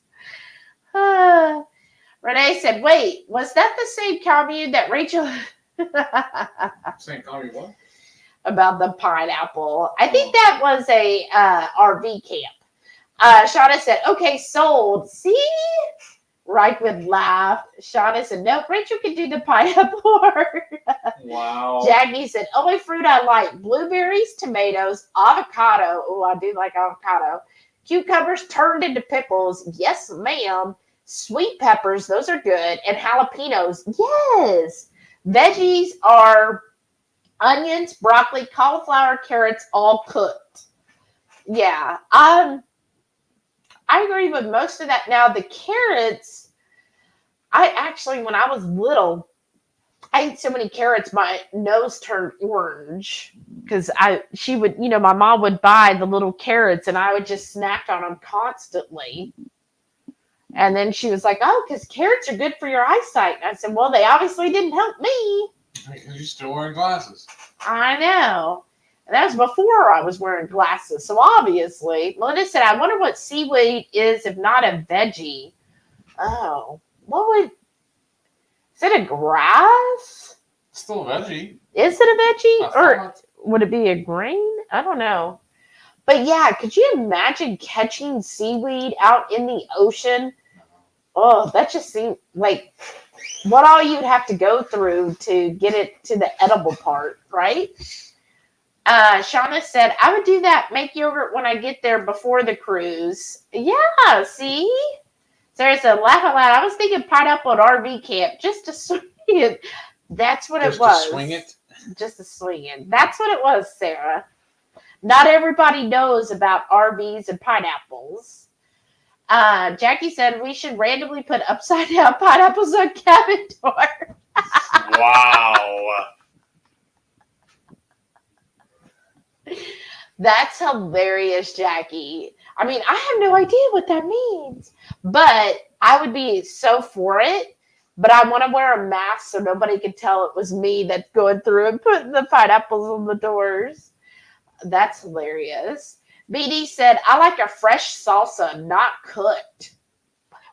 Renee said, wait, was that the same commune that Rachel... Same commune what? About the pineapple. I think that was a RV camp. Shauna said, okay, sold. See? Right would laugh. Shauna said, nope, Rachel can do the pineapple part. Wow. Jackie said, only fruit I like, blueberries, tomatoes, avocado. Oh, I do like avocado. Cucumbers turned into pickles. Yes, ma'am. Sweet peppers, those are good. And jalapenos. Yes. Veggies are onions, broccoli, cauliflower, carrots, all cooked. Yeah. I agree with most of that. Now, the carrots, I actually, when I was little, I ate so many carrots, my nose turned orange because my mom would buy the little carrots and I would just snack on them constantly. And then she was like, oh, because carrots are good for your eyesight. And I said, well, they obviously didn't help me. Because you're still wearing glasses. I know. And that was before I was wearing glasses. So obviously, Melinda said, I wonder what seaweed is if not a veggie. Oh, is it a grass? It's still a veggie. Is it a veggie? Or would it be a grain? I don't know. But yeah, could you imagine catching seaweed out in the ocean? Oh, that just seemed like what all you'd have to go through to get it to the edible part, right? Shauna said, I would do that. Make yogurt when I get there before the cruise. Yeah, see? Sarah said, laugh out loud. I was thinking pineapple at RV camp just to swing it. That's what Just it was. to swing it. Just to swing it. That's what it was, Sarah. Not everybody knows about RVs and pineapples. Jackie said we should randomly put upside down pineapples on cabin door. Wow. That's hilarious, Jackie. I mean, I have no idea what that means, but I would be so for it. But I want to wear a mask so nobody can tell it was me that's going through and putting the pineapples on the doors. That's hilarious. BD said, I like a fresh salsa, not cooked.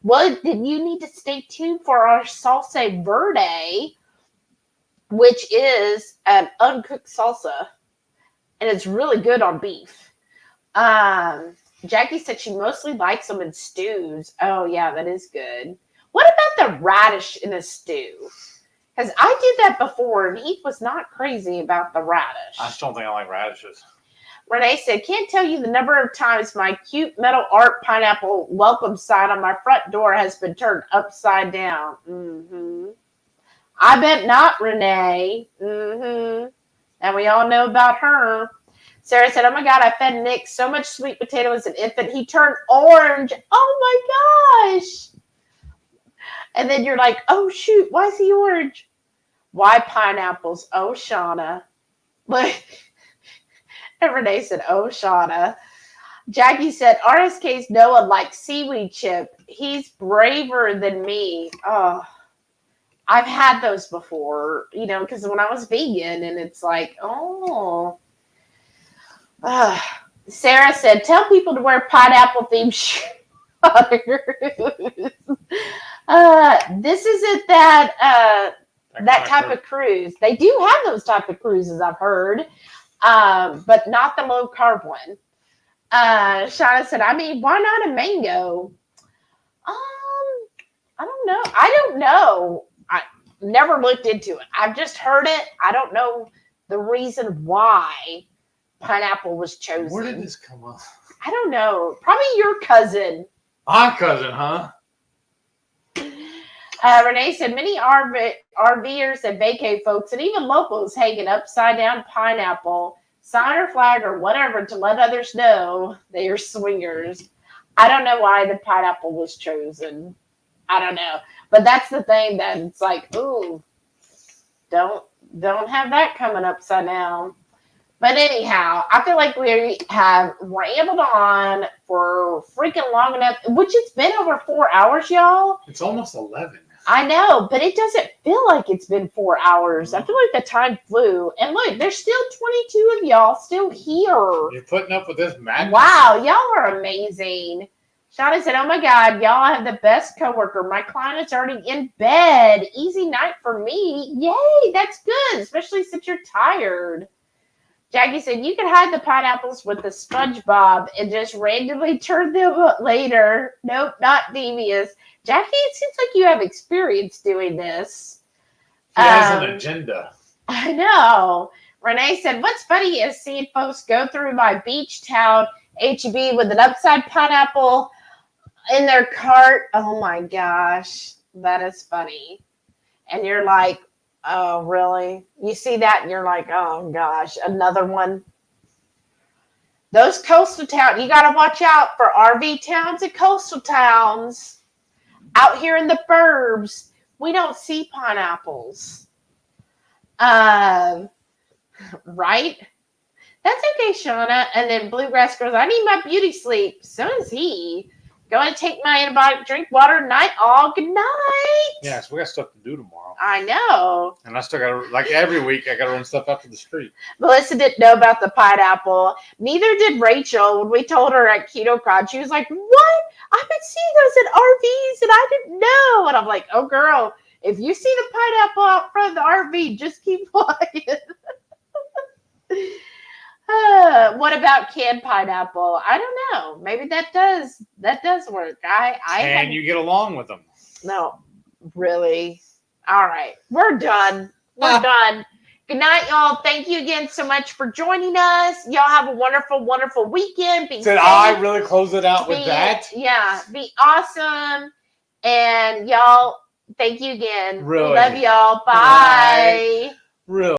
Well, then you need to stay tuned for our salsa verde, which is an uncooked salsa. And it's really good on beef. Jackie said she mostly likes them in stews. Oh, yeah, that is good. What about the radish in a stew? Because I did that before, and he was not crazy about the radish. I just don't think I like radishes. Renee said, can't tell you the number of times my cute metal art pineapple welcome sign on my front door has been turned upside down. Mm-hmm. I bet not, Renee. Mm-hmm. And we all know about her. Sarah said, oh my God, I fed Nick so much sweet potato as an infant. He turned orange. Oh my gosh. And then you're like, oh shoot, why is he orange? Why pineapples? Oh, Shauna. And Renee said, oh, Shauna. Jackie said, RSK's Noah likes seaweed chip. He's braver than me. Oh, I've had those before, because when I was vegan, and it's like, oh. Sarah said, tell people to wear pineapple-themed shoes. This isn't that type of cruise. They do have those type of cruises, I've heard, but not the low-carb one. Shauna said, I mean, why not a mango? I don't know. I never looked into it. I've just heard it. I don't know the reason why pineapple was chosen. Where did this come up? I don't know. Probably your cousin. Our cousin, huh? Renee said, many RVers and vacay folks and even locals hang an upside down pineapple, sign or flag or whatever to let others know they are swingers. I don't know why the pineapple was chosen. I don't know. But that's the thing that it's like, ooh, don't have that coming upside down. But anyhow, I feel like we have rambled on for freaking long enough, which it's been over 4 hours, y'all. It's almost 11. I know, but it doesn't feel like it's been 4 hours. I feel like the time flew. And look, there's still 22 of y'all still here. You're putting up with this madness. Wow, y'all are amazing. Shauna said, oh my God, y'all have the best coworker. My client is already in bed. Easy night for me. Yay, that's good, especially since you're tired. Jackie said, you can hide the pineapples with the SpongeBob and just randomly turn them up later. Nope, not devious. Jackie, it seems like you have experience doing this. He has an agenda. I know. Renee said, what's funny is seeing folks go through my beach town HEB with an upside pineapple in their cart. Oh my gosh, that is funny. And you're like, oh, really? You see that and you're like, oh gosh, another one. Those coastal towns, you got to watch out for RV towns and coastal towns. Out here in the burbs, we don't see pineapples. Right? That's okay, Shauna. And then Bluegrass Girls, I need my beauty sleep. So does he. Going to take my antibiotic, drink water, night all. Good night. Yeah, so we got stuff to do tomorrow. I know. And I still got to, like every week, I got to run stuff out to the street. Melissa didn't know about the pineapple. Neither did Rachel. When we told her at Keto Copycat, she was like, what? I've been seeing those in RVs and I didn't know. And I'm like, oh, girl, if you see the pineapple out front of the RV, just keep quiet. What about canned pineapple? I don't know. Maybe that does work. And you get along with them. No, really. All right, we're done. We're done. Good night, y'all. Thank you again so much for joining us. Y'all have a wonderful, wonderful weekend. Be Did safe. I really close it out with Be- that? Yeah. Be awesome. And y'all, thank you again. Really? Love y'all. Bye. Bye. Really?